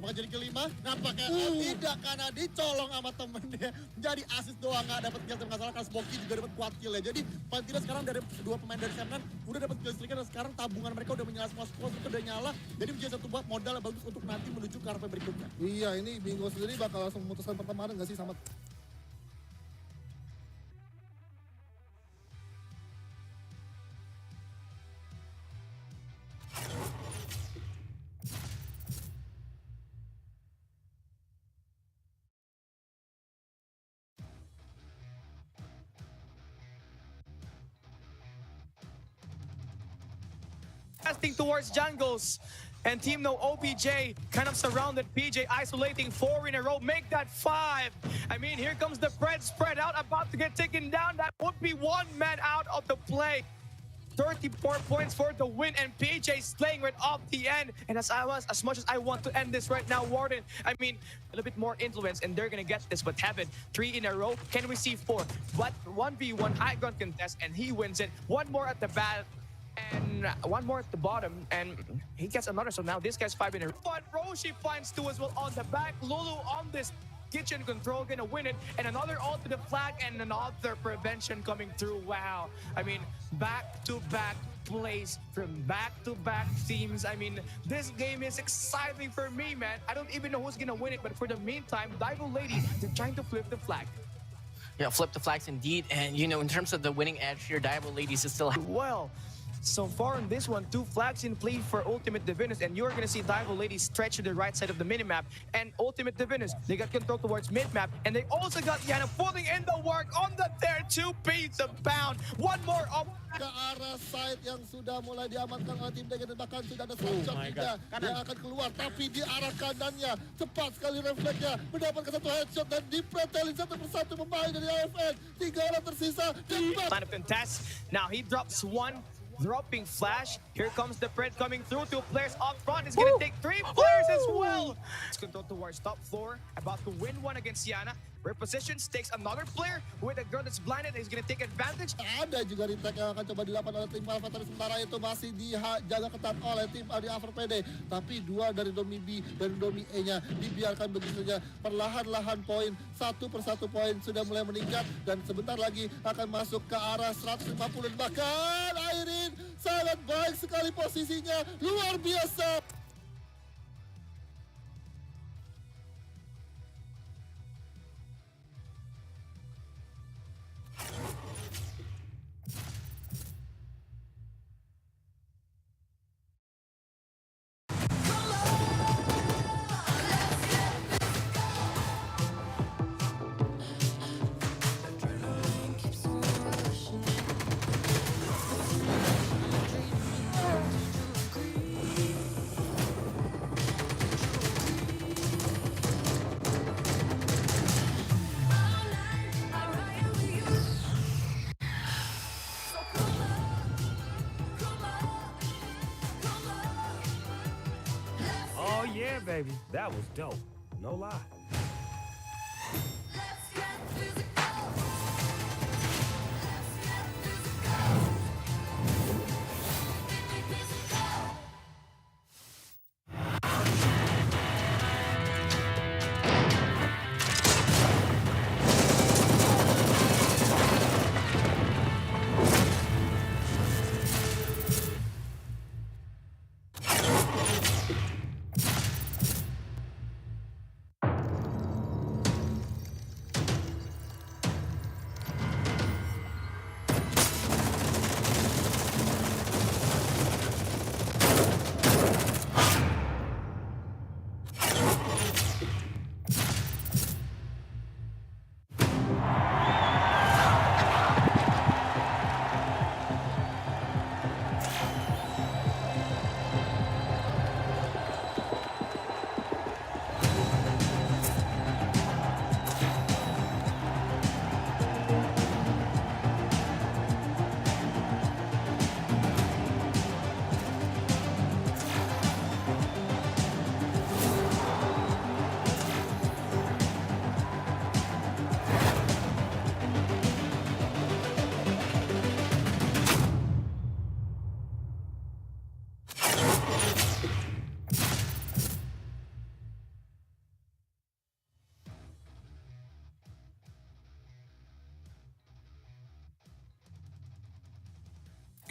apakah jadi kelima? Nampaknya tidak, karena dicolong sama temennya. Jadi assist doang, nggak dapat kill, tapi nggak salah karena Smokey juga dapat quad kill ya. Jadi paling tidak sekarang dari dua pemain dari Semnan udah dapat kill streak, dan sekarang tabungan mereka udah menyala, semua squad itu udah nyala. Jadi menjadi satu buat modal yang bagus untuk nanti menuju ke arah berikutnya. Iya, ini Bingo sendiri bakal langsung memutuskan pertemanan nggak sih sama... Casting towards jungles. And Team No OPJ kind of surrounded PJ, isolating 4 in a row. Make that 5. I mean, here comes the Pred spread out, about to get taken down. That would be one man out of the play. 34 points for the win, and PJ slaying right off the end. And as much as I want to end this right now, Warden, I mean, a little bit more influence, and they're gonna get this. But Heaven, 3 in a row, can we see 4? But 1v1 high ground contest, and he wins it. One more at the bat. And one more at the bottom, and he gets another. So now this guy's 5 in a row. But Roshi finds 2 as well on the back. Lulu on this kitchen control, gonna win it. And another ult to the flag, and another prevention coming through. Wow. I mean, back-to-back plays from back-to-back teams. I mean, this game is exciting for me, man. I don't even know who's gonna win it, but for the meantime, Divo Lady, they're trying to flip the flag. Yeah, flip the flags indeed. And, you know, in terms of the winning edge here, Divo Ladies is still... Well, so far in this one, 2 flags in play for Ultimate Divinus, and you're gonna see Divo Ladies stretch to the right side of the minimap. And Ultimate Divinus, they got control towards mid-map, and they also got Yana putting in the work on the there 2 beats of bound. One more up. Ke arah side yang sudah mulai diamankan oleh tim DG, dan bahkan sudah ada slot juga yang akan keluar. Tapi di arah kanannya, cepat sekali refleksnya, mendapatkan satu headshot dan dipretelin satu persatu pemain dari AFN. 3 orang tersisa. Line of contest. Now he drops 1. Dropping flash. Here comes the Pred coming through. 2 players up front. He's gonna take 3 players as well. It's control towards top floor. About to win one against Yana. Repositions, takes another player with a girl that's blinded. He's gonna take advantage. Ada juga retake yang akan coba dilakukan oleh tim Alpha, tapi sementara itu masih dijaga ketat oleh tim di Alpha PD. Tapi 2 dari Domi B dan Domi E-nya dibiarkan begitu saja. Perlahan-lahan poin, satu persatu poin sudah mulai meningkat, dan sebentar lagi akan masuk ke arah 150. Bahkan Airin sangat baik sekali posisinya, luar biasa. Oh yeah, baby. That was dope. No lie.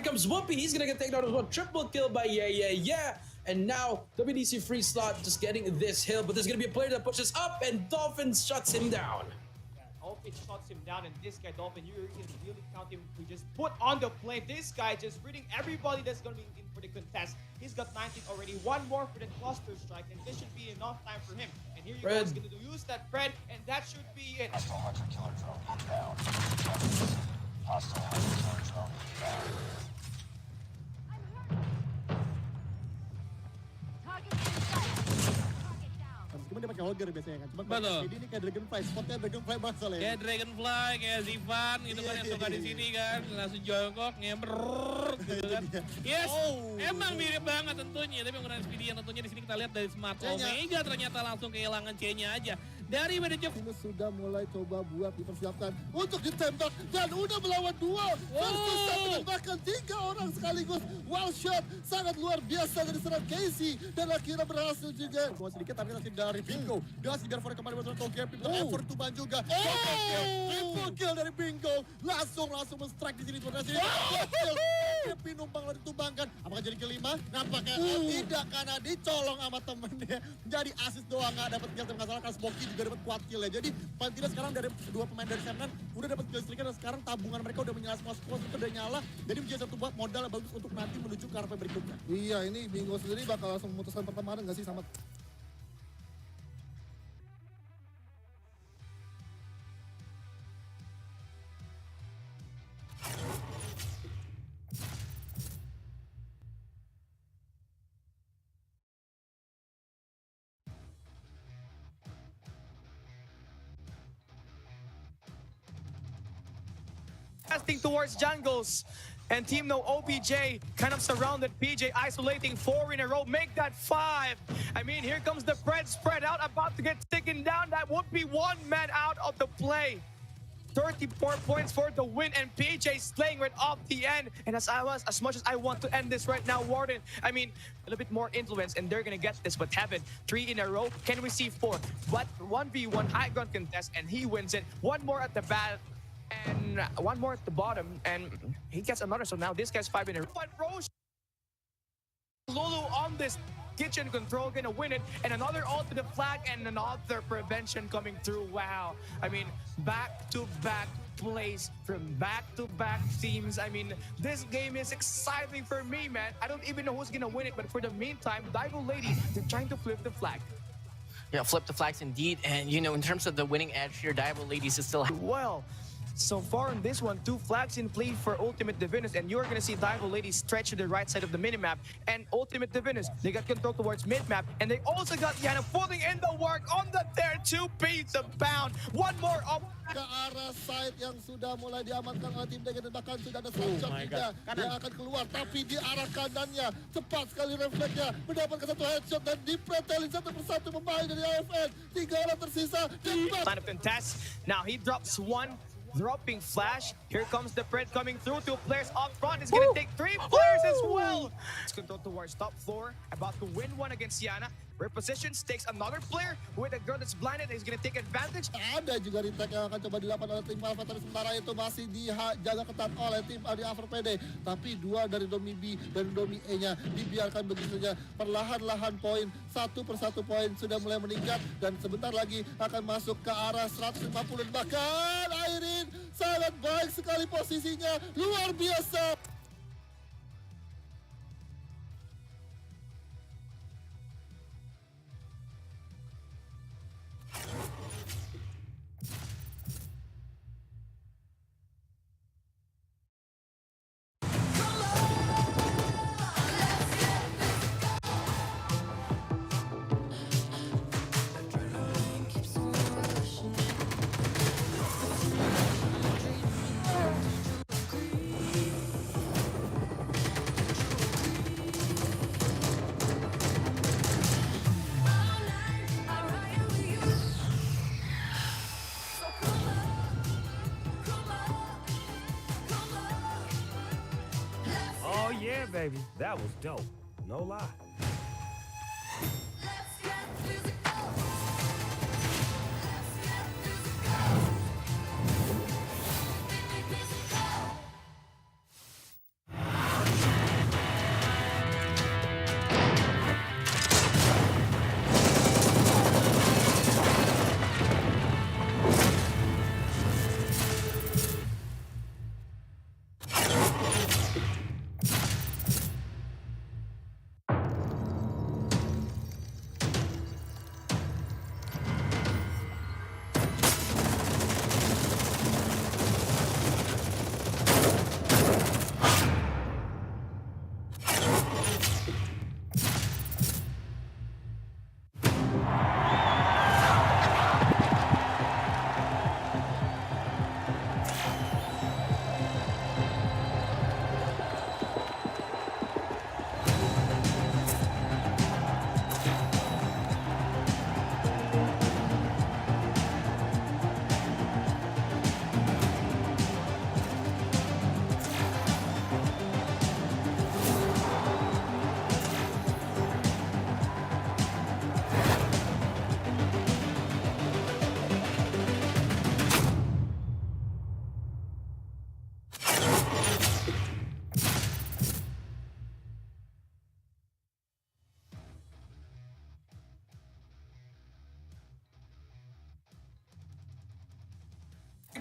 comes Whoopi. He's gonna get taken out as well. Triple kill by Yeah. And now WDC free slot just getting this hill, but there's gonna be a player that pushes up, and Dolphin shuts him down. Dolphin shuts him down, and this guy, Dolphin, you can really count him to just put on the play. This guy just reading everybody that's going to be in for the contest. He's got 19 already. One more for the cluster strike, and this should be enough time for him. And here you go, he's going to use that Fred, and that should be it. Hostile hunter-killer drone inbound. Hostile hunter-killer drone inbound. Meskipun dia pakai Holger biasanya kan, cuma Betul. jadi ini kayak Dragonfly, spotnya Dragonfly banget soalnya. Kayak Dragonfly, kayak Zivan gitu kan yang suka di sini kan, langsung jongkok, ngebrrrr gitu kan. Yes, emang mirip banget tentunya, tapi menggunakan speedy yang tentunya di sini kita lihat dari Smart Omega ternyata langsung kehilangan C-nya aja. Dari manajer Ini sudah mulai coba buat dipersiapkan untuk ditembak dan udah melawan dua versus satu, bahkan 3 orang sekaligus. Wall shot sangat luar biasa dari seorang Casey dan akhirnya berhasil juga. Cuma sedikit tapi masih dari Bingo. Gas biar for kembali bersama Tokyo Pip dan effort Tuban juga. Triple kill dari Bingo. Langsung men-strike di sini tuan sini. Happy numpang lari tumbangkan. Apakah jadi kelima? Nampaknya tidak, karena dicolong sama temennya. Jadi assist doang, nggak dapat kill, tapi nggak salah karena Smokey juga dapat kuat kill ya. Jadi paling tidak sekarang dari dua pemain dari Semnan udah dapat kill streak dan sekarang tabungan mereka udah menyala, semua squad itu udah nyala. Jadi menjadi satu buat modal yang bagus untuk nanti menuju ke arah berikutnya. Iya, ini Bingo sendiri bakal langsung memutuskan pertemanan nggak sih sama Casting towards jungles. And Team No OPJ kind of surrounded PJ, isolating 4 in a row. Make that 5. I mean, here comes the Fred spread out, about to get taken down. That would be 1 man out of the play. 34 points for the win, and PJ slaying right off the end. And as much as I want to end this right now, Warden, I mean, a little bit more influence, and they're gonna get this. But Heaven, 3 in a row. Can we see 4? But 1v1 high ground contest, and he wins it. 1 more at the bat. And 1 more at the bottom, and he gets another. So now this guy's 5 in a row. But Roche, Lulu on this kitchen control, gonna win it. And another ult to the flag, and another prevention coming through. Wow. I mean, back-to-back plays from back-to-back teams. I mean, this game is exciting for me, man. I don't even know who's gonna win it, but for the meantime, Divo Lady, they're trying to flip the flag. Yeah, flip the flags indeed. And, you know, in terms of the winning edge here, Divo Ladies is still... Well, so far in this one, 2 flags in play for Ultimate Divinus, and you're gonna see Divo Ladies stretch to the right side of the minimap. And Ultimate Divinus, they got control towards mid-map, and they also got Yana putting in the work on the there 2 beats of bound. 1 more up. ke arah side yang sudah mulai diamankan oleh tim DG dan bahkan sudah ada shot juga yang akan keluar, tapi di arah kanannya cepat sekali refleksnya mendapatkan 1 headshot dan dipretelin satu persatu pemain dari AFN. 3 orang tersisa. Line of contest. Now he drops 1. Dropping flash. Here comes the Fred coming through. 2 players up front. He's gonna take 3 players as well. It's control towards top floor. About to win 1 against Yana. Repositions, takes another player with a girl that's blinded. He's gonna take advantage. Ada juga retake yang akan coba dilakukan oleh tim Alpha, tapi sementara itu masih dijaga ketat oleh tim di ALMGHTY. Tapi 2 dari Domi B dan Domi E-nya dibiarkan begitu saja. Perlahan-lahan poin, 1 persatu poin sudah mulai meningkat dan sebentar lagi akan masuk ke arah 150. Bahkan Airin sangat baik sekali posisinya, luar biasa. Oh yeah, baby. That was dope. No lie.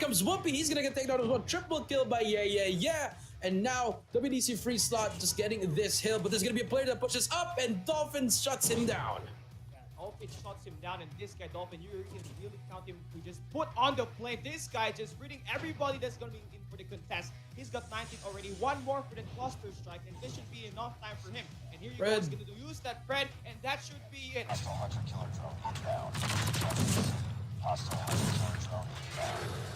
comes Whoopi. He's gonna get taken out as well. Triple kill by Yeah. And now WDC free slot just getting this hill, but there's gonna be a player that pushes up and Dolphin shuts him down. Dolphin shuts him down, and this guy, Dolphin, you can really count him to just put on the play. This guy just reading everybody that's going to be in for the contest. He's got 19 already. One more for the cluster strike, and this should be enough time for him. And here you go, he's going to use that Fred, and that should be it. Hostile hunter killer drone inbound. Hostile hunter killer drone inbound.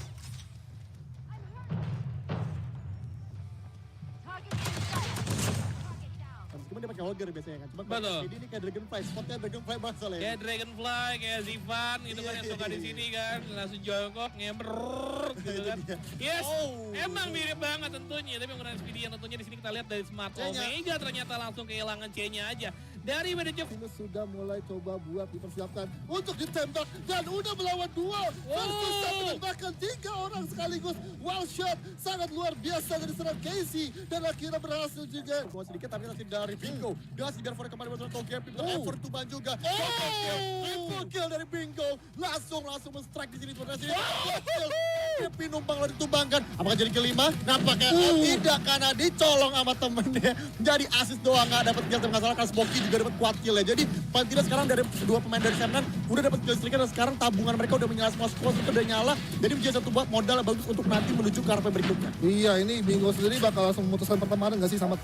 Meskipun dia pakai Holger biasanya kan, cuma Betul. ini kayak Dragonfly, spotnya Dragonfly banget soalnya. Kayak Dragonfly, kayak Zivan gitu kan yang suka di sini kan, langsung jongkok ngeber gitu kan. Yes, emang mirip banget tentunya, tapi menggunakan Expedition tentunya di sini kita lihat dari Smart Omega ternyata langsung kehilangan C-nya aja. Dari manajer Divinus sudah mulai coba buat dipersiapkan untuk ditembak dan udah melawan dua versus satu bahkan 3 orang sekaligus. One shot sangat luar biasa dari seorang Casey dan akhirnya berhasil juga. Cuma sedikit tapi nanti dari Bingo. Dia biar for kembali bersama Togepi, effort Tuban juga. Triple kill dari Bingo. Langsung men-strike di sini. Togepi numpang lalu ditumbangkan. Apakah jadi kelima? Nampaknya tidak, karena dicolong sama temennya. Jadi assist doang, nggak dapat kill. Tapi nggak salah karena Smokey juga dapat kuat kill ya. Jadi paling tidak sekarang dari dua pemain dari Semnan udah dapat kill streak dan sekarang tabungan mereka udah menyala, semua squad itu udah nyala. Jadi menjadi satu buat modal bagus untuk nanti menuju ke RP berikutnya. Iya, ini Bingo sendiri bakal langsung memutuskan pertemanan nggak sih sama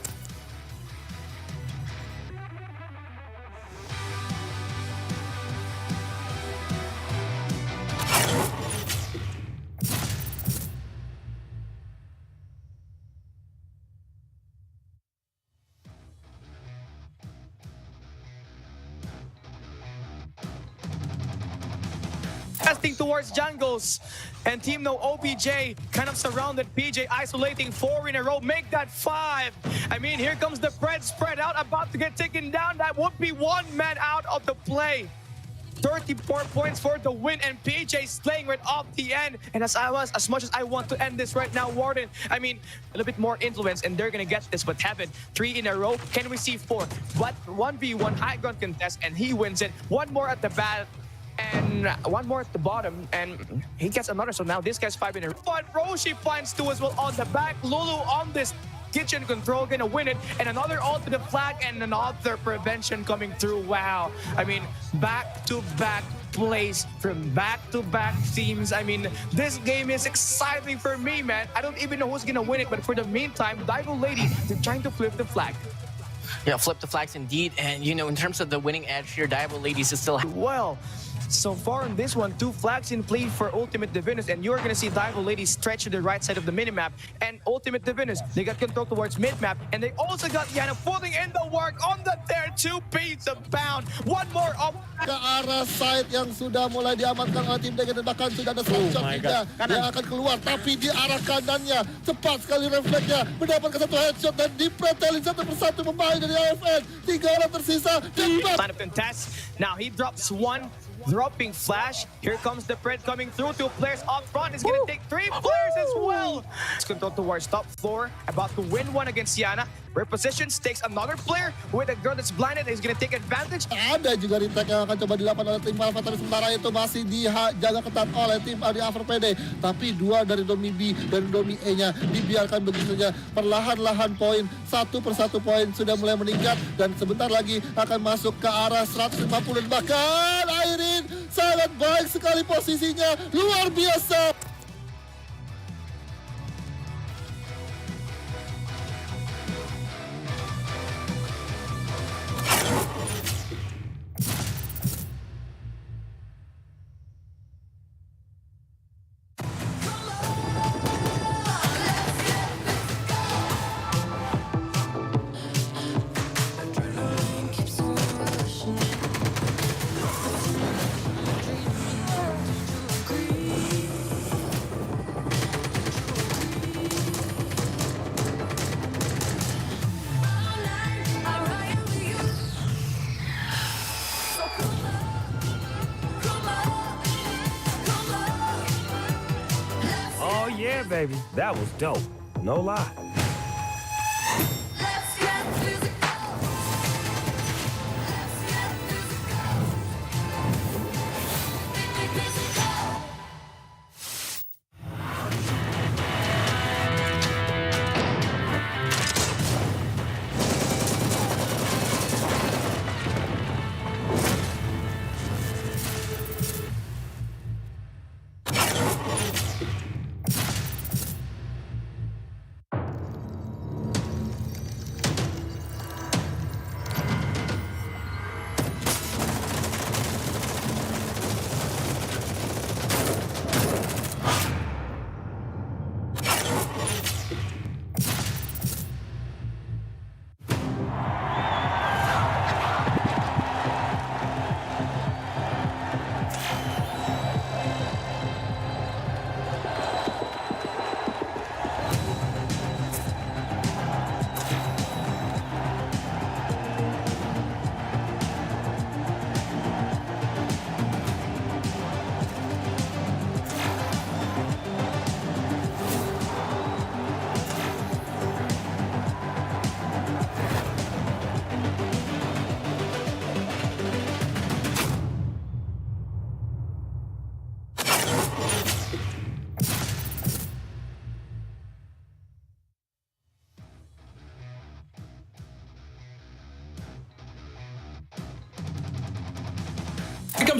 Testing towards jungles, and Team No OPJ kind of surrounded PJ, isolating 4 in a row, make that 5. I mean, here comes the spread out, about to get taken down. That would be 1 man out of the play. 34 points for the win, and PJ slaying right off the end. And as much as I want to end this right now, Warden, I mean, a little bit more influence, and they're gonna get this. But happened 3 in a row. Can we see 4? But 1v1 high ground contest, and he wins it. 1 more at the bat. And 1 more at the bottom, and he gets another. So now this guy's 5 in a row. But Roshi finds 2 as well on the back. Lulu on this kitchen control, gonna win it. And another ult to the flag, and another prevention coming through. Wow. I mean, back-to-back plays from back-to-back teams. I mean, this game is exciting for me, man. I don't even know who's gonna win it, but for the meantime, Dival Lady, they're trying to flip the flag. Yeah, flip the flags indeed. And, you know, in terms of the winning edge here, Dival Ladies is still... Well, so far in this one, 2 flags in play for Ultimate Divinus, and you're gonna see Dival Ladies stretch to the right side of the minimap. And Ultimate Divinus, they got control towards mid-map, and they also got Yana putting in the work on the there 2 beats of bound. 1 more up ke arah side yang sudah mulai diamankan oleh tim DG, dan bahkan sudah ada slot shot yang akan keluar, tapi di arah kanannya cepat sekali refleksnya mendapatkan 1 headshot dan dipretelin satu persatu pemain dari AFN. 3 orang tersisa. line of contest. Now he drops 1, dropping flash. Here comes the Pred coming through. 2 players up front. He's gonna take 3 players as well. It's control towards top floor, about to win 1 against Yana. Repositions, takes another player with a girl that's blinded. He's gonna take advantage. Ada juga retake yang akan coba dilakukan oleh tim Alpha, tapi sementara itu masih dijaga ketat oleh tim di AFRPD. Tapi 2 dari Domi B dan Domi E-nya dibiarkan begitu saja. Perlahan-lahan poin, 1 persatu poin sudah mulai meningkat, dan sebentar lagi akan masuk ke arah 150. Bahkan Airin sangat baik sekali posisinya, luar biasa. Oh yeah, baby. That was dope. No lie.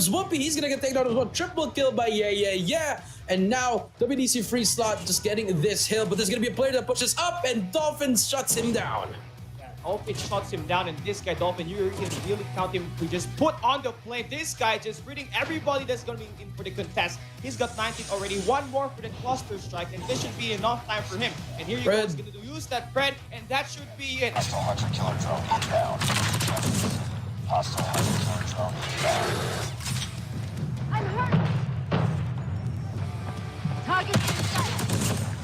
comes Whoopi. He's gonna get taken out as well. Triple kill by Yeah. And now WDC free slot just getting this hill, but there's gonna be a player that pushes up and Dolphins shuts him down. Dolphin shuts him down, and this guy, Dolphin, you can really count him to just put on the plane. This guy just reading everybody that's going to be in for the contest. He's got 19 already. One more for the cluster strike, and this should be enough time for him. And here you go, he's going to use that Fred, and that should be it. Hostile hunter killer drone inbound. Hostile hunter killer drone inbound. I'm hurt. Target in sight.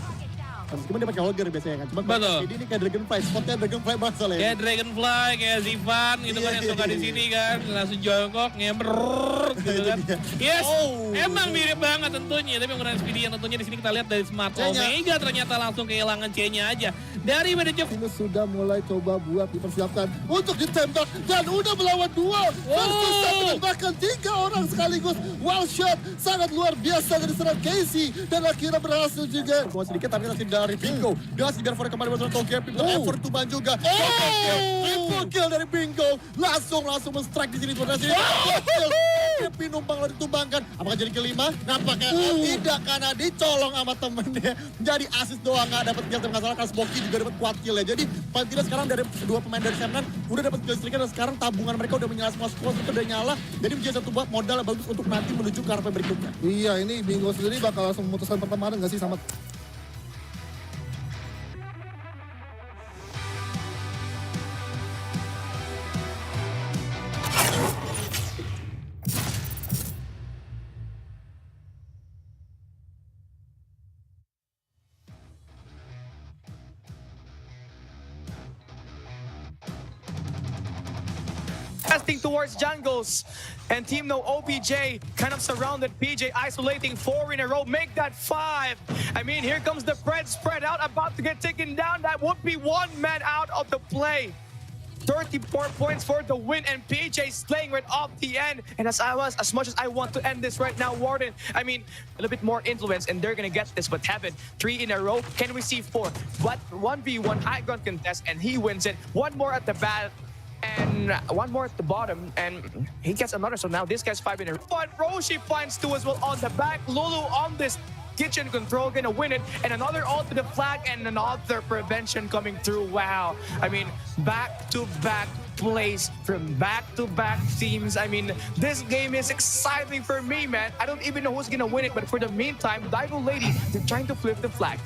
Target down. Meskipun dia pakai Holger biasanya kan, cuma Betul. ini kayak Dragonfly, spotnya Dragonfly banget soalnya. Kayak Dragonfly, kayak Zivan gitu kan yang suka di sini kan, langsung jongkok, ngebrrrr gitu kan. Yes, emang mirip banget tentunya, tapi menggunakan speedy yang tentunya di sini kita lihat dari Smart Omega ternyata langsung kehilangan C-nya aja. Dari manajer Ini sudah mulai coba buat dipersiapkan untuk ditembak dan udah melawan dua versus satu, bahkan 3 orang sekaligus. One shot sangat luar biasa dari seorang Casey dan akhirnya berhasil juga. Cuma sedikit tapi masih dari Bingo. Dia masih biar kembali bersama Tokyo People. Effort Tuban juga. Triple kill dari Bingo. Langsung men-strike di sini. Happy numpang lalu ditumbangkan. Apakah jadi kelima? Nampaknya tidak, karena dicolong sama temennya. Jadi assist doang, nggak dapat kill. Tapi nggak salah, karena Smokey juga dapat kuat kill ya. Jadi paling tidak sekarang dari dua pemain dari Semnan udah dapat kill streak dan sekarang tabungan mereka udah menyala semua, squad itu udah nyala. Jadi menjadi satu buat modal yang bagus untuk nanti menuju ke arah berikutnya. Iya, ini Bingo sendiri bakal langsung memutuskan pertemanan nggak sih sama Testing towards jungles, and Team No OPJ kind of surrounded PJ, isolating 4 in a row, make that 5. I mean, here comes the Fred spread out, about to get taken down. That would be 1 man out of the play. 34 points for the win, and PJ slaying right off the end. And as much as I want to end this right now, Warden, I mean, a little bit more influence, and they're gonna get this. But Heaven, 3 in a row, can we see 4? But 1v1 high ground contest, and he wins it. 1 more at the bat. And 1 more at the bottom, and he gets another. So now this guy's 5 in a row. But Roshi finds 2 as well on the back. Lulu on this kitchen control, gonna win it. And another ult to the flag, and another prevention coming through. Wow. I mean, back-to-back plays from back-to-back teams. I mean, this game is exciting for me, man. I don't even know who's gonna win it, but for the meantime, Divo Lady, they're trying to flip the flag.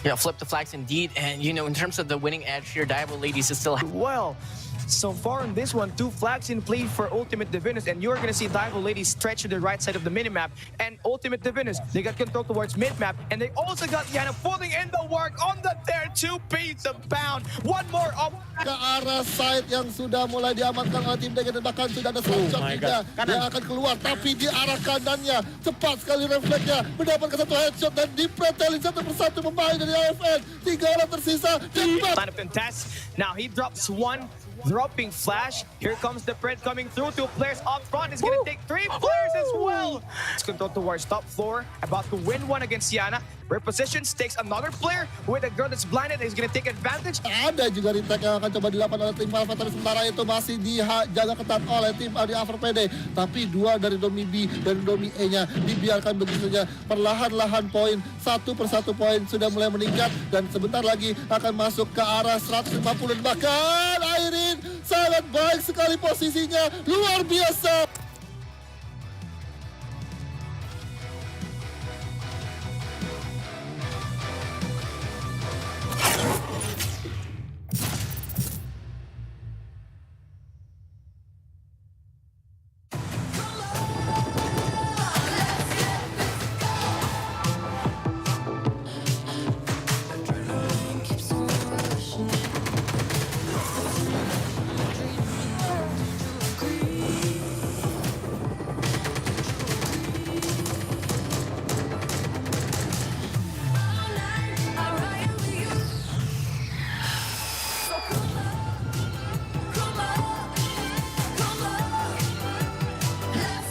Yeah, flip the flags indeed. And, you know, in terms of the winning edge here, Dival Ladies is still... Well, so far in this one, 2 flags in play for Ultimate Divinus, and you're gonna see Dival Ladies stretch to the right side of the minimap. And Ultimate Divinus, they got control towards mid-map, and they also got Yana putting in the work on the Dare 2 piece of bound. 1 more up. ke arah side yang sudah mulai diamankan oleh tim DG, dan bahkan sudah ada shot juga yang akan keluar, tapi di arah kanannya cepat sekali refleksnya, mendapatkan 1 headshot dan dipretelin satu persatu pemain dari AFN. 3 orang tersisa. Line of contest. Now he drops 1. Dropping flash. Here comes the Fred coming through. 2 players up front. He's gonna take 3 players as well. It's control towards top floor. About to win 1 against Yana. Repositions, takes another player with a girl that's blinded. He's gonna take advantage. Ada juga retake yang akan coba dilakukan oleh tim Alpha, tapi sementara itu masih dijaga ketat oleh tim di AFRPD. Tapi 2 dari Domi B dan Domi E-nya dibiarkan begitu saja. Perlahan-lahan poin, 1 persatu poin sudah mulai meningkat, dan sebentar lagi akan masuk ke arah 150. Bahkan Airin sangat baik sekali posisinya, luar biasa.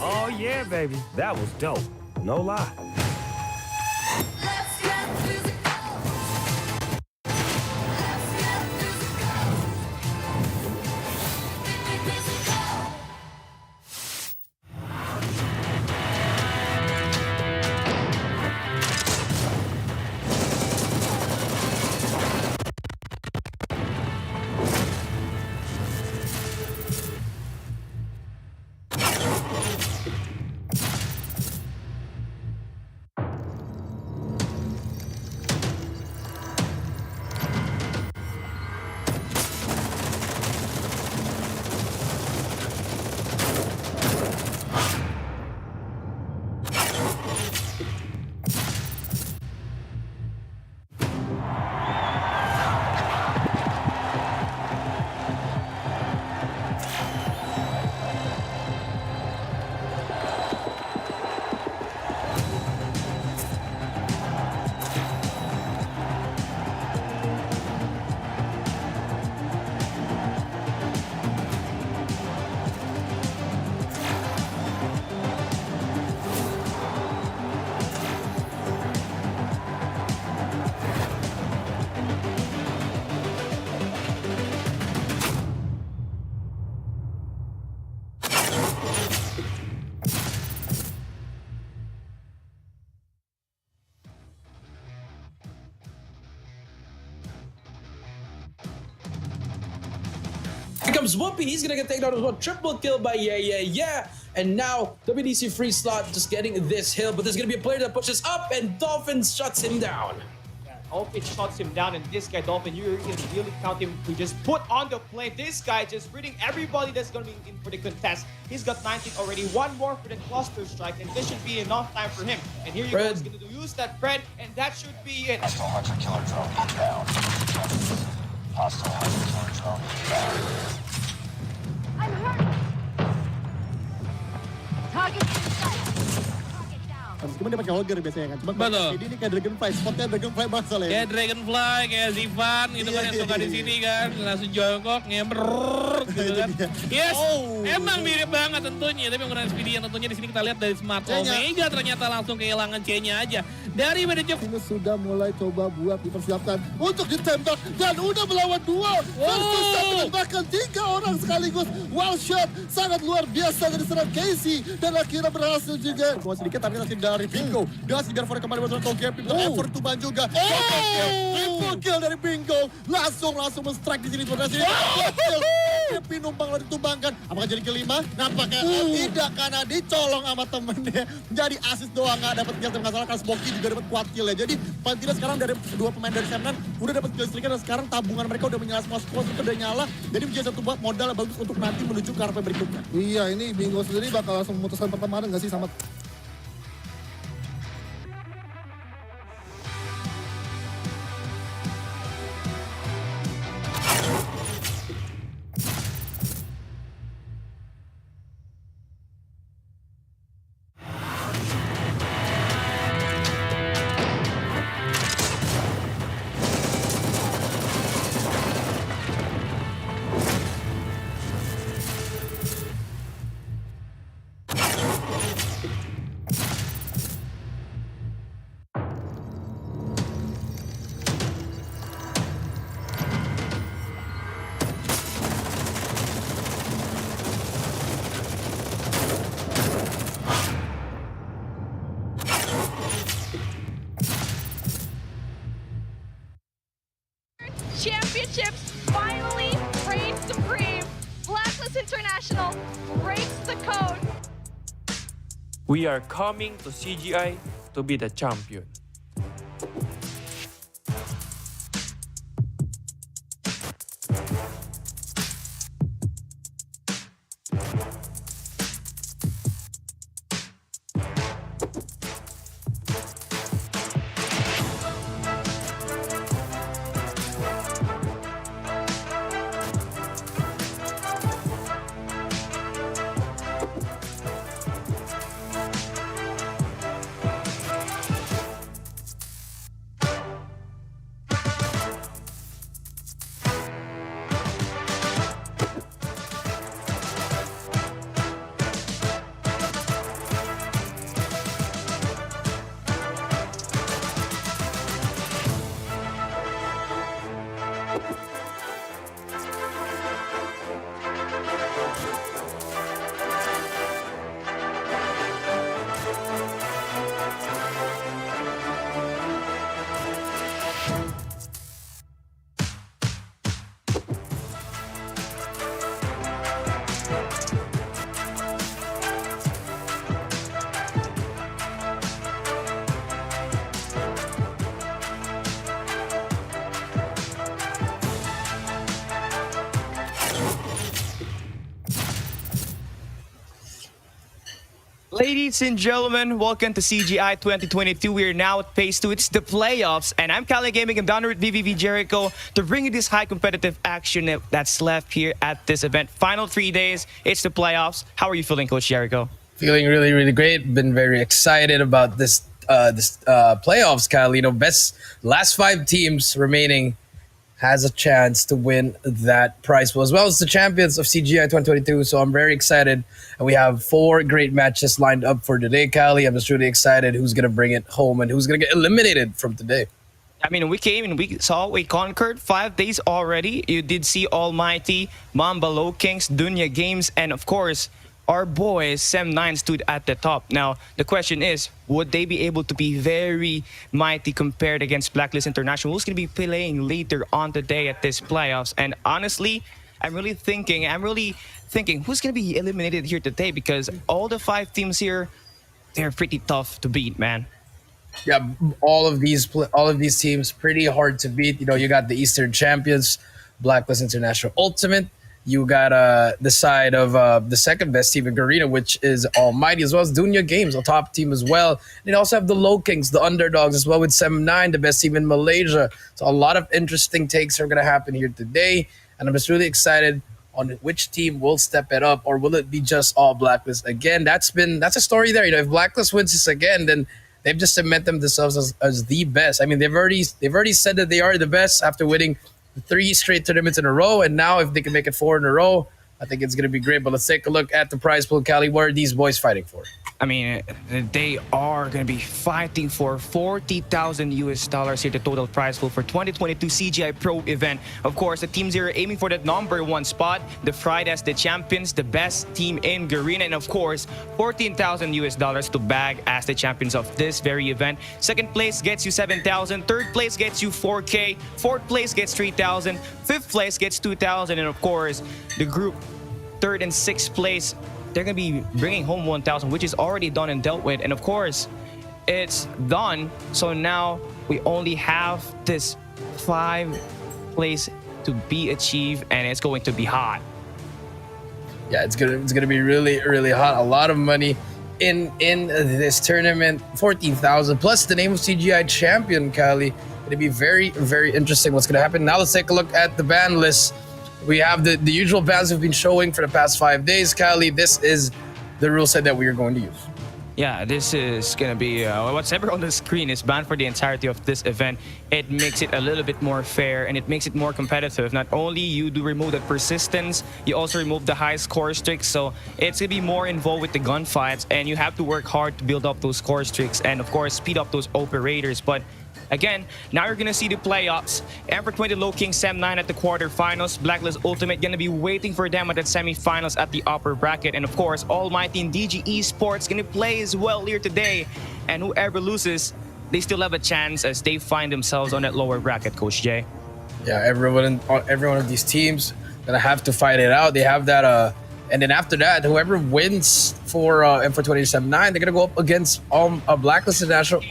Oh yeah, baby. That was dope. No lie. comes Whoopi. He's gonna get taken out as well. Triple kill by Yeah. And now WDC free slot just getting this hill, but there's gonna be a player that pushes up and Dolphins shuts him down. Dolphin shuts him down, and this guy, Dolphin, you can really count him to just put on the play. This guy just reading everybody that's going to be in for the contest. He's got 19 already. One more for the cluster strike, and this should be enough time for him. And here you go, he's going to use that Fred, and that should be it. Hostile hunter killer drone inbound. Hostile hunter killer drone inbound. I'm hurt. Target in sight. Target down. Meskipun dia pakai Holger biasanya kan, cuma Betul. ini kayak Dragonfly, spotnya Dragonfly banget soalnya. Kayak Dragonfly, kayak Zivan gitu kan yang suka di sini kan, langsung jongkok, ngebrrrr gitu kan. Yes, emang mirip banget tentunya, tapi menggunakan speedy yang tentunya di sini kita lihat dari Smart Omega ternyata langsung kehilangan C-nya aja. Dari manajer Ini sudah mulai coba buat dipersiapkan untuk ditembak dan udah melawan 2 versus 1 bahkan 3 orang sekaligus. Wow shot sangat luar biasa dari seorang Casey dan akhirnya berhasil juga. Cuma sedikit tapi masih dari Bingo. Dia masih biar mereka kembali bersama Togepi. Effort Tuban juga. Triple kill dari Bingo. Langsung men-strike di sini. Togepi numpang lalu ditumbangkan. Apakah jadi kelima? Nampaknya tidak karena dicolong sama temennya. Jadi assist doang nggak dapat kill. Tapi nggak salah karena Smoky juga dapat kuat kill ya. Jadi paling tidak sekarang dari 2 pemain dari Semnan udah dapat kill streak dan sekarang tabungan mereka udah menyala semua squad itu udah nyala. Jadi menjadi satu buat modal yang bagus untuk nanti menuju ke RP berikutnya. Iya, ini Bingo sendiri bakal langsung memutuskan pertemanan nggak sih sama Championships finally reign supreme. Blacklist International breaks the code. We are coming to CGI to be the champion. Ladies and gentlemen, welcome to CGI 2022. We are now at phase 2. It's the playoffs, and I'm Cali Gaming. I'm down here with VVV Jericho to bring you this high competitive action that's left here at this event. Final 3 days, it's the playoffs. How are you feeling, Coach Jericho? Feeling really, really great. Been very excited about this playoffs, Kyle. You know, last 5 teams remaining has a chance to win that prize pool, as well as the champions of CGI 2022. So I'm very excited. And we have 4 great matches lined up for today, Kali. I'm just really excited who's going to bring it home and who's going to get eliminated from today. I mean, we came and we saw, we conquered 5 days already. You did see ALMGHTY, Mamba, LOWKINGS, Dunya Games, and of course, our boys, Sem9 stood at the top. Now, the question is, would they be able to be very mighty compared against Blacklist International, who's going to be playing later on today at this playoffs? And honestly, I'm really thinking who's going to be eliminated here today, because all the 5 teams here, they're pretty tough to beat, man. Yeah, all of these teams pretty hard to beat. You know, you got the Eastern champions, Blacklist International Ultimate. You got the side of the second best team in Garena, which is ALMGHTY, as well as Dunya Games, a top team as well. And you also have the LOWKINGS, the underdogs, as well with 7-9, the best team in Malaysia. So a lot of interesting takes are going to happen here today. And I'm just really excited on which team will step it up, or will it be just all Blacklist again? That's a story there. You know, if Blacklist wins this again, then they've just cemented themselves as the best. I mean, they've already said that they are the best after winning 3 straight tournaments in a row, and now if they can make it 4 in a row, I think it's going to be great. But let's take a look at the prize pool, Callie. What are these boys fighting for? I mean, they are going to be fighting for $40,000 here, the total prize pool for 2022 CGI Pro event. Of course, the teams here are aiming for that #1 spot, the Friday as the champions, the best team in Garena, and of course, $14,000 to bag as the champions of this very event. Second place gets you $7,000, third place gets you $4K, fourth place gets $3,000, fifth place gets $2,000, and of course, the group third and sixth place, they're going to be bringing home $1,000, which is already done and dealt with. And of course, it's done. So now we only have this 5th place to be achieved, and it's going to be hot. Yeah, it's gonna be really, really hot. A lot of money in this tournament. 14,000 plus the name of CGI champion, Callie. It'll be very, very interesting what's gonna happen. Now let's take a look at the ban list. We have the usual bans we've been showing for the past 5 days, Callie. This is the rule set that we are going to use. Yeah, this is going to be whatever on the screen is banned for the entirety of this event. It makes it a little bit more fair, and it makes it more competitive. Not only you do remove the persistence, you also remove the high score streaks. So it's going to be more involved with the gunfights, and you have to work hard to build up those score streaks and, of course, speed up those operators. But again, now you're going to see the playoffs. Emperor 20 LOWKINGS 7-9 at the quarterfinals. Blacklist Ultimate going to be waiting for them at the semifinals at the upper bracket. And of course, ALMGHTY and DG ESPORTS going to play as well here today. And whoever loses, they still have a chance as they find themselves on that lower bracket, Coach Jay. Yeah, every one of these teams going to have to fight it out. They have that... and then after that, whoever wins for M4 27-9, they're going to go up against Blacklist International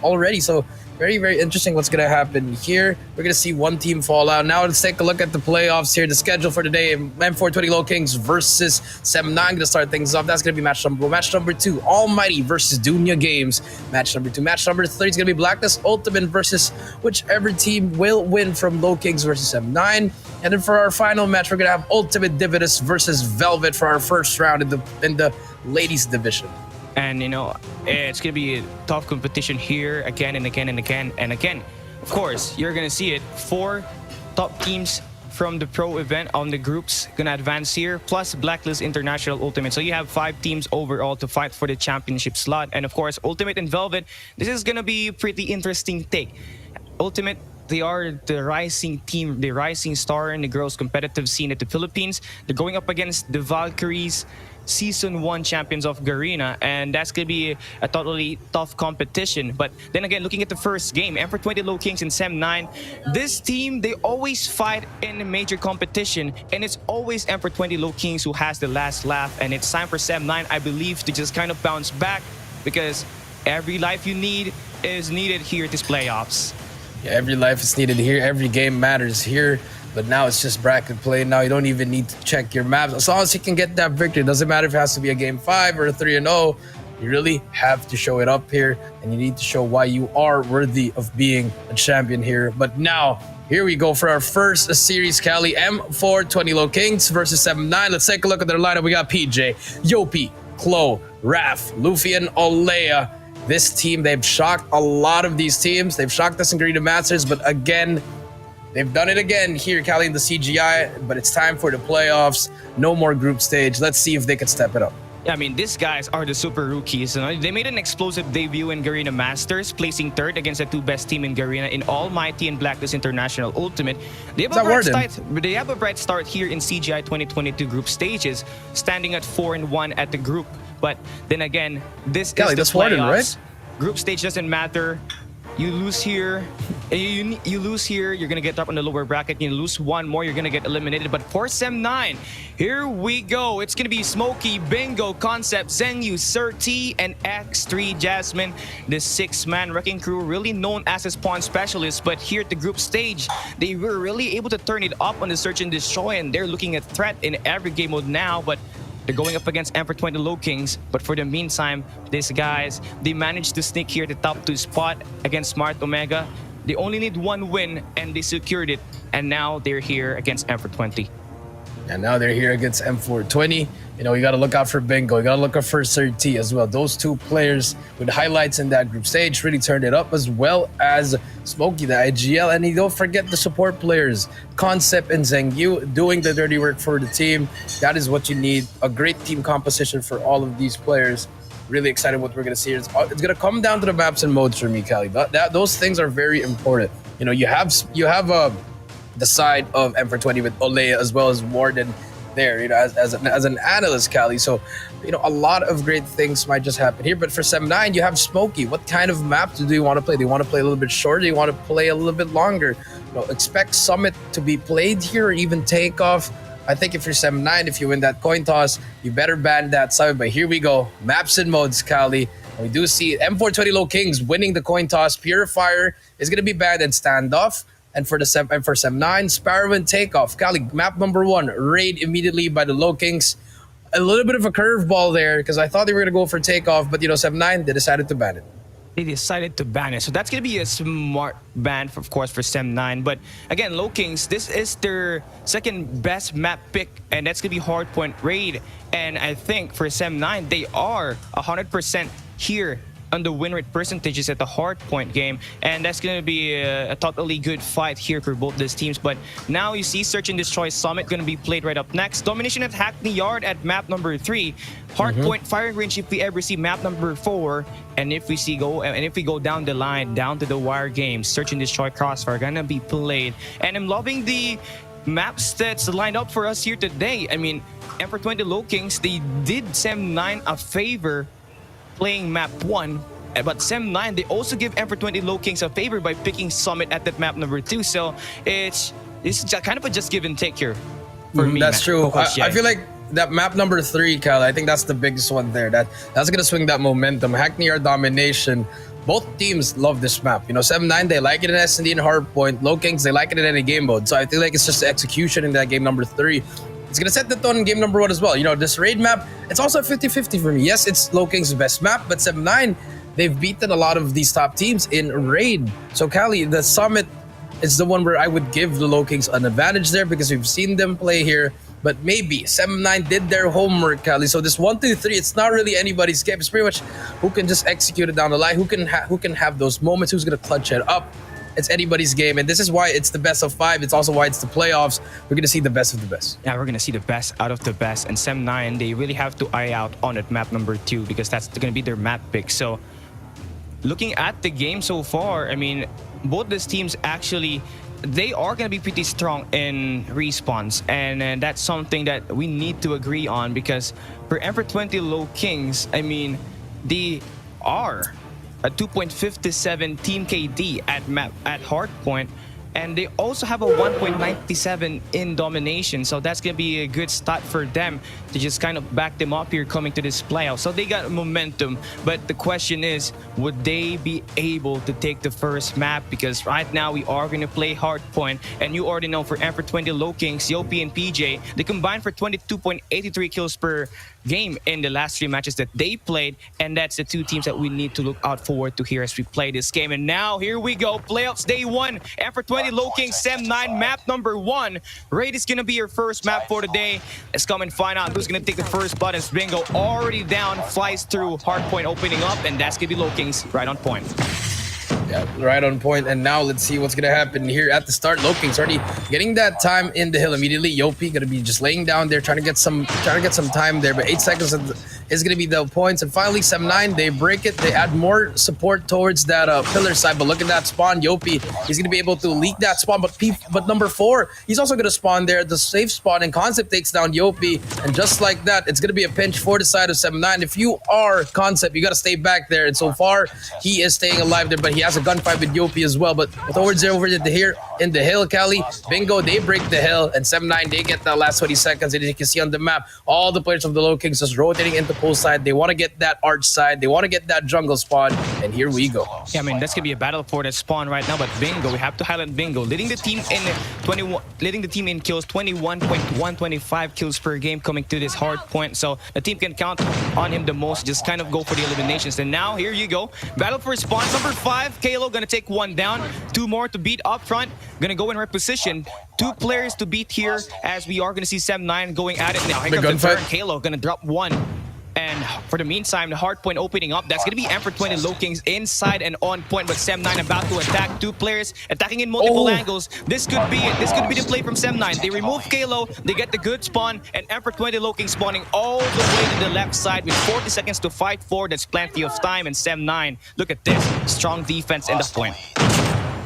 already. So very, very interesting what's going to happen here. We're going to see one team fall out. Now let's take a look at the playoffs here. The schedule for today, M4 20 LOWKINGS versus 7-9. Going to start things off. That's going to be match number 2. ALMGHTY versus Dunya Games. Match number 2. Match number 3 is going to be Blacklist Ultimate versus whichever team will win from LOWKINGS versus 7-9. And then for our final match, we're going to have Ultimate Divinus versus Velvet for our first round in the ladies division. And, you know, it's going to be a tough competition here again and again and again and again. Of course, you're going to see it. 4 top teams from the pro event on the groups going to advance here, plus Blacklist International Ultimate. So you have 5 teams overall to fight for the championship slot. And, of course, Ultimate and Velvet, this is going to be a pretty interesting take. Ultimate, they are the rising team, the rising star in the girls' competitive scene at the Philippines. They're going up against the Valkyries, Season 1 champions of Garena, and that's going to be a totally tough competition. But then again, looking at the first game, Emperor 20 LOWKINGS and 7-9, this team, they always fight in a major competition, and it's always Emperor 20 LOWKINGS who has the last laugh, and it's time for 7-9, I believe, to just kind of bounce back, because every life you need is needed here at these playoffs. Yeah, every life is needed here. Every game matters here. But now it's just bracket play. Now you don't even need to check your maps. As long as you can get that victory, it doesn't matter if it has to be a game 5 or a 3-0. You really have to show it up here, and you need to show why you are worthy of being a champion here. But now, here we go for our first series, Callie. M4 20 LOWKINGS versus 7-9. Let's take a look at their lineup. We got PJ, Yopi, Chloe, Raph, Luffy, and Olea. This team, they've shocked a lot of these teams. They've shocked us in Garena Masters, but again, they've done it again here, Callie, in the CGI, but it's time for the playoffs. No more group stage. Let's see if they can step it up. Yeah, I mean, these guys are the super rookies. You know? They made an explosive debut in Garena Masters, placing 3rd against the 2 best team in Garena in ALMGHTY and Blacklist International Ultimate. They have a bright start here in CGI 2022 group stages, standing at 4-1 at the group. But then again, this is the playoffs. Warden, right? Group stage doesn't matter. You lose here, You lose here, you're gonna get up on the lower bracket. You lose one more, you're gonna get eliminated. But for Sem9, here we go. It's gonna be Smokey, Bingo, Concept, Zenyu, Sir T, and X3 Jasmine. The 6-man wrecking crew, really known as a spawn specialist, but here at the group stage, they were really able to turn it up on the search and destroy, and they're looking at threat in every game mode now. But they're going up against M420 LOWKINGS, but for the meantime, these guys, they managed to sneak here at the top 2 spot against Smart Omega. They only need one win, and they secured it. And now they're here against M420. And now they're here against M420. You know, you got to look out for Bingo. You got to look out for Sir T as well. Those two players with highlights in that group stage really turned it up, as well as Smokey, the IGL. And you don't forget the support players, Concept and Zenyu, doing the dirty work for the team. That is what you need. A great team composition for all of these players. Really excited what we're going to see. It's going to come down to the maps and modes for me, Cali. Those things are very important. You know, you have the side of M420 with Olea as well as Warden there, you know, as an analyst, Cali. So, you know, a lot of great things might just happen here. But for Sem9, you have Smokey. What kind of maps do you want to play? Do you want to play a little bit shorter? Do you want to play a little bit longer? You know, expect Summit to be played here, or even Takeoff. I think if you're Sem9, if you win that coin toss, you better ban that Summit. But here we go. Maps and modes, Cali. We do see M420 LOWKINGS winning the coin toss. Purifier is going to be banned and Standoff. And for Sem9, Sparrow and Takeoff. Cali, map number 1, raid immediately by the LOWKINGS. A little bit of a curveball there, because I thought they were going to go for Takeoff, but, you know, Sem9, they decided to ban it. They decided to ban it. So that's going to be a smart ban, of course, for Sem9. But again, LOWKINGS, this is their second best map pick, and that's going to be Hardpoint raid. And I think for Sem9, they are 100% here on the win rate percentages at the Hardpoint game, and that's going to be a totally good fight here for both these teams. But now you see Search and Destroy Summit going to be played right up next. Domination at Hackney Yard at map number 3. Hardpoint firing range if we ever see map number 4. And if we go down the line, down to the wire game, Search and Destroy Crossfire gonna be played. And I'm loving the maps that's lined up for us here today. I mean, M420 LOWKINGS, they did Sem9 a favor playing map 1, but Sem9, they also give M420 LOWKINGS a favor by picking Summit at that map number 2. So it's kind of a just give and take here for me. That's true. I feel like that map number 3, Cal, I think that's the biggest one there. That's gonna swing that momentum. Hackney or Domination, both teams love this map. You know, Sem9, they like it in S&D and Hardpoint. LOWKINGS, they like it in any game mode. So I feel like it's just the execution in that game number 3. It's going to set the tone in game number 1 as well. You know, this raid map, it's also 50-50 for me. Yes, it's LOWKINGS' best map, but Sem9, they've beaten a lot of these top teams in raid. So, Cali, the Summit is the one where I would give the LOWKINGS an advantage there, because we've seen them play here. But maybe Sem9 did their homework, Cali. So this 1, 2, 3, it's not really anybody's game. It's pretty much who can just execute it down the line, who can have those moments, who's going to clutch it up. It's anybody's game, and this is why it's the best of 5. It's also why it's the playoffs. We're going to see the best of the best. Yeah, we're going to see the best out of the best. And Sem9, they really have to eye out on it map number 2, because that's going to be their map pick. So looking at the game so far, I mean, both these teams actually, they are going to be pretty strong in respawns. And that's something that we need to agree on, because for M420 LOWKINGS, I mean, they are a 2.57 team KD at Hardpoint, and they also have a 1.97 in Domination. So that's gonna be a good start for them to just kind of back them up here coming to this playoff. So they got momentum, but the question is, would they be able to take the first map? Because right now we are gonna play Hardpoint, and you already know for M420 LOWKINGS, Yopi and PJ, they combined for 22.83 kills per game in the last 3 matches that they played, and that's the 2 teams that we need to look out forward to here as we play this game. And now here we go, playoffs day 1, M420 LOWKINGS Sem9 map number 1. Raid is gonna be your first map for the day. Let's come and find out who's gonna take the first blood, as Bingo already down, flies through, Hardpoint opening up, and that's gonna be LOWKINGS right on point. Yeah, right on point. And now let's see what's gonna happen here at the start. LOWKINGS already getting that time in the hill immediately. Yopi gonna be just laying down there, trying to get some time there. But 8 seconds is going to be the points. And finally, 7-9, they break it. They add more support towards that pillar side. But look at that spawn. Yopi, he's going to be able to leak that spawn. But number 4, he's also going to spawn there. The safe spawn, and Concept takes down Yopi. And just like that, it's going to be a pinch for the side of 7-9. If you are Concept, you got to stay back there. And so far, he is staying alive there. But he has a gunfight with Yopi as well. But towards over here in the hill, Cali, Bingo, they break the hill. And 7-9, they get that last 20 seconds. And as you can see on the map, all the players of the LOWKINGS just rotating into pool side. They want to get that arch side. They want to get that jungle spawn. And here we go. Yeah, I mean, that's gonna be a battle for that spawn right now. But Bingo, we have to highlight Bingo, leading the team in kills, 21.125 kills per game coming to this hard point. So the team can count on him the most. Just kind of go for the eliminations. And now here you go, battle for spawns. Number 5, Kalo gonna take 1 down. 2 more to beat up front. Gonna go in her position. 2 players to beat here, as we are gonna see 7-9 going at it now. Here comes the turn. Kalo gonna drop 1. And for the meantime, the hard point opening up. That's going to be Emperor 20 LOWKINGS inside and on point. But 7-9 about to attack. 2 players attacking in multiple angles. This could be it. This could be the play from 7-9. They remove Kalo. They get the good spawn. And Emperor 20 LOWKINGS spawning all the way to the left side with 40 seconds to fight for. That's plenty of time. And 7-9, look at this. Strong defense in the point.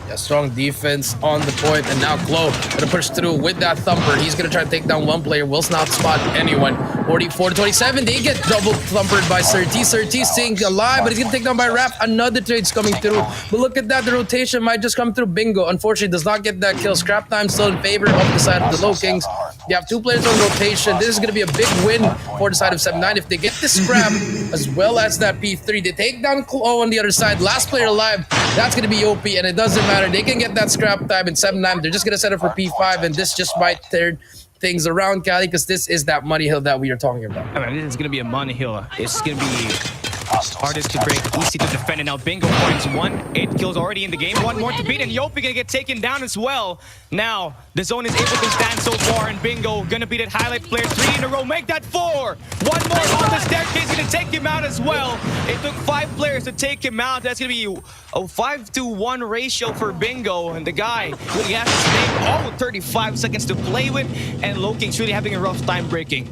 Yeah, strong defense on the point, and now Klo gonna push through with that thumper. He's gonna try to take down 1 player, will not spot anyone. 44-27, they get double thumpered by Surti. Surti staying alive, but he's gonna take down by Rap. Another trade's coming through, but look at that, the rotation might just come through. Bingo, unfortunately, does not get that kill. Scrap time still in favor of the side of the LOWKINGS. You have 2 players on rotation. This is gonna be a big win for the side of 7-9 if they get the scrap as well as that P3. They take down Klo on the other side. Last player alive, that's gonna be OP, and it doesn't matter. They can get that scrap time in 7-9. They're just gonna set up for P5, and this just might turn things around, Cali, because this is that money hill that we are talking about. I mean, this is gonna be a money hill. It's gonna be hardest to break, easy to defend, and now Bingo points 1. 8 kills already in the game. 1 more to beat, and Yopi gonna get taken down as well. Now, the zone is able to stand so far, and Bingo gonna be that highlight player. 3 in a row, make that 4. 1 more on the staircase, gonna take him out as well. It took 5 players to take him out. That's gonna be a 5-to-1 ratio for Bingo, and the guy really has his name. 35 seconds to play with, and LOWKINGS really having a rough time breaking.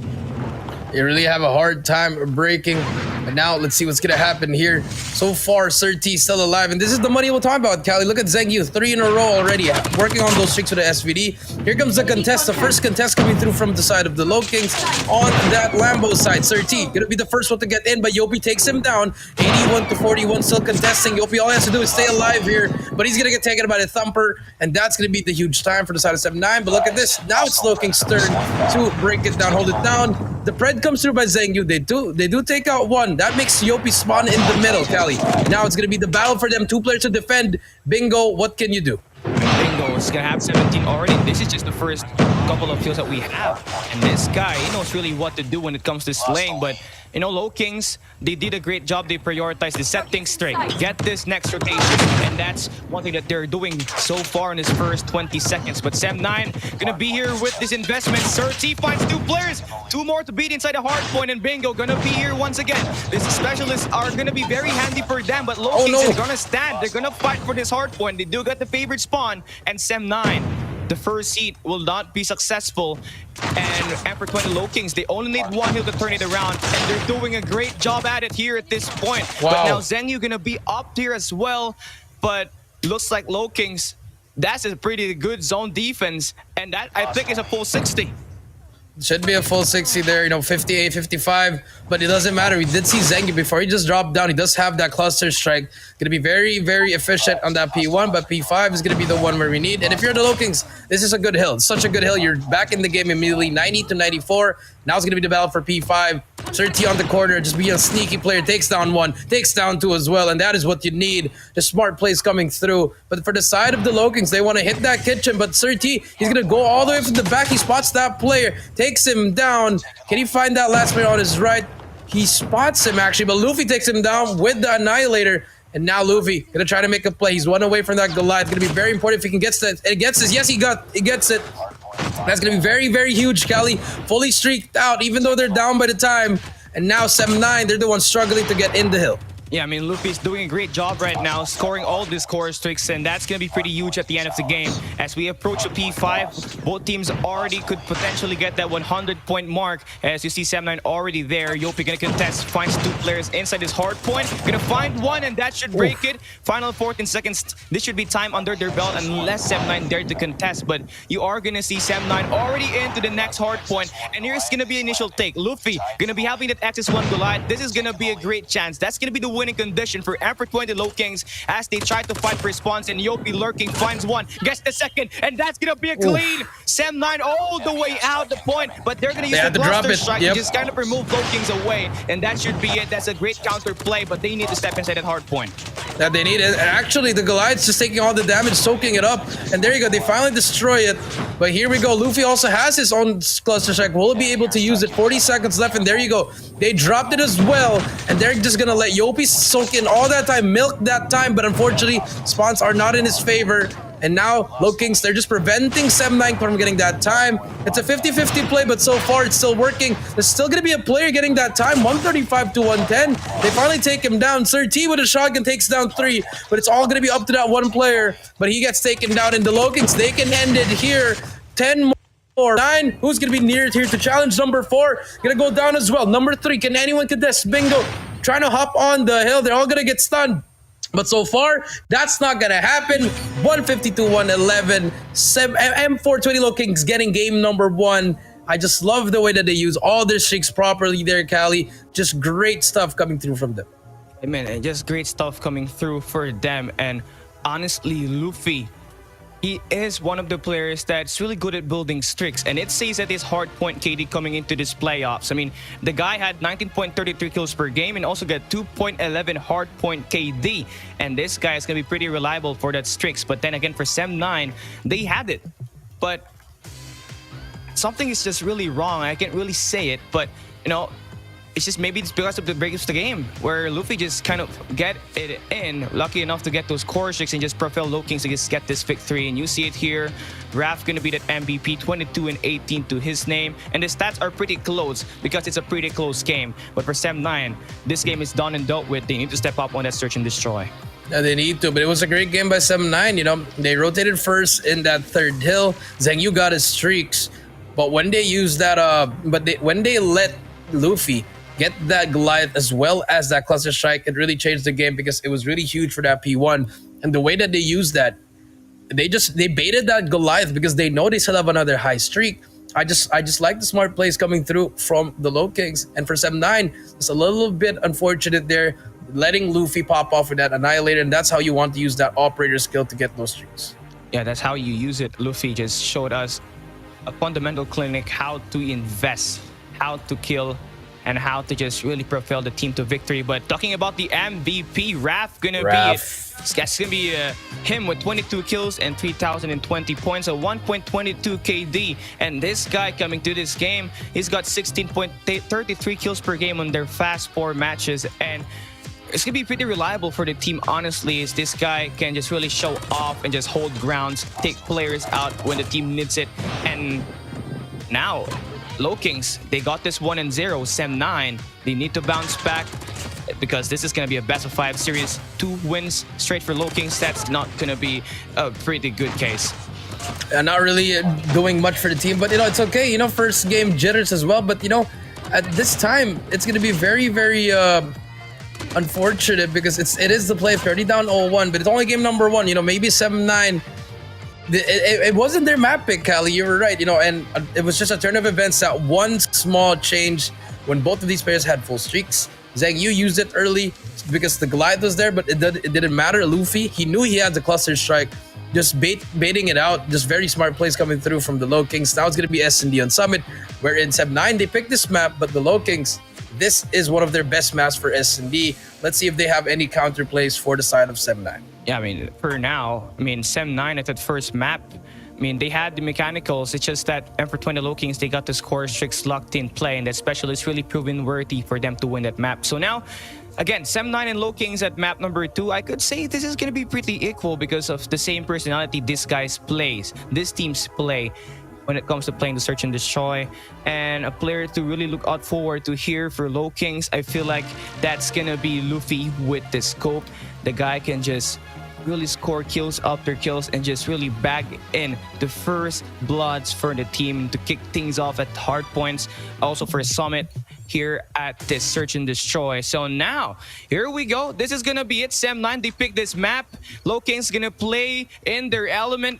They really have a hard time breaking. But now let's see what's gonna happen here. So far, Surti still alive, and this is the money we'll talk about, Cali. Look at Zengyu, 3 in a row already, working on those streaks with the SVD. Here comes the contest, the first contest coming through from the side of the LOWKINGS on that Lambo side. Surti gonna be the first one to get in, but Yopi takes him down. 81-41, still contesting. Yopi, all he has to do is stay alive here, but he's gonna get taken by the thumper, and that's gonna be the huge time for the side of 7-9. But look at this, now it's LOWKINGS' turn to break it down, hold it down. The Pred comes through by Zengyu. They do take out 1. That makes Yopi spawn in the middle, Cali. Now it's gonna be the battle for them. 2 players to defend. Bingo, what can you do? Bingo is gonna have 17 already. This is just the first couple of kills that we have, and this guy, he knows really what to do when it comes to slaying. But you know, LOWKINGS, they did a great job. They prioritized, they set things straight, get this next rotation, and that's one thing that they're doing so far in this first 20 seconds. But 7-9 gonna be here with this investment. Surti finds 2 players, 2 more to beat inside the hard point, and Bingo gonna be here once again. These specialists are gonna be very handy for them, but LOWKINGS is gonna stand. They're gonna fight for this hard point. They do get the favorite spawn, and 7-9, the first heat will not be successful. And Emperor 20 LOWKINGS, they only need 1 heal to turn it around, and they're doing a great job at it here at this point. Wow. But now Zengyu gonna be up here as well, but looks like LOWKINGS, that's a pretty good zone defense, and that I think is a full 60. Should be a full 60 there, you know, 58, 55, but it doesn't matter. We did see Zengyu before. He just dropped down. He does have that cluster strike. Going to be very, very efficient on that P1, but P5 is going to be the one where we need. And if you're the LOWKINGS, this is a good hill. It's such a good hill. You're back in the game immediately, 90-94. Now it's going to be the battle for P5. Surti on the corner, just be a sneaky player. Takes down 1, takes down 2 as well, and that is what you need. The smart plays coming through. But for the side of the LOWKINGS, they want to hit that kitchen, but Surti, he's going to go all the way from the back. He spots that player, takes him down. Can he find that last player on his right? He spots him actually, but Luffy takes him down with the Annihilator. And now Luffy gonna try to make a play. He's 1 away from that Goliath. Gonna be very important if he can get that. And gets this. Yes, he gets it. That's gonna be very, very huge, Cali. Fully streaked out, even though they're down by the time. And now 7-9, they're the ones struggling to get in the hill. Yeah, I mean, Luffy's doing a great job right now, scoring all these score streaks, and that's going to be pretty huge at the end of the game. As we approach the P5, both teams already could potentially get that 100-point mark. As you see, Sam9 already there. Yopi going to contest, finds 2 players inside his hard point. Going to find one, and that should break it. Final 14 seconds. This should be time under their belt unless Sam9 dared to contest. But you are going to see Sam9 already into the next hard point. And here's going to be initial take. Luffy going to be having that Axis 1 Goliath. This is going to be a great chance. That's going to be the winning condition for Emperor 20 LOWKINGS as they try to fight for spawns, and Yopi lurking finds one, gets the second, and that's gonna be a clean. Sam9 all the way out the point, but they're gonna use the cluster strike to just kind of remove LOWKINGS away, and that should be it. That's a great counter play, but they need to step inside that hard point. That they need it. And actually, the Goliath's just taking all the damage, soaking it up, and there you go. They finally destroy it. But here we go. Luffy also has his own cluster strike. Will he be able to use it? 40 seconds left, and there you go. They dropped it as well, and they're just gonna let Yopi soak in all that time, milk that time, but unfortunately, spawns are not in his favor. And now, LOWKINGS, they're just preventing Sam9 from getting that time. It's a 50-50 play, but so far it's still working. There's still gonna be a player getting that time, 135 to 110. They finally take him down. Sir T with a shotgun takes down 3, but it's all gonna be up to that one player. But he gets taken down, and the LOWKINGS, they can end it here. 10 more. 9, who's gonna be near here to challenge? Number 4, gonna go down as well. Number 3, can anyone contest? Bingo, trying to hop on the hill. They're all gonna get stunned. But so far, that's not gonna happen. 152, 111. M420 LOWKINGS getting game number 1. I just love the way that they use all their streaks properly there, Cali. Just great stuff coming through from them. Amen, and just great stuff coming through for them. And honestly, Luffy, he is one of the players that's really good at building streaks, and it says that his hardpoint KD coming into this playoffs. I mean, the guy had 19.33 kills per game and also got 2.11 hardpoint KD, and this guy is going to be pretty reliable for that streaks. But then again, for Sam9, they had it, but something is just really wrong. I can't really say it, but you know, it's just maybe it's because of the breaks of the game where Luffy just kind of get it in, lucky enough to get those core streaks and just propel LOWKINGS to just get this victory. And you see it here, Raph gonna be that MVP, 22 and 18 to his name, and the stats are pretty close because it's a pretty close game. But for Sam9, this game is done and dealt with. They need to step up on that search and destroy. Yeah, they need to, but it was a great game by Sam9. You know, they rotated first in that third hill. Zhengyu got his streaks, but when they used that, when they let Luffy get that Goliath as well as that cluster strike, it really changed the game because it was really huge for that P1. And the way that they used that, they baited that Goliath because they know they still have another high streak. I just like the smart plays coming through from the LOWKINGS. And for Sam9, it's a little bit unfortunate there, letting Luffy pop off with that Annihilator, and that's how you want to use that operator skill to get those streaks. Yeah, that's how you use it. Luffy just showed us a fundamental clinic, how to invest, how to kill, and how to just really propel the team to victory. But talking about the MVP, Raph gonna be it. That's gonna be him with 22 kills and 3,020 points, a 1.22 KD. And this guy coming to this game, he's got 16.33 kills per game on their fast 4 matches. And it's gonna be pretty reliable for the team, honestly, as this guy can just really show off and just hold grounds, take players out when the team needs it. And now, LOWKINGS, they got this 1-0. Sam9, they need to bounce back because this is going to be a best of 5 series. 2 wins straight for LOWKINGS. That's not going to be a pretty good case. Not really doing much for the team, but you know, it's okay. You know, first game jitters as well, but you know, at this time, it's going to be very, very unfortunate because it is the play. 30 down 0-1, but it's only game number 1. You know, maybe 7-9. It wasn't their map pick, Callie. You were right, you know, and it was just a turn of events that one small change when both of these players had full streaks. Zhengyu used it early because the Goliath was there, but it didn't matter. Luffy, he knew he had the cluster strike, just baiting it out. Just very smart plays coming through from the LOWKINGS. Now it's going to be S&D on Summit, where in Sep9 they picked this map, but the LOWKINGS, this is one of their best maps for S&D. Let's see if they have any counter plays for the side of Sep9. Yeah, I mean, for now, I mean, Sem9 at that first map, I mean, they had the mechanicals. It's just that Emperor 20 LOWKINGS, they got the score streaks locked in play, and that special is really proven worthy for them to win that map. So now, again, Sem9 and LOWKINGS at map number 2, I could say this is going to be pretty equal because of the same personality this guy's plays, this team's play. when it comes to playing the Search and Destroy, and a player to really look out forward to here for LOWKINGS. I feel like that's gonna be Luffy with the scope. The guy can just really score kills after kills and just really bag in the first bloods for the team to kick things off at Hardpoints. Also for Summit here at this Search and Destroy. So now, here we go. This is gonna be it. Sem9, they picked this map. LOWKINGS gonna play in their element.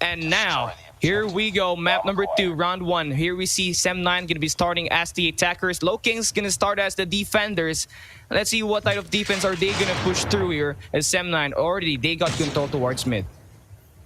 And now, here we go. Map number 2, round 1. Here we see Sem9 gonna be starting as the attackers. LOWKINGS gonna start as the defenders. Let's see what type of defense are they gonna push through here as Sem9 already they got control towards mid.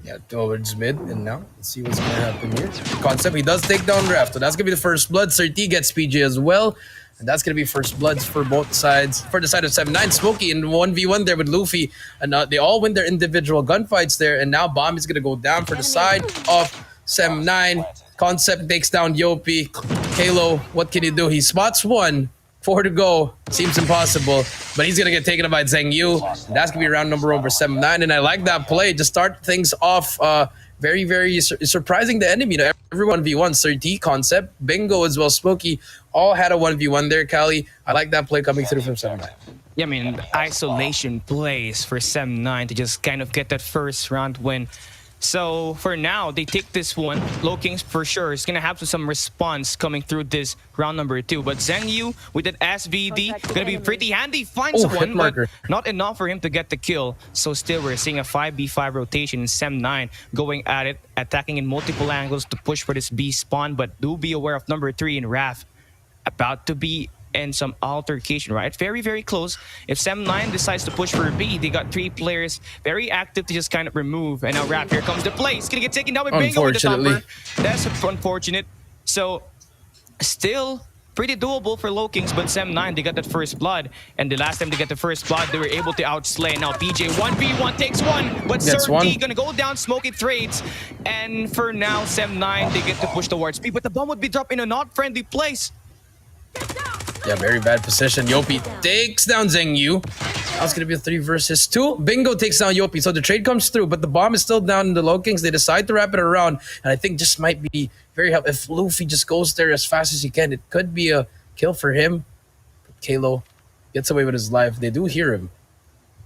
Yeah, towards mid, and now let's see what's gonna happen here. Concept, he does take down Raft, so that's gonna be the first blood. Sirty gets PJ as well, and that's gonna be first bloods for both sides. For the side of Sem9, Smokey in 1v1 there with Luffy, and they all win their individual gunfights there, and now Bomb is gonna go down for the side of Sem9. Concept takes down Yopi. Kalo, what can he do? He spots one. 4 to go. Seems impossible, but he's gonna get taken up by Zheng Yu. That's gonna be round number over 7-9, and I like that play. Just start things off very, very surprising the enemy. You know, everyone v1, Sirty, Concept, Bingo as well, Smokey, all had a 1v1 there, Cali. I like that play coming through from 7-9. Yeah, I mean, isolation plays for Sem9 to just kind of get that first round win. So for now, they take this one. LOWKINGS for sure is gonna have some response coming through this round number 2. But Zheng Yu with that SVD gonna be pretty handy. Finds one, but not enough for him to get the kill. So still, we're seeing a 5v5 rotation in Sem9 going at it, attacking in multiple angles to push for this B spawn. But do be aware of number 3 in Raph, about to be in some altercation, right? Very, very close. If Sem9 decides to push for B, they got 3 players very active to just kind of remove. And now Raph, here comes the play. He's gonna get taken down by Bingo with the thumper. That's unfortunate. So still pretty doable for LOWKINGS, but Sem9, they got that first blood. And the last time they got the first blood, they were able to outslay. Now PJ 1v1 takes one, but Sirty gonna go down, Smokey trades. And for now, Sem9, they get to push towards B, but the bomb would be dropped in a not friendly place. Yeah, very bad position. Yopi takes down Zheng Yu. Now it's going to be a 3 versus 2. Bingo takes down Yopi. So the trade comes through, but the bomb is still down in the LOWKINGS. They decide to wrap it around. And I think just might be very helpful. If Luffy just goes there as fast as he can, it could be a kill for him. But Kalo gets away with his life. They do hear him.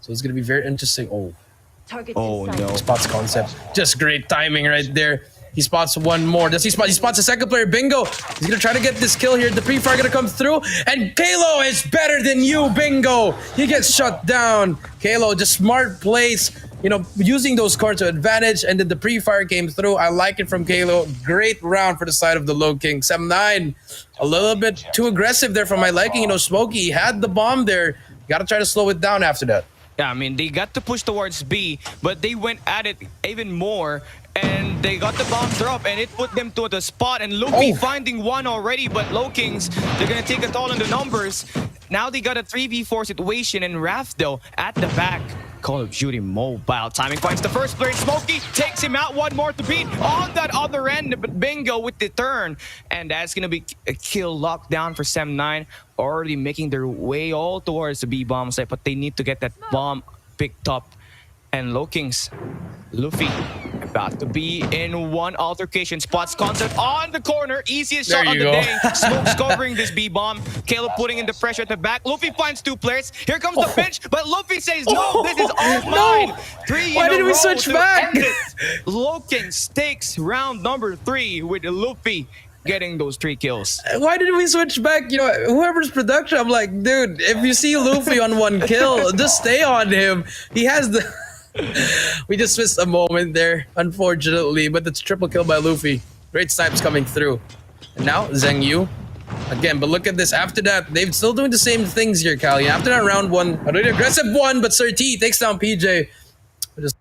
So it's going to be very interesting. Oh no. Spots Concept. Just great timing right there. He spots one more. Does he spot? He spots a second player, Bingo. He's gonna try to get this kill here. The pre-fire gonna come through, and Kalo is better than you, Bingo. He gets shut down. Kalo, just smart plays, you know, using those cards to advantage, and then the pre-fire came through. I like it from Kalo. Great round for the side of the LOWKINGS. Sem9, a little bit too aggressive there for my liking. You know, Smokey had the bomb there. Gotta try to slow it down after that. Yeah, I mean, they got to push towards B, but they went at it even more. And they got the bomb drop, and it put them to the spot. And Luffy finding one already, but LOWKINGS, they're gonna take a toll on the numbers. Now they got a 3v4 situation, and Raph, though, at the back. Call of Duty Mobile. Timing finds the first player. Smokey takes him out. One more to beat on that other end, but Bingo with the turn. And that's gonna be a kill lockdown for Sem9. Already making their way all towards the B bomb site, but they need to get that bomb picked up. And LOWKINGS, Luffy, about to be in one altercation. Spots Concept on the corner. Easiest shot of the day. Smoke's covering this B-bomb. Caleb putting in the pressure at the back. Luffy finds 2 players. Here comes the pinch, but Luffy says, no, this is all mine. 3 Why did we switch back? LOWKINGS takes round number 3 with Luffy getting those 3 kills. Why did we switch back? You know, whoever's production, I'm like, dude, if you see Luffy on 1 kill, just stay on him. He has the... We just missed a moment there, unfortunately, but it's triple kill by Luffy. Great snipes coming through. And now, Zheng Yu. Again, but look at this. After that, they're still doing the same things here, Cali. After that round 1, a really aggressive one, but Sirty takes down PJ. Just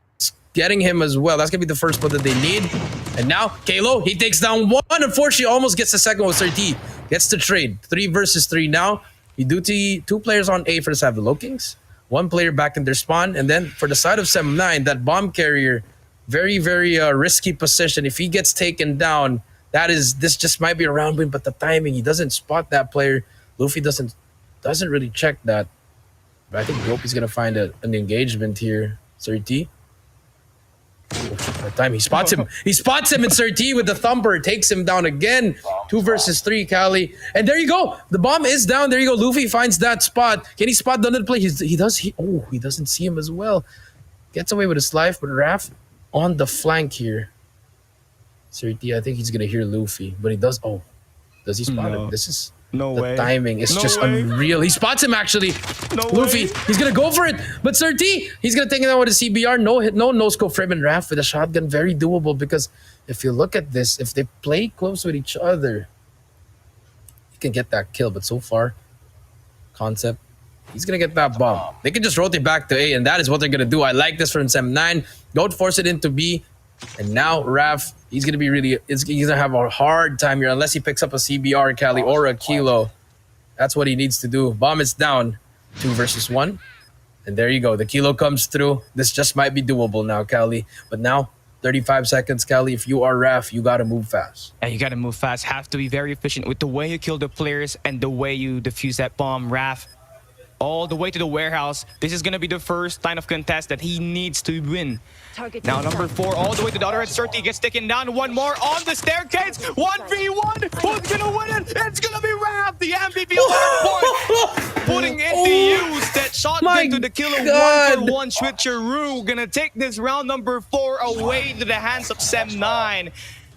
getting him as well. That's going to be the first one that they need. And now, Kalo, he takes down 1. Unfortunately, almost gets the second with Sirty. Gets the trade. 3 versus 3 now. You do 2 players on A for the side of the LOWKINGS. 1 player back in their spawn, and then for the side of Sem9, that bomb carrier, very, very risky position. If he gets taken down, this just might be a round win, but the timing, he doesn't spot that player. Luffy doesn't really check that. But I think Yopi's gonna find an engagement here. Sirty. that time he spots him. He spots him, and Sir T with the thumper takes him down again. 2 versus 3, Cali. And there you go. The bomb is down. There you go. Luffy finds that spot. Can he spot the other play? He doesn't see him as well. Gets away with his life, but Raph on the flank here. Sir T, I think he's gonna hear Luffy, but he does. Oh, does he spot him? This is the timing. It's just unreal. He spots him actually. Luffy, he's gonna go for it, but Sir T, he's gonna take it out with a CBR. No hit, no scope frame, and Raph with a shotgun. Very doable because if you look at this, if they play close with each other, you can get that kill. But so far, Concept, he's gonna get that bomb. They can just rotate back to A, and that is what they're gonna do. I like this from Sem9. Don't force it into B. And now Raph, he's gonna be he's gonna have a hard time here unless he picks up a CBR, Cali, or a Kilo. That's what he needs to do. Bomb is down. 2 versus 1. And there you go. The Kilo comes through. This just might be doable now, Cali. But now, 35 seconds, Cali. If you are Raph, you gotta move fast. Yeah, you gotta move fast. Have to be very efficient with the way you kill the players and the way you defuse that bomb. Raph, all the way to the warehouse. This is gonna be the first line of contest that he needs to win. Now number 4, all the way to the other end. Surti gets taken down. 1 more on the staircase. 1v1. Who's gonna win it? It's gonna be Raph, the MVP of Hardpoint, putting into use that shotgun to the killer. 1-for-1 switcheroo. Gonna take this round number 4 away to the hands of Sem9.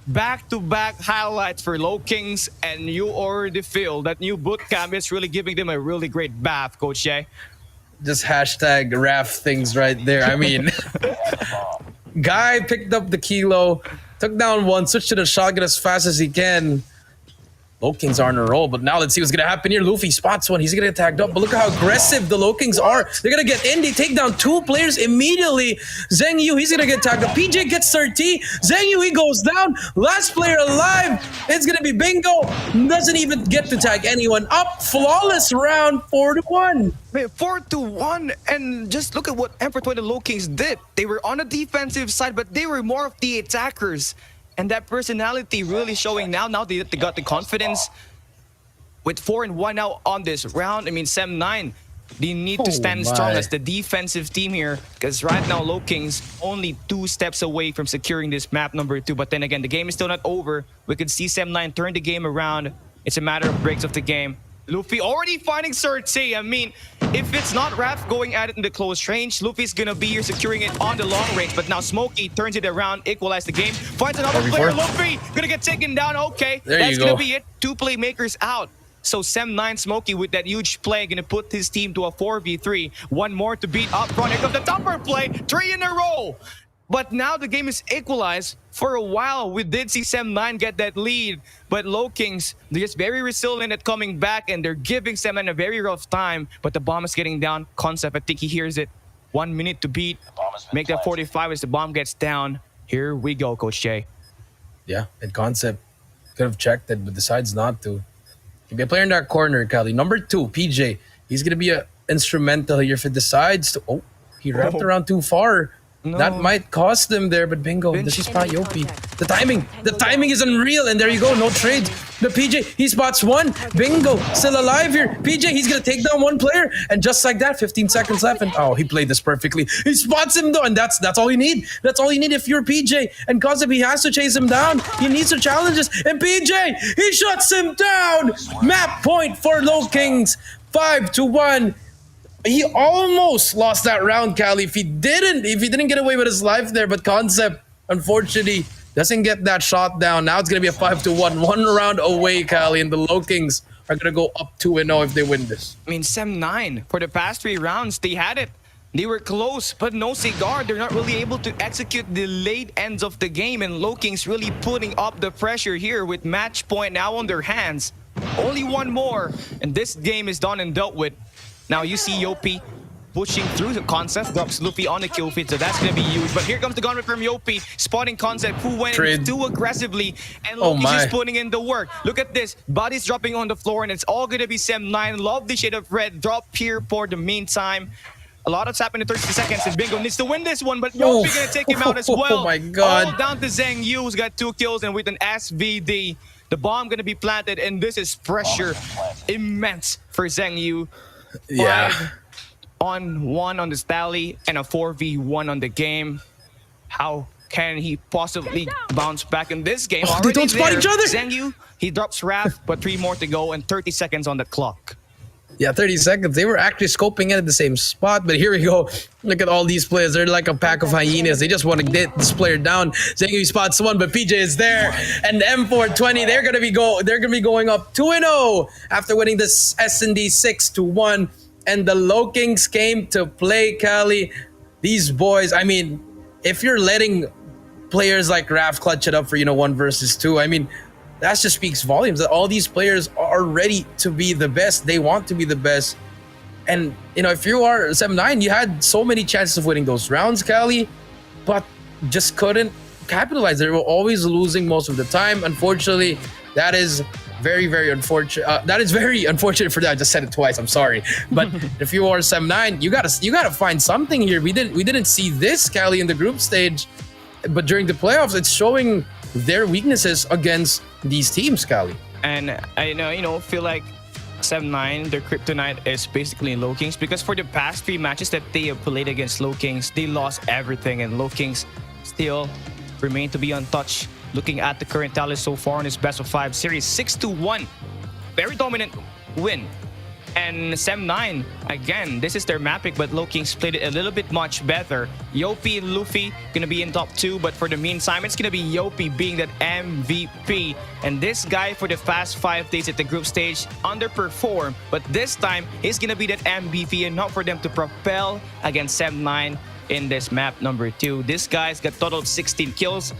Back-to-back highlights for LOWKINGS, and you already feel that new bootcamp is really giving them a really great bath, Coach Jay. Just hashtag Raph things right there. I mean, guy picked up the Kilo, took down 1, switched to the shotgun as fast as he can. LOWKINGS are on a roll, but now let's see what's gonna happen here. Luffy spots one, he's gonna get tagged up, but look at how aggressive the LOWKINGS are. They're gonna get in, they take down 2 players immediately. Zheng Yu, he's gonna get tagged up. PJ gets 30. Zheng Yu, he goes down. Last player alive, it's gonna be Bingo. Doesn't even get to tag anyone up. Flawless round, 4-1. Man, 4-1, and just look at what Emperor 20 LOWKINGS did. They were on the defensive side, but they were more of the attackers. And that personality really showing now. Now they got the confidence. With 4-1 now on this round, I mean, Sem9, they need to stand strong as the defensive team here. Because right now, LOWKINGS only 2 steps away from securing this map number 2. But then again, the game is still not over. We could see Sem9 turn the game around. It's a matter of breaks of the game. Luffy already finding Sir T. I mean, if it's not Raph going at it in the close range, Luffy's gonna be here securing it on the long range. But now Smokey turns it around, equalize the game, finds another player. Luffy gonna get taken down. Okay, that's gonna be it. 2 playmakers out. So Sem9 Smokey with that huge play gonna put his team to a 4v3. 1 more to beat up front. Here comes the topper play, 3 in a row. But now the game is equalized. For a while, we did see Sem9 get that lead. But LOWKINGS, they're just very resilient at coming back, and they're giving Sem9 a very rough time. But the bomb is getting down. Concept, I think he hears it. 1 minute to beat. Make that 45 as the bomb gets down. Here we go, Coach Jay. Yeah, and Concept could have checked it, but decides not to. He'll be a player in that corner, Cali. Number 2, PJ. He's going to be a instrumental here if it decides to... Oh, he wrapped around too far. No. That might cost them there, but Bingo, this is spot Yopi. The timing is unreal, and there you go, no trades. The PJ, he spots 1. Bingo, still alive here. PJ, he's gonna take down 1 player, and just like that, 15 seconds left, and oh, he played this perfectly. He spots him though, and that's all you need. That's all you need if you're PJ. And Concept, he has to chase him down. He needs the challenges, and PJ, he shuts him down. Map point for LOWKINGS, 5-1. He almost lost that round, Cali. If he didn't get away with his life there, but Concept, unfortunately, doesn't get that shot down. Now it's gonna be a 5-1, 1 round away, Cali, and the LOWKINGS are gonna go up 2-0 if they win this. I mean, Sem9, for the past 3 rounds, they had it. They were close, but no cigar. They're not really able to execute the late ends of the game, and LOWKINGS really putting up the pressure here with match point now on their hands. Only 1 more, and this game is done and dealt with. Now you see Yopi pushing through the Concept, drops Luffy on the kill feed, so that's gonna be huge. But here comes the gunman from Yopi, spotting Concept, who went in too aggressively, and Loki's just putting in the work. Look at this, bodies dropping on the floor, and it's all gonna be Sem9. Love the shade of red, drop here for the meantime. A lot has happened in 30 seconds, and Bingo needs to win this one, but Yopi gonna take him out as well. Oh my God. All down to Zheng Yu, who's got 2 kills, and with an SVD. The bomb gonna be planted, and this is pressure immense for Zheng Yu. 5-on-1 on the tally and a 4v1 on the game. How can he possibly bounce back in this game? Oh, they don't spot each other. Zengyu, he drops Wrath, but 3 more to go and 30 seconds on the clock. Yeah, 30 seconds. They were actually scoping it at the same spot, but here we go. Look at all these players. They're like a pack of hyenas. They just want to get this player down. Zengyu spots one, but PJ is there. And M420, they're gonna be going up 2-0 after winning this S&D 6-1. And the LOWKINGS came to play, Cali. These boys, I mean, if you're letting players like Raph clutch it up for 1 versus 2, I mean, that just speaks volumes that all these players are ready to be the best. They want to be the best. And, if you are 7-9, you had so many chances of winning those rounds, Cali, but just couldn't capitalize. They were always losing most of the time. Unfortunately, that is very, very unfortunate. That is very unfortunate for that. I just said it twice. I'm sorry. But if you are 7-9, you gotta find something here. We didn't see this, Cali, in the group stage, but during the playoffs, it's showing their weaknesses against these teams, Cali. And I feel like 7-9, their kryptonite is basically LOWKINGS, because for the past 3 matches that they have played against LOWKINGS, they lost everything, and LOWKINGS still remain to be untouched. Looking at the current tally so far in this best of 5 series, 6-1, very dominant win. And 7-9, again, this is their map pick, but LOWKINGS played it a little bit much better. Yopi and Luffy gonna be in top 2, but for the meantime, it's gonna be Yopi being that MVP. And this guy, for the past 5 days at the group stage, underperformed, but this time, he's gonna be that MVP and not for them to propel against 7-9 in this map number 2. This guy's got total of 16 kills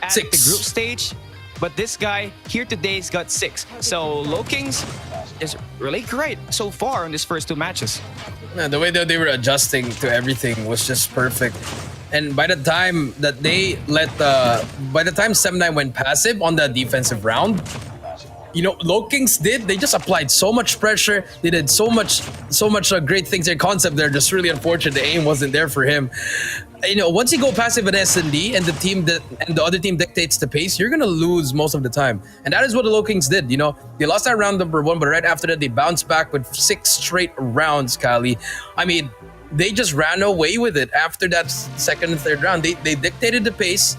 at the group stage, but this guy here today's got 6. So LOWKINGS is really great so far in these first 2 matches. Yeah, the way that they were adjusting to everything was just perfect. And by the time that by the time 7-9 went passive on that defensive round, LOWKINGS they just applied so much pressure. They did so much great things. Their concept there just really unfortunate. The aim wasn't there for him. Once you go passive at S&D and the other team dictates the pace, you're gonna lose most of the time. And that is what the LOWKINGS did. They lost that round number 1, but right after that they bounced back with 6 straight rounds, Kali. I mean, they just ran away with it after that second and third round. They dictated the pace,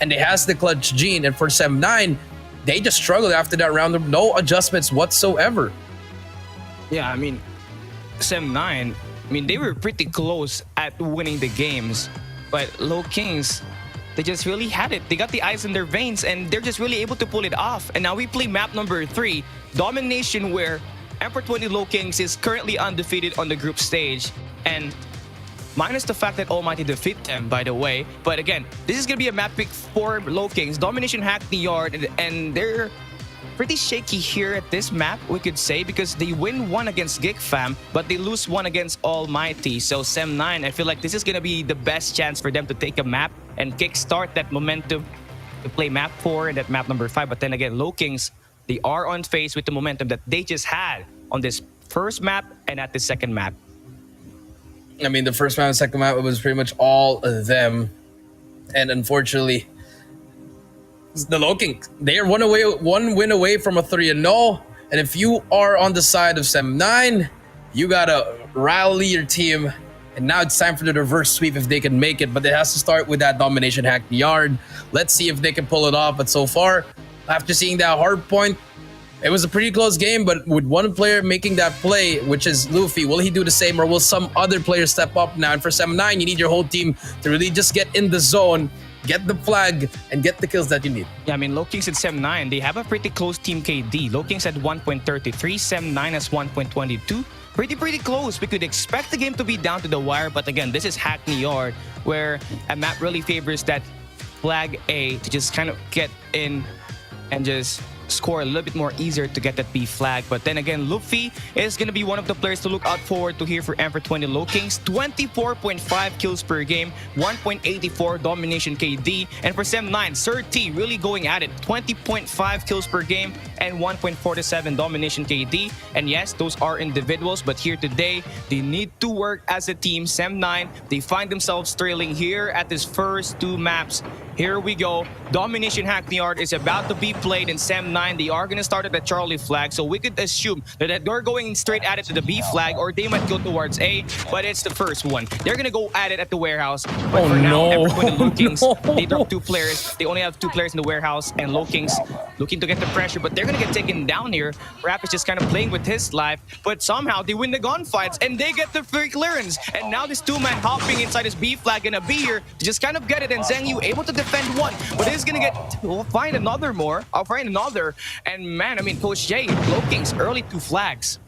and they has the clutch gene. And for 7-9, they just struggled after that round. No adjustments whatsoever. Yeah, I mean, 7-9. They were pretty close at winning the games, but LOWKINGS, they just really had it. They got the ice in their veins, and they're just really able to pull it off. And now we play map number 3, Domination, where M420 LOWKINGS is currently undefeated on the group stage, and minus the fact that ALMGHTY defeat them, by the way. But again, this is gonna be a map pick for LOWKINGS. Domination hacked the yard, and they're pretty shaky here at this map, we could say, because they win 1 against GigFam, but they lose 1 against ALMGHTY. So 7-9, I feel like this is gonna be the best chance for them to take a map and kickstart that momentum to play map 4 and that map number 5. But then again, LOWKINGS, they are on phase with the momentum that they just had on this first map and at the second map. I mean, the first map and second map, it was pretty much all of them. And unfortunately, the LOWKINGS, they are one win away from a 3-0. And if you are on the side of 7-9, you gotta rally your team. And now it's time for the reverse sweep if they can make it. But it has to start with that Domination hack the yard. Let's see if they can pull it off. But so far, after seeing that Hardpoint, it was a pretty close game. But with one player making that play, which is Luffy, will he do the same, or will some other player step up now? And for 7-9, you need your whole team to really just get in the zone, get the flag, and get the kills that you need. Yeah, I mean, LOWKINGS at 7-9, they have a pretty close team KD. LOWKINGS at 1.33, 7-9 has 1.22. Pretty close. We could expect the game to be down to the wire, but again, this is Hackney Yard, where a map really favors that flag A to just kind of get in and just score a little bit more easier to get that B flag. But then again, Luffy is going to be one of the players to look out forward to here for M420 LOWKINGS. 24.5 kills per game, 1.84 domination KD. And for 7-9, Sir T really going at it. 20.5 kills per game and 1.47 domination KD. And yes, those are individuals, but here today, they need to work as a team. 7-9, they find themselves trailing here at this first 2 maps. Here we go. Domination Hackney Art is about to be played in Sem9. They are going to start at the Charlie flag, so we could assume that they're going straight at it to the B flag, or they might go towards A, but it's the first one. They're going to go at it at the warehouse. But for now, everyone in LOWKINGS, they drop 2 players. They only have 2 players in the warehouse, and LOWKINGS looking to get the pressure, but they're going to get taken down here. Rap is just kind of playing with his life, but somehow they win the gunfights, and they get the free clearance. And now this 2-man hopping inside his B flag, gonna be here to just kind of get it, and Zhengyu able to defend one, but he's gonna get, we'll find another more. I'll find another, and man, I mean, Coach J, LOWKINGS, early 2 flags.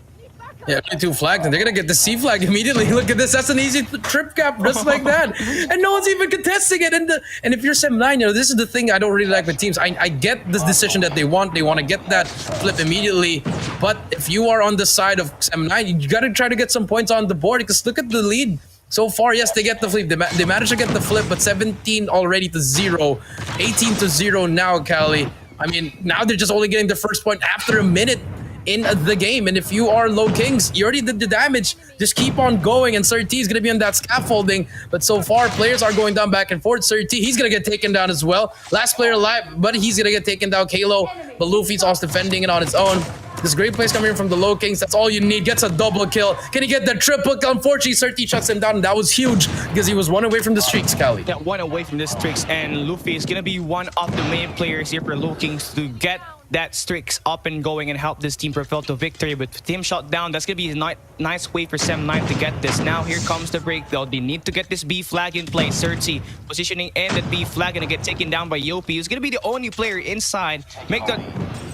Yeah, 2 flags, and they're gonna get the C flag immediately. Look at this, that's an easy trip cap, just like that. And no one's even contesting it. And if you're Sem9, you know, this is the thing I don't really like with teams. I get this decision that they want to get that flip immediately. But if you are on the side of Sem9, you gotta try to get some points on the board, because look at the lead. So far, yes, they get the flip. They managed to get the flip, but 17 already to 0. 18 to 0 now, Cali. I mean, now they're just only getting the first point after a minute in the game. And if you are LOWKINGS, you already did the damage. Just keep on going, and Surti is going to be on that scaffolding. But so far, players are going down back and forth. Surti, he's going to get taken down as well. Last player alive, but he's going to get taken down. Kalo, but Luffy's also defending it on his own. This great plays coming in from the LOWKINGS. That's all you need. Gets a double kill. Can he get the triple kill? Unfortunately, Surti shuts him down. And that was huge, because he was 1 away from the streaks, Cali. Yeah, 1 away from the streaks, and Luffy is going to be one of the main players here for LOWKINGS to get that streaks up and going and help this team propel to victory. But team shut down, that's gonna be a nice way for Sem9 to get this. Now here comes the break though. They need to get this B flag in place. Surti positioning in that B flag, gonna get taken down by Yopi, who's gonna be the only player inside. Make that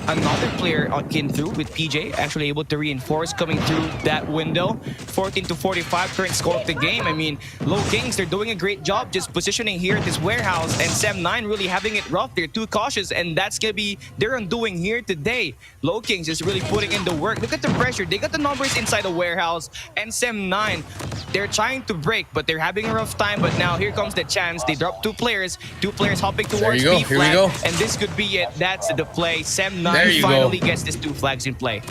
another player came through with PJ, actually able to reinforce coming through that window. 14 to 45 current score of the game. I mean, LOWKINGS, they're doing a great job just positioning here at this warehouse, and Sem9 really having it rough. They're too cautious, and that's gonna be their undoing here today. LOWKINGS is really putting in the work. Look at the pressure. They got the numbers inside the warehouse, and Sem9, they're trying to break, but they're having a rough time. But now here comes the chance. They drop 2 players hopping towards B flag, and this could be it. That's the play. Sem9 finally gets this 2 flags in play.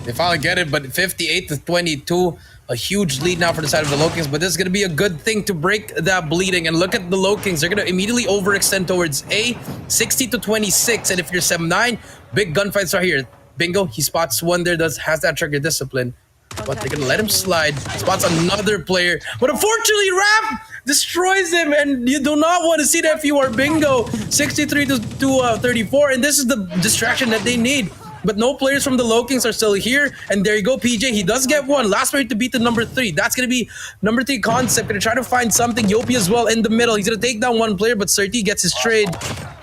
They finally get it, but 58 to 22. A huge lead now for the side of the LOWKINGS, but this is going to be a good thing to break that bleeding. And look at the LOWKINGS. They're going to immediately overextend towards A, 60 to 26. And if you're Sem9, big gunfights are here. Bingo, he spots one there, has that trigger discipline. But they're going to let him slide. Spots another player. But unfortunately, Rap destroys him. And you do not want to see that if you are Bingo. 63 to 34. And this is the distraction that they need. But no players from the LOWKINGS are still here. And there you go, PJ. He does get one. Last player to beat the number 3. That's going to be number 3 concept. Going to try to find something. Yopi as well in the middle. He's going to take down one player, but Surti gets his trade.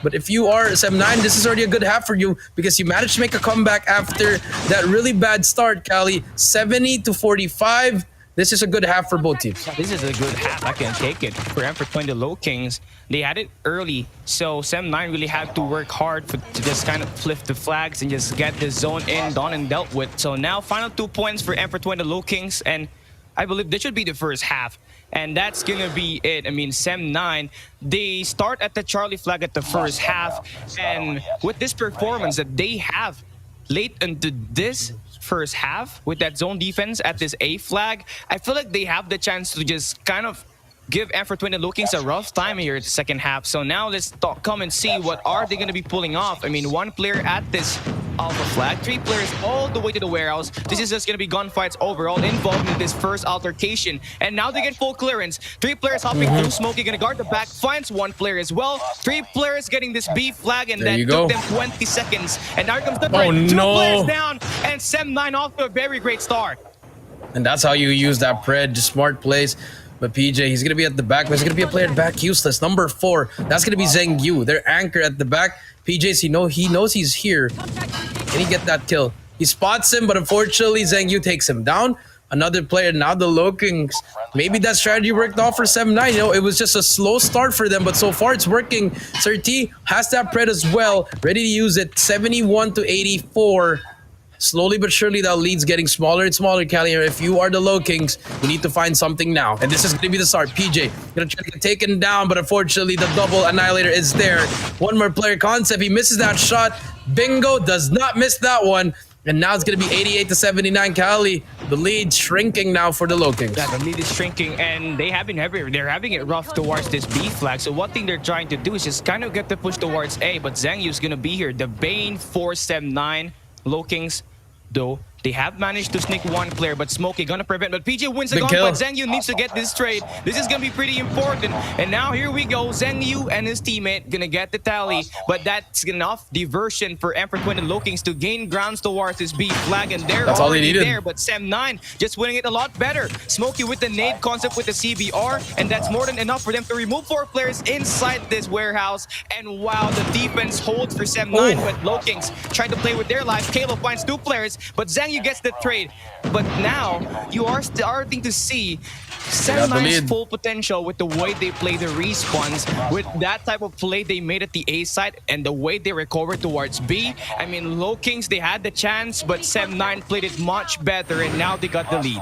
But if you are Sem9, this is already a good half for you, because you managed to make a comeback after that really bad start, Cali. 70 to 45. This is a good half for both teams. This is a good half. I can take it. For Em420, the LOWKINGS, they had it early, so Sem9 really had to work hard to just kind of flip the flags and just get the zone in, done and dealt with. So now final 2 points for Em420, the LOWKINGS, and I believe this should be the first half. And that's gonna be it. I mean, Sem9, they start at the Charlie flag at the first half, and with this performance that they have late into this first half with that zone defense at this A flag, I feel like they have the chance to just kind of give Em420 LOWKINGS a rough time here in the second half. So now let's come and see what are they going to be pulling off. I mean, 1 player at this Alpha flag, 3 players all the way to the warehouse. This is just going to be gunfights overall involved in this first altercation. And now they get full clearance. 3 players hopping through Smokey, going to guard the back, finds 1 player as well. 3 players getting this B flag, and that took them 20 seconds. And now here comes the break. 2 players down, and Sem9 off to a very great start. And that's how you use that pred, just smart plays. But PJ, he's going to be at the back, but he's going to be a player at back useless. Number 4, that's going to be Zhengyu, their anchor at the back. PJ's, he knows he's here. Can he get that kill? He spots him, but unfortunately, Zhengyu takes him down. Another player, now the LOWKINGS. Maybe that strategy worked off for Sem9. You know, it was just a slow start for them, but so far it's working. Surti has that pred as well, ready to use it. 71 to 84. Slowly but surely, that lead's getting smaller and smaller, Cali. If you are the LOWKINGS, you need to find something now. And this is going to be the start. PJ going to try to get taken down, but unfortunately, the double annihilator is there. 1 more player concept. He misses that shot. Bingo does not miss that one. And now it's going to be 88-79 Cali. The lead shrinking now for the LOWKINGS. Yeah, the lead is shrinking, and they're having it rough towards this B flag. So one thing they're trying to do is just kind of get the push towards A, but Zhangyu's gonna be here. The Bane for 7-9. LOWKINGS, though, they have managed to sneak one player, but Smokey gonna prevent. But PJ wins the Big gun, but kill. Zhangyu needs to get this trade. This is gonna be pretty important. And now here we go. Zhangyu and his teammate gonna get the tally, but that's enough diversion for Emperor Twin and LOWKINGS to gain grounds towards this B flag, and they're That's all they already needed. there. But Sam9 just winning it a lot better. Smokey with the nade concept with the CBR, and that's more than enough for them to remove 4 players inside this warehouse. And wow, the defense holds for Sam9, but LOWKINGS trying to play with their lives. Kalo finds 2 players, but Zhangyu gets the trade. But now you are starting to see Sam9's full potential with the way they play the respawns, with that type of play they made at the A side and the way they recovered towards B. I mean, LOWKINGS, they had the chance, but Sam9 played it much better, and now they got the lead.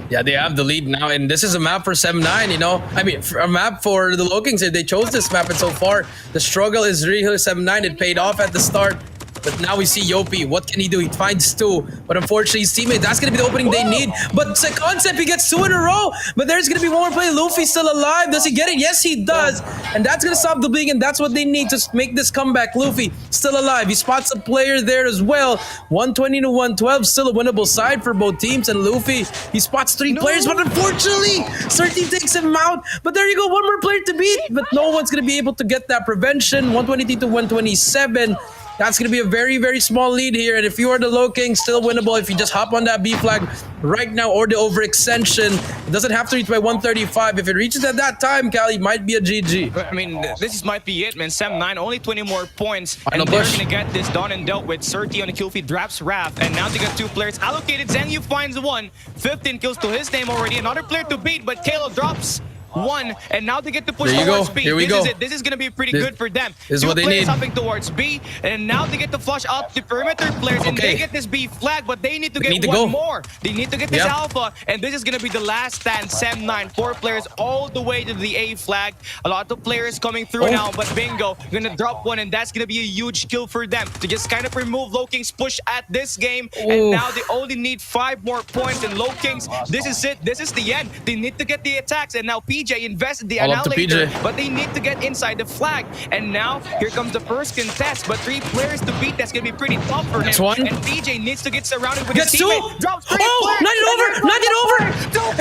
Yeah, they have the lead now, and this is a map for 7-9, you know? I mean, a map for the LOWKINGS. They chose this map, and so far, the struggle is really 7-9. It paid off at the start. But now we see Yopi. What can he do? He finds 2. But unfortunately, his teammate, that's going to be the opening they need. But it's a concept. He gets 2 in a row. But there's going to be one more play. Luffy's still alive. Does he get it? Yes, he does. And that's going to stop the bleeding. And that's what they need to make this comeback. Luffy still alive. He spots a player there as well. 120 to 112. Still a winnable side for both teams. And Luffy, he spots 3 players. But unfortunately, Certi takes him out. But there you go. One more player to beat. But no one's going to be able to get that prevention. 123 to 127. That's going to be a very, very small lead here. And if you are the LOWKINGS, still winnable if you just hop on that B flag right now or the overextension. It doesn't have to reach by 135. If it reaches at that time, Cali, might be a GG. I mean, this might be it, man. Sam9, only 20 more points. Final and they're push. going to get this done and dealt with. Certi on the kill feed, drops Raph. And now they got 2 players allocated. Zhangyu finds 1. 15 kills to his name already. Another player to beat, but Kalo drops 1, and now they get to push There you towards go. B. Here we This go. is it. This is going to be pretty good for them. This is 2 what they players need. hopping towards B, and now they get to flush up the perimeter players, and Okay. they get this B flag, but they need to They get need to one go. more. They need to get this Yep. alpha, and this is going to be the last stand. Sam9, 4 players all the way to the A flag. A lot of players coming through now, but Bingo going to drop 1, and that's going to be a huge kill for them to just kind of remove LOWKINGS' push at this game. And now they only need 5 more points, and LOWKINGS, this is it. This is the end. They need to get the attacks, and now PJ invested the All up to annihilator, PJ. but they need to get inside the flag. And now here comes the first contest, but 3 players to beat. That's going to be pretty tough for That's him. 1. And PJ needs to get surrounded with Gets his 2. teammate. Drops 3 Oh, players. not yet over. Not yet over.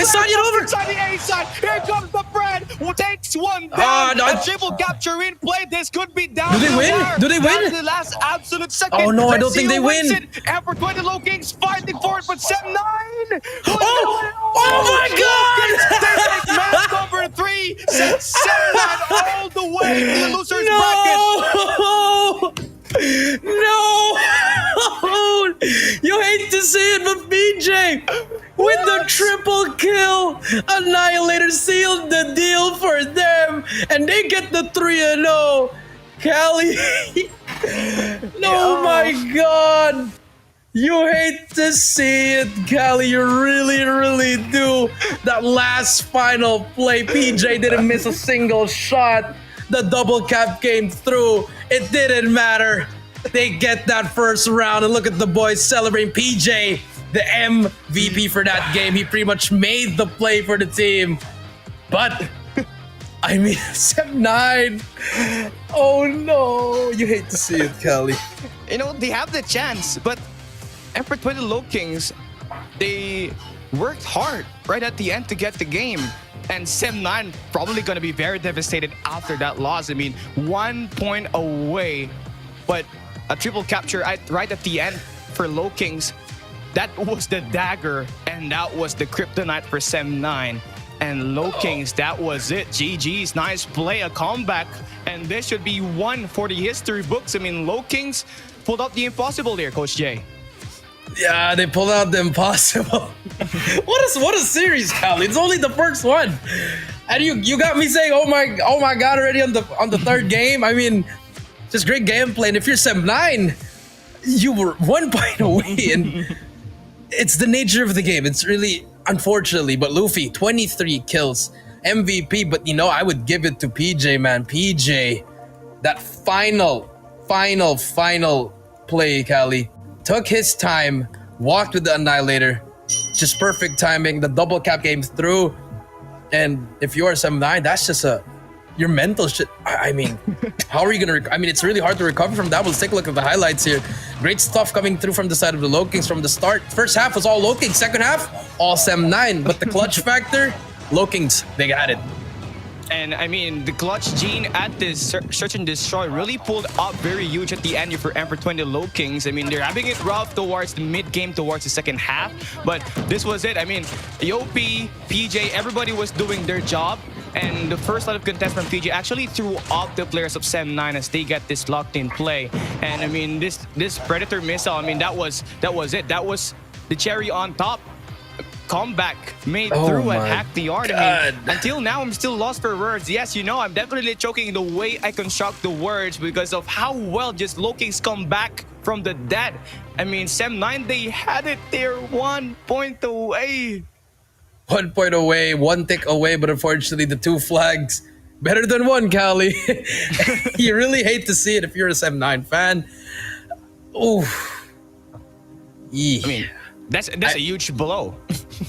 It's not yet over. Inside the A side. Here comes the Fred, who takes 1 down. Ah, no. A triple capture in play. This could be down. Do they to the win? wire. Do they Down win? to the last absolute second. Oh, no, I Let's don't think see they who wins win. it. Emperor 20 LOWKINGS fighting for it, but 7-9. Oh my God! They take match number 3, set 7-9 all the way to the loser's bracket. No! You hate to see it, but BJ, with the triple kill, Annihilator sealed the deal for them, and they get the 3-0. Cali, oh my God! You hate to see it, Cali. You really, really do. That last final play, PJ didn't miss a single shot. The double cap came through. It didn't matter. They get that first round, and look at the boys celebrating. PJ, the MVP for that game. He pretty much made the play for the team. But, I mean, 7-9. Oh no. You hate to see it, Cali. You know, they have the chance, but Emperor 20 LOWKINGS, they worked hard right at the end to get the game. And Sam9 probably going to be very devastated after that loss. I mean, 1 point away, but a triple capture right at the end for LOWKINGS. That was the dagger, and that was the kryptonite for Sam9. And LOWKINGS, that was it. GG's, nice play, a comeback. And this should be one for the history books. I mean, LOWKINGS pulled out the impossible there, Coach Jay. Yeah, they pulled out the impossible. What a series, Cali. It's only the first one. And you got me saying, oh my God, already on the third game. I mean, just great gameplay. And if you're 7-9, you were 1 point away. And it's the nature of the game. It's really, unfortunately, but Luffy, 23 kills. MVP, but you know, I would give it to PJ, man. PJ, that final play, Cali. took his time, walked with the Annihilator. Just perfect timing. The double cap came through. And if you're 7-9, that's just your mental shit. I mean, how are you going to... I mean, it's really hard to recover from that. Let's take a look at the highlights here. Great stuff coming through from the side of the LOWKINGS from the start. First half was all LOWKINGS. Second half, all 7-9. But the clutch factor, LOWKINGS, they got it. And I mean, the clutch gene at this search and destroy really pulled up very huge at the end for Emperor 20 LOWKINGS. I mean, they're having it rough towards the mid game, towards the second half. But this was it. I mean, Yopi, PJ, everybody was doing their job. And the first lot of contest from PJ actually threw off the players of 7-9 as they get this locked in play. And I mean, this Predator missile, I mean, that was it. That was the cherry on top. Comeback made through and hacked the yard. I mean, until now, I'm still lost for words. Yes, you know, I'm definitely choking the way I construct the words because of how well just LOWKINGS come back from the dead. I mean, 7-9, they had it there 1 point away. 1 point away, 1 tick away, but unfortunately, the 2 flags better than 1, Cali. You really hate to see it if you're a 7-9 fan. Oof. I mean, that's a huge blow.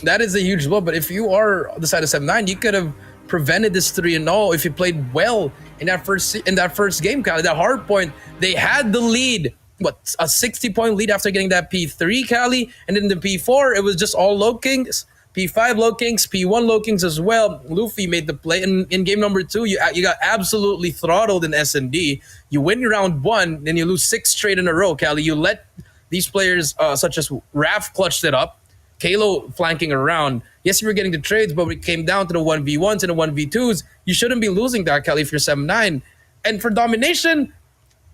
That is a huge blow, but if you are on the side of 7-9, you could have prevented this 3-0 if you played well in that first game, Cali. That Hardpoint, they had the lead. What, a 60-point lead after getting that P3, Cali? And then the P4, it was just all LOWKINGS. P5 LOWKINGS, P1 LOWKINGS as well. Luffy made the play. In game number 2, you got absolutely throttled in S&D. You win round 1, then you lose 6 straight in a row, Cali. You let these players such as Raph clutched it up. Kalo flanking around. Yes, you were getting the trades, but when it came down to the 1v1s and the 1v2s, you shouldn't be losing that, Cali, if you're 7-9. And for Domination,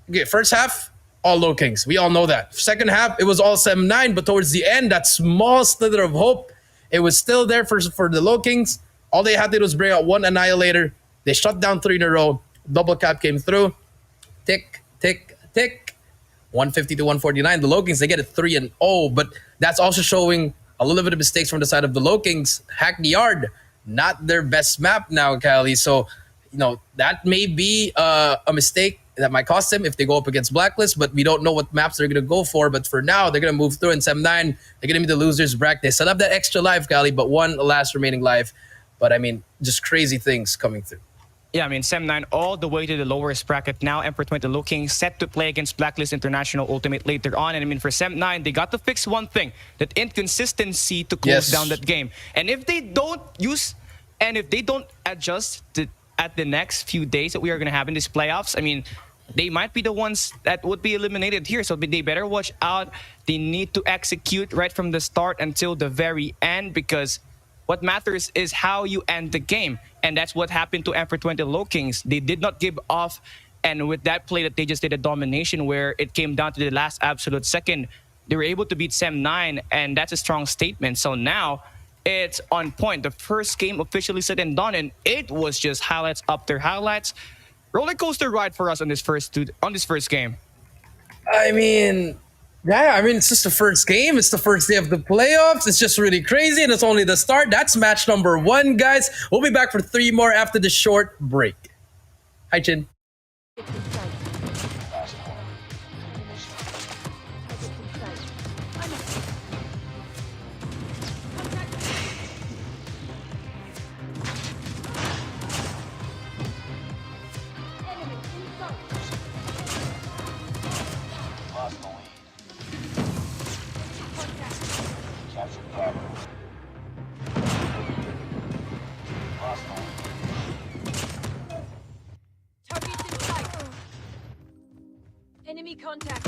okay, first half, all LOWKINGS. We all know that. Second half, it was all 7-9, but towards the end, that small slither of hope, it was still there for the LOWKINGS. All they had to do was bring out 1 Annihilator. They shut down 3 in a row. Double cap came through. Tick, tick, tick. 150 to 149. The LOWKINGS, they get it 3-0, but that's also showing a little bit of mistakes from the side of the LOWKINGS. Hack the Yard, not their best map now, Cali. So, you know, that may be a mistake that might cost them if they go up against Blacklist, but we don't know what maps they're going to go for. But for now, they're going to move through in 7-9. They're going to be the losers bracket. They set up that extra life, Cali, but 1 last remaining life. But I mean, just crazy things coming through. Yeah, I mean, 7-9 all the way to the lowest bracket. Now, Emperor 20 LOWKINGS set to play against Blacklist International Ultimate later on. And I mean, for 7-9, they got to fix one thing, that inconsistency to close down that game. And if they don't adjust at the next few days that we are going to have in these playoffs, I mean, they might be the ones that would be eliminated here. So they better watch out. They need to execute right from the start until the very end, because what matters is how you end the game. And that's what happened to Emperor 20 LOWKINGS. They did not give off. And with that play that they just did, a domination where it came down to the last absolute second, they were able to beat 7-9. And that's a strong statement. So now it's on point. The first game officially said and done. And it was just highlights after highlights. Roller coaster ride for us on this first game. I mean, yeah, I mean, it's just the first game. It's the first day of the playoffs. It's just really crazy, and it's only the start. That's match number 1, guys. We'll be back for 3 more after the short break. Hi, Chin. Enemy contact.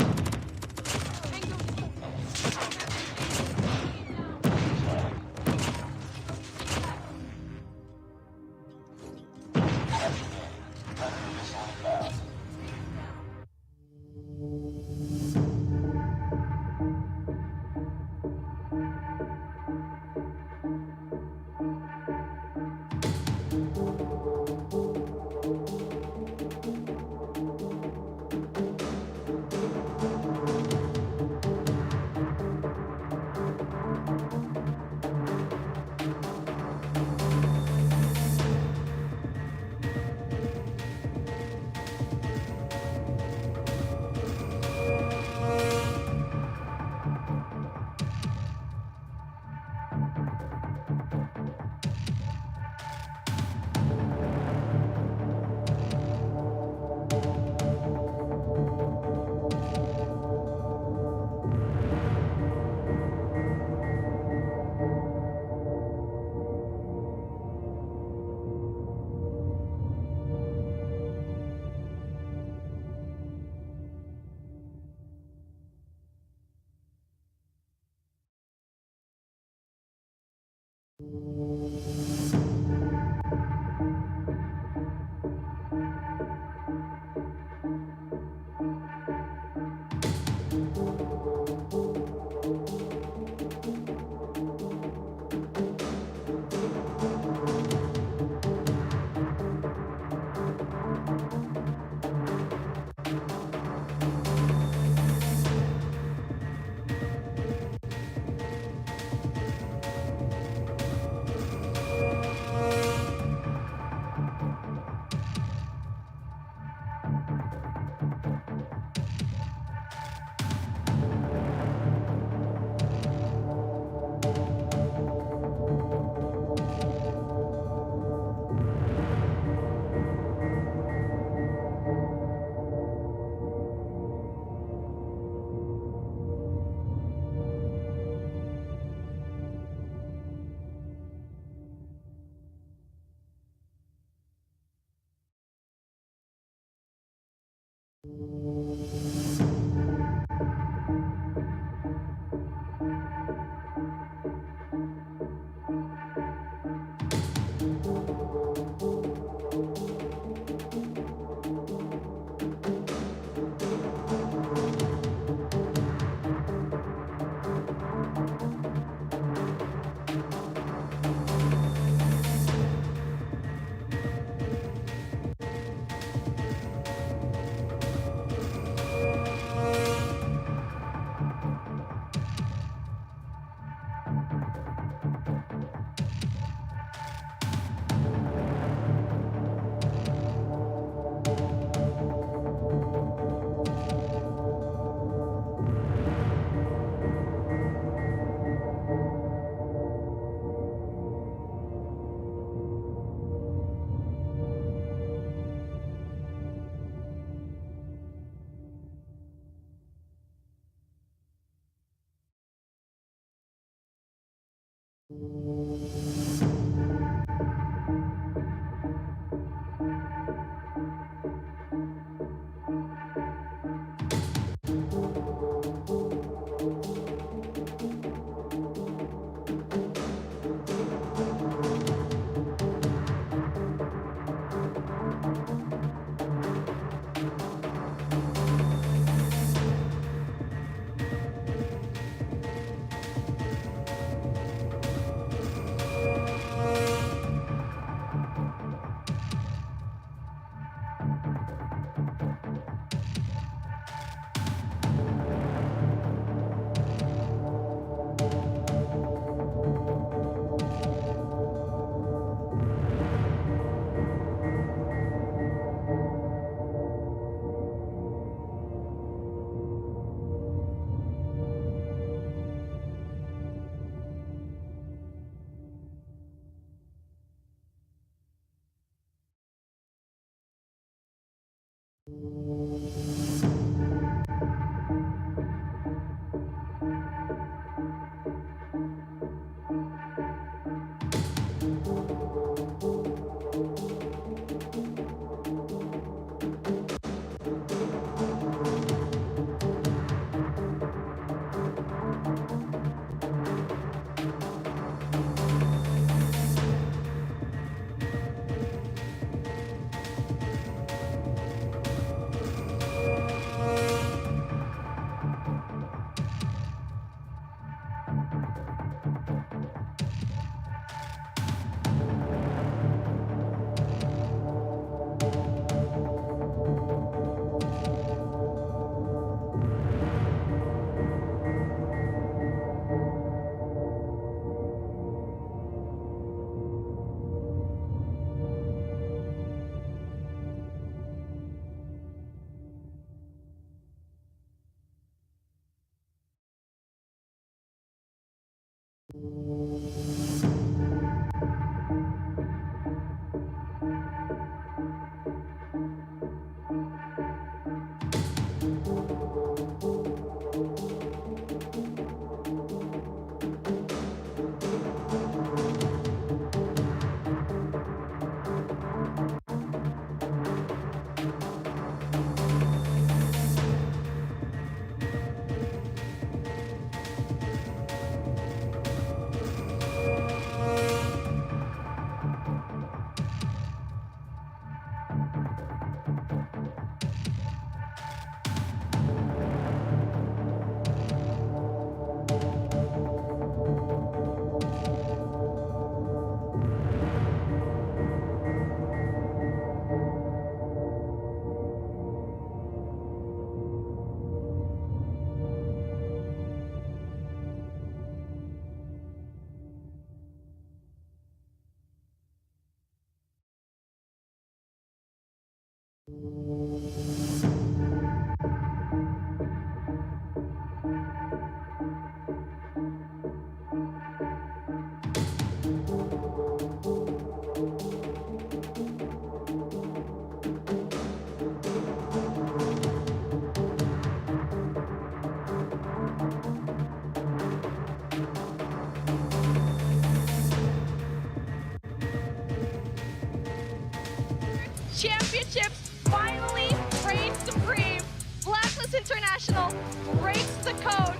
Championships finally reign supreme. Blacklist International breaks the code.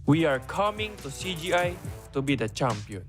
We are coming to CGI to be the champion.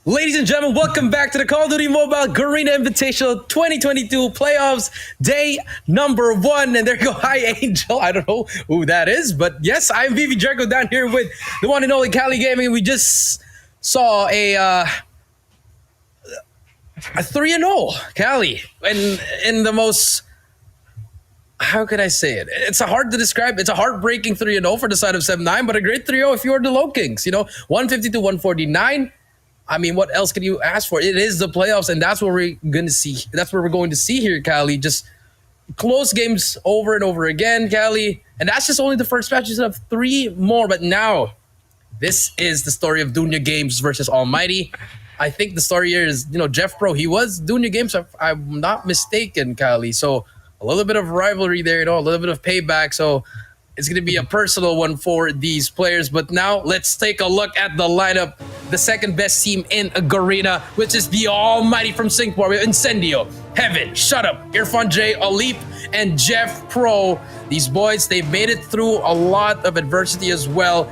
Ladies and gentlemen, welcome back to the Call of Duty Mobile Garena Invitational 2022 Playoffs, day number 1. And there you go. Hi, Angel. I don't know who that is, but yes, I'm Vivi Jericho down here with the one and only Cali Gaming. We just saw a 3-0 Cali in the most, how could I say it? It's hard to describe. It's a heartbreaking 3-0 for the side of 7-9, but a great 3-0 if you're the LOWKINGS. You know, 152-149. I mean, what else can you ask for? It is the playoffs, and that's what we're going to see. That's what we're going to see here, Cali. Just close games over and over again, Cali. And that's just only the first match. You have 3 more. But now, this is the story of Dunya Games versus Almighty. I think the story here is, Jeff Pro, he was Dunya Games, if I'm not mistaken, Cali. So a little bit of rivalry there, a little bit of payback. So it's going to be a personal one for these players. But now let's take a look at the lineup. The second best team in Garena, which is the Almighty from Singapore. We have Incendio, Heaven, Shut Up, Irfan J, Alip, and Jeff Pro. These boys, they've made it through a lot of adversity as well.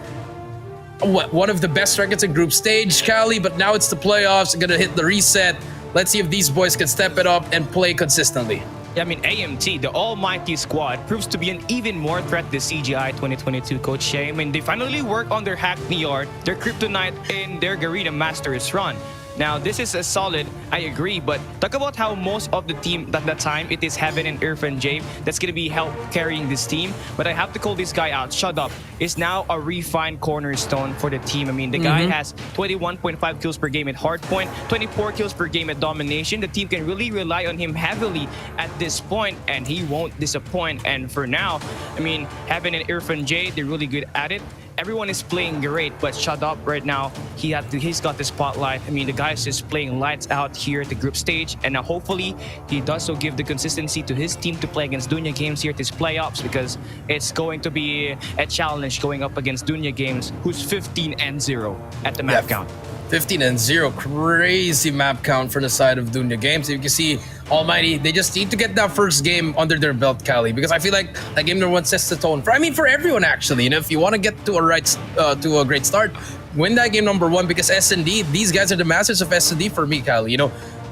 One of the best records in group stage, Cali, but now it's the playoffs. They're gonna hit the reset. Let's see if these boys can step it up and play consistently. Yeah, I mean, AMT, the almighty squad, proves to be an even more threat this CGI 2022, Coach Shea. I mean, they finally work on their Hackney Yard, their Kryptonite in their Garena Masters run. Now, this is a solid, I agree, but talk about how most of the team at that time, it is Heaven and Irfan J that's going to be help carrying this team. But I have to call this guy out. Shut Up is now a refined cornerstone for the team. I mean, the guy has 21.5 kills per game at Hardpoint, 24 kills per game at Domination. The team can really rely on him heavily at this point, and he won't disappoint. And for now, I mean, Heaven and Irfan J, they're really good at it. Everyone is playing great, but Shut Up right now, he's got the spotlight. I mean, the guy's just playing lights out here at the group stage, and now hopefully he does so give the consistency to his team to play against Dunya Games here at this playoffs, because it's going to be a challenge going up against Dunya Games, who's 15-0 at the map count. 15-0, crazy map count for the side of Dunya Games. You can see Almighty, they just need to get that first game under their belt, Cali, because I feel like that game number 1 sets the tone for everyone actually. If you want to get to a great start, win that game number 1, because S&D, these guys are the masters of S&D for me, Cali.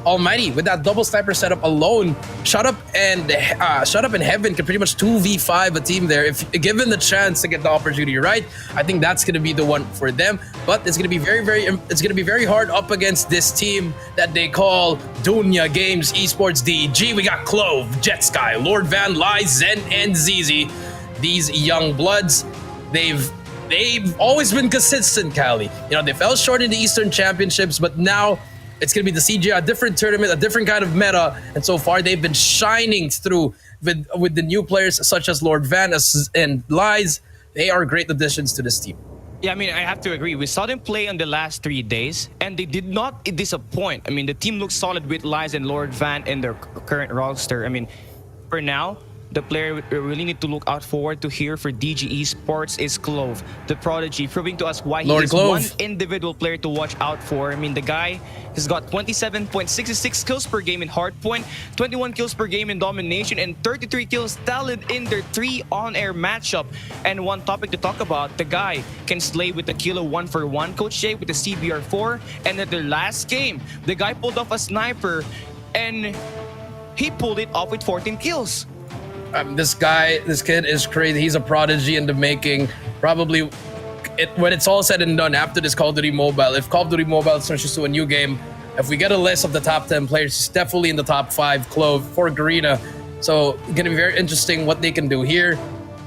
Almighty with that double sniper setup alone, Shut Up and Heaven can pretty much 2v5 a team there if given the chance to get the opportunity right. I think that's going to be the one for them, but it's going to be very hard up against this team that they call Dunya Games Esports DG. We got Clove, Jetsky, Lord Van, Lai, Zen, and ZZ. These young bloods, they've always been consistent, Cali. They fell short in the Eastern Championships, but now it's going to be the CGI, a different tournament, a different kind of meta. And so far, they've been shining through with the new players such as Lord Van and Lies. They are great additions to this team. Yeah, I mean, I have to agree. We saw them play on the last 3 days, and they did not disappoint. I mean, the team looks solid with Lies and Lord Van in their current roster. I mean, for now, the player we really need to look out forward to here for DG Esports is Clove, the prodigy, proving to us why he is one individual player to watch out for. I mean, the guy has got 27.66 kills per game in Hardpoint, 21 kills per game in Domination, and 33 kills tallied in their 3 on-air matchup. And one topic to talk about, the guy can slay with the Kilo 1-for-1, Coach Shea, with the CBR4, and at their last game, the guy pulled off a sniper, and he pulled it off with 14 kills. This kid is crazy. He's a prodigy in the making. Probably, when it's all said and done, after this Call of Duty Mobile, if Call of Duty Mobile switches to a new game, if we get a list of the top 10 players, he's definitely in the top 5, Clove, for Garena. So, gonna be very interesting what they can do here.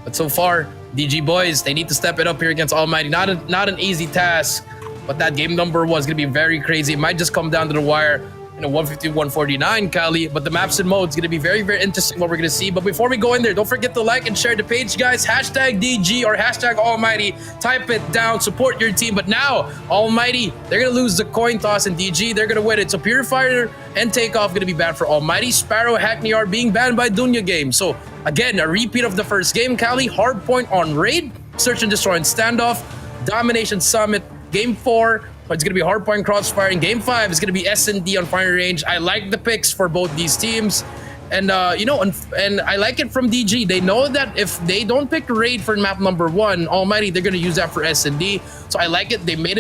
But so far, DG boys, they need to step it up here against Almighty. Not an easy task, but that game number 1 is gonna be very crazy. It might just come down to the wire. 150, 149, Cali, but the maps and modes going to be very, very interesting what we're going to see. But before we go in there, don't forget to like and share the page, guys. Hashtag DG or hashtag Almighty. Type it down, support your team. But now, Almighty, they're going to lose the coin toss, and DG, they're going to win it. So Purifier and Takeoff going to be banned for Almighty. Sparrow, Hackney are being banned by Dunya Games. So again, a repeat of the first game, Cali. Hardpoint on Raid, Search and Destroy and Standoff, Domination Summit, Game 4. It's going to be Hardpoint Crossfire. In Game 5, it's going to be S&D on Fire Range. I like the picks for both these teams. And, and I like it from DG. They know that if they don't pick Raid for map number 1, Almighty, they're going to use that for S&D. So I like it. They made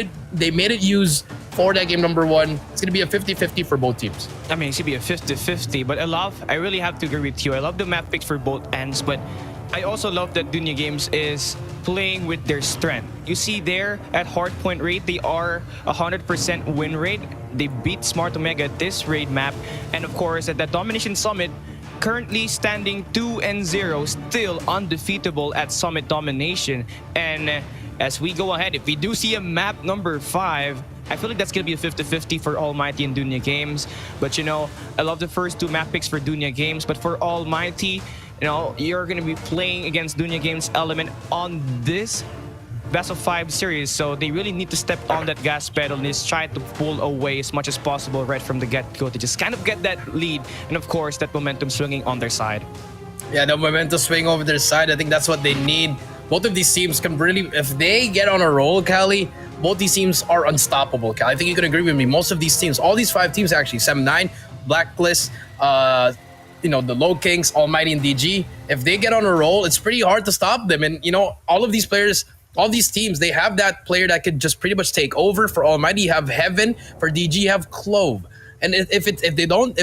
it use for that game number 1. It's going to be a 50-50 for both teams. I mean, it should be a 50-50, but I really have to agree with you. I love the map picks for both ends, but I also love that Dunya Games is playing with their strength. You see there at Hardpoint Raid, they are 100% win rate. They beat Smart Omega at this raid map. And of course, at that Domination Summit, currently standing 2-0, still undefeatable at Summit Domination. And as we go ahead, if we do see a map number 5, I feel like that's going to be a 50-50 for Almighty and Dunya Games. But, you know, I love the first 2 map picks for Dunya Games. But for Almighty, you know, you're going to be playing against Dunya Games Element on this best of 5 series, so they really need to step on that gas pedal and just try to pull away as much as possible right from the get-go to just kind of get that lead and of course that momentum swinging on their side. Yeah, the momentum swing over their side. I think that's what they need. Both of these teams can really, if they get on a roll, Cali, both these teams are unstoppable, Cali. I think you can agree with me. Most of these teams, all these 5 teams actually, 7-9, Blacklist, you know, the LOWKINGS, Almighty, and DG, if they get on a roll, it's pretty hard to stop them. And, you know, all of these players, all these teams, they have that player that could just pretty much take over. For Almighty, you have Heaven. For DG, you have Clove. And if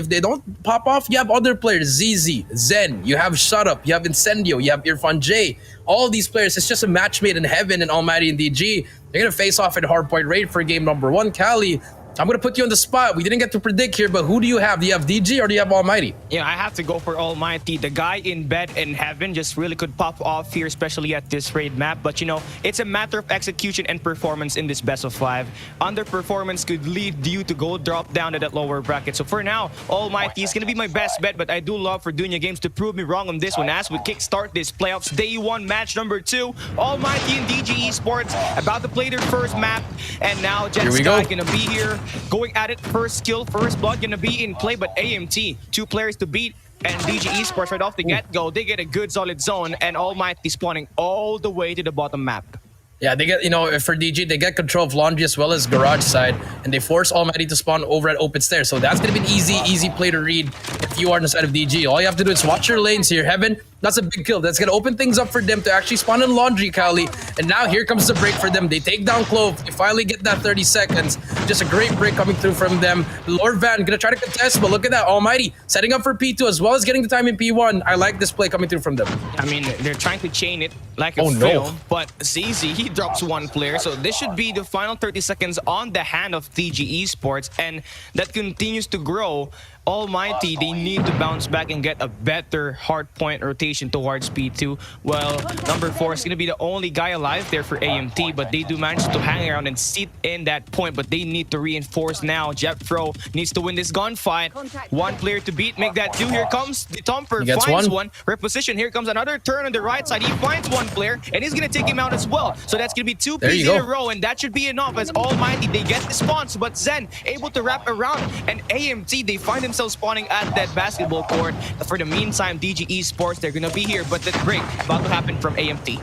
they don't pop off, you have other players, ZZ, Zen, you have Shut Up, you have Incendio, you have Irfan J. All these players, it's just a match made in Heaven and Almighty and DG. They're gonna face off at Hardpoint Raid for game number 1. Cali, I'm gonna put you on the spot. We didn't get to predict here, but who do you have? Do you have DG or do you have Almighty? Yeah, I have to go for Almighty. The guy in bed in Heaven just really could pop off here, especially at this raid map. But you know, it's a matter of execution and performance in this best of 5. Underperformance could lead you to go drop down to that lower bracket. So for now, Almighty is gonna be my best bet, but I do love for Dunya Games to prove me wrong on this one as we kickstart this playoffs day 1, match number 2. Almighty and DG Esports about to play their first map, and now Jet Sky gonna be here. Going at it, first skill, first blood gonna be in play, but AMT, 2 players to beat, and DG Esports right off the get-go, they get a good solid zone, and Almighty spawning all the way to the bottom map. Yeah, they get, you know, for DG, they get control of Laundry as well as Garage side, and they force Almighty to spawn over at Open Stairs. So that's going to be an easy play to read if you are on the side of DG. All you have to do is watch your lanes here. Heaven, that's a big kill. That's going to open things up for them to actually spawn in Laundry, Cali. And now here comes the break for them. They take down Clove. They finally get that 30 seconds. Just a great break coming through from them. Lord Van going to try to contest, but look at that. Almighty setting up for P2 as well as getting the time in P1. I like this play coming through from them. I mean, they're trying to chain it like a film, but ZZ, he drops 1 player. So this should be the final 30 seconds on the hand of DG Esports, and that continues to grow. Almighty, they need to bounce back and get a better hardpoint rotation towards P2. Well, number 4 is going to be the only guy alive there for AMT, but they do manage to hang around and sit in that point, but they need to reinforce now. Jeffro needs to win this gunfight. 1 player to beat, make that 2. Here comes the Tomper, finds one. Reposition, here comes another turn on the right side. He finds 1 player, and he's going to take him out as well. So that's going to be 2 Ps in a row, and that should be enough as Almighty, they get the spawns, but Zen able to wrap around, and AMT, they find themselves spawning at that basketball court. For the meantime, DG Esports, they're gonna be here, but that break about to happen from AMT.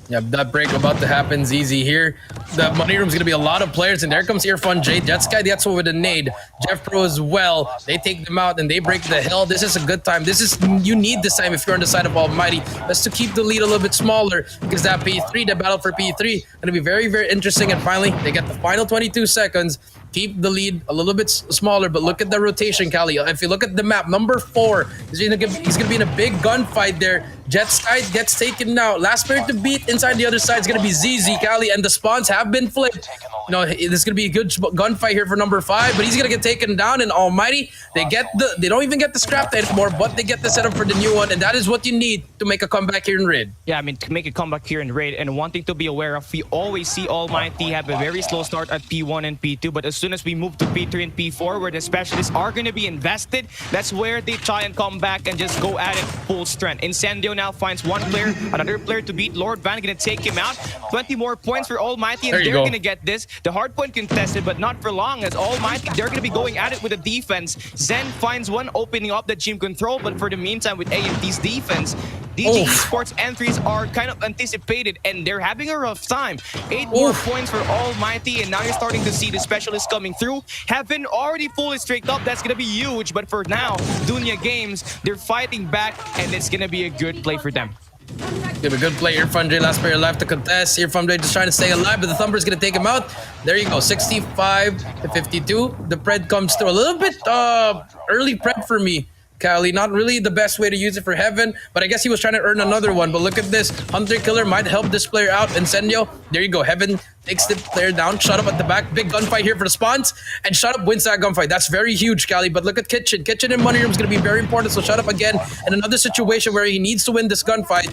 Yeah, that break about to happen. ZZ here. The money room's gonna be a lot of players, and there comes Irfan J. Jet Sky, that's with a nade. Jeff Pro as well. They take them out and they break the hill. This is a good time. You need this time if you're on the side of Almighty. That's to keep the lead a little bit smaller, because that P3, the battle for P3, gonna be very, very interesting. And finally, they get the final 22 seconds. Keep the lead a little bit smaller, but look at the rotation, Cali. If you look at the map, number 4, he's gonna be in a big gunfight there. Jet Sky gets taken out. Last player to beat inside the other side is gonna be ZZ, Cali, and the spawns have been flipped. You know, this is gonna be a good gunfight here for number 5, but he's gonna get taken down. And Almighty, they don't even get the scrap anymore, but they get the setup for the new one, and that is what you need to make a comeback here in Raid. Yeah, I mean, to make a comeback here in Raid, and one thing to be aware of, we always see Almighty have a very slow start at P1 and P2, but as soon as we move to P3 and P4, where the specialists are going to be invested, that's where they try and come back and just go at it full strength. Incendio now finds 1 player, another player to beat. Lord Van going to take him out. 20 more points for Almighty, and they're going to get this. The hardpoint contested, but not for long, as Almighty, they're going to be going at it with a defense. Zen finds 1, opening up the gym control, but for the meantime, with AMT's defense, DG Esports entries are kind of anticipated, and they're having a rough time. 8 more points for Almighty, and now you're starting to see the specialists coming through. Heaven already fully streaked up. That's going to be huge, but for now, Dunya Games, they're fighting back, and it's going to be a good play for them. Give a good play. Irfan J, last player left to contest. Irfan J just trying to stay alive, but the Thumper is going to take him out. There you go, 65 to 52. The pred comes through a little bit early pred for me. Cali. Not really the best way to use it for Heaven, but I guess he was trying to earn another one. But look at this. Hunter Killer might help this player out. Incendio, there you go. Heaven takes the player down. Shut up at the back. Big gunfight here for the spawns. And Shut Up wins that gunfight. That's very huge, Cali. But look at Kitchen. Kitchen in Money Room is going to be very important. So Shut Up again in another situation where he needs to win this gunfight.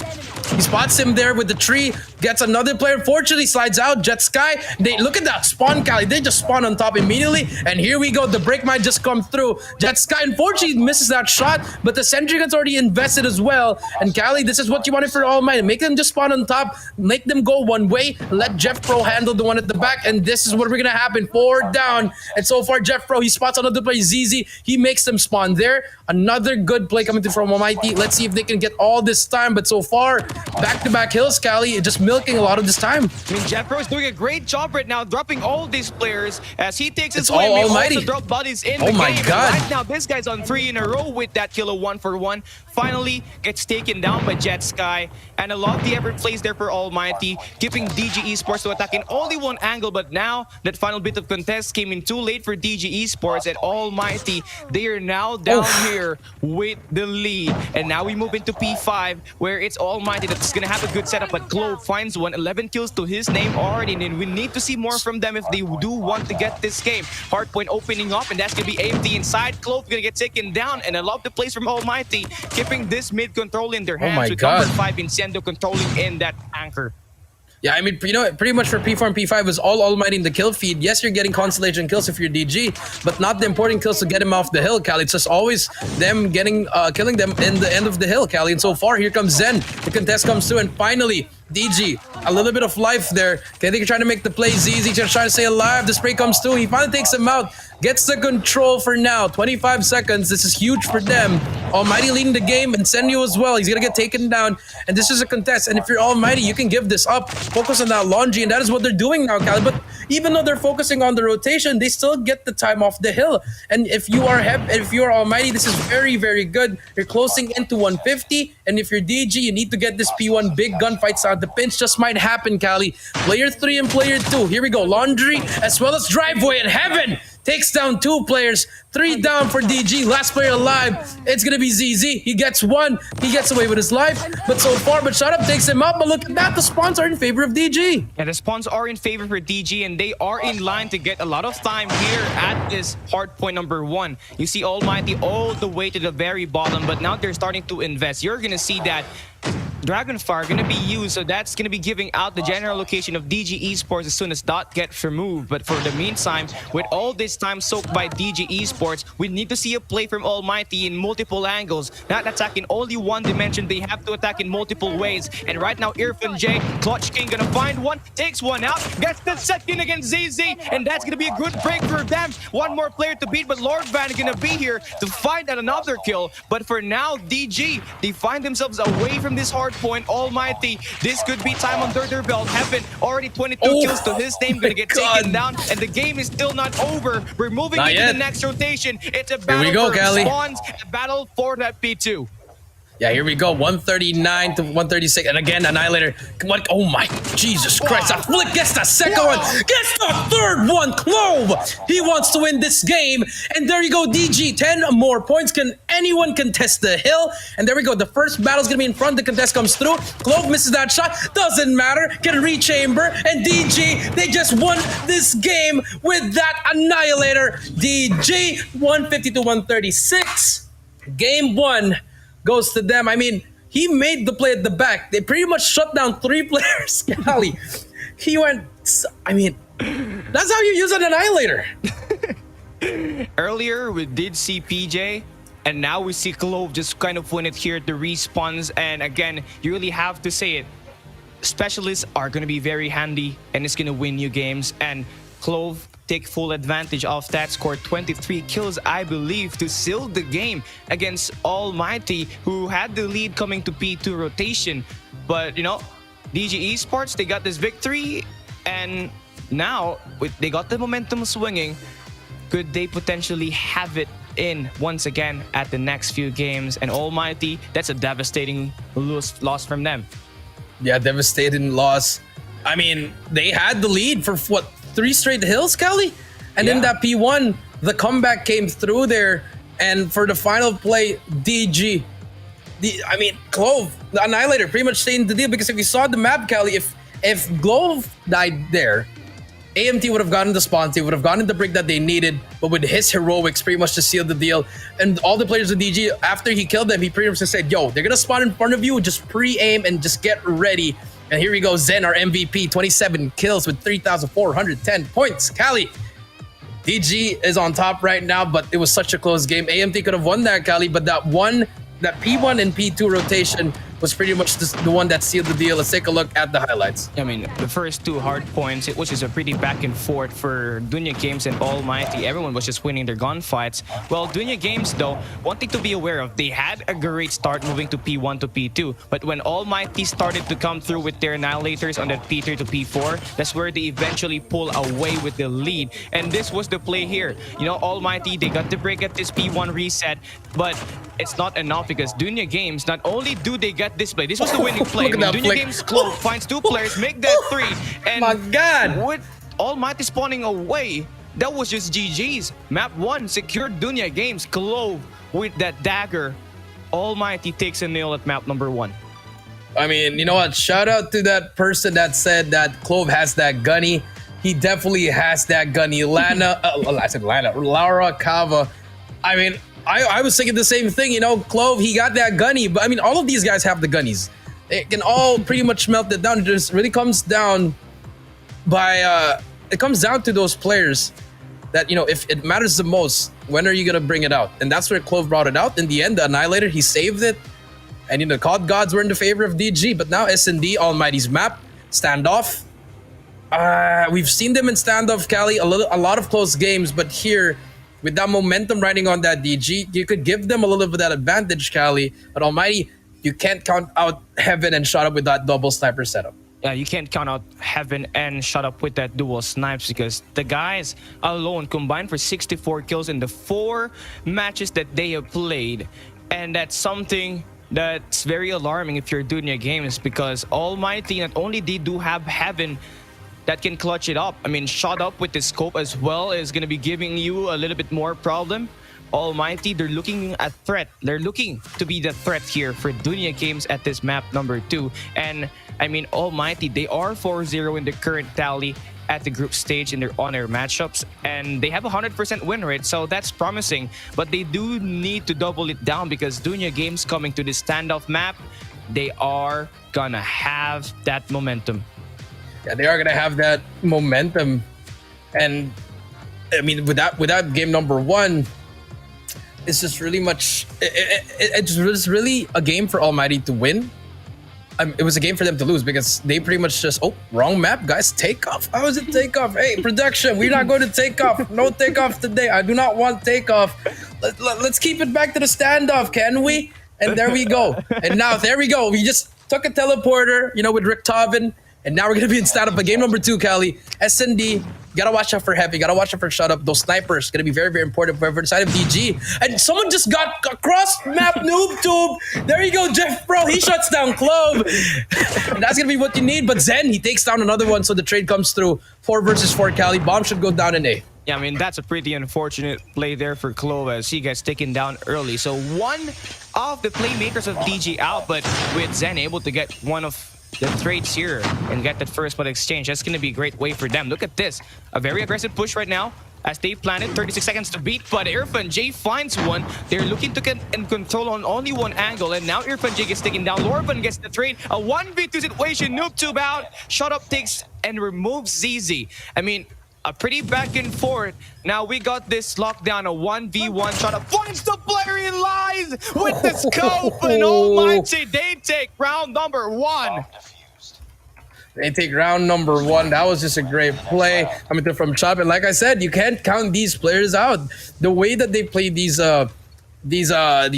He spots him there with the tree. Gets another player. Unfortunately, slides out. Jet Sky. They look at that spawn, Cali. They just spawn on top immediately. And here we go. The break might just come through. Jet Sky unfortunately misses that shot, but the sentry gun's already invested as well. And Cali, this is what you wanted for ALMGHTY. Make them just spawn on top. Make them go one way. Let Jeff Pro handle the one at the back. And this is what we're gonna happen. 4 down. And so far, Jeff Pro, he spots another play. ZZ. He makes them spawn there. Another good play coming through from ALMGHTY. Let's see if they can get all this time. But so far, back-to-back hills, Cali, just milking a lot of this time. I mean, Jeff Pro is doing a great job right now, dropping all these players as he takes his It's all way. ALMGHTY. Also drop bodies in Oh the my game. God. Right now, this guy's on 3 in a row with that kill of 1-for-1. Finally, gets taken down by Jet Sky. And a lot of the effort plays there for ALMGHTY, keeping DG Esports to attack in only one angle. But now, that final bit of contest came in too late for DG Esports, and ALMGHTY, they are now down here with the lead. And now we move into P5, where it's ALMGHTY that's going to have a good setup. But Clove finds 11 kills to his name already. And we need to see more from them if they do want to get this game. Hardpoint opening up, and that's going to be AFD inside. Clove going to get taken down. And I love the plays from ALMGHTY, keeping this mid control in their hands. my with God. number 5 Incendio controlling in that anchor. Yeah, I mean, you know, pretty much for P4 and P5 is all ALMGHTY in the kill feed. Yes, you're getting constellation kills if you're DG, but not the important kills to get him off the hill, Cali. It's just always them getting, killing them in the end of the hill, Cali. And so far, here comes Zen. The contest comes through, and finally, DG, a little bit of life there. Okay, they're trying to make the play. ZZ just trying to stay alive. The spray comes through. He finally takes him out. Gets the control for now. 25 seconds. This is huge for them. ALMGHTY leading the game. Incendio as well. He's going to get taken down. And this is a contest. And if you're ALMGHTY, you can give this up. Focus on that laundry. And that is what they're doing now, Cali. But even though they're focusing on the rotation, they still get the time off the hill. And if you are ALMGHTY, this is very, very good. You're closing into 150. And if you're DG, you need to get this P1 big gunfights out. The pinch just might happen, Cali. Player 3 and player 2. Here we go. Laundry as well as Driveway and Heaven takes down 2 players. 3 down for DG. Last player alive. It's going to be ZZ. He gets 1. He gets away with his life. But so far, Shut Up takes him up. But look at that. The spawns are in favor of DG. And the spawns are in favor for DG, and they are in line to get a lot of time here at this hard point number 1. You see ALMGHTY all the way to the very bottom, but now they're starting to invest. You're going to see that Dragonfire going to be used, so that's going to be giving out the general location of DG Esports as soon as Dot gets removed. But for the meantime, with all this time soaked by DG Esports, we need to see a play from ALMGHTY in multiple angles. Not attacking only one dimension, they have to attack in multiple ways. And right now, Irfan J, Clutch King gonna find one, takes one out, gets the second against ZZ, and that's gonna be a good break for them. One more player to beat, but Lord Van gonna be here to find another kill. But for now, DG, they find themselves away from this hard point. ALMGHTY, this could be time under their belt. Heaven already 22 kills to his name, gonna get taken down, and the game is still not over. We're moving into the next rotation. It's a battle for spawns, a battle for that P2. Yeah, here we go. 139 to 136. And again, Annihilator. What? Oh my Jesus Christ. That flick gets the second one. Gets the third one. Clove. He wants to win this game. And there you go, DG. 10 more points. Can anyone contest the hill? And there we go. The first battle's going to be in front. The contest comes through. Clove misses that shot. Doesn't matter. Can rechamber. And DG, they just won this game with that Annihilator. DG, 150 to 136. Game 1. Goes to them. I mean, he made the play at the back. They pretty much shut down 3 players. Cali. He went, I mean, that's how you use an Annihilator. Earlier, we did see PJ, and now we see Clove just kind of win it here at the respawns. And again, you really have to say it. Specialists are going to be very handy, and it's going to win you games. And Clove take full advantage of that, score 23 kills, I believe, to seal the game against ALMGHTY, who had the lead coming to P2 rotation. But, you know, DG Esports, they got this victory, and now they got the momentum swinging. Could they potentially have it in once again at the next few games? And ALMGHTY, that's a devastating loss from them. Yeah, devastating loss. I mean, they had the lead for what, 3 straight hills, Cali? And in that P1, the comeback came through there. And for the final play, DG, Clove, the Annihilator, pretty much stayed in the deal because if you saw the map, Cali, if Glove died there, AMT would have gotten the spawn, they would have gotten the brick that they needed, but with his heroics pretty much to seal the deal. And all the players of DG, after he killed them, he pretty much just said, yo, they're gonna spawn in front of you, just pre-aim and just get ready. And here we go, Zen, our MVP, 27 kills with 3,410 points. Cali, DG is on top right now, but it was such a close game. AMT could have won that, Cali, but that P1 and P2 rotation was pretty much the one that sealed the deal. Let's take a look at the highlights. I mean, the first two hard points, it was just a pretty back and forth for Dunya Games and ALMGHTY. Everyone was just winning their gunfights. Well, Dunya Games, though, one thing to be aware of, they had a great start moving to P1 to P2. But when ALMGHTY started to come through with their Annihilators on that P3 to P4, that's where they eventually pull away with the lead. And this was the play here. You know, ALMGHTY, they got the break at this P1 reset, but it's not enough because Dunya Games, not only do they get this play, this was the winning play. Look at that Dunya Games Clove finds two players, make that three, and my God, with ALMGHTY spawning away, that was just GG's. Map 1 secured Dunya Games. Clove with that dagger. ALMGHTY takes a nail at map number 1. I mean, you know what? Shout out to that person that said that Clove has that gunny. He definitely has that gunny. Laura Cava. I mean, I was thinking the same thing, you know, Clove, he got that gunny, but I mean, all of these guys have the gunnies. They can all pretty much melt it down. It just really comes down it comes down to those players that, you know, if it matters the most, when are you going to bring it out? And that's where Clove brought it out. In the end, the Annihilator, he saved it. And, you know, COD gods were in the favor of DG, but now S&D, ALMGHTY's map, standoff. We've seen them in standoff, Cali, a lot of close games, but here, with that momentum riding on that DG, you could give them a little bit of that advantage, Cali. But ALMGHTY, you can't count out Heaven and Shut Up with that double sniper setup. Yeah, you can't count out Heaven and Shut Up with that dual snipes because the guys alone combined for 64 kills in the 4 matches that they have played. And that's something that's very alarming if you're Dunya Games because ALMGHTY, not only they do have Heaven that can clutch it up. I mean, Shut Up with the scope as well is going to be giving you a little bit more problem. ALMGHTY, they're looking at threat. They're looking to be the threat here for Dunya Games at this map number 2. And I mean, ALMGHTY, they are 4-0 in the current tally at the group stage in their on-air matchups, and they have a 100% win rate, so that's promising. But they do need to double it down because Dunya Games coming to this standoff map, they are gonna have that momentum. Yeah, they are gonna have that momentum, and I mean, without game number 1, it's just really much. It was really a game for ALMGHTY to win. It was a game for them to lose because they pretty much just wrong map, guys. Takeoff. How is it Takeoff? Hey, production, we're not going to Takeoff. No Takeoff today. I do not want Takeoff. Let's keep it back to the standoff, can we? And there we go. And now there we go. We just took a teleporter, you know, with Rick Tovin. And now we're going to be in stand-up. But game number 2, Cali. S&D, gotta watch out for Heavy. Gotta watch out for Shut Up. Those snipers going to be very, very important for the side of DG. And someone just got cross-map noob tube. There you go, Jeff, bro. He shuts down Clove. And that's going to be what you need. But Zen, he takes down another one. So the trade comes through. 4 versus 4, Cali. Bomb should go down in A. Yeah, I mean, that's a pretty unfortunate play there for Clove as he gets taken down early. So one of the playmakers of DG out, but with Zen able to get one of the trades here and get that first blood exchange, that's going to be a great way for them. Look at this. A very aggressive push right now as they planted 36 seconds to beat, but Irfan J finds one. They're looking to get in control on only one angle, and now Irfan J gets taken down. Lorvan gets the trade. A 1v2 situation. Noob out. Shut Up takes and removes ZZ. I mean, a pretty back and forth. Now we got this lockdown, a 1v1. Shut Up finds the player in lies with the scope, and ALMGHTY, they take round number 1. They take round number 1. That was just a great play coming through from Chop. And like I said, you can't count these players out. The way that they play these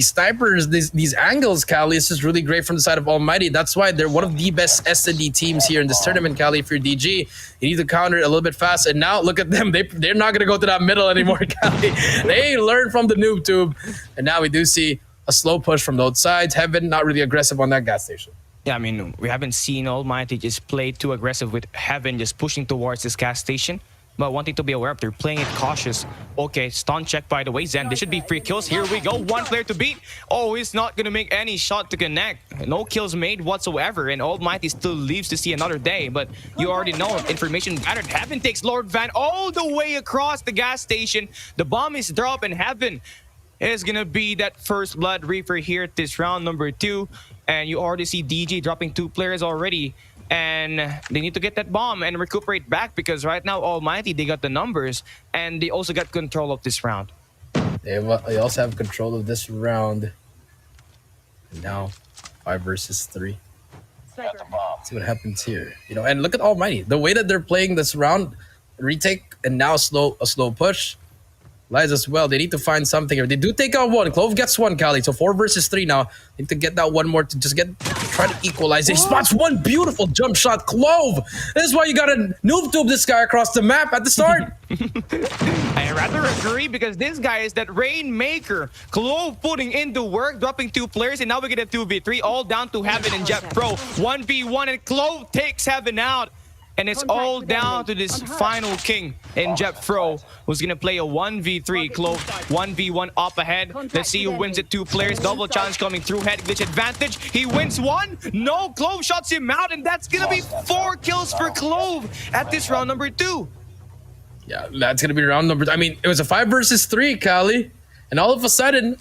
snipers, these angles, Cali, is just really great from the side of ALMGHTY. That's why they're one of the best S&D teams here in this tournament, Cali, for DG. You need to counter it a little bit fast. And now look at them. They're not going to go to that middle anymore, Cali. They learned from the noob tube. And now we do see a slow push from both sides. Heaven not really aggressive on that gas station. Yeah, I mean, we haven't seen ALMGHTY just play too aggressive with Heaven just pushing towards this gas station. But one thing to be aware of, they're playing it cautious. Okay, stun check by the way, Zen. This should be free kills. Here we go. One player to beat. Oh, he's not going to make any shot to connect. No kills made whatsoever. And ALMGHTY still lives to see another day. But you already know, information gathered. Heaven takes Lord Van all the way across the gas station. The bomb is dropped, and Heaven is going to be that first blood reaper here at this round number 2. And you already see DG dropping 2 players already. And they need to get that bomb and recuperate back, because right now ALMGHTY, they got the numbers and they also got control of this round. They also have control of this round. And now 5 versus 3. Got the bomb. See what happens here. You know, and look at ALMGHTY. The way that they're playing this round, retake and now a slow push. Lies as well. They need to find something here. They do take out 1. Clove gets 1, Kali. So 4 versus 3 now. Need to get that 1 more to just try to equalize. He spots 1 beautiful jump shot. Clove. This is why you gotta noob tube this guy across the map at the start. I rather agree, because this guy is that rainmaker. Clove putting in the work, dropping 2 players, and now we get a 2v3 all down to Heaven and Jet Pro. 1v1, and Clove takes Heaven out. And it's all down to this final king in Jet Pro, who's going to play a 1v3. Clove 1v1 up ahead. Let's see who wins it. 2 players. Double challenge coming through. Head glitch advantage. He wins 1. No, Clove shuts him out. And that's going to be 4 kills for Clove at this round number 2. Yeah, that's going to be round number... I mean, it was a 5 versus 3, Kali. And all of a sudden,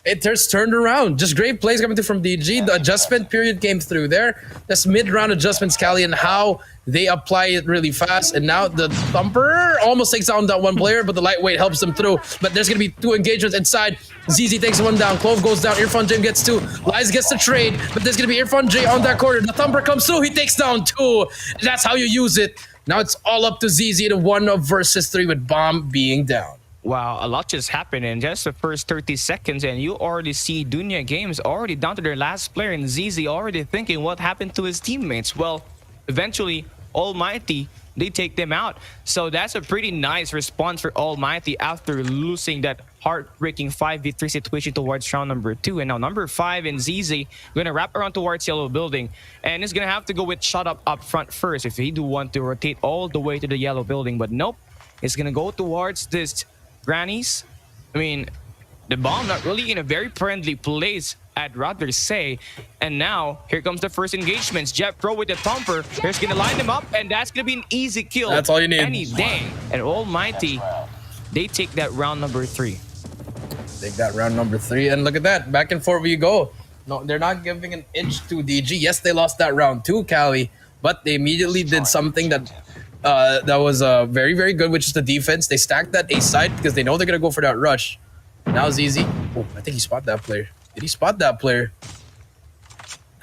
it just turned around. Just great plays coming through from DG. The adjustment period came through there. That's mid-round adjustments, Kali, and how they apply it really fast. And now the Thumper almost takes down that 1 player, but the lightweight helps them through. But there's going to be 2 engagements inside. ZZ takes 1 down. Clove goes down. Irfan J gets 2. Lies gets the trade, but there's going to be Irfan J on that corner. The Thumper comes through. He takes down 2. That's how you use it. Now it's all up to ZZ to 1 versus 3 with Bomb being down. Wow, a lot just happened in just the first 30 seconds, and you already see Dunya Games already down to their last player, and ZZ already thinking what happened to his teammates. Well, eventually, ALMGHTY, they take them out. So that's a pretty nice response for ALMGHTY after losing that heartbreaking 5v3 situation towards round number 2. And now number 5 and ZZ going to wrap around towards yellow building, and it's going to have to go with shut up front first if he do want to rotate all the way to the yellow building. But nope, it's going to go towards this Grannies. I mean, the bomb not really in a very friendly place, I'd rather say. And now, here comes the first engagements. Jet Pro with the Thumper. Here's gonna line them up, and that's gonna be an easy kill. That's all you need. Any day. And ALMGHTY, they take that round number 3. Take that round number 3, and look at that. Back and forth we go. No, they're not giving an inch to DG. Yes, they lost that round too, Kali, but they immediately did something that was very, very good, which is the defense. They stacked that A side because they know they're going to go for that rush. Now ZZ. Oh, I think he spotted that player. Did he spot that player?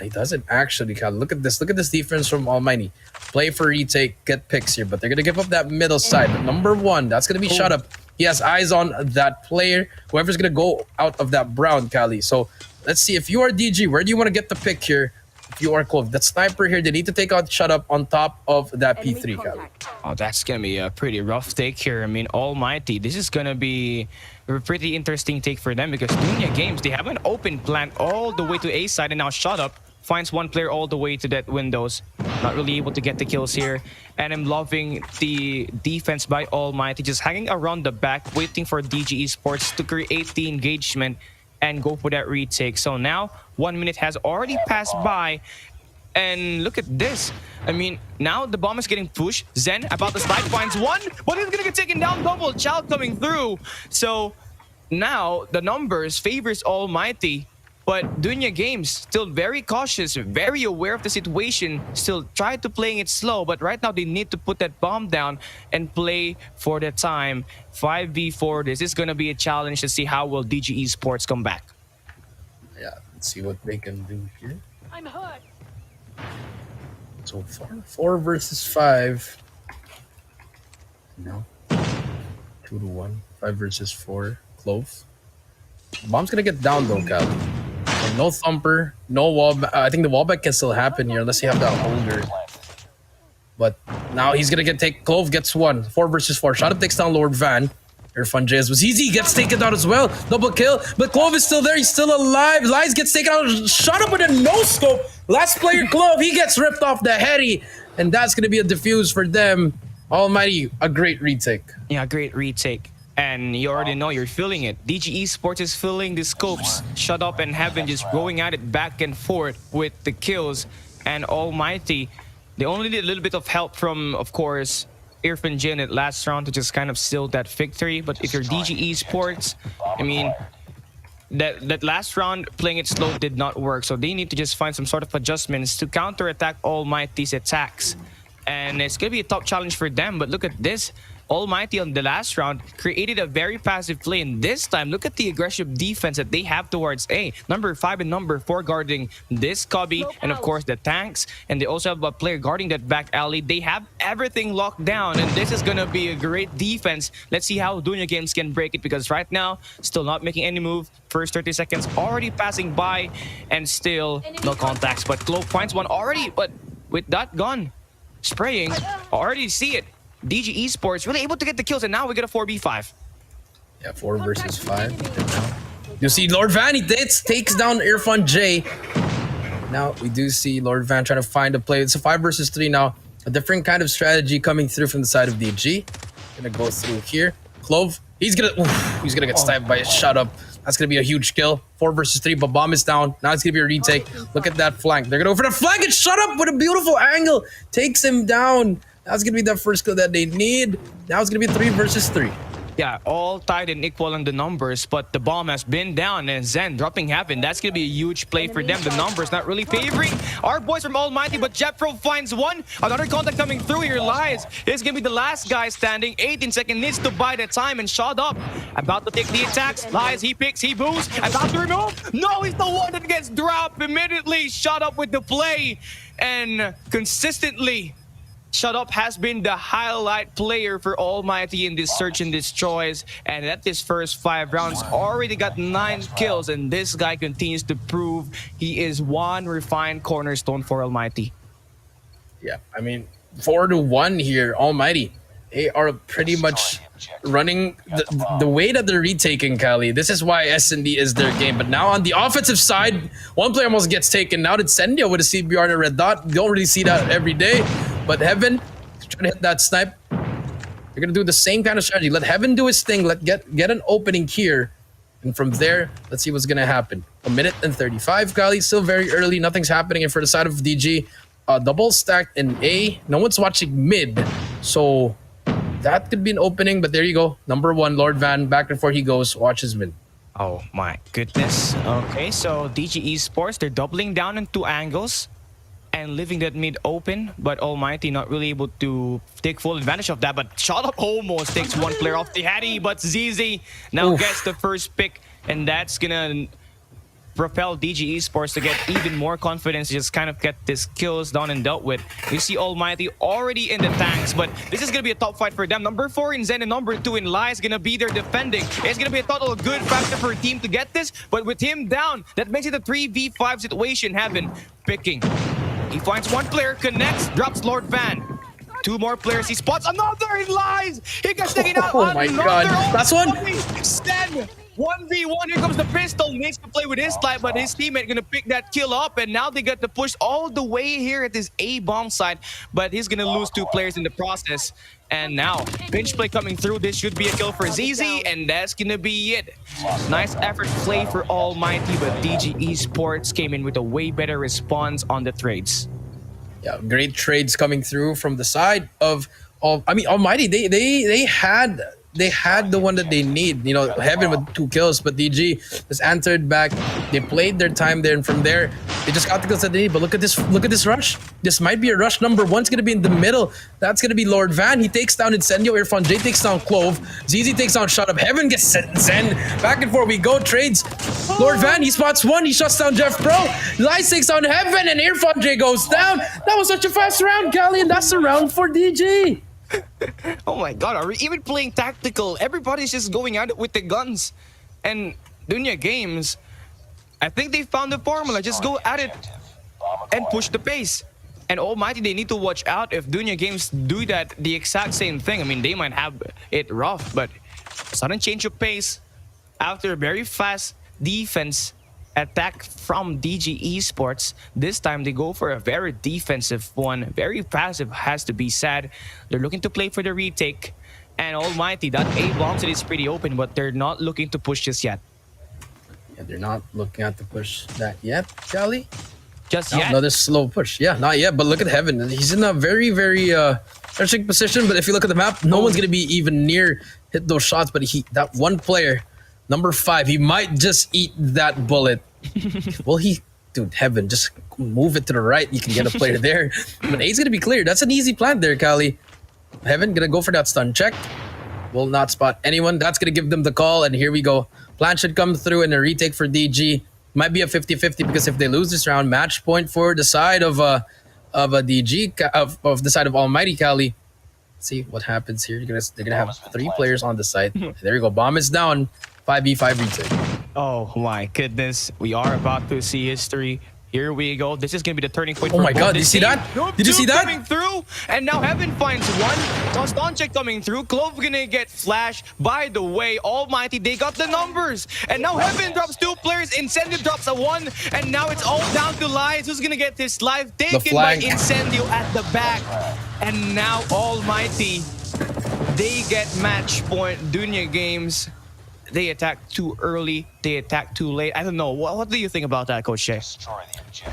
He doesn't actually, Kyle. Look at this. Look at this defense from ALMGHTY. Play for retake, get picks here, but they're going to give up that middle side. But number 1, that's going to be shut up. He has eyes on that player. Whoever's going to go out of that brown, Kali. So let's see. If you are DG, where do you want to get the pick here? If you are Clove, that sniper here, they need to take out shut up on top of that P3, Kali. Oh, that's going to be a pretty rough take here. I mean, ALMGHTY, this is going to be a pretty interesting take for them, because Dunya Games, they have an open plan all the way to A side, and now shut up finds 1 player all the way to that windows. Not really able to get the kills here. And I'm loving the defense by ALMGHTY, just hanging around the back, waiting for DG ESPORTS to create the engagement and go for that retake. So now 1 minute has already passed by, and look at this. I mean, now the bomb is getting pushed. Zen about to slide, finds 1, but he's gonna get taken down. Double child coming through. So now the numbers favors ALMGHTY, but Dunya Games still very cautious, very aware of the situation, still try to playing it slow, but right now they need to put that bomb down and play for the time. 5v4, this is gonna be a challenge to see how will DG ESPORTS come back. Yeah, let's see what they can do here. I'm hurt. So far, 4 versus 5. No. 2 to 1. 5 versus 4. Clove. Bomb's gonna get down though, Cal. So no Thumper, no wall. I think the wallback can still happen here unless you have that holder. But now he's gonna Clove gets 1. 4 versus 4. Shot up takes down Lord Van. Irfan J was easy, gets taken down as well. Double kill, but Clove is still there. He's still alive. Lies gets taken out. Shot up with a no scope. Last player, Clove, he gets ripped off the heady, and that's gonna be a defuse for them. Almighty, a great retake. Yeah, great retake. And you already know you're feeling it. DG Esports is feeling the scopes. Shut Up and Heaven just going at it back and forth with the kills. And Almighty, they only need a little bit of help from, of course, Irfan J in that last round to just kind of seal that victory. But if you're DG Esports, I mean, that last round playing it slow did not work. So they need to just find some sort of adjustments to counterattack Almighty's attacks. And it's going to be a top challenge for them. But look at this. Almighty on the last round created a very passive play, and this time look at the aggressive defense that they have towards A. Number 5 and number 4 guarding this cubby, and of course the tanks, and they also have a player guarding that back alley. They have everything locked down, and this is gonna be a great defense. Let's see how Dunya Games can break it, because right now still not making any move. First 30 seconds already passing by, and still no contacts. But Cloak finds one already, but with that gun spraying, already see it. DG Esports really able to get the kills, and now we get a 4v5. Yeah, 4 versus 5. You see Lord Van, he takes down Irfan J. Now we do see Lord Van trying to find a play. It's a 5 versus 3 now. A different kind of strategy coming through from the side of DG. Gonna go through here. Clove, he's gonna get sniped by a Shut Up. That's gonna be a huge kill. 4 versus 3, but bomb is down. Now it's gonna be a retake. Look at that flank. They're gonna go for the flank, and Shut Up with a beautiful angle takes him down. That's going to be the first kill that they need. Now it's going to be 3 versus 3. Yeah, all tied and equal on the numbers, but the bomb has been down, and Zen dropping Heaven. That's going to be a huge play for them. The numbers not really favoring our boys from Almighty, but Jeffro finds one. Another contact coming through here. Lies is going to be the last guy standing. 18 seconds needs to buy the time, and Shut Up about to take the attacks. Lies, he picks, he boosts, about to remove. No, he's the one that gets dropped immediately. Shut Up with the play, and consistently Shut Up has been the highlight player for Almighty in this search and destroys, and at this first 5 rounds already got 9 kills, and this guy continues to prove he is one refined cornerstone for Almighty. Yeah, I mean, 4-1 here, Almighty. They are pretty much running the way that they're retaking Cali. This is why S&D is their game. But now on the offensive side, one player almost gets taken. Now it's Sendio with a CBR and a red dot. Don't really see that every day. But Heaven is trying to hit that snipe. They're gonna do the same kind of strategy. Let Heaven do his thing. Let get an opening here. And from there, let's see what's gonna happen. 1:35, Cali. Still very early. Nothing's happening. And for the side of DG, double stacked in A. No one's watching mid. So that could be an opening, but there you go. Number 1, Lord Van, back and forth he goes, watches mid. Oh my goodness. Okay, so DG Esports, they're doubling down in 2 angles and leaving that mid open, but Almighty not really able to take full advantage of that. But Shut Up almost takes one player off the Hattie, but ZZ now gets the first pick, and that's gonna propel DG Esports to get even more confidence, just kind of get these kills done and dealt with. You see Almighty already in the tanks, but this is going to be a top fight for them. Number 4 in Zen and number 2 in Lai is going to be there defending. It's going to be a total good factor for a team to get this, but with him down, that makes it a 3v5 situation. Heaven picking. He finds one player, connects, drops Lord Van. 2 more players, he spots another in Lies. He gets taken out. Oh my god, last one. Sten. 1v1, here comes the pistol. Needs to play with his life, but his teammate gonna pick that kill up, and now they get to push all the way here at this A bomb side, but he's gonna lose 2 players in the process. And now, pinch play coming through. This should be a kill for ZZ, and that's gonna be it. Nice effort play for Almighty, but DG Esports came in with a way better response on the trades. Yeah, great trades coming through from the side of Almighty. They had the one that they need, you know, Heaven with 2 kills, but DG just answered back. They played their time there, and from there, they just got the kills that they need. But look at this rush. This might be a rush. Number 1's gonna be in the middle. That's gonna be Lord Van. He takes down Incendio. Irfan J takes down Clove. ZZ takes down Shut Up. Heaven gets Zen. Back and forth we go. Trades. Lord Van, he spots one. He shuts down Jeff Pro. Lice takes down Heaven, and Irfan J goes down. That was such a fast round, Cali, and that's a round for DG. Oh my god, are we even playing tactical? Everybody's just going at it with the guns. And Dunya Games, I think they found the formula. Just go at it and push the pace. And Almighty, they need to watch out if Dunya Games do that the exact same thing. I mean, they might have it rough, but sudden change of pace after a very fast defense attack from DG Esports. This time they go for a very defensive one, very passive, has to be said. They're looking to play for the retake. And Almighty, that A bombs it is pretty open, but they're not looking to push this yet. Yeah, they're not looking at to push that yet, Cali. Just No, yet. another slow push. Yeah, not yet. But look at Heaven. He's in a very, very interesting position. But if you look at the map, no one's gonna be even near hit those shots. But that one player, number 5, he might just eat that bullet. Well, dude, Heaven, just move it to the right. You can get a player there. But A's gonna be clear. That's an easy plant there, Kali. Heaven gonna go for that stun check. Will not spot anyone. That's gonna give them the call. And here we go. Plan should come through in a retake for DG. Might be a 50-50 because if they lose this round, match point for the side of a DG of the side of Almighty Kali. See what happens here. They're gonna have 3 players on the side. There you go. Bomb is down. 5v5 retake. Oh my goodness. We are about to see history. Here we go. This is going to be the turning point. Oh for my both God, did you this see team. that? Nope, Did you see two that? Coming through, and now Heaven finds one. Nostalgic coming through. Clove gonna get flashed. By the way, Almighty, they got the numbers. And now Heaven drops 2 players. Incendio drops a 1. And now it's all down to Lies. Who's gonna get this live taken by flank. Incendio at the back. And now Almighty, they get match point. Dunya Games. They attack too early. They attack too late. I don't know. What do you think about that, Coach Shay?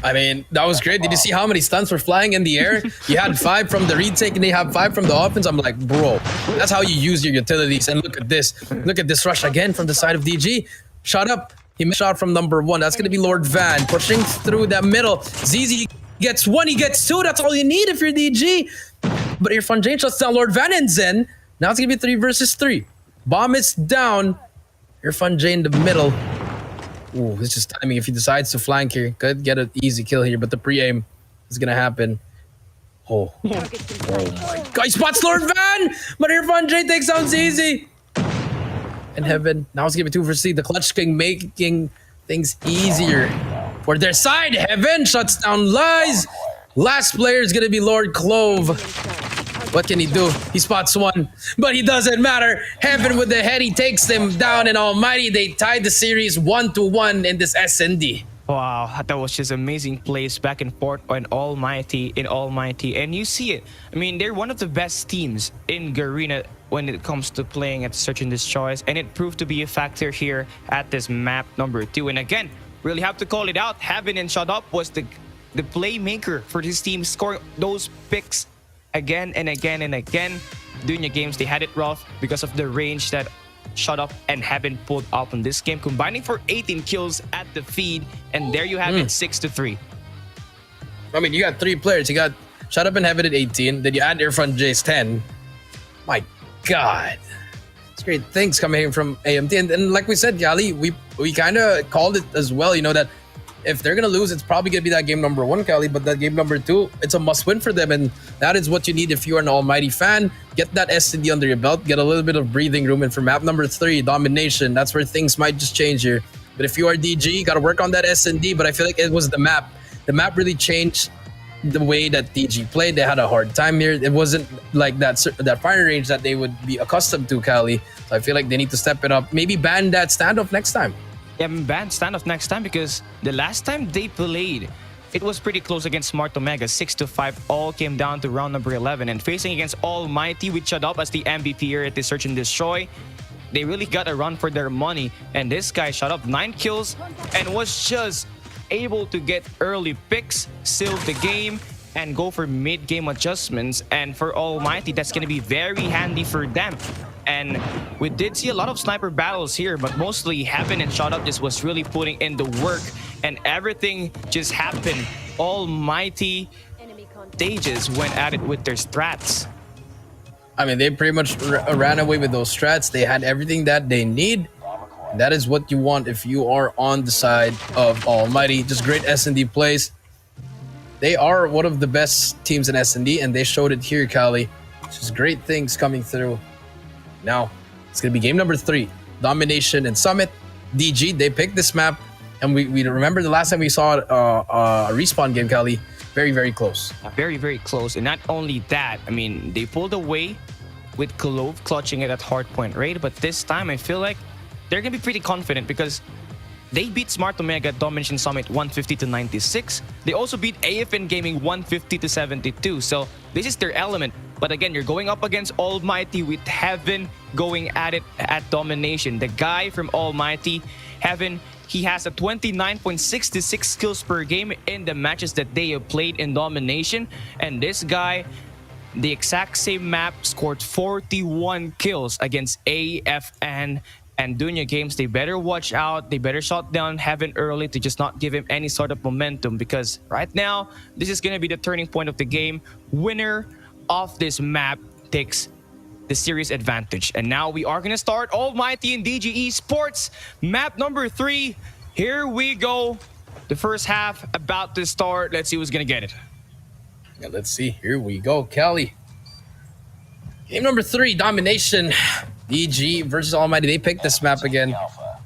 I mean, that was great. Did you see how many stunts were flying in the air? You had 5 from the retake and they have 5 from the offense. I'm like, bro, that's how you use your utilities. And look at this. Look at this rush again from the side of DG. Shot up. He missed shot from number 1. That's going to be Lord Van pushing through that middle. ZZ gets 1. He gets 2. That's all you need if you're DG. But your Fun Jane shuts down Lord Van and Zen. Now it's going to be 3 versus 3. Bomb is down. Irfan J in the middle. Ooh, it's just timing. If he decides to flank here, could get an easy kill here, but the pre-aim is gonna happen. Oh my God, he spots Lord Van! But Irfan J takes down easy. And Heaven, now it's gonna be 2 versus 3. The Clutch King making things easier for their side. Heaven shuts down Lies. Last player is gonna be Lord Clove. What can he do? He spots 1, but he doesn't matter. Heaven with the head, he takes them down, and Almighty, they tied the series 1-1 in this SND. Wow, that was just amazing plays back and forth on Almighty, and you see it. I mean, they're one of the best teams in Garena when it comes to playing at Search and Destroy, and it proved to be a factor here at this map number 2. And again, really have to call it out. Heaven and Shut Up was the playmaker for this team, scoring those picks again and again and again. Dunya Games, they had it rough because of the range that Shut Up and Heaven pulled up in this game, combining for 18 kills at the feed, and there you have it, 6-3. I mean, you got 3 players. You got Shut Up and Heaven at 18, then you add Irfan J's 10. My God. It's great things coming in from AMT. And like we said, Kali, we kind of called it as well, you know, that if they're going to lose, it's probably going to be that game number 1, Kali, but that game number 2, it's a must-win for them, and that is what you need if you're an Almighty fan. Get that SND under your belt, get a little bit of breathing room, and for map number 3, Domination, that's where things might just change here. But if you are DG, you got to work on that SND, but I feel like it was the map. The map really changed the way that DG played. They had a hard time here. It wasn't like that firing range that they would be accustomed to, Kali. So I feel like they need to step it up. Maybe ban that standoff next time. Yeah, ban standoff next time, because the last time they played, it was pretty close against Smart Omega. 6-5 all came down to round number 11, and facing against Almighty with Shut Up as the MVP here at the Search and Destroy, they really got a run for their money. And this guy Shut Up 9 kills and was just able to get early picks, seal the game, and go for mid-game adjustments. And for Almighty, that's going to be very handy for them. And we did see a lot of sniper battles here, but mostly Heaven and Shut Up just was really putting in the work, and everything just happened. Almighty stages went at it with their strats. I mean, they pretty much ran away with those strats. They had everything that they need. That is what you want if you are on the side of Almighty. Just great S&D plays. They are one of the best teams in S&D, and they showed it here, Kali. Just great things coming through. Now, it's going to be game number 3. Domination and Summit. DG, they picked this map. And we remember the last time we saw a respawn game, Kali. Very, very close. Very, very close. And not only that, I mean, they pulled away with Clove clutching it at Hardpoint, right? But this time, I feel like they're going to be pretty confident because they beat Smart Omega Domination Summit 150 to 96. They also beat AFN Gaming 150 to 72. So this is their element. But again, you're going up against Almighty with Heaven going at it at Domination. The guy from Almighty, Heaven, he has a 29.66 kills per game in the matches that they have played in Domination. And this guy, the exact same map, scored 41 kills against AFN and Dunya Games. They better watch out. They better shut down Heaven early to just not give him any sort of momentum, because right now, this is going to be the turning point of the game. Winner of this map takes the series advantage. And now we are going to start Almighty and DG ESPORTS. Map number 3. Here we go. The first half about to start. Let's see who's going to get it. Yeah, let's see. Here we go, Kelly. Game number 3, Domination. DG versus Almighty. They picked this map again.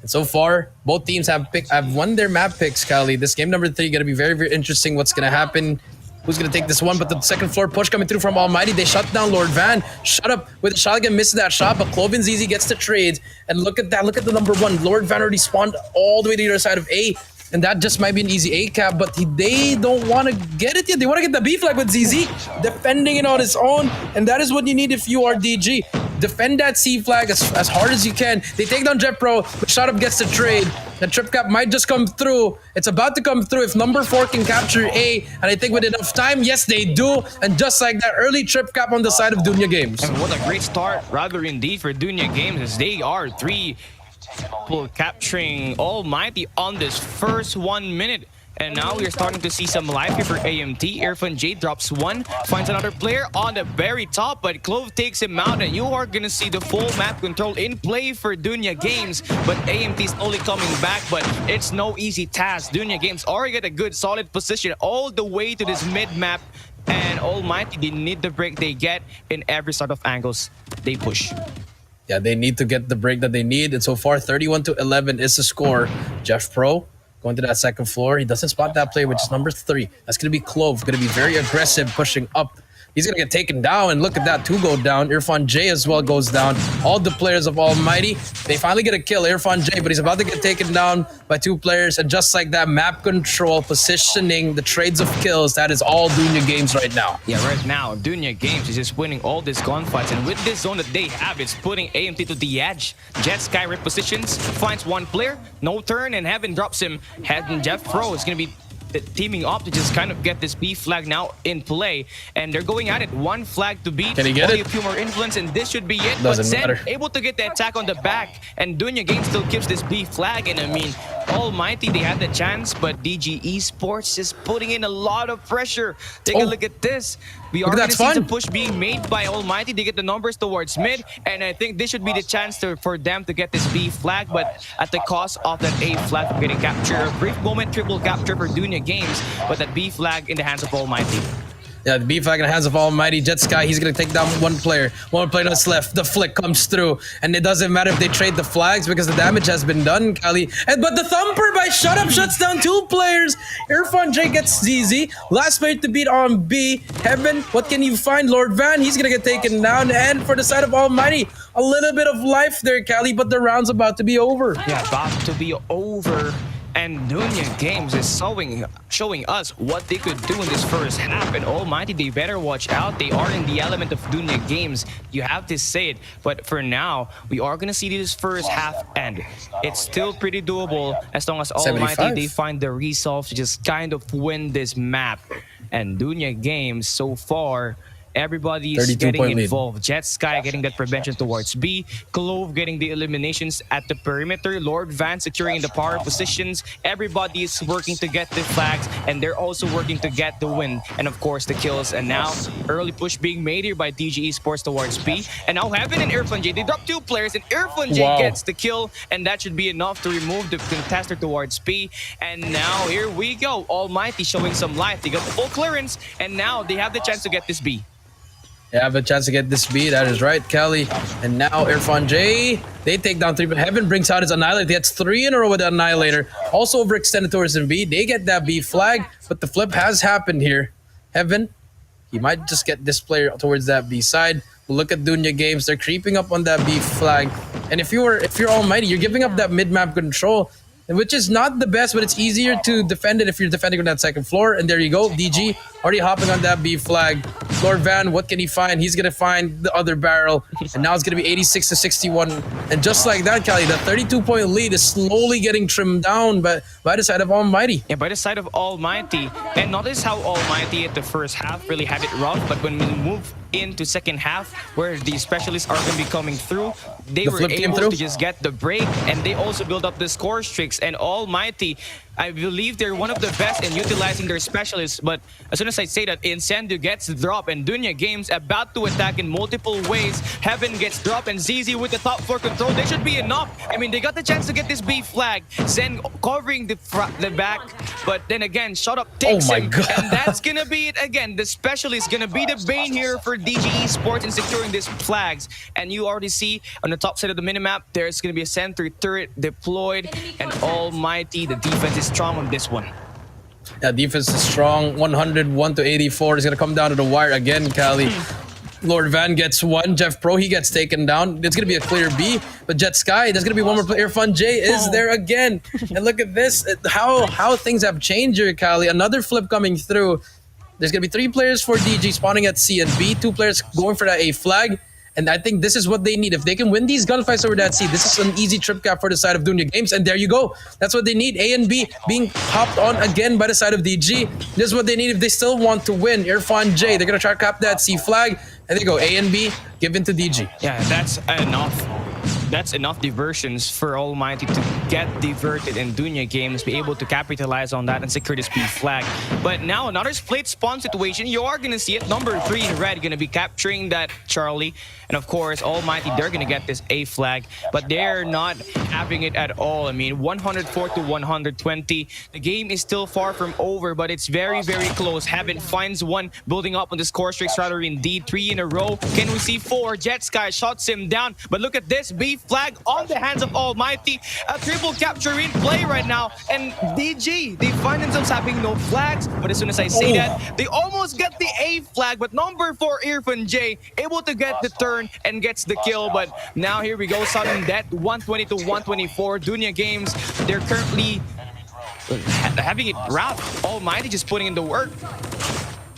And so far, both teams have won their map picks, Kelly. This game number 3 going to be very, very interesting. What's going to happen? Who's going to take this one? But the second floor push coming through from Almighty. They shut down Lord Van. Shut up with the shotgun. Misses that shot. But Cloven ZZ gets the trade. And look at that. Look at the number 1. Lord Van already spawned all the way to the other side of A. And that just might be an easy A cap. But they don't want to get it yet. They want to get the B flag with ZZ. Defending it on his own. And that is what you need if you are DG. Defend that C flag as hard as you can. They take down Jet Pro. But Shut Up gets the trade. The trip cap might just come through. It's about to come through if number 4 can capture A. And I think with enough time, yes, they do. And just like that, early trip cap on the side of Dunya Games. And what a great start, rather indeed, for Dunya Games, as they are 3 people capturing Almighty on this first 1 minute. And now we're starting to see some life here for AMT. Irfan J drops 1, finds another player on the very top, but Clove takes him out, and you are gonna see the full map control in play for Dunya Games. But AMT is only coming back, but it's no easy task. Dunya Games already get a good solid position all the way to this mid map, and Almighty, they need the break they get in every sort of angles they push. Yeah, they need to get the break that they need. And so far, 31 to 11 is the score. Jeff Pro going to that second floor. He doesn't spot that player, which is number 3. That's going to be Clove. Going to be very aggressive, pushing up. He's going to get taken down, and look at that, 2 go down. Irfan J as well goes down. All the players of Almighty, they finally get a kill, Irfan J, but he's about to get taken down by 2 players. And just like that, map control, positioning, the trades of kills, that is all Dunya Games right now. Yeah, right now, Dunya Games is just winning all these gunfights. And with this zone that they have, it's putting AMT to the edge. Jet Sky repositions, finds 1 player, no turn, and Heaven drops him. And Jeff Pro is going to be teaming up to just kind of get this B flag now in play, and they're going at it. 1 flag to beat. Can he get only it? a few more influence, and this should be it. Doesn't but Zen matter. able to get the attack on the back, and Dunya Games still keeps this B flag. And I mean, Almighty, they had the chance, but DG ESPORTS is putting in a lot of pressure. Take a look at this. We are going to see the push being made by Almighty. They get the numbers towards mid, and I think this should be the chance for them to get this B flag, but at the cost of that A flag from getting captured. A brief moment, triple capture for Dunya Games, but that B flag in the hands of Almighty. Yeah, the B flag in the hands of Almighty. Jet Sky, he's going to take down 1 player. 1 player that's left. The flick comes through. And it doesn't matter if they trade the flags because the damage has been done, Kali. But the thumper by Shut Up shuts down 2 players. Irfan J gets ZZ. Last player to beat on B. Heaven, what can you find? Lord Van, he's going to get taken down. And for the side of Almighty, a little bit of life there, Kali, but the round's about to be over. Yeah, about to be over. And Dunya Games is showing us what they could do in this first half. And Almighty, they better watch out. They are in the element of Dunya Games. You have to say it. But for now, we are going to see this first half end. It's still pretty doable as long as Almighty, 75. they find the resolve to just kind of win this map. And Dunya Games, so far, everybody is getting involved. Jet Sky getting that prevention towards B. Clove getting the eliminations at the perimeter. Lord Van securing the power positions. Everybody is working to get the flags, and they're also working to get the win. And of course, the kills. And now, early push being made here by DG ESPORTS towards B. And now Heaven and Irfan J, they drop 2 players, and Irfan J gets the kill. And that should be enough to remove the contester towards B. And now, here we go. Almighty showing some life. They got the full clearance, and now they have the chance to get this B. They have a chance to get this B. That is right, Kelly. And now Irfan J, they take down 3, but Heaven brings out his Annihilator. He gets 3 in a row with the Annihilator. Also overextended towards the B. They get that B flag, but the flip has happened here. Heaven, he might just get this player towards that B side. Look at Dunya Games. They're creeping up on that B flag. And if you're Almighty, you're giving up that mid-map control. which is not the best, but it's easier to defend it if you're defending on that second floor. And there you go, DG already hopping on that B flag. Lord Van, what can he find? He's gonna find the other barrel, and now it's gonna be 86 to 61. And just like that, Cali, the 32-point lead is slowly getting trimmed down by the side of Almighty. Yeah, by the side of Almighty. And notice how Almighty at the first half really had it rough, but when we move into second half, where the specialists are going to be coming through, they were able to just get the break, and they also build up the score streaks. And Almighty, I believe they're one of the best in utilizing their specialists, but as soon as I say that, Incendio gets dropped, and Dunya Games about to attack in multiple ways. Heaven gets dropped, and ZZ with the top floor control. They should be enough. I mean, they got the chance to get this B flag. Zen covering the back, but then again, Shut Up takes him, and that's gonna be it again. The specialist gonna be the bane here for DG ESPORTS in securing these flags. And you already see on the top side of the minimap, there's gonna be a center turret deployed, and Almighty, the defense is strong on this one. Yeah, defense is strong. 101 to 84 is gonna come down to the wire again, Cali. Lord Van gets one. Jeff Pro, he gets taken down. It's going to be a clear B. But Jet Sky, there's going to be one more player. Irfan J is there again. And look at this. How things have changed here, Cali. Another flip coming through. There's going to be 3 players for DG spawning at C and B. 2 players going for that A flag. And I think this is what they need. If they can win these gunfights over that C, this is an easy trip cap for the side of Dunya Games. And there you go. That's what they need. A and B being hopped on again by the side of DG. This is what they need if they still want to win. Irfan J, they're going to try to cap that C flag. And they go A and B, given to DG. Yeah, that's enough. That's enough diversions for Almighty to get diverted, and Dunya Games be able to capitalize on that and secure this B flag. But now another split spawn situation. You are gonna see it. Number 3 in red gonna be capturing that Charlie. And of course, Almighty, they're gonna get this A flag, but they're not having it at all. I mean, 104 to 120. The game is still far from over, but it's very, very close. Heaven finds one, building up on the score streaks rather indeed. 3 in a row. Can we see 4? Jet Sky shots him down, but look at this B flag on the hands of Almighty. A triple capture in play right now, and DG, they find themselves having no flags, but as soon as I say that, they almost get the A flag, but number 4, Irfan J, able to get the turn and gets the kill. But now here we go, sudden death, 120 to 124. Dunya Games, they're currently having it rough. Almighty just putting in the work.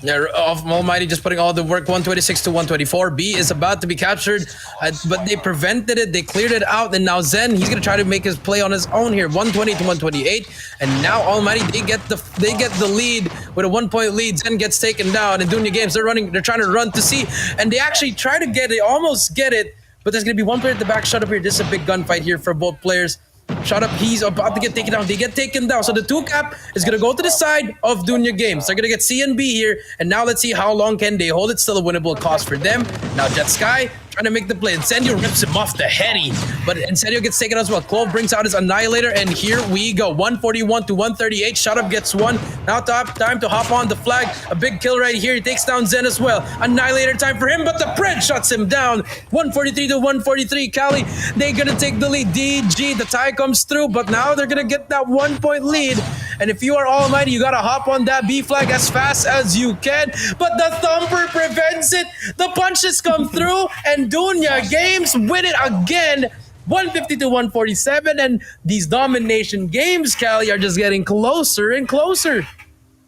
Yeah, Almighty just putting all the work. 126 to 124. B is about to be captured, but they prevented it. They cleared it out, and now Zen, he's gonna try to make his play on his own here. 120 to 128, and now Almighty, they get the lead with a 1-point lead. Zen gets taken down, and Dunya Games, they're trying to run to C, and they actually try to get it, almost get it, but there's gonna be one player at the back. Shut Up here. This is a big gunfight here for both players. Shut Up, he's about to get taken down. They get taken down. So the 2 cap is going to go to the side of Dunya Games. They're going to get C and B here. And now let's see how long can they hold it. Still a winnable cost for them. Now Jet Sky trying to make the play. Incendio rips him off the heady. But Incendio gets taken as well. Clove brings out his Annihilator. And here we go. 141 to 138. Shut Up gets one. Now time to hop on the flag. A big kill right here. He takes down Zen as well. Annihilator time for him. But the Pred shuts him down. 143 to 143. Cali, they're going to take the lead. DG, the tie comes through. But now they're going to get that 1-point lead. And if you are Almighty, you got to hop on that B flag as fast as you can. But the Thumper prevents it. The punches come through. And Dunya Games win it again. 150 to 147. And these domination games, Cali, are just getting closer and closer.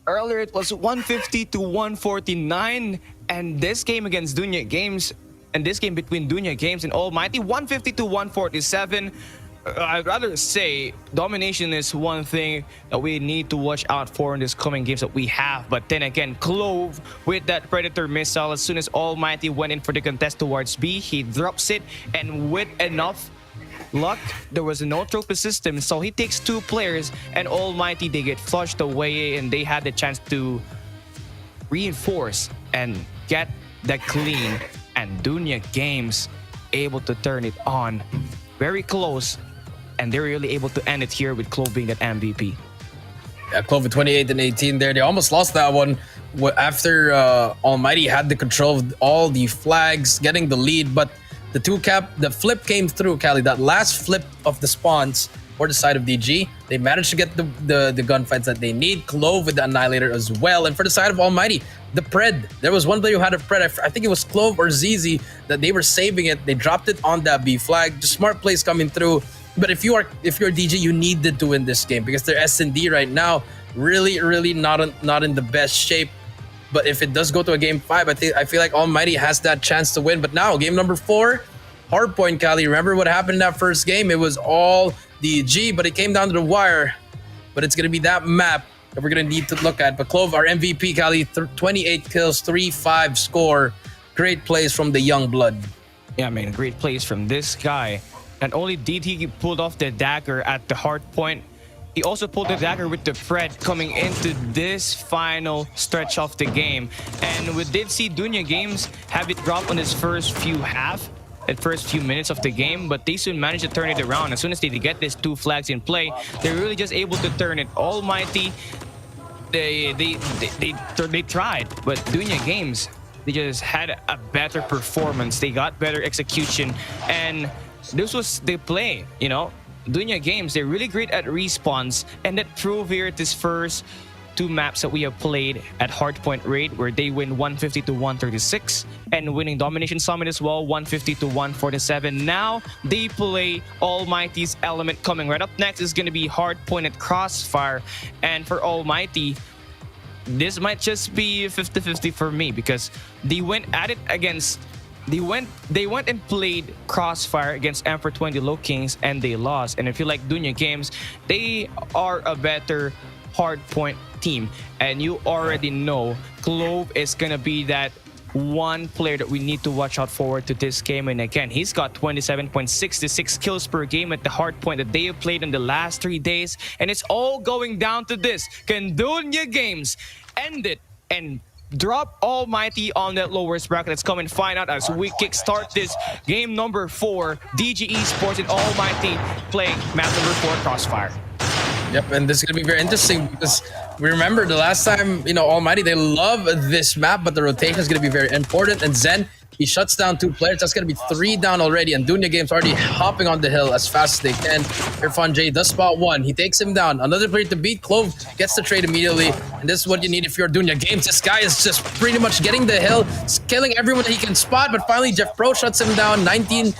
Earlier, it was 150 to 149. And this game against Dunya Games, and this game between Dunya Games and Almighty, 150 to 147. I'd rather say domination is one thing that we need to watch out for in these coming games that we have. But then again, Clove with that Predator missile, as soon as Almighty went in for the contest towards B, he drops it, and with enough luck, there was no trophy system, so he takes 2 players, and Almighty, they get flushed away, and they had the chance to reinforce and get the clean, and Dunya Games able to turn it on. Very close, and they're really able to end it here with Clove being that MVP. Yeah, Clove with 28 and 18 there. They almost lost that one after Almighty had the control of all the flags, getting the lead. But the 2 cap, the flip came through, Cali. That last flip of the spawns for the side of DG, they managed to get the gunfights that they need. Clove with the Annihilator as well. And for the side of Almighty, the Pred. There was one player who had a Pred. I think it was Clove or ZZ that they were saving it. They dropped it on that B flag. Just smart plays coming through. But if you're DG, you needed to win this game because their S&D right now really not in the best shape. But if it does go to a game 5, I feel like Almighty has that chance to win. But now game number 4, Hardpoint, Kali. Remember what happened in that first game? It was all DG, but it came down to the wire. But it's gonna be that map that we're gonna need to look at. But Clove, our MVP, Kali, 28 kills, 3-5 score. Great plays from the young blood. Yeah, man, great plays from this guy. Not only did he pulled off the dagger at the hard point, he also pulled the dagger with the Fred coming into this final stretch of the game. And we did see Dunya Games have it drop on his first few minutes of the game, but they soon managed to turn it around. As soon as they get these 2 flags in play, they're really just able to turn it. Almighty, they tried, but Dunya Games, they just had a better performance. They got better execution, and this was the play, you know. Dunya Games, they're really great at respawns, and that proved here at this first 2 maps that we have played at Hardpoint Raid, where they win 150 to 136, and winning Domination Summit as well, 150 to 147. Now they play Almighty's Element coming. Right up next is going to be Hardpoint at Crossfire, and for Almighty, this might just be 50-50 for me because they went at it against. They went and played Crossfire against Emperor 20 LOWKINGS and they lost. And I feel like Dunya Games, they are a better Hardpoint team. And you already know Clove is gonna be that one player that we need to watch out forward to this game. And again, he's got 27.66 kills per game at the Hardpoint that they have played in the last 3 days. And it's all going down to this. Can Dunya Games end it and drop Almighty on that lowest bracket? Let's come and find out as we kickstart this game number 4. DG ESPORTS and Almighty playing map number 4, Crossfire. Yep, and this is going to be very interesting because we remember the last time, you know, Almighty, they love this map, but the rotation is going to be very important. And Zen, he shuts down 2 players. That's going to be 3 down already. And Dunya Games already hopping on the hill as fast as they can. Irfan does spot 1. He takes him down. Another player to beat. Clove gets the trade immediately. And this is what you need if you're Dunya Games. This guy is just pretty much getting the hill, killing everyone that he can spot. But finally, Jeff Pro shuts him down. 19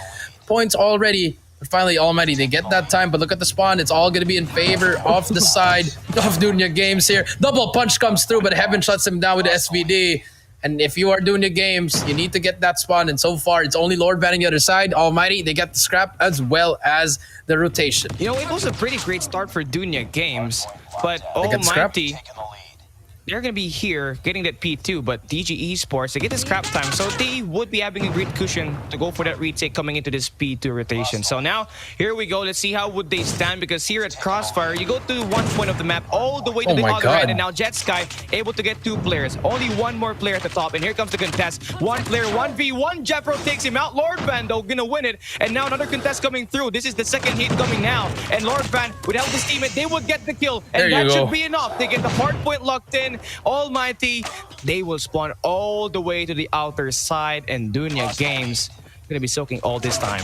points already. But finally, Almighty, they get that time. But look at the spawn. It's all going to be in favor of the side of Dunya Games here. Double punch comes through, but Heaven shuts him down with the SVD. And if you are doing the games, you need to get that spawn. And so far, it's only Lord Van on the other side. Almighty, they get the scrap as well as the rotation. You know, it was a pretty great start for Dunya Games, but Almighty, they're going to be here getting that P2, but DG ESPORTS, they get the scrap time, so they would be having a great cushion to go for that retake coming into this P2 rotation. So now, here we go. Let's see how would they stand, because here at Crossfire, you go to one point of the map all the way to the other end, and now Jetsky able to get 2 players. Only 1 more player at the top, and here comes the contest. 1 player, 1v1. Jeffro takes him out. Lord Van, though, gonna win it, and now another contest coming through. This is the second hit coming now, and Lord Van, without his teammate, they would get the kill, and that should be enough. They get the hard point locked in. Almighty, they will spawn all the way to the outer side, and Dunya Games gonna be soaking all this time.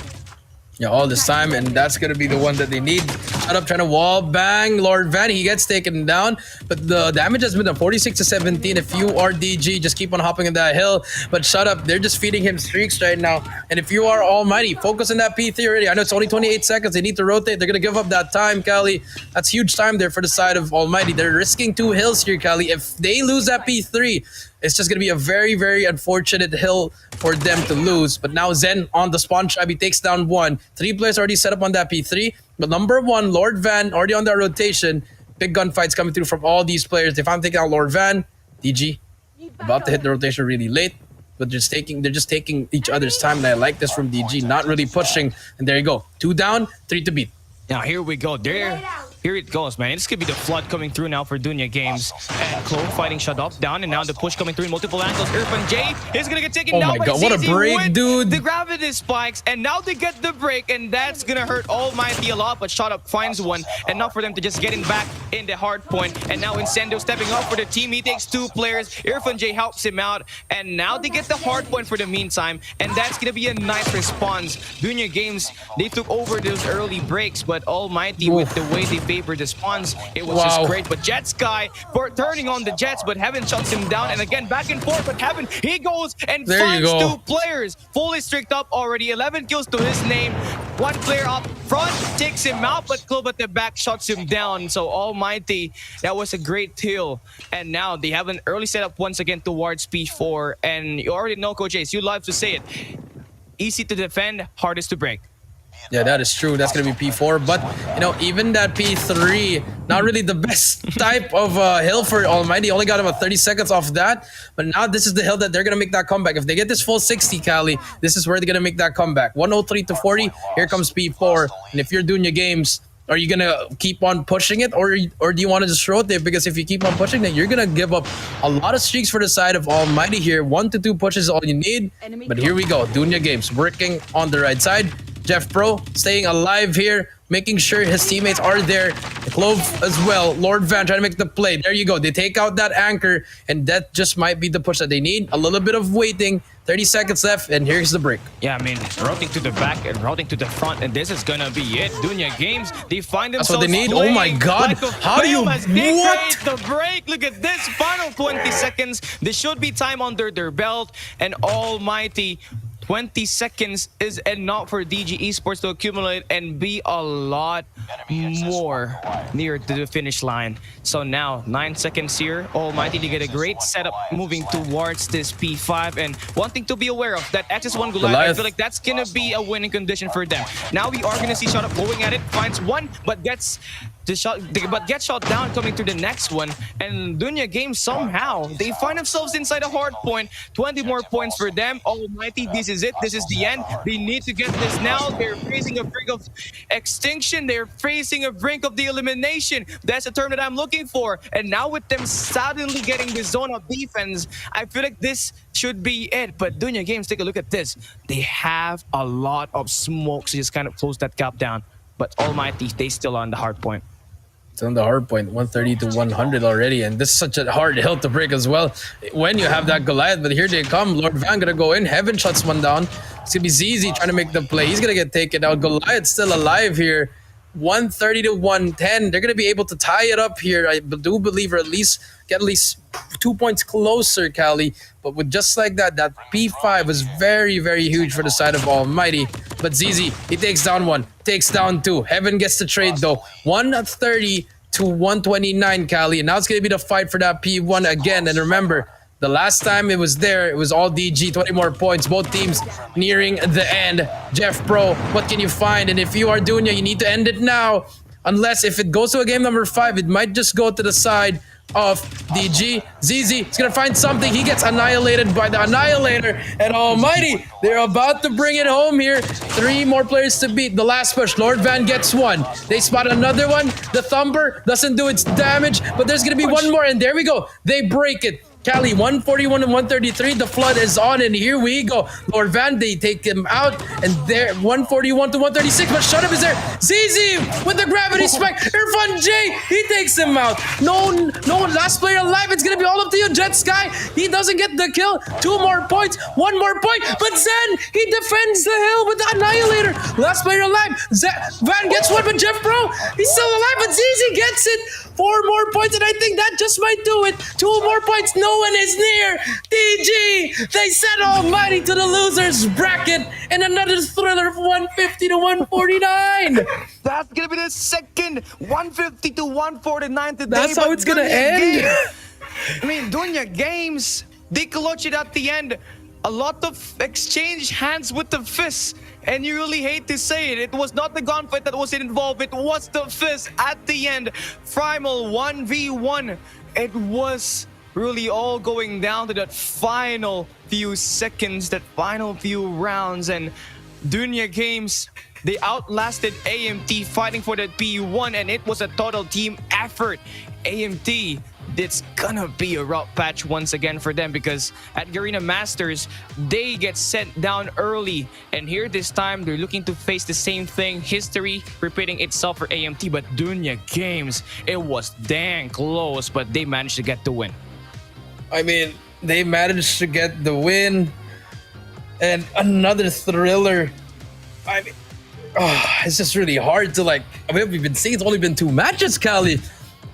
Yeah, all this time, and that's gonna be the one that they need. Shut up, trying to wall bang Lord Van. He gets taken down, but the damage has been done 46 to 17. If you are DG, just keep on hopping in that hill. But shut up, they're just feeding him streaks right now. And if you are Almighty, focus on that P3 already. I know it's only 28 seconds. They need to rotate. They're gonna give up that time, Kali. That's huge time there for the side of Almighty. They're risking 2 hills here, Kali. If they lose that P3, it's just going to be a very, very unfortunate hill for them to lose. But now Zen on the spawn trap. He takes down 1. 3 players already set up on that P3. But number 1, Lord Van, already on that rotation. Big gunfights coming through from all these players. They finally take out Lord Van. DG about to hit the rotation really late. But they're just taking each other's time. And I like this from DG. Not really pushing. And there you go. 2 down, 3 to beat. Now here we go. Here it goes, man. This could be the flood coming through now for Dunya Games. And Clove fighting shut up, down, and now the push coming through in multiple angles. Irfan J is gonna get taken down. Oh my god, what a break, dude. The gravity spikes, and now they get the break, and that's gonna hurt Almighty a lot, but shut up finds one. Enough for them to just get in back in the hard point. And now Incendo stepping up for the team. He takes 2 players. Irfan J helps him out, and now they get the hard point for the meantime, and that's gonna be a nice response. Dunya Games, they took over those early breaks, but Almighty, with the way they favored the spawns. It was Wow. just great. But Jet Sky for turning on the Jets, but Heaven shuts him down. And again, back and forth. But Heaven, he goes and There you finds go. 2 players. Fully streaked up already. 11 kills to his name. 1 player up front takes him out, but Club at the back shuts him down. So Almighty, that was a great kill. And now they have an early setup once again towards P4. And you already know, Coach Ace, you love to say it. Easy to defend, hardest to break. Yeah, that is true. That's going to be P4. But, you know, even that P3, not really the best type of hill for Almighty. Only got about 30 seconds off that. But now this is the hill that they're going to make that comeback. If they get this full 60, Cali, this is where they're going to make that comeback. 103 to 40. Here comes P4. And if you're doing your games, are you going to keep on pushing it? Or do you want to just rotate? Because if you keep on pushing it, you're going to give up a lot of streaks for the side of Almighty here. 1 to 2 pushes is all you need. But here we go. Dunya Games working on the right side. Jeff Pro staying alive here, making sure his teammates are there. Clove as well. Lord Van trying to make the play. There you go. They take out that anchor, and that just might be the push that they need. A little bit of waiting. 30 seconds left, and here's the break. Yeah, I mean, routing to the back and routing to the front, and this is gonna be it. Dunya Games, they find That's themselves what they need. Oh my God. like a How do you... film as they What? create the break. Look at this final 20 seconds. There should be time under their belt, and Almighty, 20 seconds is enough for DG Esports to accumulate and be a lot more near to the finish line. So now, 9 seconds here. Almighty, they get a great setup moving towards this P5. And one thing to be aware of, that XS1 Goliath, I feel like that's going to be a winning condition for them. Now we are going to see Shot Up going at it, finds one, but gets shot down coming to the next one. And Dunya Games, somehow they find themselves inside a hard point. 20 more points for them. Almighty, this is it. This is the end. They need to get this now. They're facing a brink of extinction. They're facing a brink of the elimination. That's the term that I'm looking for. And now with them suddenly getting the zone of defense, I feel like this should be it. But Dunya Games, take a look at this. They have a lot of smoke, so just kind of close that gap down. But Almighty, they still on the hard point. It's on the hard point, 130 to 100 already, and this is such a hard hill to break as well when you have that Goliath. But here they come. Lord Van gonna go in. Heaven shuts one down. It's gonna be ZZ trying to make the play. He's gonna get taken out. Goliath still alive here. 130 to 110. They're gonna be able to tie it up here. I do believe, or at least get 2 points closer, Cali. But with just like that, that P5 was very, very huge for the side of Almighty. But ZZ, he takes down one, takes down two. Heaven gets the trade though. 130 to 129, Cali. And now it's going to be the fight for that P1 again. And remember, the last time it was there, it was all DG, 20 more points. Both teams nearing the end. Jeff Pro, what can you find? And if you are Dunya, you need to end it now. Unless if it goes to a game number 5, it might just go to the side of DG. ZZ is gonna find something. He gets annihilated by the Annihilator, and Almighty, they're about to bring it home here. 3 more players to beat. The last push. Lord Van gets one. They spot another one. The Thumper doesn't do its damage, but there's gonna be one more, and there we go. They break it. Cali, 141 and 133. The flood is on, and here we go. Lord Van, they take him out, and there 141 to 136. But Shut Up is there. ZZ with the gravity spike. Irfan J, he takes him out. No last player alive. It's gonna be all up to you, Jet Sky. He doesn't get the kill. 2 more points, 1 more point. But Zen, he defends the hill with the Annihilator. Last player alive. Van gets one, but Jeff Pro, he's still alive, but ZZ gets it. 4 more points, and I think that just might do it. 2 more points, no one is near. DG, they sent Almighty to the losers bracket, and another thriller of 150 to 149. That's gonna be the second 150 to 149 today. That's how it's gonna end. I mean, Dunya Games, they clutch it at the end. A lot of exchange hands with the fist. And you really hate to say it. It was not the gunfight that was involved. It was the fist at the end. Primal 1v1. It was really all going down to that final few seconds, that final few rounds. And Dunya Games, they outlasted AMT fighting for that P1, and it was a total team effort. AMT, it's gonna be a rough patch once again for them, because at Garena Masters, they get sent down early. And here this time, they're looking to face the same thing. History repeating itself for AMT, but Dunya Games, it was dang close, but they managed to get the win. I mean, they managed to get the win. And another thriller. I mean, it's just really hard to like. I mean, we've been seeing it's only been 2 matches, Kali,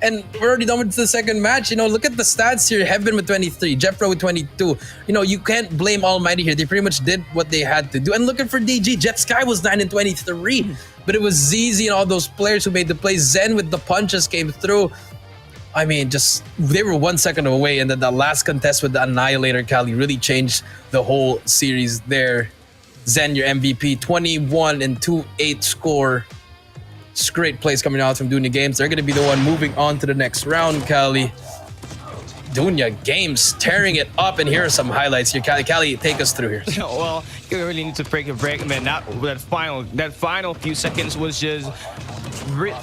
and we're already done with the second match. You know, look at the stats here. Heaven with 23, Jeffro with 22. You know, you can't blame Almighty here. They pretty much did what they had to do. And looking for DG, Jet Sky was 9 and 23, but it was ZZ and all those players who made the plays. Zen with the punches came through. I mean, just they were 1 second away, and then the last contest with the Annihilator, Kali, really changed the whole series there. Zen, your MVP, 21 and 2-8 score. It's great plays coming out from Dunya Games. They're going to be the one moving on to the next round, Kali. Dunya Games tearing it up, and here are some highlights here. Kali, take us through here. Well, you really need to break a break, man. That final few seconds was just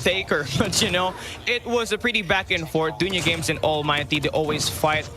taker, but you know, it was a pretty back and forth. Dunya Games and Almighty, they always fight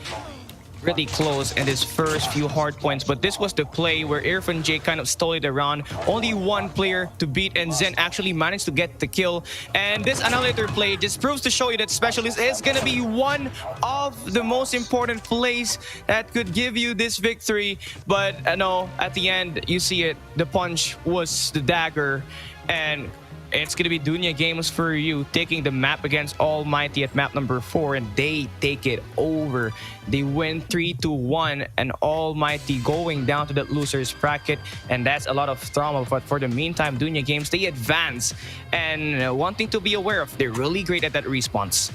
really close in his first few hard points, but this was the play where Irfan J kind of stole it around. Only one player to beat, and Zen actually managed to get the kill. And this Annihilator play just proves to show you that Specialist is gonna be one of the most important plays that could give you this victory. But no, at the end, you see it, the punch was the dagger, and it's going to be Dunya Games for you, taking the map against Almighty at map number 4, and they take it over. They win 3-1, and Almighty going down to that loser's bracket, and that's a lot of trauma. But for the meantime, Dunya Games, they advance. And one thing to be aware of, they're really great at that response.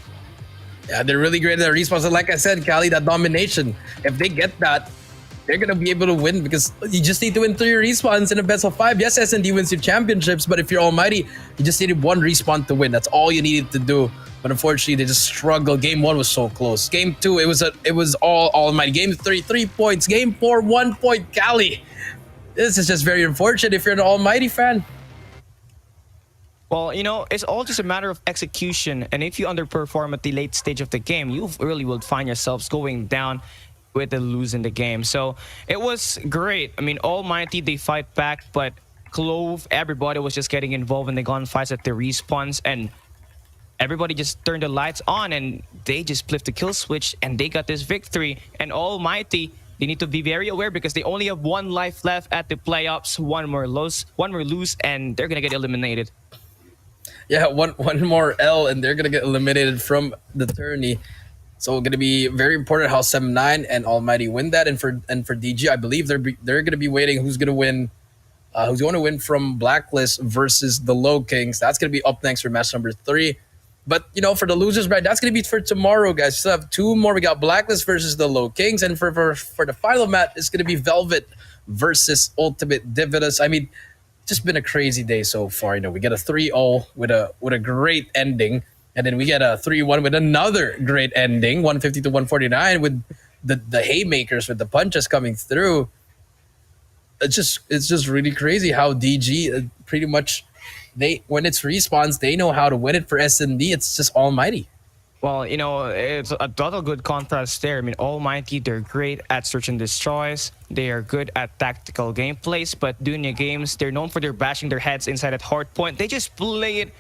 Yeah, they're really great at that response. And like I said, Kali, that domination, if they get that, they're going to be able to win, because you just need to win 3 respawns in a best of 5. Yes, S&D wins your championships, but if you're Almighty, you just needed 1 respawn to win. That's all you needed to do. But unfortunately, they just struggled. Game 1 was so close. Game 2, it was all Almighty. Game 3, 3 points. Game 4, 1 point. Kali, this is just very unfortunate if you're an Almighty fan. Well, you know, it's all just a matter of execution. And if you underperform at the late stage of the game, you really will find yourselves going down with the lose in the game. So it was great. I mean, Almighty, they fight back, but Clove, everybody was just getting involved in the gunfights at the respawns, and everybody just turned the lights on, and they just flipped the kill switch, and they got this victory. And Almighty, they need to be very aware, because they only have 1 life left at the playoffs. One more lose, and they're gonna get eliminated. Yeah, one more L, and they're gonna get eliminated from the tourney. So going to be very important how 7-9 and Almighty win that, and for DG, I believe they're going to be waiting who's going to win from Blacklist versus the LOWKINGS. That's going to be up next for match number 3. But you know, for the losers, right, that's going to be for tomorrow, guys. We still have 2 more. We got Blacklist versus the LOWKINGS, and for the final match, it's going to be Velvet versus Ultimate Divinus. I mean, just been a crazy day so far. You know, we get a 3-0 with a great ending. And then we get a 3-1 with another great ending, 150-149, with the haymakers, with the punches coming through. It's just really crazy how DG pretty much, when it's respawns, they know how to win it. For S&D, it's just Almighty. Well, you know, it's a total good contrast there. I mean, Almighty, they're great at search and destroys. They are good at tactical gameplays, but Dunya Games, they're known for their bashing their heads inside at Hardpoint. They just play it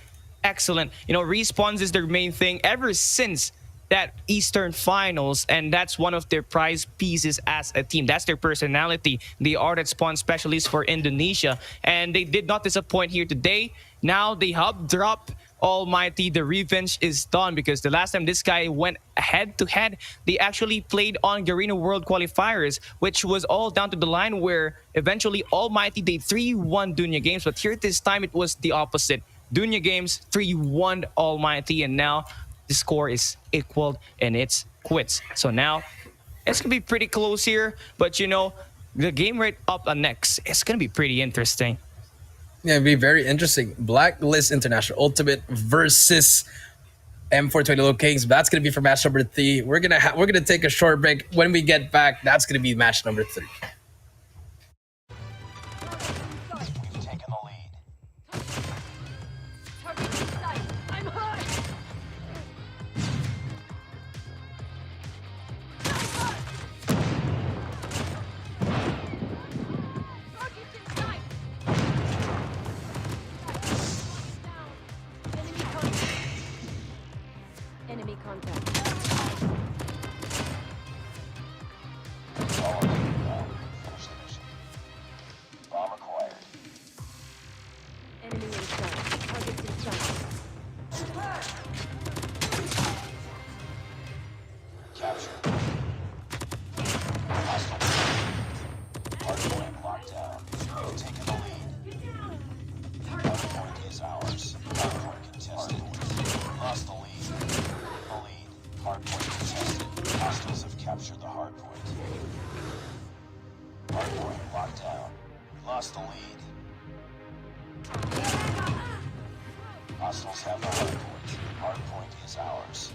excellent. You know, respawns is their main thing ever since that Eastern Finals, and that's one of their prize pieces as a team. That's their personality. They are that spawn specialists for Indonesia, and they did not disappoint here today. Now they hub drop Almighty. The revenge is done, because the last time this guy went head-to-head, they actually played on Garena World Qualifiers, which was all down to the line where eventually Almighty, they 3-1 Dunya Games, but here this time it was the opposite. Dunya Games 3-1 Almighty, and now the score is equaled and it's quits. So now it's gonna be pretty close here, but you know, the game right up next, it's gonna be pretty interesting. Yeah, it'd be very interesting. Blacklist International Ultimate versus M420 LOWKINGS. That's gonna be for match number 3. We're gonna take a short break. When we get back, that's gonna be match number 3. We've taken the lead. Target in sight. I'm hurt. Target in sight. Enemy contact. All are taken down. captured the hardpoint. Hardpoint locked down. We lost the lead. Hostiles have the hardpoint. Hardpoint is ours.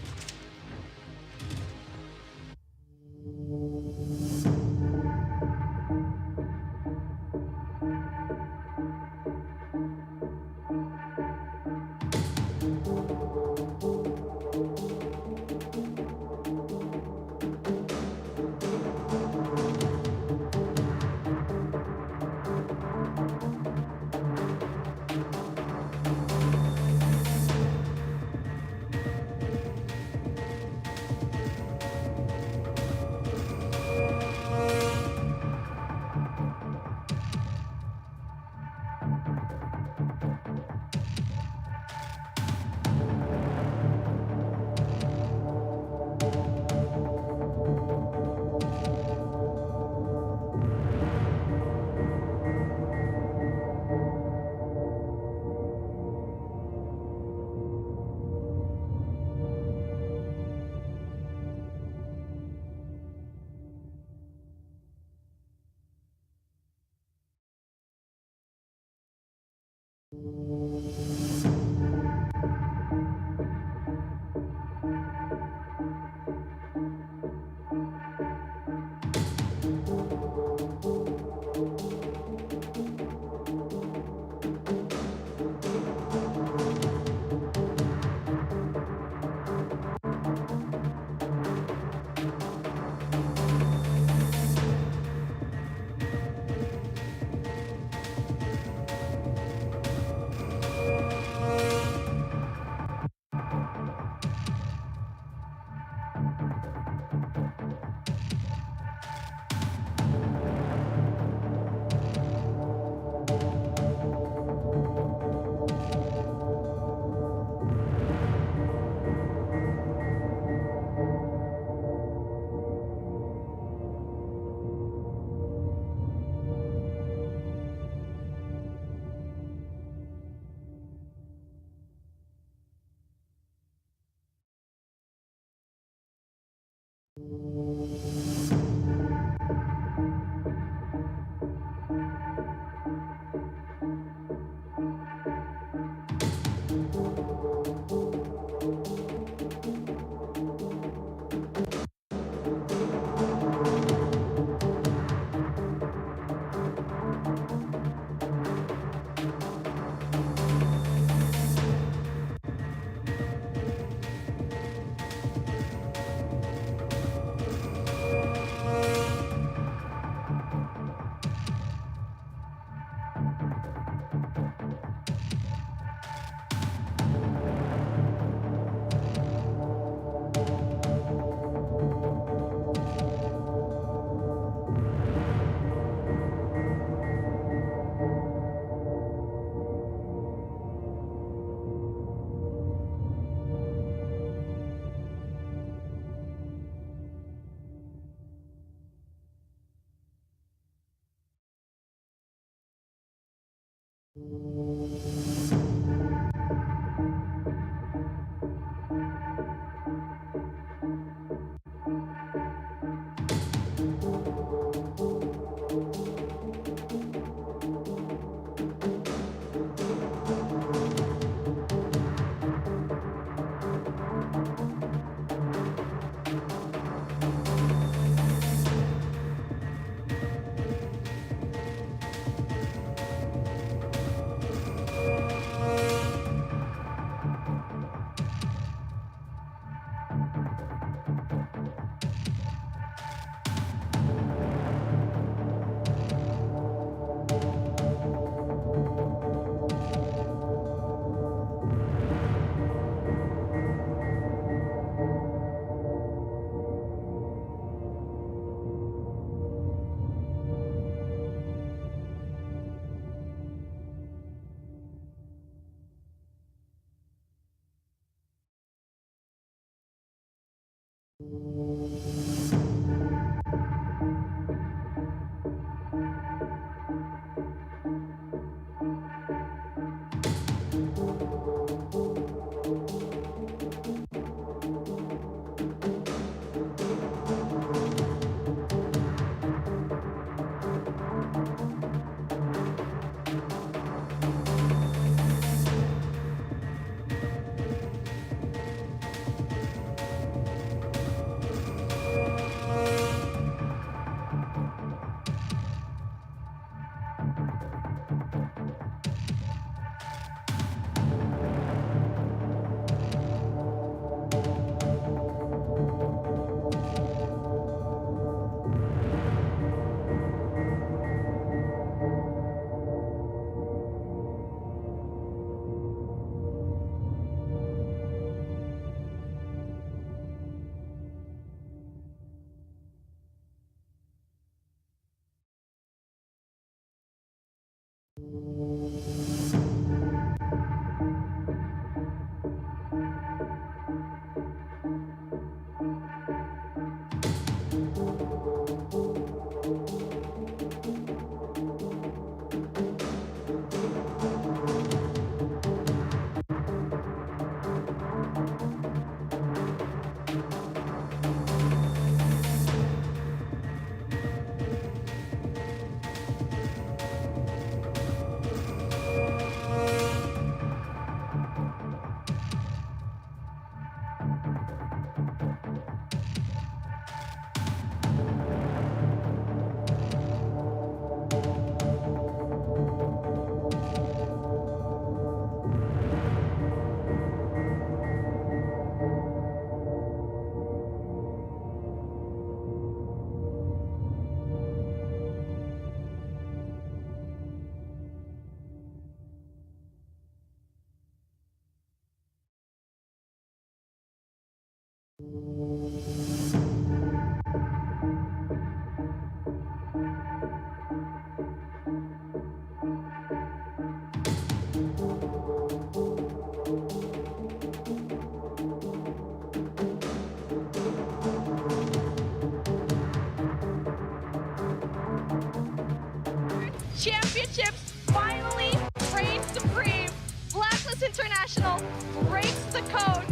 Championships finally reign supreme. Blacklist International breaks the code.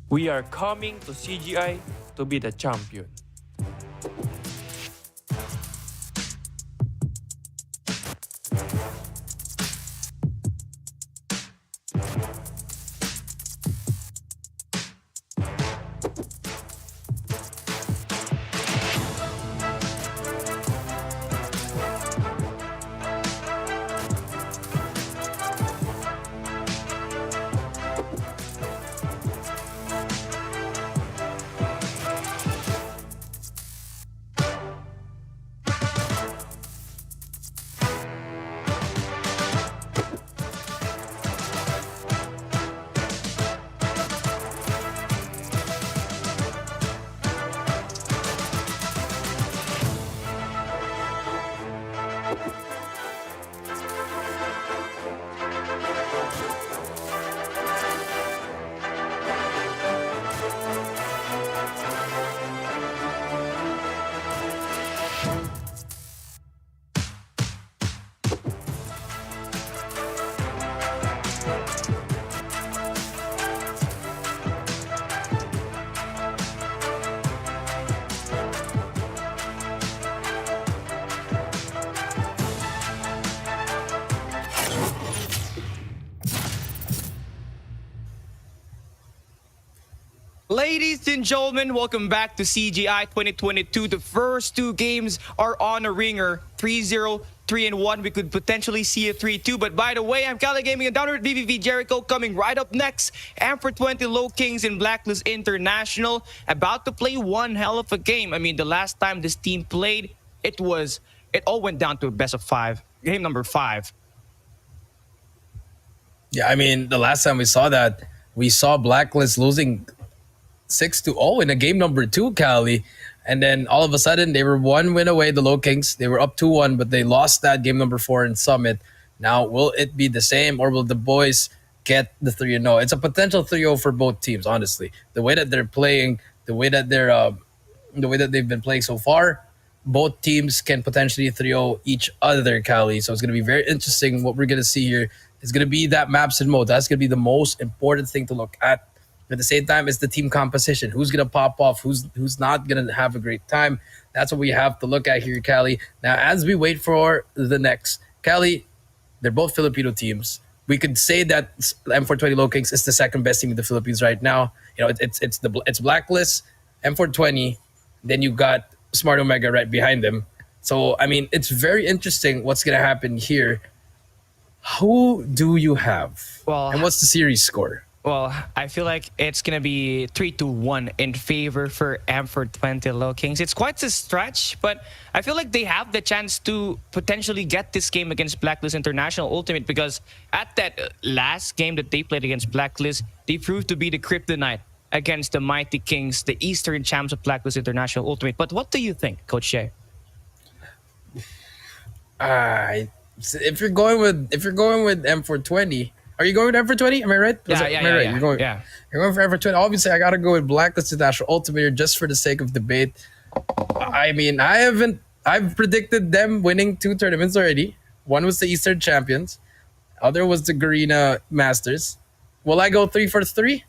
We are coming to CGI to be the champion. Ladies and gentlemen, welcome back to CGI 2022. The first two games are on a ringer. 3-0, 3-1. We could potentially see a 3-2. But by the way, I'm Cali Gaming and down here at BVV Jericho. Coming right up next, AMFOR20 LOWKINGS and BLACKLIST International about to play one hell of a game. I mean, the last time this team played, it all went down to a best of 5. Game number 5. Yeah, I mean, the last time we saw that, we saw Blacklist losing 6-0 in a game number 2, Cali. And then all of a sudden, they were one win away, the LOWKINGS. They were up 2-1, but they lost that game number 4 in Summit. Now, will it be the same, or will the boys get the 3-0? It's a potential 3-0 for both teams, honestly. The way that they're playing, the way that they've been playing so far, both teams can potentially 3-0 each other, Cali. So it's going to be very interesting. What we're going to see here is going to be that maps and mode. That's going to be the most important thing to look at. At the same time, it's the team composition. Who's going to pop off? Who's not going to have a great time? That's what we have to look at here, Cali. Now, as we wait for the next, Cali, they're both Filipino teams. We could say that AMFOR20 LOWKINGS is the second best team in the Philippines right now. You know, it's Blacklist, AMFOR20, then you got Smart Omega right behind them. So, I mean, it's very interesting what's going to happen here. Who do you have? Well, and what's the series score? Well, I feel like it's going to be 3-1 in favor for AMFOR20 LOWKINGS. It's quite a stretch, but I feel like they have the chance to potentially get this game against Blacklist International Ultimate, because at that last game that they played against Blacklist, they proved to be the kryptonite against the Mighty Kings, the Eastern champs of Blacklist International Ultimate. But what do you think, Coach Shea? I if you're going with M420, are you going with M420? Am I right? Am I right? You're going for M420. Obviously, I gotta go with BLACKLIST International Ultimate here just for the sake of debate. I mean, I've predicted them winning 2 tournaments already. One was the Eastern Champions, other was the Garena Masters. Will I go 3 for 3?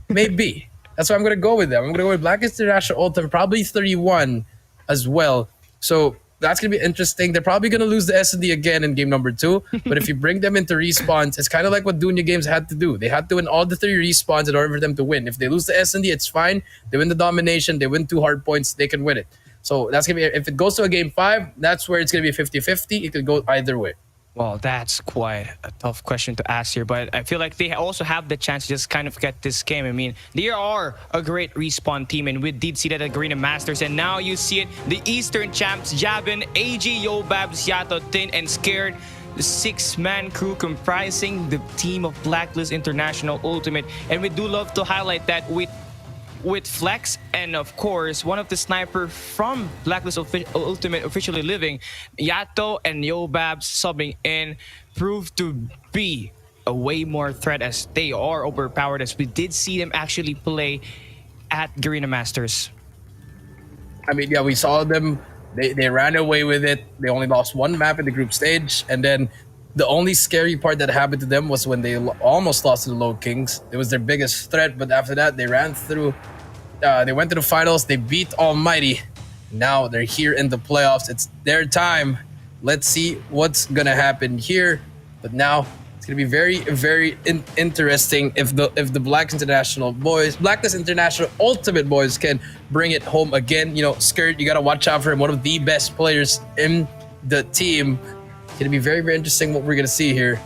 Maybe. That's why I'm gonna go with them. I'm gonna go with BLACKLIST International Ultimate, probably 3-1 as well. So that's gonna be interesting. They're probably gonna lose the S&D again in game number 2. But if you bring them into respawns, it's kind of like what Dunya Games had to do. They had to win all the 3 respawns in order for them to win. If they lose the S&D, it's fine. They win the domination. They win 2 hard points. They can win it. So that's gonna be, if it goes to a game 5, that's where it's gonna be 50-50. It could go either way. Well, that's quite a tough question to ask here, but I feel like they also have the chance to just kind of get this game. I mean, they are a great respawn team, and we did see that at Garena Masters, and now you see it, the Eastern champs, Jabin, AG, Yobabs, Yato, Tin, and Scared, the 6-man crew comprising the team of BLACKLIST International Ultimate. And we do love to highlight that with Flex and of course one of the sniper from BLACKLIST Ultimate officially living, Yato and Yobabs subbing in, proved to be a way more threat as they are overpowered, as we did see them actually play at Garena Masters. I mean, yeah, we saw them. They ran away with it. They only lost 1 map in the group stage, and then the only scary part that happened to them was when they almost lost to the LOWKINGS. It was their biggest threat, but after that, they ran through. They went to the finals. They beat ALMGHTY. Now they're here in the playoffs. It's their time. Let's see what's gonna happen here. But now it's gonna be very, very interesting if the BLACKLIST International Ultimate boys can bring it home again. You know, Skirt, you gotta watch out for him. One of the best players in the team. It's gonna be very, very interesting what we're gonna see here.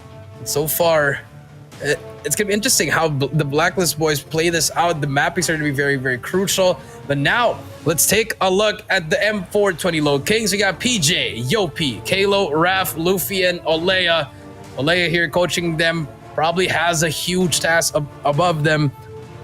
So far, it's gonna be interesting how the BLACKLIST boys play this out. The mappings are gonna be very, very crucial. But now let's take a look at the M420 LOWKINGS. We got PJ, Yopi, Kalo, Raf, Luffy, and Olea. Olea here coaching them, probably has a huge task above them.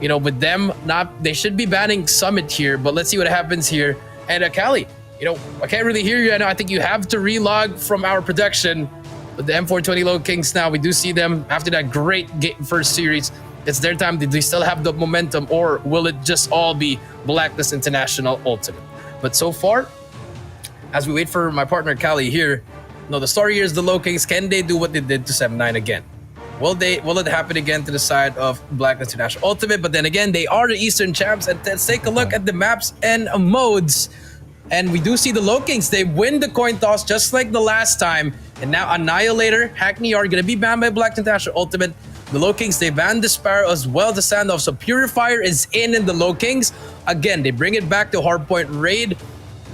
You know, with them they should be banning Summit here, but let's see what happens here. And Kali, you know, I can't really hear you. I know I think you have to relog from our production. But the M420 LOWKINGS now, we do see them after that great first series. It's their time. Do they still have the momentum, or will it just all be BLACKLIST International Ultimate? But so far, as we wait for my partner Kali here, no, the story here is the LOWKINGS. Can they do what they did to 7-9 again? Will it happen again to the side of BLACKLIST International Ultimate? But then again, they are the Eastern champs. And let's take a look at the maps and modes. And we do see the LOWKINGS. They win the coin toss just like the last time. And now Annihilator, Hackney are going to be banned by BLACKLIST International Ultimate. The LOWKINGS, they banned the Sparrow as well, the standoff. So Purifier is in the LOWKINGS. Again, they bring it back to Hardpoint Raid.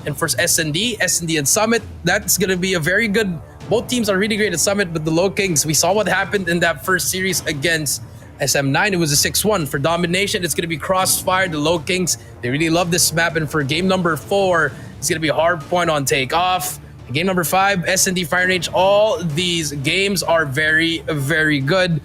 And for S&D and Summit, that's going to be a very good... Both teams are really great at Summit, but the LOWKINGS, we saw what happened in that first series against SM9. It was a 6-1. For Domination, it's going to be Crossfire, the LOWKINGS. They really love this map. And for game number 4, it's going to be Hardpoint on Takeoff. Game number 5, S&D Fire Range. All these games are very, very good.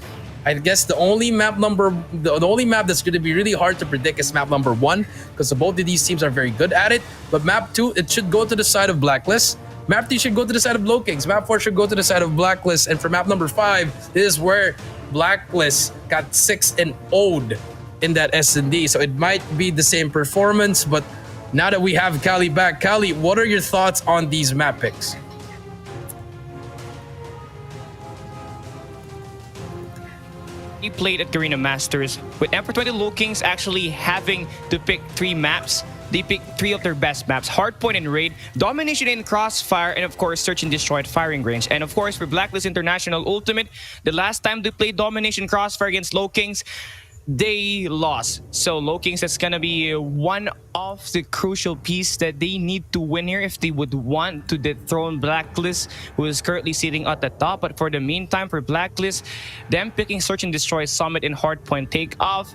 I guess the only map that's going to be really hard to predict is map number 1, because both of these teams are very good at it. But map 2, it should go to the side of BLACKLIST. Map 3 should go to the side of LOWKINGS. Map 4 should go to the side of BLACKLIST. And for map number 5, this is where BLACKLIST got 6-0'd in that S&D. So it might be the same performance, but now that we have Kali back, Kali, what are your thoughts on these map picks? He played at Garena Masters with M420 LOWKINGS actually having to pick 3 maps. They picked 3 of their best maps: Hardpoint and Raid, Domination and Crossfire, and of course Search and Destroy at Firing Range. And of course for BLACKLIST International Ultimate, the last time they played Domination Crossfire against LOWKINGS, they lost. So LOWKINGS is gonna be one of the crucial piece that they need to win here if they would want to dethrone BLACKLIST, who is currently sitting at the top. But for the meantime, for BLACKLIST, them picking Search and Destroy, Summit, and Hardpoint Takeoff,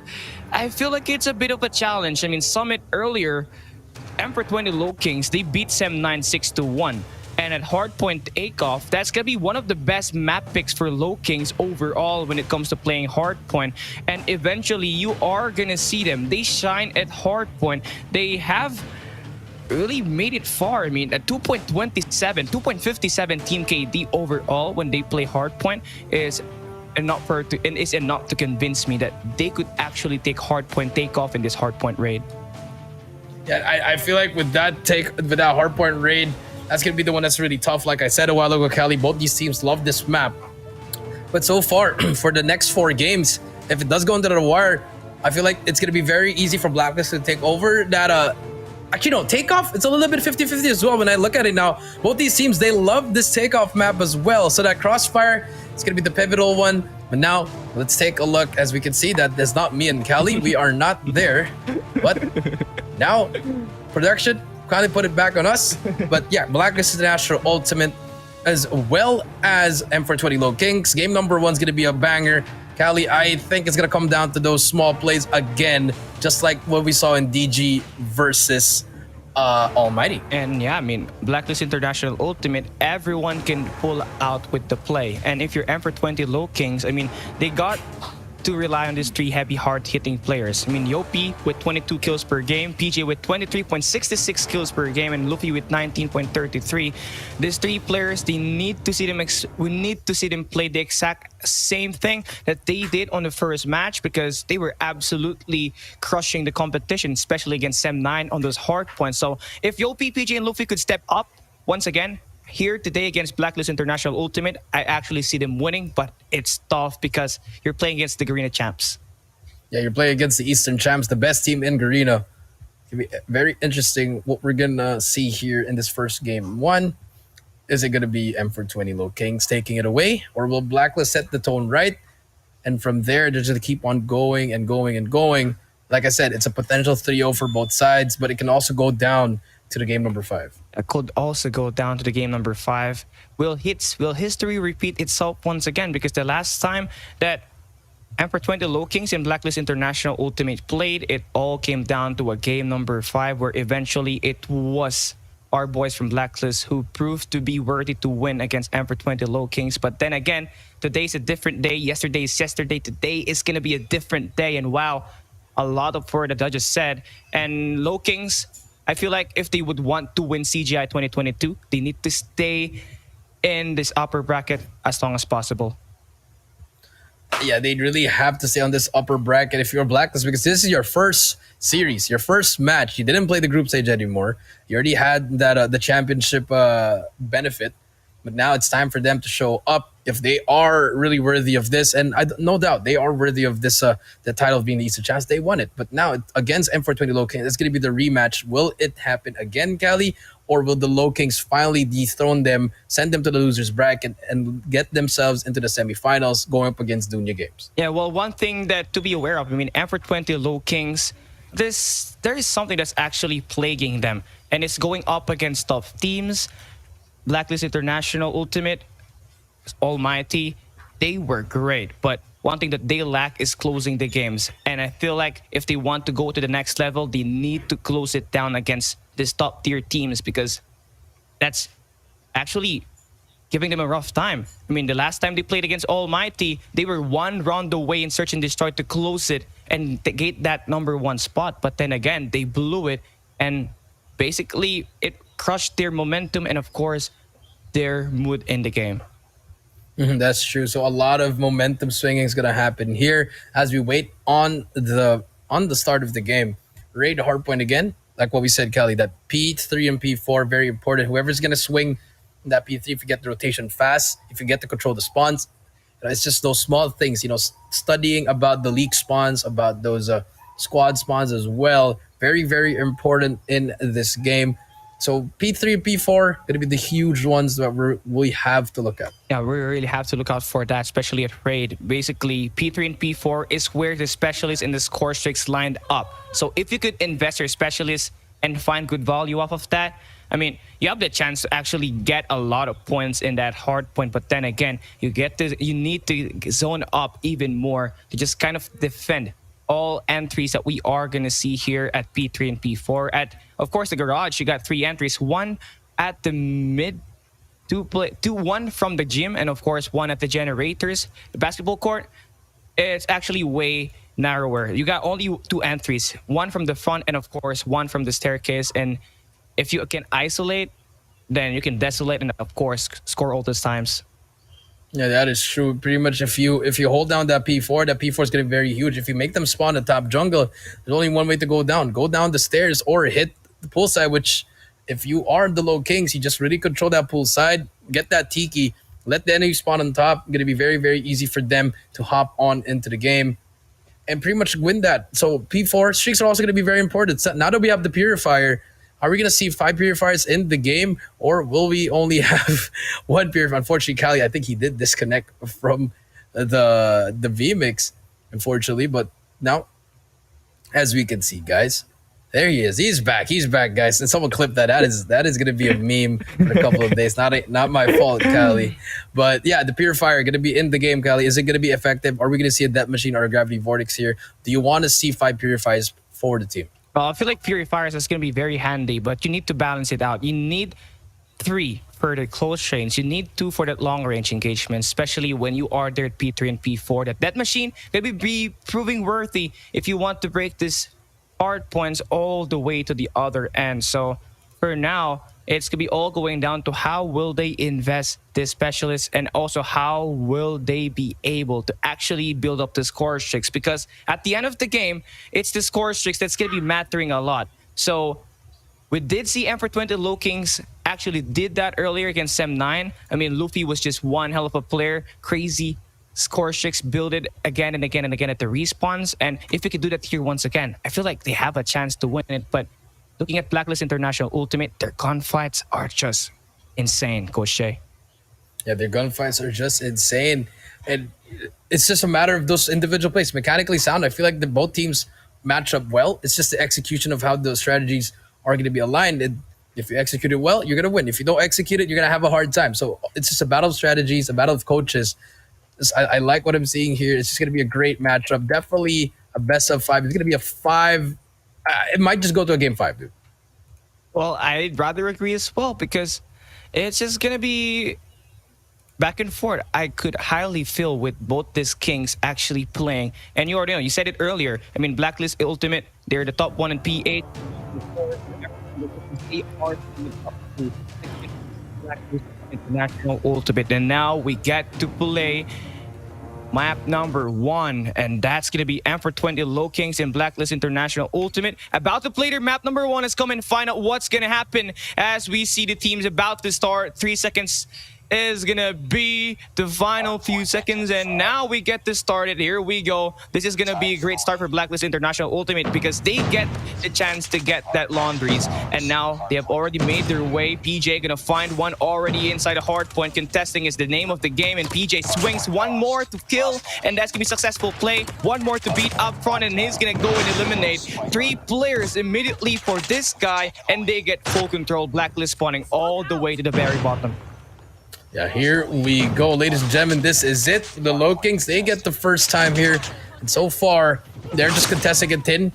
I feel like it's a bit of a challenge. I mean, Summit earlier, M420 LOWKINGS, they beat Sem9 6-1. And at Hardpoint Takeoff, that's going to be one of the best map picks for LOWKINGS overall when it comes to playing Hardpoint. And eventually, you are going to see them. They shine at Hardpoint. They have really made it far. I mean, at 2.57 team KD overall when they play Hardpoint is enough to convince me that they could actually take Hardpoint Takeoff in this Hardpoint raid. Yeah, I feel like with that Hardpoint raid, that's gonna be the one that's really tough. Like I said a while ago, Cali, both these teams love this map. But so far, for the next 4 games, if it does go into the wire, I feel like it's gonna be very easy for Blacklist to take over that. Actually, no, Takeoff, it's a little bit 50-50 as well. When I look at it now, both these teams, they love this Takeoff map as well. So that Crossfire, it's gonna be the pivotal one. But now, let's take a look. As we can see, that there's not me and Cali. We are not there. But now, production, kindly put it back on us. But yeah, Blacklist International Ultimate, as well as M420 LOWKINGS. Game number 1 is gonna be a banger. Cali, I think it's gonna come down to those small plays again, just like what we saw in DG versus ALMGHTY. And yeah, I mean, Blacklist International Ultimate, everyone can pull out with the play. And if you're M420 LOWKINGS, I mean, they got to rely on these 3 heavy, hard-hitting players. I mean, Yopi with 22 kills per game, PJ with 23.66 kills per game, and Luffy with 19.33. These 3 players, we need to see them play the exact same thing that they did on the first match, because they were absolutely crushing the competition, especially against Sem9 on those hard points. So if Yopi, PJ, and Luffy could step up once again here today against Blacklist International Ultimate, I actually see them winning, but it's tough because you're playing against the Garena champs. Yeah, you're playing against the Eastern champs, the best team in Garena. It's gonna be very interesting what we're gonna see here in this first game. 1, is it gonna be M420 LOWKINGS taking it away, or will Blacklist set the tone right? And from there, they're just gonna keep on going and going and going. Like I said, it's a potential 3-0 for both sides, but it can also go down to the game number 5. It could also go down to the game number 5. Will history repeat itself once again? Because the last time that M420 LOWKINGS and Blacklist International Ultimate played, it all came down to a game number 5, where eventually it was our boys from Blacklist who proved to be worthy to win against M420 LOWKINGS. But then again, today's a different day. Yesterday is yesterday. Today is going to be a different day. And wow, a lot of word that I just said. And LOWKINGS, I feel like if they would want to win CGI 2022, they need to stay in this upper bracket as long as possible. Yeah, they'd really have to stay on this upper bracket if you're Blacklist, because this is your first series, your first match. You didn't play the group stage anymore. You already had that the championship benefit, but now it's time for them to show up if they are really worthy of this. And no doubt they are worthy of this, the title of being the Eastern champs. They won it, but now against M420 LOWKINGS, it's going to be the rematch. Will it happen again, Cali? Or will the LOWKINGS finally dethrone them, send them to the losers bracket, and get themselves into the semifinals going up against Dunya Games? Yeah, well, one thing that to be aware of, I mean, M420 LOWKINGS, there is something that's actually plaguing them, and it's going up against tough teams. Blacklist International Ultimate, ALMGHTY, they were great, but one thing that they lack is closing the games. And I feel like if they want to go to the next level, they need to close it down against these top tier teams, because that's actually giving them a rough time. I mean, the last time they played against ALMGHTY, they were 1 round away in Search and Destroy to close it and to get that number 1 spot. But then again, they blew it, and basically it crushed their momentum and of course their mood in the game. That's true. So a lot of momentum swinging is gonna happen here as we wait on the start of the game. Raid Hardpoint again, like what we said, Kelly. That P3 and P4 very important. Whoever's gonna swing that P3, if you get the rotation fast, if you get to control the spawns, it's just those small things. You know, studying about the league spawns, about those squad spawns as well. Very, very important in this game. So P3 and P4 going to be the huge ones that we have to look at. Yeah, we really have to look out for that, especially at Raid. Basically, P3 and P4 is where the specialists and the score streaks lined up. So if you could invest your specialists and find good value off of that, I mean, you have the chance to actually get a lot of points in that hard point. But then again, you need to zone up even more to just kind of defend all entries that we are going to see here at P3 and P4. At, of course, the garage, you got 3 entries. 1 at the mid, 1 from the gym, and of course, 1 at the generators. The basketball court, it's actually way narrower. You got only 2 entries. 1 from the front, and of course, 1 from the staircase. And if you can isolate, then you can desolate and of course score all those times. Yeah, that is true. Pretty much if you hold down that P4 is going to be very huge. If you make them spawn the top jungle, there's only one way to go down. Go down the stairs or hit the pool side, which if you are the low kings, you just really control that pool side, get that Tiki, let the enemy spawn on top. Going to be very, very easy for them to hop on into the game and pretty much win that. So P4 streaks are also going to be very important. So now that we have the Purifier, are we going to see 5 Purifiers in the game, or will we only have 1 Purifier? Unfortunately, Kali, I think he did disconnect from the VMix, unfortunately. But now, as we can see, guys, there he is. He's back. He's back, guys. And someone clip that. That is going to be a meme for a couple of days. Not my fault, Kali. But yeah, the Purifier going to be in the game, Kali. Is it going to be effective? Are we going to see a Death Machine or a Gravity Vortex here? Do you want to see 5 Purifiers for the team? Well, I feel like Purifiers is going to be very handy, but you need to balance it out. You need 3 for the close range. You need 2 for that long range engagement, especially when you are there at P3 and P4. That machine will be proving worthy if you want to break this hard points all the way to the other end. So for now, it's going to be all going down to how will they invest this specialist and also how will they be able to actually build up the score streaks, because at the end of the game, it's the score streaks that's going to be mattering a lot. So we did see M420 LOWKINGS actually did that earlier against SEM9. I mean, Luffy was just one hell of a player, crazy score streaks, build it again and again and again at the respawns. And if we could do that here once again, I feel like they have a chance to win it. But looking at BLACKLIST International Ultimate, their gunfights are just insane, Coach Shay. Yeah, their gunfights are just insane. And it's just a matter of those individual plays. Mechanically sound, I feel like both teams match up well. It's just the execution of how those strategies are going to be aligned. And if you execute it well, you're going to win. If you don't execute it, you're going to have a hard time. So it's just a battle of strategies, a battle of coaches. I like what I'm seeing here. It's just going to be a great matchup. Definitely a best of 5. It's going to be a 5. It might just go to a game 5, dude. Well, I'd rather agree as well, because it's just going to be back and forth. I could highly feel with both these kings actually playing. And you already know, you said it earlier. I mean, BLACKLIST Ultimate, they're the top 1 in P8. BLACKLIST International Ultimate. And now we get to play map number 1, and that's going to be M420 LOWKINGS and BLACKLIST International Ultimate. About to play their map number 1. Let's come and find out what's going to happen as we see the teams about to start. 3 seconds is gonna be the final few seconds, and now we get this started. Here we go. This is gonna be a great start for BLACKLIST International Ultimate because they get the chance to get that laundries, and now they have already made their way. PJ gonna find one already inside a hardpoint. Contesting is the name of the game, and PJ swings one more to kill, and that's gonna be a successful play. One more to beat up front, and he's gonna go and eliminate 3 players immediately for this guy, and they get full control. BLACKLIST spawning all the way to the very bottom. Yeah, here we go, ladies and gentlemen. This is it. The LOWKINGS, they get the first time here. And so far, they're just contesting a tin.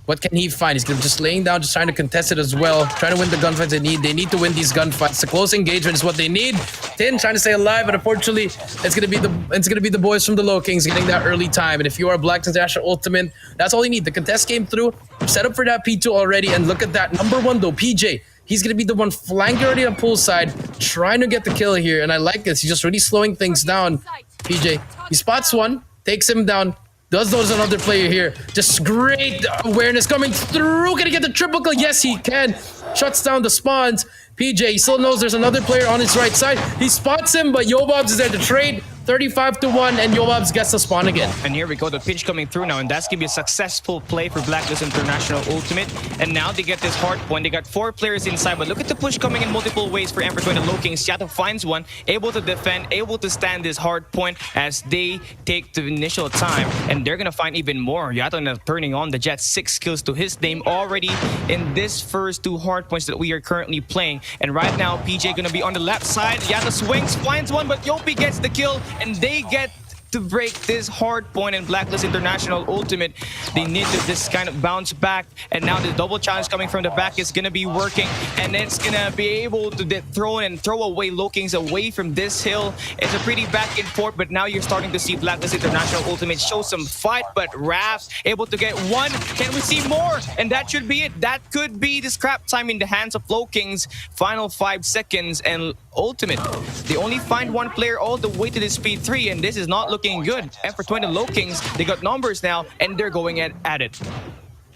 What can he find? He's just laying down, just trying to contest it as well. Trying to win the gunfights they need. They need to win these gunfights. The close engagement is what they need. Tin trying to stay alive, but unfortunately, it's gonna be the boys from the LOWKINGS getting that early time. And if you are BLACKLIST International Ultimate, that's all you need. The contest came through. Set up for that P2 already, and look at that. Number 1 though, PJ. He's going to be the one flanking already on poolside, trying to get the kill here. And I like this. He's just really slowing things down. PJ, he spots one, takes him down, does notice another player here. Just great awareness coming through. Can he get the triple kill? Yes, he can. Shuts down the spawns. PJ, he still knows there's another player on his right side. He spots him, but Yobobs is there to trade. 35-1, and Yobobs gets the spawn again. And here we go, the pinch coming through now, and that's gonna be a successful play for BLACKLIST International Ultimate. And now they get this hard point. They got 4 players inside, but look at the push coming in multiple ways for M420 LOWKINGS. Yato finds one, able to defend, able to stand this hard point as they take the initial time. And they're gonna find even more. Yato now turning on the Jet, 6 kills to his name already in this first 2 hard points that we are currently playing. And right now, PJ gonna be on the left side. Yato swings, finds one, but Yopi gets the kill. And they get to break this Hardpoint and Blacklist International ultimate. They need to just kind of bounce back, and now the double challenge coming from the back is gonna be working, and it's gonna be able to dethrone and throw away LOWKINGS away from this hill. It's a pretty back and forth, but now you're starting to see Blacklist International ultimate show some fight, but Raph able to get one. Can we see more? And that should be it. That could be the scrap time in the hands of LOWKINGS. Final 5 seconds and ultimate. They only find one player all the way to the speed 3, and this is not looking good. And for 20 LOWKINGS, they got numbers now, and they're going at it.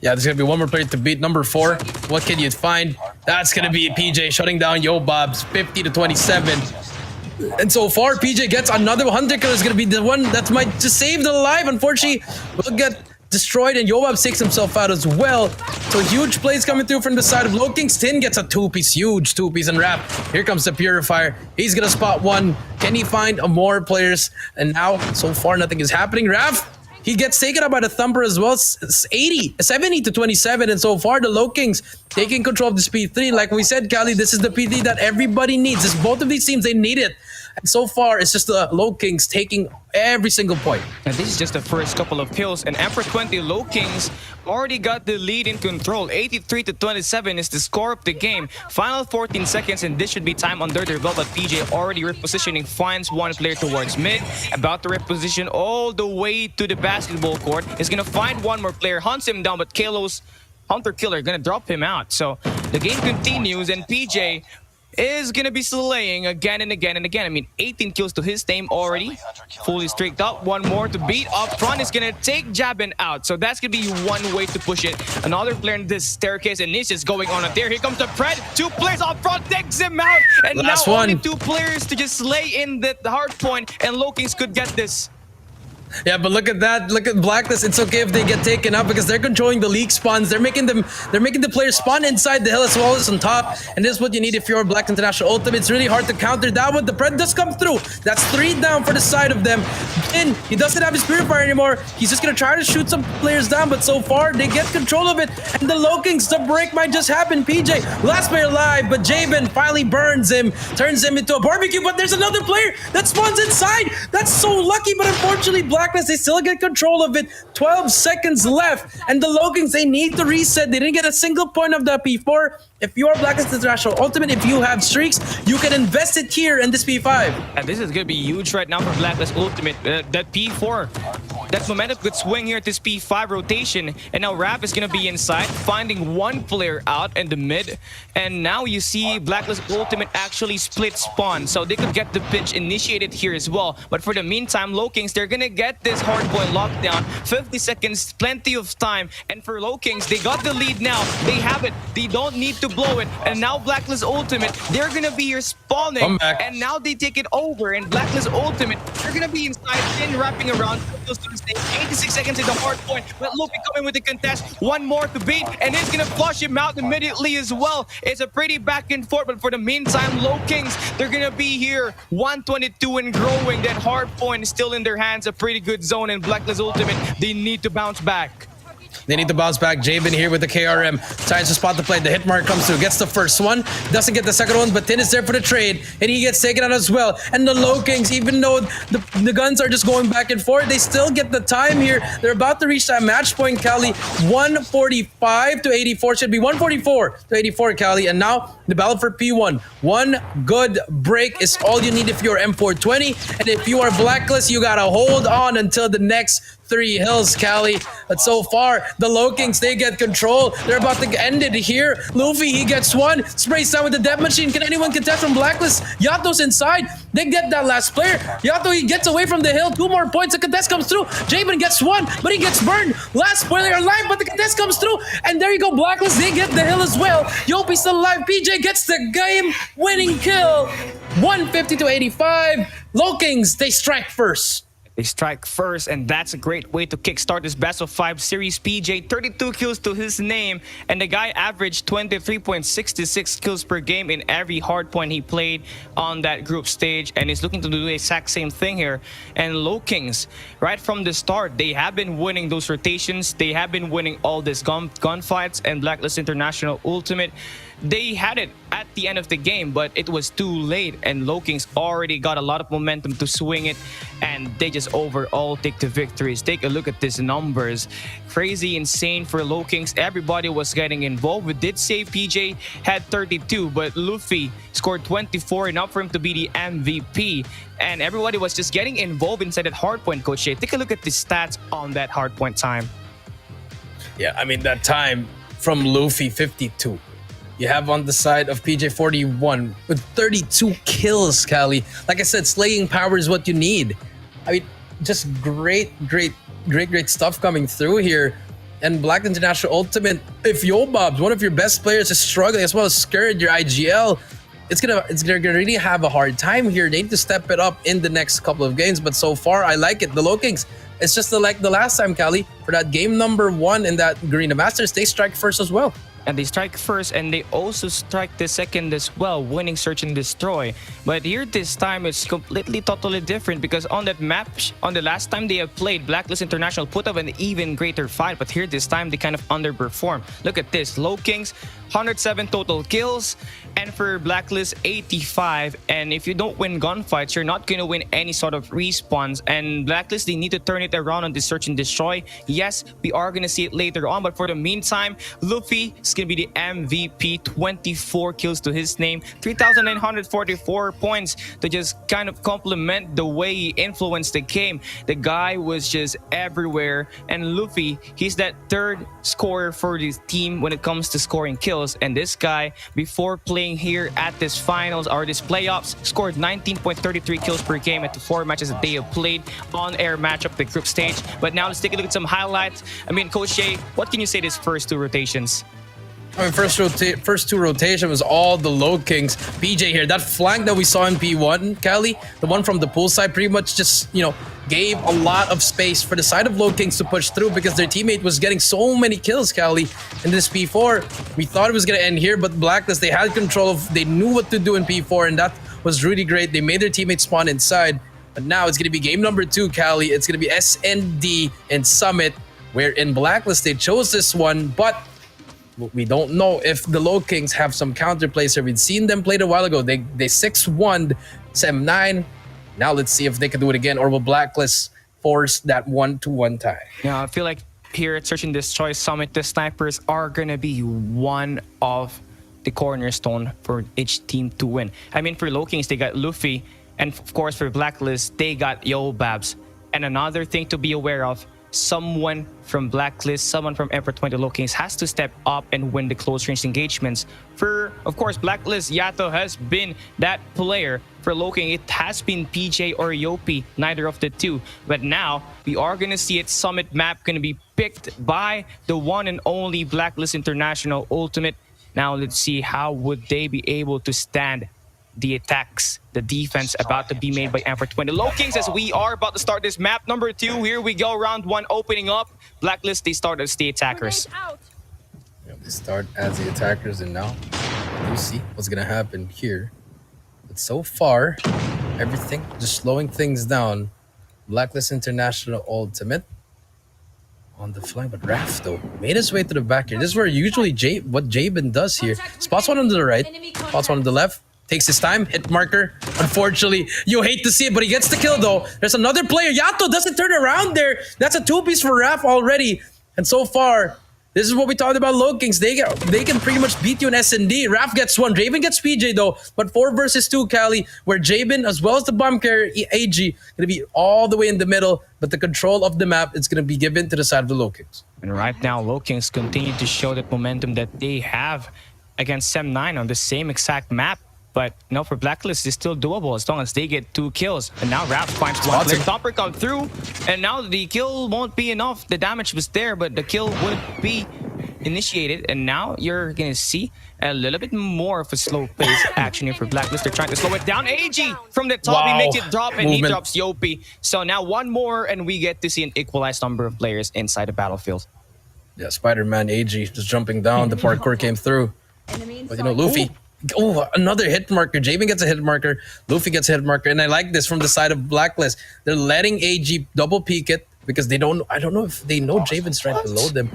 Yeah, there's gonna be one more player to beat. Number 4. What can you find? That's gonna be PJ shutting down Yobobs, 50 to 27. And so far, PJ gets another Hunter Killer. Is gonna be the one that might just save the life. Unfortunately, will get destroyed, and Yobobs takes himself out as well. So huge plays coming through from the side of LOWKINGS. Tin gets a 2-piece, huge 2-piece, and Raph. Here comes the Purifier. He's gonna spot one. Can he find more players? And now, so far, nothing is happening. Raph, he gets taken up by the Thumper as well. 70 to 27, and so far the LOWKINGS taking control of the speed 3. Like we said, Kali, this is the PD that everybody needs. It's both of these teams, they need it. And so far, it's just the LOWKINGS taking every single point. And this is just the first couple of kills, and for 20 LOWKINGS already got the lead in control. 83 to 27 is the score of the game. Final 14 seconds, and this should be time under their belt, but PJ already repositioning, finds one player towards mid, about to reposition all the way to the basketball court. Is gonna find one more player, hunts him down, but Kalo's Hunter Killer gonna drop him out. So the game continues, and PJ is gonna be slaying again and again and again. I mean, 18 kills to his name already. Fully streaked up. One more to beat. Up front is gonna take Jabin out. So that's gonna be one way to push it. Another player in this staircase, and this is going on up there. Here comes the Pred. 2 players up front, takes him out. And Last now one. only 2 players to just slay in the hard point, and LOWKINGS could get this. Yeah, but look at that. Look at Blacklist. It's okay if they get taken up because they're controlling the league spawns. They're making the players spawn inside the hill as well as on top. And this is what you need if you're a Black International Ultimate. It's really hard to counter that one. The Pred does come through. That's 3 down for the side of them. And he doesn't have his Purifier anymore. He's just gonna try to shoot some players down, but so far they get control of it. And the LOWKINGS, the break might just happen. PJ, last player alive, but Jabin finally burns him, turns him into a barbecue, but there's another player that spawns inside. That's so lucky, but unfortunately, Blacklist, they still get control of it. 12 seconds left, and the LOWKINGS, they need to reset. They didn't get a single point of the P4. If you are Blacklist International Ultimate, if you have streaks, you can invest it here in this P5. And this is gonna be huge right now for Blacklist Ultimate. That P4, that momentum could swing here at this P5 rotation. And now Raph is gonna be inside, finding one player out in the mid. And now you see Blacklist Ultimate actually split spawn, so they could get the pitch initiated here as well. But for the meantime, LOWKINGS, they're gonna get this hardpoint lockdown. 50 seconds, plenty of time. And for LOWKINGS, they got the lead now. They have it. They don't need to blow it. And now Blacklist Ultimate, they're gonna be here spawning. And now they take it over. And Blacklist Ultimate, they're gonna be inside, then wrapping around. 86 seconds in the hard point. But Luffy coming with the contest. One more to beat, and it's gonna flush him out immediately as well. It's a pretty back and forth, but for the meantime, LOWKINGS, they're gonna be here. 122 and growing. That hard point is still in their hands. A pretty good zone, and Blacklist Ultimate, they need to bounce back. They need to bounce back. Jabin here with the KRM. Tries to spot the play. The hit mark comes through. Gets the first one. Doesn't get the second one, but Tin is there for the trade. And he gets taken out as well. And the LOWKINGS, even though the guns are just going back and forth, they still get the time here. They're about to reach that match point, Cali. 145 to 84. Should be 144 to 84, Cali. And now the battle for P1. One good break is all you need if you're M420. And if you are Blacklist, you gotta hold on until the next 3 hills, Cali. But so far, the LOWKINGS, they get control. They're about to end it here. Luffy, he gets one. Sprays down with the death machine. Can anyone contest from Blacklist? Yato's inside. They get that last player. Yato, he gets away from the hill. 2 more points. The contest comes through. Jabin gets one, but he gets burned. Last player alive, but the contest comes through. And there you go, Blacklist. They get the hill as well. Yopi's still alive. PJ gets the game-winning kill. 150 to 85. LOWKINGS, they strike first. They strike first, and that's a great way to kickstart this best of 5 series. PJ, 32 kills to his name, and the guy averaged 23.66 kills per game in every hardpoint he played on that group stage, and he's looking to do the exact same thing here. And LOWKINGS, right from the start, they have been winning those rotations. They have been winning all these gunfights, and Blacklist International Ultimate, they had it at the end of the game, but it was too late, and LOWKINGS already got a lot of momentum to swing it, and they just overall take the victories. Take a look at these numbers. Crazy, insane for LOWKINGS. Everybody was getting involved. We did say PJ had 32, but Luffy scored 24, enough for him to be the MVP. And everybody was just getting involved inside that hardpoint, Coach Jay. Take a look at the stats on that hardpoint time. Yeah, I mean, that time from Luffy, 52. You have on the side of PJ 41 with 32 kills, Cali. Like I said, slaying power is what you need. I mean, just great stuff coming through here. And Black International Ultimate, if Yobabs, one of your best players, is struggling, as well as Scared, your IGL, they're gonna really have a hard time here. They need to step it up in the next couple of games. But so far, I like it. The LOWKINGS, it's just like the last time, Cali, for that game number 1 in that Garena Masters, they strike first as well. And they strike first, and they also strike the second as well, winning Search and Destroy. But here this time, it's completely, totally different, because on that map, on the last time they have played, BLACKLIST International put up an even greater fight, but here this time, they kind of underperform. Look at this, LOWKINGS, 107 total kills, and for BLACKLIST, 85. And if you don't win gunfights, you're not going to win any sort of respawns. And BLACKLIST, they need to turn it around on the Search and Destroy. Yes, we are going to see it later on, but for the meantime, Luffy is going to be the MVP. 24 kills to his name, 3,944 points to just kind of complement the way he influenced the game. The guy was just everywhere, and Luffy, he's that third scorer for the team when it comes to scoring kills. And this guy, before playing here at this finals or this playoffs, scored 19.33 kills per game at the 4 matches that they have played on air matchup, the group stage. But now let's take a look at some highlights. I mean, Coach Jay, what can you say these first 2 rotations? I mean, first 2 rotation was all the LOWKINGS. PJ here, that flank that we saw in P1, Cali, the one from the pool side, pretty much just, you know, gave a lot of space for the side of LOWKINGS to push through, because their teammate was getting so many kills, Cali, in this P4. We thought it was going to end here, but BLACKLIST, they had control of, they knew what to do in P4, and that was really great. They made their teammate spawn inside, but now it's going to be game number 2, Cali. It's going to be SND and Summit, where in BLACKLIST, they chose this one, but we don't know if the LOWKINGS have some counterplays here. We'd seen them played a while ago. They 6-1'd SEM9. Now let's see if they can do it again, or will BLACKLIST force that 1-1 tie? Yeah, I feel like here at Search and Destroy Summit, the snipers are gonna be one of the cornerstone for each team to win. I mean, for LOWKINGS, they got Luffy, and of course for BLACKLIST, they got Yobabs. And another thing to be aware of, someone from BLACKLIST, someone from Emperor 20 LOWKINGS has to step up and win the close range engagements. For, of course, BLACKLIST, Yato has been that player. For LOWKING, it has been PJ or Yopi, neither of the two. But now, we are going to see its Summit map going to be picked by the one and only BLACKLIST International Ultimate. Now, let's see how would they be able to stand the attacks, the defense about to be made by Emperor 20 LOWKINGS, as we are about to start this map number 2. Here we go, round 1 opening up. BLACKLIST, they start as the attackers. Yeah, they start as the attackers, and now you see what's gonna happen here. But so far, everything just slowing things down. BLACKLIST International Ultimate on the flank, but Raph though made his way to the back here. This is where usually what Jabin does here. Spots one on the right, spots one on the left. Takes his time, hit marker. Unfortunately, you hate to see it, but he gets the kill though. There's another player. Yato doesn't turn around there. That's a 2-piece for Raph already. And so far, this is what we talked about LOWKINGS. They can pretty much beat you in S&D. Raph gets one. Draven gets PJ though. But 4 versus 2, Cali, where Jabin as well as the bomb carrier AG gonna be all the way in the middle. But the control of the map is gonna be given to the side of the LOWKINGS. And right now, LOWKINGS continue to show that momentum that they have against SEM9 on the same exact map. But no, for BLACKLIST, it's still doable as long as they get 2 kills. And now Raph finds one. Their Thumper come through, and now the kill won't be enough. The damage was there, but the kill would be initiated. And now you're gonna see a little bit more of a slow pace action here for BLACKLIST. They're trying to slow it down. AG from the top, he makes it drop, and he drops Yopi. So now 1 more, and we get to see an equalized number of players inside the battlefield. Yeah, Spider-Man AG just jumping down. The parkour came through. But you know, Luffy. Oh, another hit marker. Jabin gets a hit marker. Luffy gets a hit marker. And I like this from the side of BLACKLIST. They're letting AG double peek it because they don't. I don't know if they know Jabin's right below them.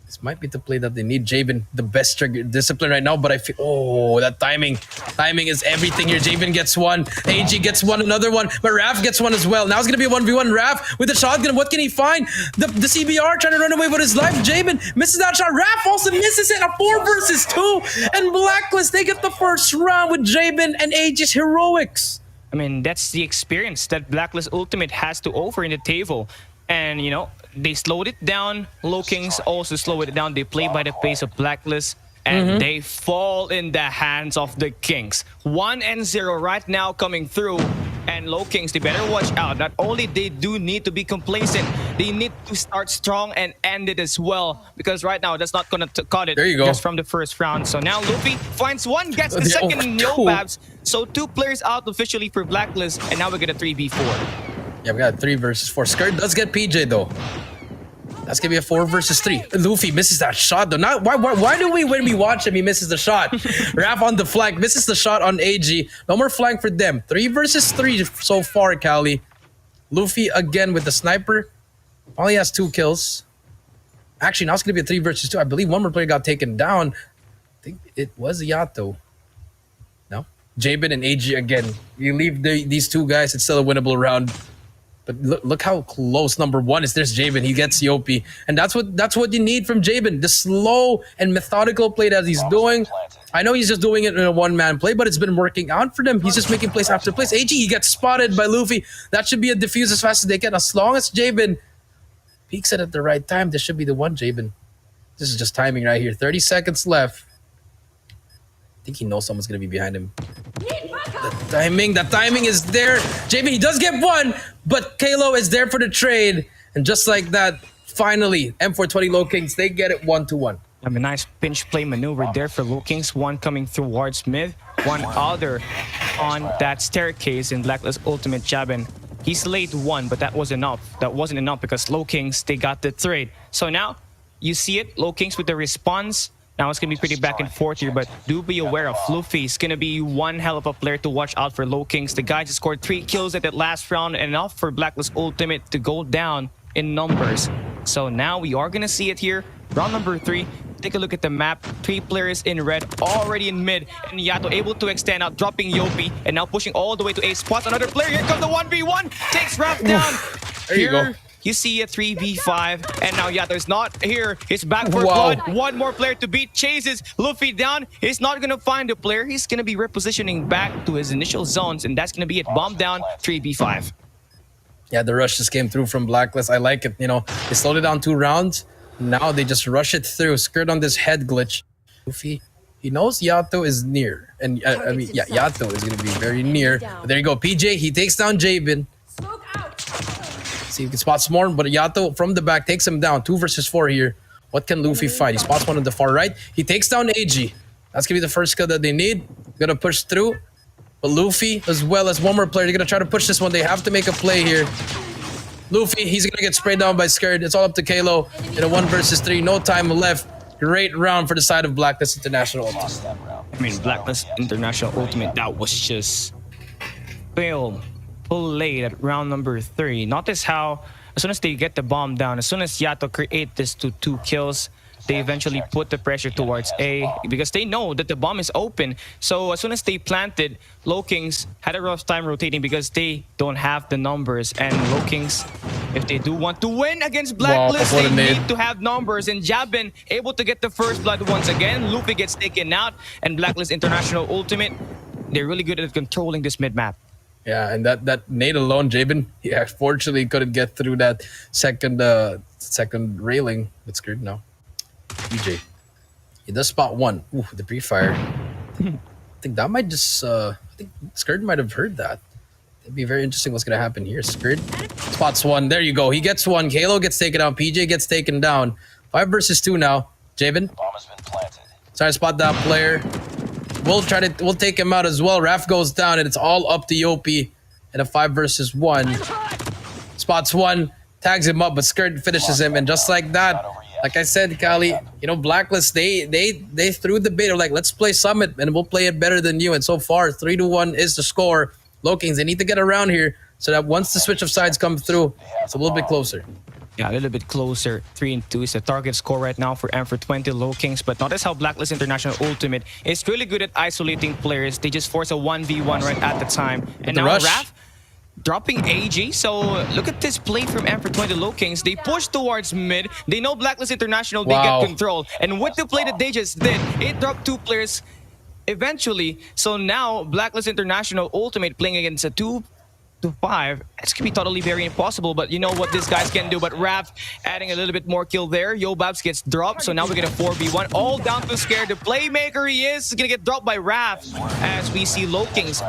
This might be the play that they need. Jabin, the best trigger discipline right now, but I feel, oh, that timing. Timing is everything here. Jabin gets one, AG gets one, another one, but Raf gets one as well. Now it's gonna be a 1v1. Raf with the shotgun. What can he find? The CBR trying to run away with his life. Jabin misses that shot. Raf also misses it. A 4 versus 2. And Blacklist, they get the first round with Jabin and AG's heroics. I mean, that's the experience that Blacklist Ultimate has to offer in the table. And, you know, they slowed it down. LOWKINGS also slowed it down. They play by the pace of Blacklist. And they fall in the hands of the Kings. 1-0 right now coming through. And LOWKINGS, they better watch out. Not only they do need to be complacent, they need to start strong and end it as well. Because right now, that's not going to cut it. There you go. Just from the first round. So now Luffy finds one, gets the second no babs. So 2 players out officially for Blacklist. And now we get a 3v4. Yeah, we got 3 versus 4. Skirt does get PJ though. That's gonna be a 4 versus 3. Luffy misses that shot though. Not why do we, when we watch him, he misses the shot? Raf on the flank, misses the shot on AG. No more flank for them. 3 versus 3 so far, Cali. Luffy again with the sniper. Only has 2 kills. Actually, now it's gonna be a 3 versus 2. I believe one more player got taken down. I think it was Yato. No? Jabin and AG again. You leave these 2 guys, it's still a winnable round. But look how close number 1 is. There's Jabin. He gets Yopi. And that's what you need from Jabin. The slow and methodical play that he's doing. I know he's just doing it in a one-man play, but it's been working out for them. He's just making plays after plays. AG, he gets spotted by Luffy. That should be a defuse as fast as they can. As long as Jabin peeks it at the right time, this should be the one, Jabin. This is just timing right here. 30 seconds left. I think he knows someone's going to be behind him. The timing is there. Jabin, he does get one, but Kalo is there for the trade. And just like that, finally, M420 LOWKINGS, they get it 1-1. I mean, nice pinch play maneuver there for LOWKINGS. One coming towards mid, one other on that staircase in Blacklist Ultimate. Jabin, he slayed one, but that was enough. That wasn't enough because LOWKINGS, they got the trade. So now, you see it, LOWKINGS with the response. Now it's going to be pretty back and forth here, but do be aware of Luffy. It's going to be one hell of a player to watch out for LOWKINGS. The guy just scored 3 kills at that last round, enough for Blacklist Ultimate to go down in numbers. So now we are going to see it here. Round number 3. Take a look at the map. 3 players in red, already in mid. And Yato able to extend out, dropping Yopi, and now pushing all the way to A spots. Another player, here comes the 1v1. Takes Raf down. There you go. You see a 3v5, and now Yato is not here. He's back for blood. One more player to beat. Chases Luffy down. He's not going to find a player. He's going to be repositioning back to his initial zones, and that's going to be it. Bomb down, 3v5. Yeah, the rush just came through from Blacklist. I like it. You know, they slowed it down 2 rounds. Now they just rush it through. Skirt on this head glitch. Luffy, he knows Yato is near. And I mean, yeah, Yato is going to be very near. But there you go. PJ, he takes down Jabin. See if he can spot Smorn, but Yato from the back takes him down. 2 versus 4 here. What can Luffy fight? He spots one on the far right. He takes down AG. That's going to be the first kill that they need. Going to push through. But Luffy, as well as one more player, they're going to try to push this one. They have to make a play here. Luffy, he's going to get sprayed down by Skirt. It's all up to Kalo in a 1 versus 3. No time left. Great round for the side of Blacklist International. I mean, Blacklist International Ultimate, that was just fail. Late at round number 3. Notice how as soon as they get the bomb down, as soon as Yato create this to 2 kills, they eventually put the pressure towards A because they know that the bomb is open. So as soon as they planted, LOWKINGS had a rough time rotating because they don't have the numbers. And LOWKINGS, if they do want to win against Blacklist, they need to have numbers. And Jabin able to get the first blood once again. Luffy gets taken out, and Blacklist International Ultimate, they're really good at controlling this mid map. Yeah, and that nade alone, Jabin, he unfortunately couldn't get through that second railing. It's good now. EJ, he does spot one. Ooh, the pre-fire. I think that might just. I think Skirt might have heard that. It'd be very interesting what's gonna happen here. Skirt spots one. There you go. He gets one. Kalo gets taken down. PJ gets taken down. 5 versus 2 now. Jabin. Bomb has been planted. Trying to spot that player. We'll take him out as well. Raf goes down, and it's all up to Yopi in a 5 versus 1. Spots one, tags him up, but Skirt finishes him, and just like that, like I said, Kali, you know, Blacklist, they threw the bait. They're like, let's play Summit, and we'll play it better than you. And so far, 3-1 is the score. LOWKINGS, they need to get around here so that once the switch of sides come through, it's a little bit closer. Yeah, a little bit closer. 3-2 is the target score right now for M420 LOWKINGS. But notice how BLACKLIST International Ultimate is really good at isolating players. They just force a 1v1 right at the time. And now rush. Raph dropping AG. So look at this play from M420 LOWKINGS. They push towards mid. They know BLACKLIST International, they get control. And with the play that they just did, it dropped 2 players eventually. So now BLACKLIST International Ultimate playing against a 2-5. It's gonna be totally very impossible, but you know what these guys can do. But Raph adding a little bit more kill there. Yobabs gets dropped, so now we get a 4v1. All down to Scare. The playmaker he is gonna get dropped by Raph. As we see LOWKINGS,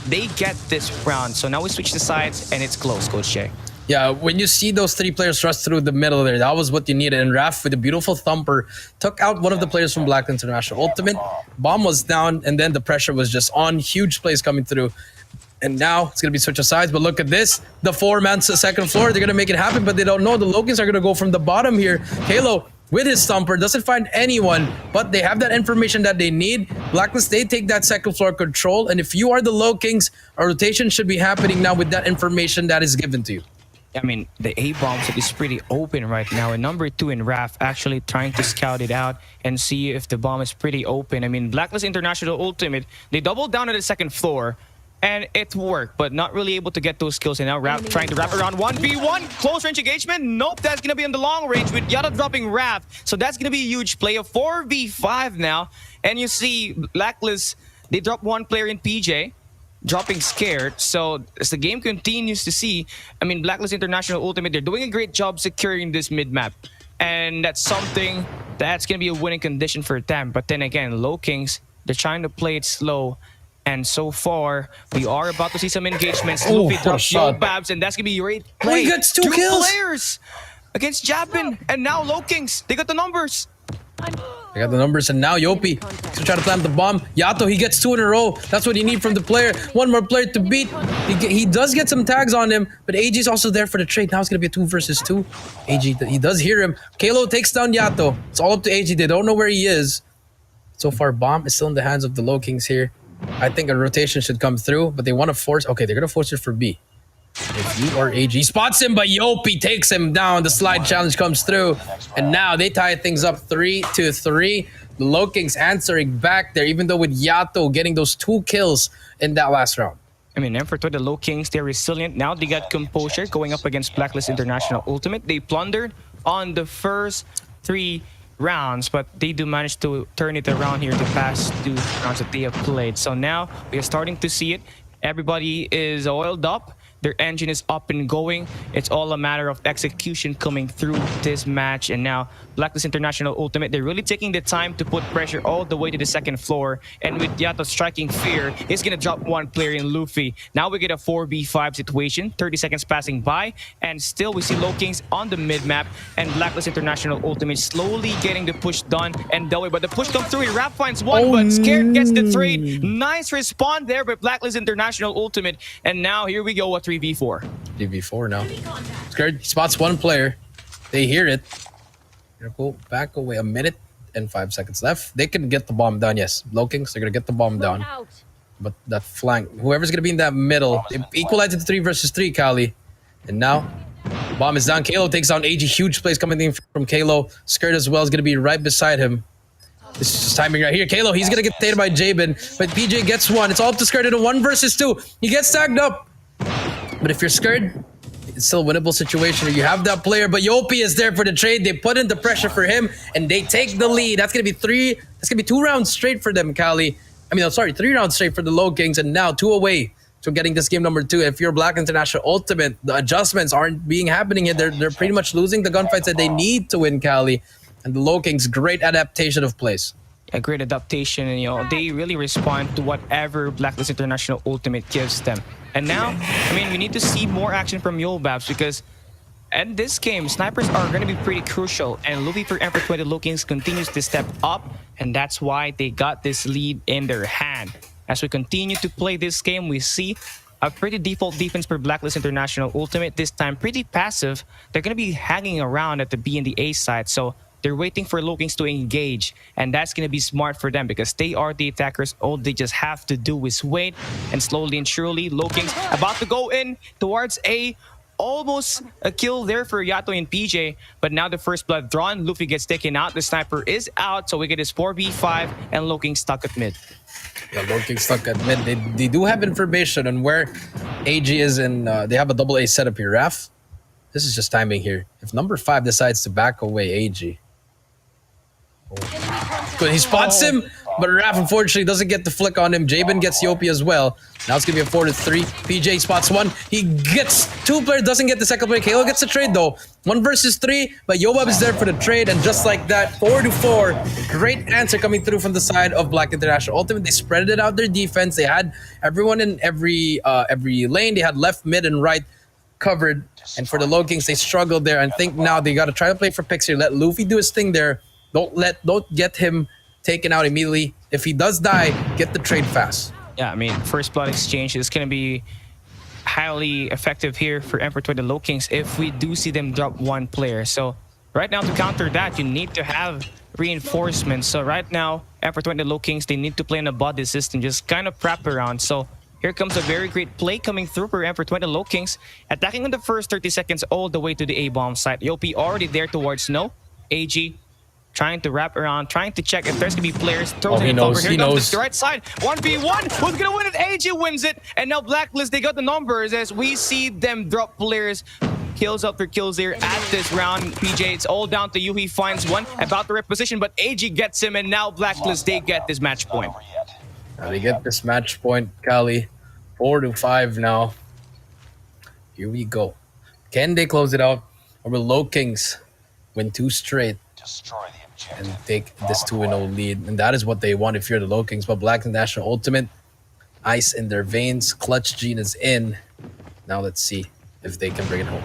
they get this round. So now we switch the sides, and it's close, Coach Jay. Yeah, when you see those 3 players rush through the middle there, that was what you needed. And Raph, with a beautiful thumper, took out one of the players from Black International Ultimate. Bomb was down, and then the pressure was just on. Huge plays coming through. And now it's going to be switch of sides. But look at this. The 4-man second floor, they're going to make it happen, but they don't know. The LOWKINGS are going to go from the bottom here. Halo, with his thumper, doesn't find anyone, but they have that information that they need. BLACKLIST, they take that second floor control. And if you are the LOWKINGS, a rotation should be happening now with that information that is given to you. I mean, the A-bomb is pretty open right now. And number 2 in Raph actually trying to scout it out and see if the bomb is pretty open. I mean, BLACKLIST International Ultimate, they doubled down at the second floor. And it worked, but not really able to get those kills. And now Raph trying to wrap around 1v1. Close range engagement. Nope, that's going to be on the long range with Yada dropping Raph. So that's going to be a huge play. A 4v5 now. And you see BLACKLIST, they drop 1 player in PJ, dropping Scared. So as the game continues to see, I mean, BLACKLIST International Ultimate, they're doing a great job securing this mid-map. And that's something that's going to be a winning condition for them. But then again, LOWKINGS, they're trying to play it slow. And so far, we are about to see some engagements. Luffy drops Yobabs, and that's going to be a great play. Oh, he gets 2 kills. Players against Japin, and now LOWKINGS, they got the numbers. They got the numbers, and now Yopi is trying to plant the bomb. Yato, he gets 2 in a row. That's what you need from the player. 1 more player to beat. He does get some tags on him, but AG is also there for the trade. Now it's going to be a 2 versus 2. AG, he does hear him. Kalo takes down Yato. It's all up to AG. They don't know where he is. So far, bomb is still in the hands of the LOWKINGS here. I think a rotation should come through, but they want to force... Okay, they're going to force it for B. If you are AG, spots him, but Yopi takes him down. The slide challenge comes through. And now they tie things up 3-3. The LOWKINGS answering back there, even though with Yato getting those 2 kills in that last round. I mean, for the LOWKINGS, they're resilient. Now they got composure going up against BLACKLIST International Ultimate. They plundered on the first 3 rounds, but they do manage to turn it around here the past 2 rounds that they have played. So now we are starting to see it. Everybody is oiled up. Their engine is up and going. It's all a matter of execution coming through this match. And now BLACKLIST International Ultimate, they're really taking the time to put pressure all the way to the second floor. And with Yato striking fear, he's going to drop 1 player in Luffy. Now we get a 4v5 situation. 30 seconds passing by. And still we see LOWKINGS on the mid-map. And BLACKLIST International Ultimate slowly getting the push done. And that way, but the push comes through. Raph finds 1, but Scared gets the trade. Nice respawn there by BLACKLIST International Ultimate. And now here we go, a 3v4. 3v4 now. Scared, he spots 1 player. They hear it. Gonna go back away. 1 minute and 5 seconds left. They can get the bomb down. Yes, LOWKINGS, they're gonna get the bomb down. But that flank, whoever's gonna be in that middle, they equalize it to 3 versus 3, Kali. And now, bomb is down. Kalo takes down AG. Huge plays coming in from Kalo. Skirt as well is gonna be right beside him. This is just timing right here. Kalo, he's gonna get tated by Jabin, but PJ gets 1. It's all up to Skirt in a 1 versus 2. He gets tagged up. But if you're scared, it's still a winnable situation. You have that player, but Yopi is there for the trade. They put in the pressure for him, and they take the lead. That's gonna be 3. That's gonna be 2 rounds straight for them, Kali. I mean, sorry, 3 rounds straight for the LOWKINGS, and now 2 away to getting this game number 2. If you're Black International Ultimate, the adjustments aren't being happening here. They're pretty much losing the gunfights that they need to win, Kali. And the LOWKINGS, great adaptation of plays. A great adaptation, and they really respond to whatever BLACKLIST International Ultimate gives them. And now, I mean, we need to see more action from Yobabs, because in this game, snipers are going to be pretty crucial, and Luffy for M420 LOWKINGS continues to step up, and that's why they got this lead in their hand. As we continue to play this game, we see a pretty default defense for BLACKLIST International Ultimate, this time pretty passive. They're going to be hanging around at the B and the A side, so they're waiting for LOWKINGS to engage, and that's going to be smart for them because they are the attackers. All they just have to do is wait, and slowly and surely, LOWKINGS about to go in towards A. almost a kill there for Yato and PJ, but now the first blood drawn. Luffy gets taken out. The sniper is out, so we get his 4v5 and LOWKINGS stuck at mid. The LOWKINGS stuck at mid. They do have information on where AG is, and they have a double A setup here. Raf, this is just timing here. If number 5 decides to back away AG, he spots him, but Raf unfortunately doesn't get the flick on him. Jabin gets Yopi as well. Now it's gonna be a 4-3. PJ spots one. He gets 2 players, doesn't get the second player. Kalo gets the trade though. 1 versus 3, but Yobab is there for the trade, and just like that, 4-4. Great answer coming through from the side of Black International. Ultimately, they spread it out their defense. They had everyone in every lane. They had left, mid, and right covered. And for the LOWKINGS, they struggled there. And think now they got to try to play for picks here. Let Luffy do his thing there. Don't get him taken out immediately. If he does die, get the trade fast. Yeah, I mean, first blood exchange is going to be highly effective here for Emperor Toy, the LOWKINGS, if we do see them drop 1 player. So right now, to counter that, you need to have reinforcements. So right now, Emperor Toy, the LOWKINGS, they need to play in a body system, just kind of prep around. So here comes a very great play coming through for Emperor Toy, the LOWKINGS, attacking on the first 30 seconds all the way to the A-bomb site. Yopi already there towards no. AG trying to wrap around, trying to check if there's gonna be players. Throws he knows. Here He comes knows. the right side. 1v1. Who's gonna win it? AG wins it. And now Blacklist, they got the numbers as we see them drop players. Kills after kills here at this round. PJ, it's all down to you. He finds one, about to reposition, but AG gets him, and now Blacklist, they get this match point. Now they get this match point, Kali. 4-5 now. Here we go. Can they close it out? Or will LOWKINGS win 2 straight and take this 2-0 lead? And that is what they want if you're the LOWKINGS. But Black National Ultimate, ice in their veins, clutch gene is in. Now let's see if they can bring it home.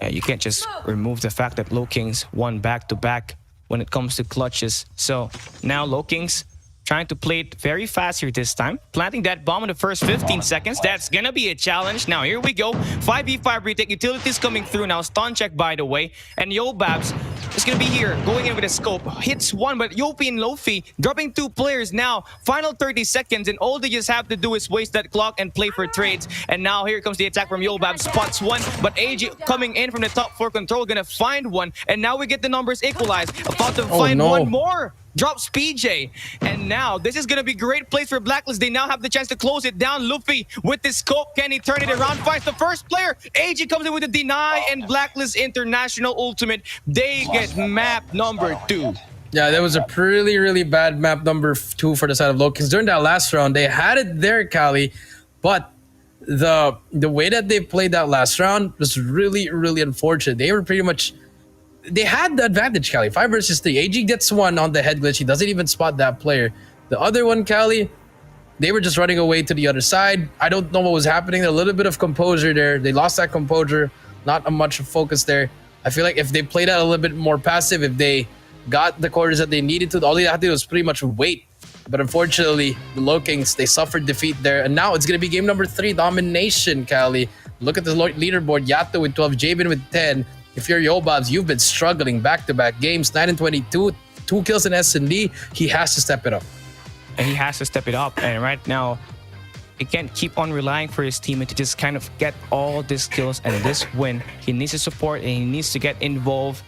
Yeah, you can't just remove the fact that LOWKINGS won back-to-back when it comes to clutches. So now LOWKINGS trying to play it very fast here this time. Planting that bomb in the first 15 seconds. That's gonna be a challenge. Now here we go. 5v5 retake. Utilities coming through now. Stun check, by the way. And Yobabs is gonna be here. Going in with a scope. Hits 1, but Yopi and Luffy dropping 2 players now. Final 30 seconds, and all they just have to do is waste that clock and play for trades. And now here comes the attack from Yobab. Spots 1, but AG coming in from the top 4 control. Gonna find 1. And now we get the numbers equalized. About to find 1 more. Drops PJ, and now this is gonna be great place for Blacklist. They now have the chance to close it down. Luffy with the scope, can he turn it around? Finds the first player. AG comes in with a deny, and Blacklist International Ultimate, they get map number 2. Yeah, that was a really bad map number 2 for the side of LOWKINGS. During that last round, they had it there, Kali, but the way that they played that last round was really unfortunate. They were pretty much, they had the advantage, Kali. 5 versus 3. AG gets 1 on the head glitch. He doesn't even spot that player. The other one, Kali, they were just running away to the other side. I don't know what was happening. A little bit of composure there. They lost that composure. Not much focus there. I feel like if they played out a little bit more passive, if they got the quarters that they needed to, all they had to do was pretty much wait. But unfortunately, the LOWKINGS, they suffered defeat there. And now it's going to be game number 3, Domination, Kali. Look at the leaderboard. Yato with 12, Jabin with 10. If you're Yobabs, you've been struggling back-to-back games, 9-22, 2 kills in S&D. He has to step it up. And he has to step it up. And right now, he can't keep on relying for his teammate to just kind of get all these kills and this win. He needs to support and he needs to get involved.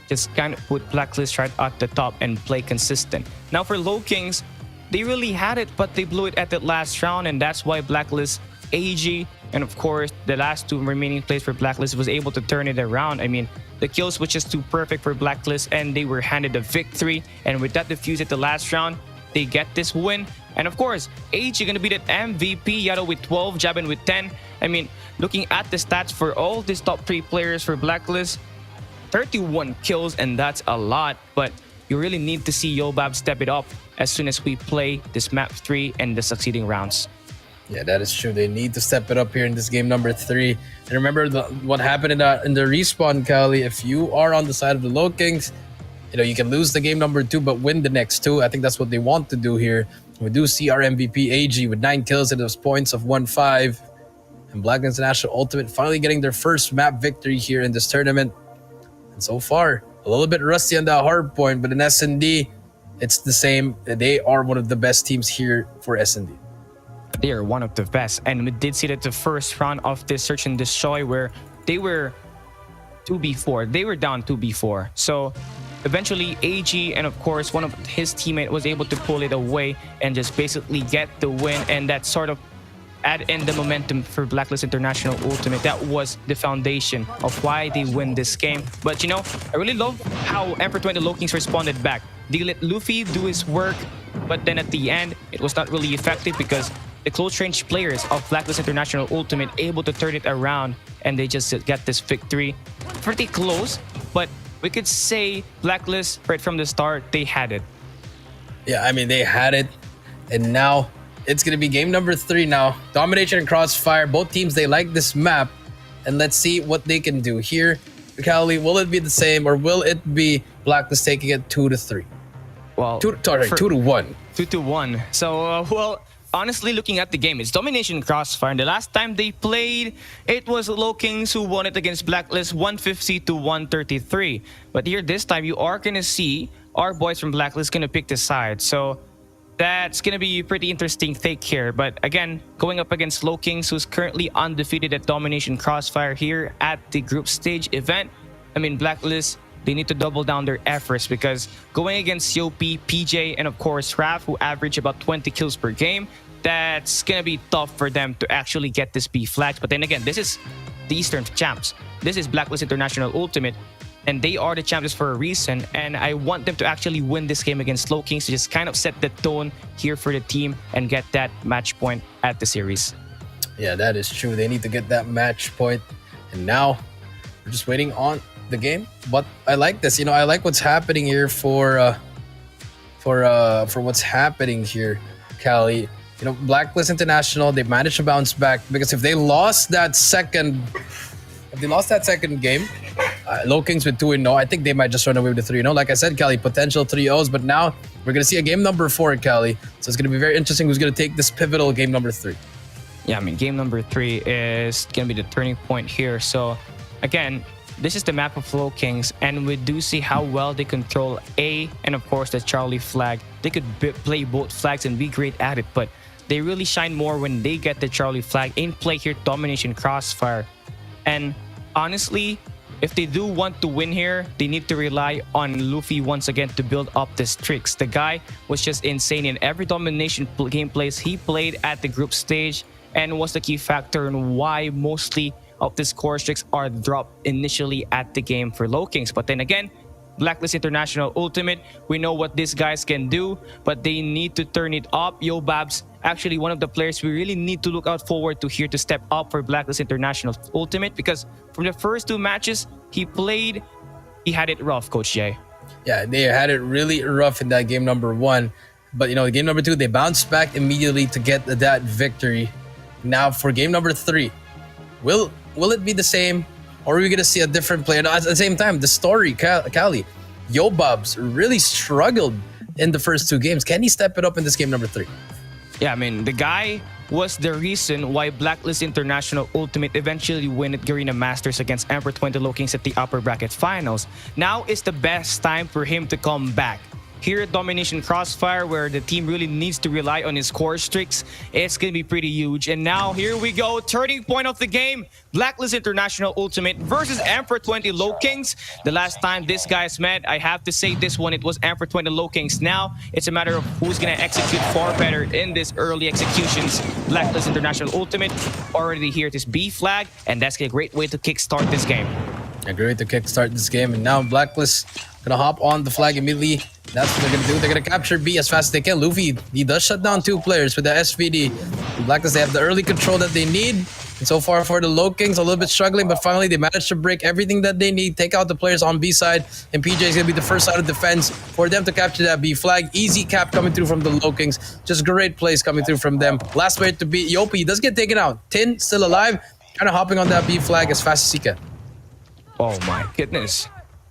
Just kind of put Blacklist right at the top and play consistent. Now for LOWKINGS, they really had it, but they blew it at the last round, and that's why Blacklist, AG, and of course, the last 2 remaining plays for Blacklist was able to turn it around. I mean, the kills was just too perfect for Blacklist, and they were handed a victory. And with that defuse at the last round, they get this win. And of course, AG going to be that MVP. Yato with 12, Jabin with 10. I mean, looking at the stats for all these top 3 players for Blacklist, 31 kills, and that's a lot. But you really need to see Yobab step it up as soon as we play this map 3 and the succeeding rounds. Yeah, that is true. They need to step it up here in this game number 3. And remember what happened in the respawn, Kali. If you are on the side of the LOWKINGS, you know, you can lose the game number 2, but win the next 2. I think that's what they want to do here. We do see our MVP, AG, with 9 kills and those points of 1-5. And Black International Ultimate finally getting their first map victory here in this tournament. And so far, a little bit rusty on that Hardpoint, but in S&D, it's the same. They are one of the best teams here for S&D. They are one of the best. And we did see that the first round of this search and destroy where they were 2v4. They were down 2v4. So eventually AG and of course one of his teammates was able to pull it away and just basically get the win, and that sort of add in the momentum for Blacklist International Ultimate. That was the foundation of why they win this game. But you know, I really love how Emperor 20 LOWKINGS responded back. They let Luffy do his work, but then at the end it was not really effective because the close range players of Blacklist International Ultimate able to turn it around, and they just got this victory. Pretty close, but we could say Blacklist right from the start, they had it. Yeah, I mean, they had it, and now it's going to be game number 3 now. Domination and Crossfire, both teams, they like this map, and let's see what they can do here. Cali, will it be the same, or will it be Blacklist taking it 2-3? Well, 2-1. 2-1. So, well, honestly, looking at the game, it's Domination Crossfire. And the last time they played, it was LOWKINGS who won it against Blacklist 150-133. But here this time, you are going to see our boys from Blacklist going to pick the side. So that's going to be a pretty interesting take here. But again, going up against LOWKINGS, who's currently undefeated at Domination Crossfire here at the group stage event. I mean, Blacklist, they need to double down their efforts because going against Yopi, PJ, and of course Raph, who average about 20 kills per game, that's gonna be tough for them to actually get this B flagged. But then again, this is the Eastern champs. This is Blacklist International Ultimate, and they are the champions for a reason. And I want them to actually win this game against LOWKINGS to just kind of set the tone here for the team and get that match point at the series. Yeah, that is true. They need to get that match point, and now we're just waiting on the game. But I like this. You know, I like what's happening here for what's happening here, Cali. You know, Blacklist International, they managed to bounce back because if they lost that second game, LOWKINGS with 2-0, I think they might just run away with the 3-0. Like I said, Cali, potential 3-0s, but now we're gonna see a game number 4, Cali. So it's gonna be very interesting who's gonna take this pivotal game number 3. Yeah, I mean, game number 3 is gonna be the turning point here. So again, this is the map of LOWKINGS, and we do see how well they control A and of course the Charlie flag. They could play both flags and be great at it, but they really shine more when they get the Charlie flag in play here, Domination Crossfire. And honestly, if they do want to win here, they need to rely on Luffy once again to build up the streaks. The guy was just insane in every Domination gameplays he played at the group stage, and was the key factor in why mostly of the score streaks are dropped initially at the game for LOWKINGS. But then again, Blacklist International Ultimate, we know what these guys can do, but they need to turn it up. Yo Babs, actually one of the players we really need to look out forward to here to step up for Blacklist International Ultimate, because from the first 2 matches he played, he had it rough, Coach Jay. Yeah, they had it really rough in that game number 1. But you know, game number 2, they bounced back immediately to get that victory. Now for game number 3, will it be the same, or are we gonna see a different player? At the same time, the story, Cali, Yo Bobs really struggled in the first 2 games. Can he step it up in this game number 3? Yeah, I mean, the guy was the reason why Blacklist International Ultimate eventually win at Garena Masters against Emperor 20 LOWKINGS at the upper bracket finals. Now is the best time for him to come back. Here at Domination Crossfire, where the team really needs to rely on his score streaks, it's going to be pretty huge. And now, here we go, turning point of the game. Blacklist International Ultimate versus Emperor 20 LOWKINGS. The last time these guys met, I have to say this one, it was Emperor 20 LOWKINGS. Now, it's a matter of who's going to execute far better in this early executions. Blacklist International Ultimate already here at this B flag, and that's a great way to kickstart this game. A great way to kickstart this game, and now Blacklist gonna hop on the flag immediately. That's what they're gonna do. They're gonna capture B as fast as they can. Luffy, he does shut down 2 players with the SVD. Blacklist, they have the early control that they need. And so far for the LOWKINGS, a little bit struggling, but finally they managed to break everything that they need, take out the players on B side, and PJ is gonna be the first side of defense for them to capture that B flag. Easy cap coming through from the LOWKINGS. Just great plays coming through from them. Last player to beat Yopi does get taken out. Tin still alive, kind of hopping on that B flag as fast as he can. Oh my goodness.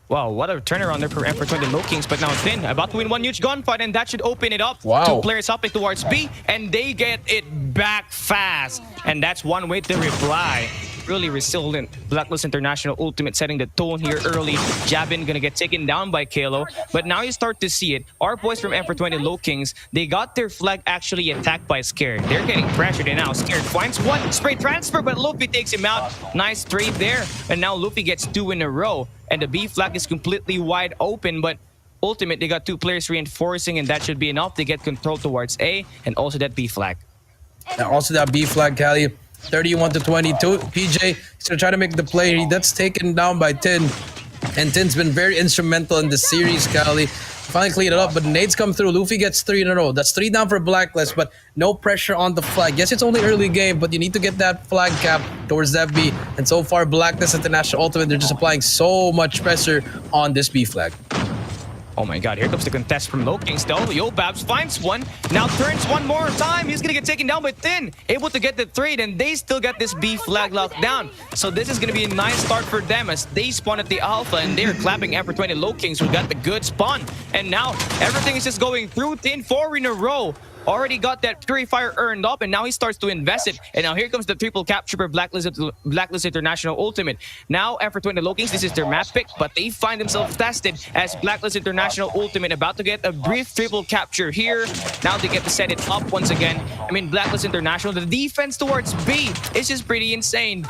Wow, what a turnaround there for Emperor 20 LOWKINGS, but now Thin about to win 1 huge gunfight, and that should open it up. Wow. 2 players hopping towards B, and they get it back fast. And that's one way to reply. really resilient. Blacklist International ultimate setting the tone here early. Jabin gonna get taken down by Kalo, but now you start to see it. Our boys from Emperor 20 LOWKINGS, they got their flag actually attacked by Scared. They're getting pressured, and now Scared finds one spray transfer, but Luffy takes him out. Nice trade there, and now Luffy gets 2 in a row, and the B flag is completely wide open, but ultimate, they got 2 players reinforcing, and that should be enough to get control towards A, and also that B flag. And also that B flag, Cali, 31 to 22. PJ, he's gonna try to make the play. That's taken down by Tin. And Tin's been very instrumental in the series, Cali. Finally cleaned it up, but nades come through. Luffy gets 3 in a row. That's 3 down for Blacklist, but no pressure on the flag. Yes, it's only early game, but you need to get that flag cap towards that B. And so far, Blacklist International Ultimate, they're just applying so much pressure on this B flag. Oh my god, here comes the contest from LOWKINGS though. Yobabs finds one, now turns one more time. He's gonna get taken down by Tin. Able to get the trade, and they still got this B flag locked down. So this is gonna be a nice start for them as they spawn at the Alpha, and they're clapping Emperor 20 LOWKINGS who got the good spawn. And now everything is just going through. Tin 4 in a row. Already got that Purifier earned up, and now he starts to invest it. And now here comes the triple capture for Blacklist International Ultimate. Now, Emperor 20 LOWKINGS, this is their map pick, but they find themselves tested as Blacklist International Ultimate about to get a brief triple capture here. Now they get to set it up once again. I mean, Blacklist International, the defense towards B is just pretty insane.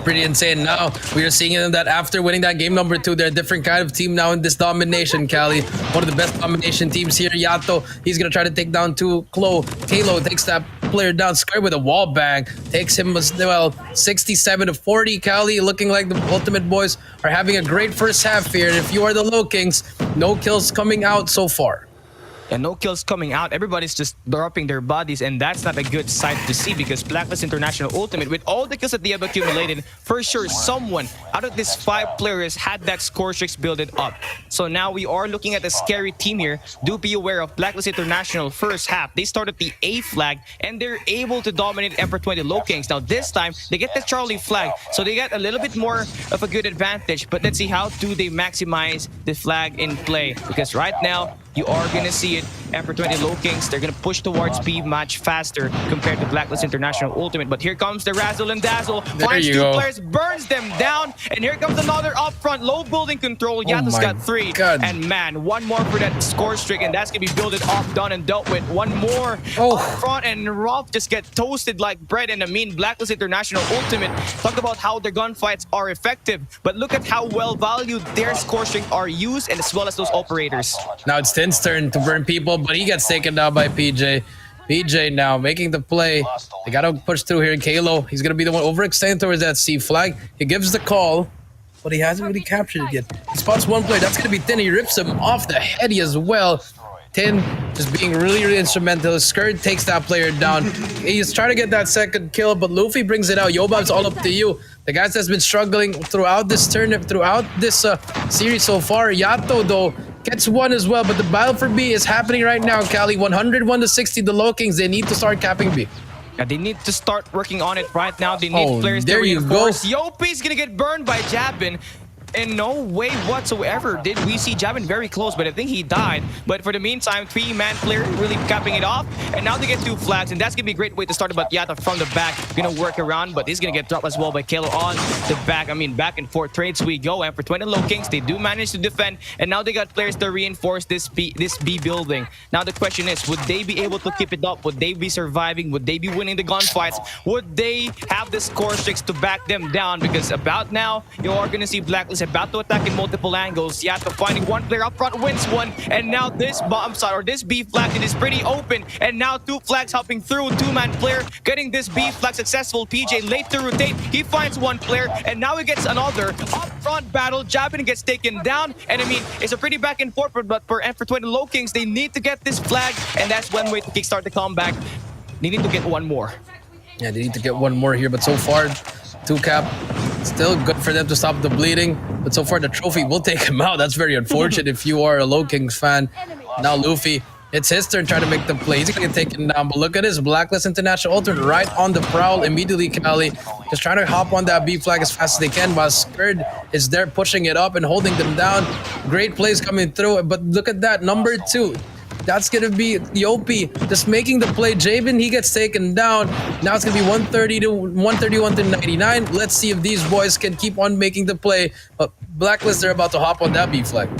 Pretty insane. Now we are seeing them that after winning that game number 2, they're a different kind of team now in this domination, Cali. One of the best domination teams here. Yato, he's gonna try to take down 2. Kalo takes that player down. Scared with a wall bang. Takes him as well. 67 to 40. Cali looking like the Ultimate boys are having a great first half here. And if you are the LOWKINGS, no kills coming out so far. And no kills coming out. Everybody's just dropping their bodies, and that's not a good sight to see because Blacklist International Ultimate, with all the kills that they have accumulated, for sure someone out of these 5 players had that score streaks built up. So now we are looking at a scary team here. Do be aware of Blacklist International first half. They started the A flag, and they're able to dominate Emperor 20 LOWKINGS. Now this time, they get the Charlie flag, so they get a little bit more of a good advantage. But let's see how do they maximize the flag in play, because right now, you are going to see it. Emperor 20 LOWKINGS, they're going to push towards B much faster compared to Blacklist International Ultimate. But here comes the Razzle and Dazzle. Finds 2 players, burns them down. And here comes another upfront. Low building control. Yato's got 3. God. And man, one more for that score streak. And that's going to be builded off, done, and dealt with. One more up front. And Rolf just get toasted like bread. And I mean, Blacklist International Ultimate. Talk about how their gunfights are effective. But look at how well valued their score streak are used, and as well as those operators. Now it's Tin's turn to burn people, but he gets taken down by PJ. PJ now making the play. They gotta push through here. Kalo, he's gonna be the one overextending towards that C flag. He gives the call, but he hasn't really captured it yet. He spots one player. That's gonna be Tin. He rips him off the heady as well. Tin just being really, really instrumental. Skirt takes that player down. He's trying to get that second kill, but Luffy brings it out. Yobab's all up to you. The guys that's been struggling throughout this tournament, throughout this series so far. Yato, though, gets 1 as well, but the battle for B is happening right now, Cali. 101 to 60, the LOWKINGS. They need to start capping B. Yeah, they need to start working on it right now. They need players to there you reinforce. go. Yopi's gonna get burned by Jabin. In no way whatsoever did we see Jabin very close, but I think he died. But for the meantime, 3-man player really capping it off. And now they get 2 flags, and that's going to be a great way to start. But Yata from the back, going to work around, but he's going to get dropped as well by Kalo on the back. I mean, back and forth trades we go. And for 20 LOWKINGS, they do manage to defend. And now they got players to reinforce this B building. Now the question is, would they be able to keep it up? Would they be surviving? Would they be winning the gunfights? Would they have the score streaks to back them down? Because about now, you are going to see Blacklist about to attack in multiple angles. Yato finding one player up front, wins one, and now this bomb side or this B flag, it is pretty open, and now 2 flags hopping through. 2-man player getting this B flag successful. PJ late to rotate, he finds 1 player, and now he gets another up front battle. Jabin gets taken down, and I mean, it's a pretty back and forth, but for 20 LOWKINGS, they need to get this flag, and that's one way to kickstart the comeback. They need to get 1 more. Yeah, they need to get 1 more here, but so far, 2 cap. Still good for them to stop the bleeding, but so far the trophy will take him out. That's very unfortunate if you are a LOWKINGS fan. Now Luffy, it's his turn trying to make the play. He's gonna get taken down, but look at this Blacklist International Ultimate right on the prowl immediately. Cali just trying to hop on that B flag as fast as they can, while Scared is there pushing it up and holding them down. Great plays coming through, but look at that, number 2. That's gonna be Yopi just making the play. Jabin, he gets taken down. Now it's gonna be 130 to 131 to 99. Let's see if these boys can keep on making the play. But Blacklist, they're about to hop on that B flag.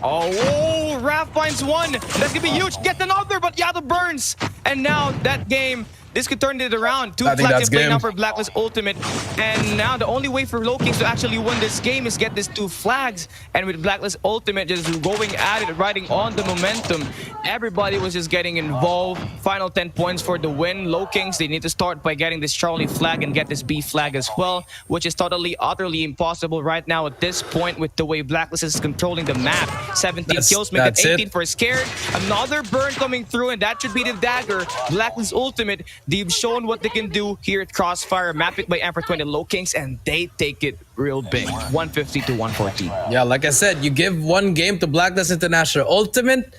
Oh, Raph finds one. That's gonna be huge. Get another, but Yato burns. And now that game, this could turn it around. Two flags in play now for Blacklist Ultimate. And now the only way for LOWKINGS to actually win this game is get these 2 flags. And with Blacklist Ultimate just going at it, riding on the momentum, everybody was just getting involved. Final 10 points for the win. LOWKINGS, they need to start by getting this Charlie flag and get this B flag as well, which is totally, utterly impossible right now at this point with the way Blacklist is controlling the map. 17 kills, make it 18 for Scared. Another burn coming through, and that should be the dagger. Blacklist Ultimate, they've shown what they can do here at Crossfire. Map it by Emperor20 LOWKINGS, and they take it real big. 150 to 114. Yeah, like I said, you give one game to Blacklist International Ultimate,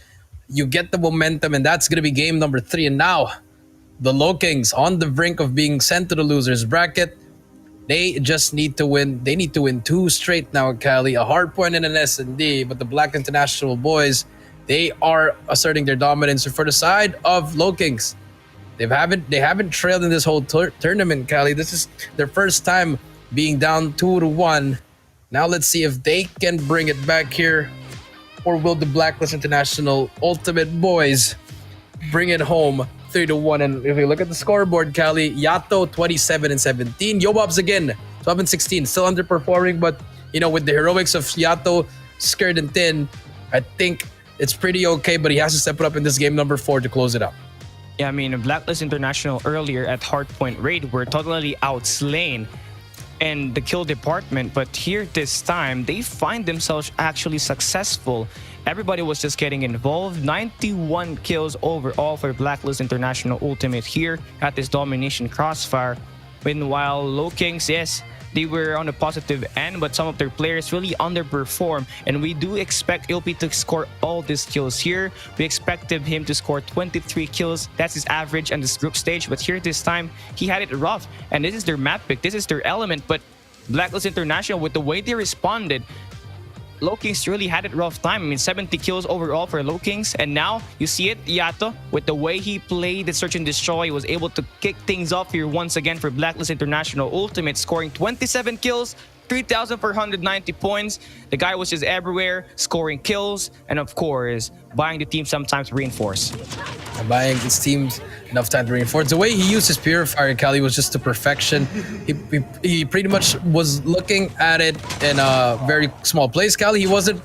you get the momentum, and that's going to be game number 3. And now, the LOWKINGS on the brink of being sent to the losers bracket. They just need to win. They need to win 2 straight now, Cali. A Hardpoint and an S&D, but the Black International boys, they are asserting their dominance for the side of LOWKINGS. They haven't trailed in this whole tournament, Cali. This is their first time being down 2 to 1. Now let's see if they can bring it back here, or will the Blacklist International Ultimate boys bring it home 3 to 1? And if you look at the scoreboard, Cali, Yato 27 and 17, Yobobs again 12 and 16, still underperforming, but you know, with the heroics of Yato, Scared and Tin, I think it's pretty okay. But he has to step it up in this game number 4 to close it up. Yeah, I mean, Blacklist International earlier at Hardpoint Raid were totally outslain in the kill department, but here this time, they find themselves actually successful. Everybody was just getting involved. 91 kills overall for Blacklist International Ultimate here at this Domination Crossfire. Meanwhile, LOWKINGS, yes, they were on the positive end, but some of their players really underperform, and we do expect LP to score all these kills here. We expected him to score 23 kills. That's his average on this group stage, but here this time, he had it rough, and this is their map pick, this is their element. But Blacklist International, with the way they responded, LOWKINGS really had it rough time. I mean, 70 kills overall for LOWKINGS. And now, you see it, Yato, with the way he played the Search and Destroy, he was able to kick things off here once again for Blacklist International Ultimate, scoring 27 kills, 3,490 points. The guy was just everywhere, scoring kills, and of course, buying the team sometimes reinforce. Buying his teams enough time to reinforce. The way he used his Purifier, Cali, was just to perfection. He pretty much was looking at it in a very small place, Cali. He wasn't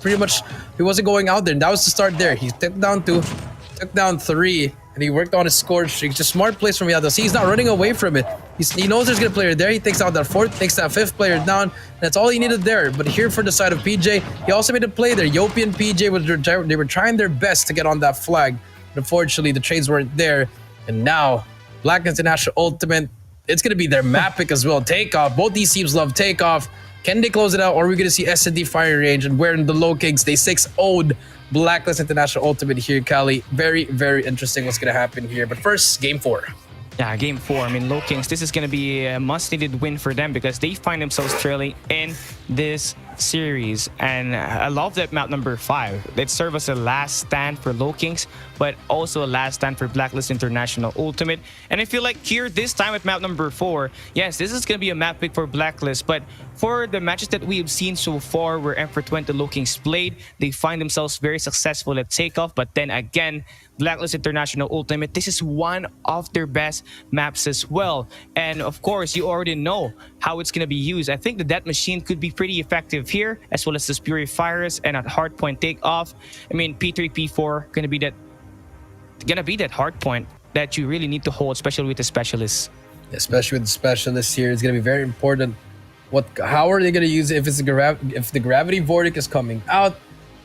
going out there. And that was the start there. He took down 2, took down 3, and he worked on his score streak. Just smart plays from Yato. See, he's not running away from it. He knows there's a good player there. He takes out that 4th, takes that 5th player down. That's all he needed there. But here for the side of PJ, he also made a play there. Yopi and PJ, they were trying their best to get on that flag. But unfortunately, the trades weren't there. And now, Black International Ultimate, it's going to be their map pick as well. Takeoff. Both these teams love Takeoff. Can they close it out, or are we going to see S&D firing range? And where in the LOWKINGS, they 6-0'd Blacklist International Ultimate here, Cali. Very, very interesting what's going to happen here. But first, game 4. Yeah, game 4. I mean, LOWKINGS, this is going to be a must-needed win for them because they find themselves trailing in this series. And I love that map number 5. It serves as a last stand for LOWKINGS, but also a last stand for Blacklist International Ultimate. And I feel like here, this time with map number 4, yes, this is going to be a map pick for Blacklist, but for the matches that we've seen so far where Emperor20 LOWKINGS played, they find themselves very successful at Takeoff, but then again, Blacklist International Ultimate, this is one of their best maps as well. And of course, you already know how it's going to be used. I think the Death Machine could be pretty effective here, as well as the Purifiers and at Hardpoint Takeoff. I mean, P3, P4 going to be that Hardpoint that you really need to hold, especially with the specialists. Especially with the specialists here, it's going to be very important. How are they going to use it if the gravity vortex is coming out?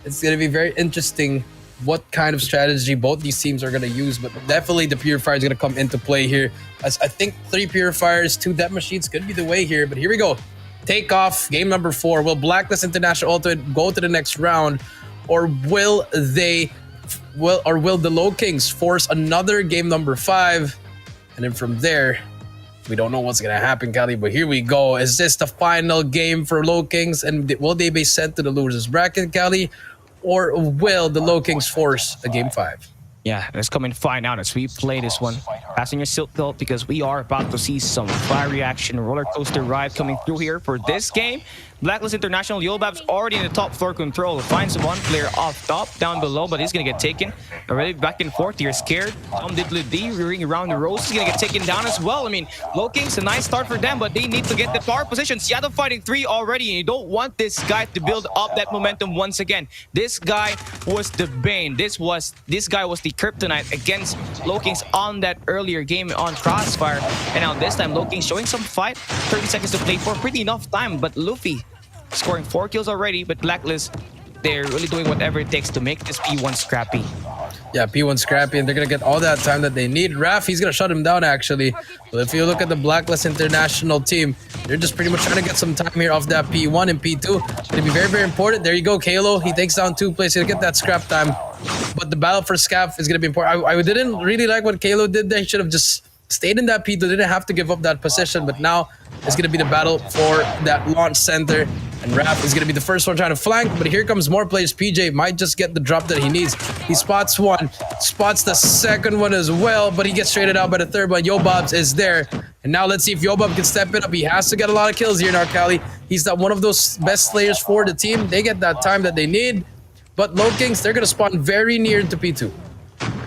It's going to be very interesting what kind of strategy both these teams are going to use, but definitely the Purifier is going to come into play here. As I think 3 Purifiers, 2 Death Machines could be the way here, but here we go. Takeoff, game number 4. Will Blacklist International Ultimate go to the next round, or will the LOWKINGS force another game number 5? And then from there, we don't know what's going to happen, Cali, but here we go. Is this the final game for LOWKINGS, and will they be sent to the losers bracket, Cali? Or will the LOWKINGS force a game 5? Yeah, let's come and find out as we play this one. Passing your silk belt because we are about to see some fiery action, roller coaster ride coming through here for this game. BLACKLIST International, Yolbab's already in the top floor control. Finds one player off top, down below, but he's gonna get taken. Already back and forth, you're scared. Diddly rearing around the rows, he's gonna get taken down as well. I mean, LOWKINGS, a nice start for them, but they need to get the power position. Seattle fighting 3 already, and you don't want this guy to build up that momentum once again. This guy was the bane. This guy was the kryptonite against LOWKINGS on that earlier game on Crossfire. And now this time, LOWKINGS showing some fight. 30 seconds to play for, pretty enough time, but Luffy scoring 4 kills already, but BLACKLIST, they're really doing whatever it takes to make this P1 scrappy. Yeah, P1 scrappy, and they're going to get all that time that they need. Raph, he's going to shut him down, actually. But if you look at the BLACKLIST International team, they're just pretty much trying to get some time here off that P1 and P2. It's going to be very, very important. There you go, Kalo. He takes down 2 players. He'll get that scrap time. But the battle for Scaff is going to be important. I didn't really like what Kalo did there. He should have just stayed in that P2. Didn't have to give up that position. But now it's going to be the battle for that launch center. And Raph is going to be the first one trying to flank, but here comes more players. PJ might just get the drop that he needs. He spots one, spots the second one as well, but he gets traded out by the third one. Yobabs is there. And now let's see if Yobab can step it up. He has to get a lot of kills here in Arcali. He's one of those best players for the team. They get that time that they need. But LOWKINGS, they're going to spawn very near into P2.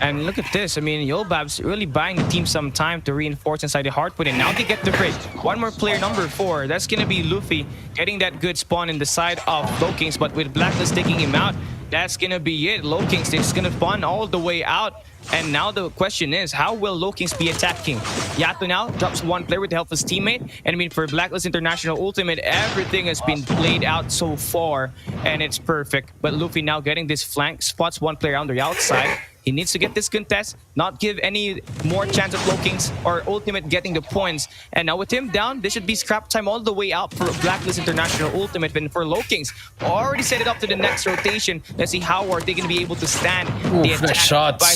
And look at this. I mean, Yolbab's really buying the team some time to reinforce inside the Hardpoint. And now they get the break. One more player, number 4. That's going to be Luffy getting that good spawn in the side of LOWKINGS. But with BLACKLIST taking him out, that's going to be it. LOWKINGS is going to spawn all the way out. And now the question is, how will LOWKINGS be attacking? Yato now drops 1 player with the help of his teammate. And I mean, for BLACKLIST International Ultimate, everything has been played out so far. And it's perfect. But Luffy now getting this flank, spots 1 player on the outside. He needs to get this contest, not give any more chance of LOWKINGS or Ultimate getting the points. And now with him down, this should be scrap time all the way out for BLACKLIST International Ultimate. And for LOWKINGS, already set it up to the next rotation. Let's see how are they going to be able to stand the attack by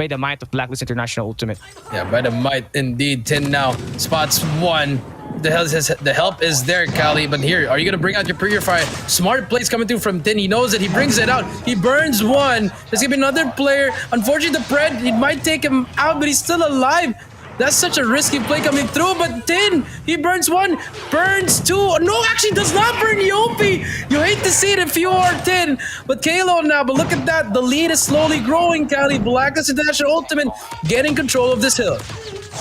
the might of BLACKLIST International Ultimate. Yeah, by the might indeed. 10 now spots 1. The help is there, Kali, but here, are you gonna bring out your purifier? Smart plays coming through from Tin. He knows it. He brings it out. He burns 1. There's gonna be another player. Unfortunately, the Pred, it might take him out, but he's still alive. That's such a risky play coming through, but Tin, he burns 1, burns 2. No, actually does not burn Yopi. You hate to see it if you are Tin, but Kalo now, but look at that. The lead is slowly growing, Kali. BLACKLIST International Ultimate getting control of this hill.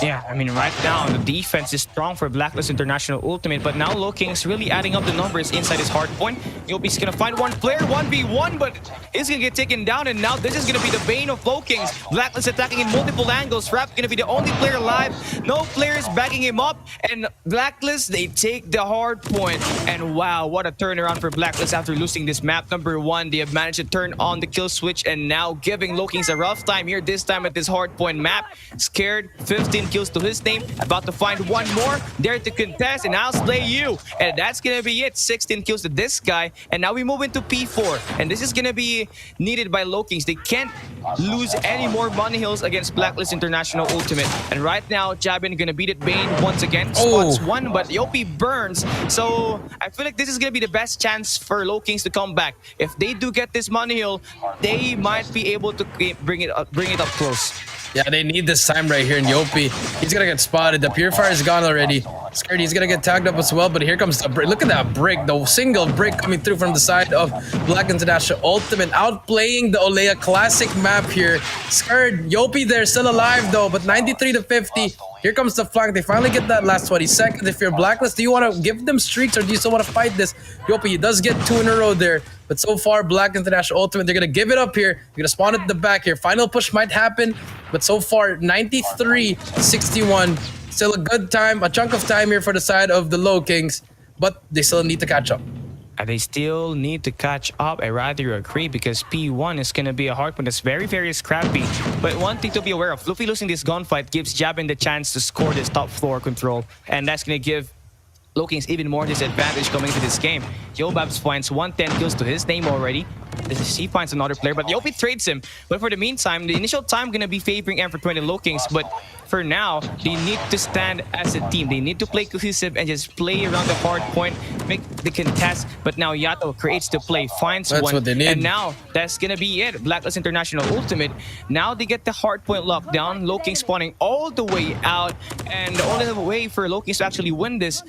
Yeah, I mean, right now, the defense is strong for BLACKLIST International Ultimate, but now LOWKINGS really adding up the numbers inside his Hardpoint. Yopi's gonna find 1 player, 1v1, but he's gonna get taken down, and now this is gonna be the bane of LOWKINGS. BLACKLIST attacking in multiple angles. Rap gonna be the only player alive. No players backing him up, and BLACKLIST, they take the Hardpoint. And wow, what a turnaround for BLACKLIST after losing this map. Number 1, they have managed to turn on the kill switch, and now giving LOWKINGS a rough time here, this time at this Hardpoint map. Scared, 15 kills to his name, about to find 1 more, there to contest, and I'll slay you. And that's gonna be it, 16 kills to this guy. And now we move into P4, and this is gonna be needed by LOWKINGS. They can't lose any more money hills against BLACKLIST International Ultimate. And right now, Jabin gonna beat it Bane once again, spots 1, but Yopi burns. So I feel like this is gonna be the best chance for LOWKINGS to come back. If they do get this money hill, they might be able to bring it up close. Yeah, they need this time right here in Yopi. He's gonna get spotted. The purifier is gone already. Scared, he's gonna get tagged up as well, but here comes the break. Look at that break, the single break coming through from the side of BLACKLIST International Ultimate, outplaying the Olea Classic map here. Scared, Yopi there, still alive though, but 93 to 50. Here comes the flank. They finally get that last 20 seconds. If you're BLACKLIST, do you want to give them streaks or do you still want to fight this? Yopi, he does get 2 in a row there. But so far, BLACKLIST International Ultimate, they're going to give it up here. They're going to spawn at the back here. Final push might happen. But so far, 93-61. Still a good time, a chunk of time here for the side of the LOWKINGS. But they still need to catch up. And they still need to catch up. I rather agree because P1 is going to be a hard one that's very, very scrappy. But one thing to be aware of, Luffy losing this gunfight gives Jabin the chance to score this top floor control. And that's going to give LOWKINGS even more disadvantage coming into this game. Yobabs finds 110 kills to his name already. This is he finds another player, but the OP trades him. But for the meantime, the initial time gonna be favoring M420 LOWKINGS, but for now, they need to stand as a team. They need to play cohesive and just play around the hard point, make the contest. But now Yato creates the play, finds That's one, what they need. and now that's gonna be it. Blacklist International Ultimate. Now they get the hard point locked down. LOWKINGS spawning all the way out, and the only way for LOWKINGS to actually win this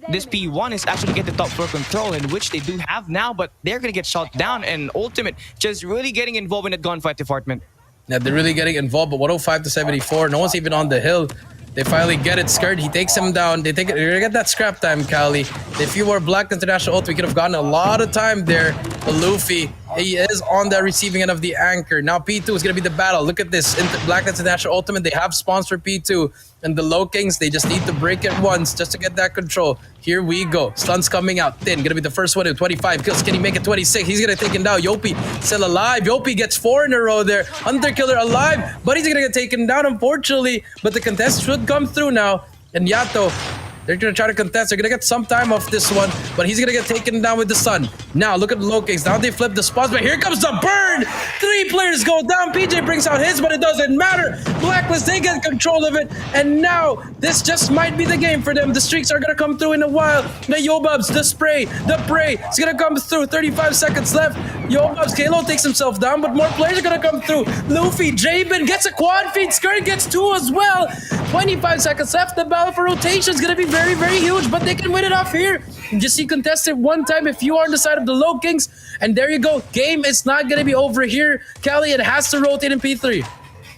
P1 is actually get the top floor control, in which they do have now, but they're gonna get shot down, and Ultimate just really getting involved in the gunfight department. Yeah, they're really getting involved, but 105 to 74. No one's even on the hill. They finally get it. Skirt, he takes him down. They get that scrap time, Kali. If you were Black International ult, we could have gotten a lot of time there. But Luffy, he is on the receiving end of the anchor. Now P2 is going to be the battle. Look at this. Black International Ultimate, they have spawns for P2. And the LOWKINGS, they just need to break it once just to get that control. Here we go. Stun's coming out. Thin, going to be the first one to 25 kills. Can he make it 26? He's going to take him down. Yopi still alive. Yopi gets 4 in a row there. Underkiller alive, but he's going to get taken down, unfortunately. But the contest should come through now. And Yato, they're going to try to contest. They're going to get some time off this one, but he's going to get taken down with the sun. Now, look at the LOWKINGS. Now they flip the spots, but here comes the burn. 3 players go down. PJ brings out his, but it doesn't matter. Blacklist, they get control of it, and now this just might be the game for them. The streaks are going to come through in a while. The Yobubs, the spray, the prey. It's going to come through. 35 seconds left. Yobubs, Kalo takes himself down, but more players are going to come through. Luffy, Jabin gets a quad feed. Skirt gets 2 as well. 25 seconds left. The battle for rotation is going to be very, very huge, but they can win it off here. Just see contested one time if you are on the side of the LOWKINGS, and there you go. Game is not going to be over here. Kelly, it has to rotate in P3.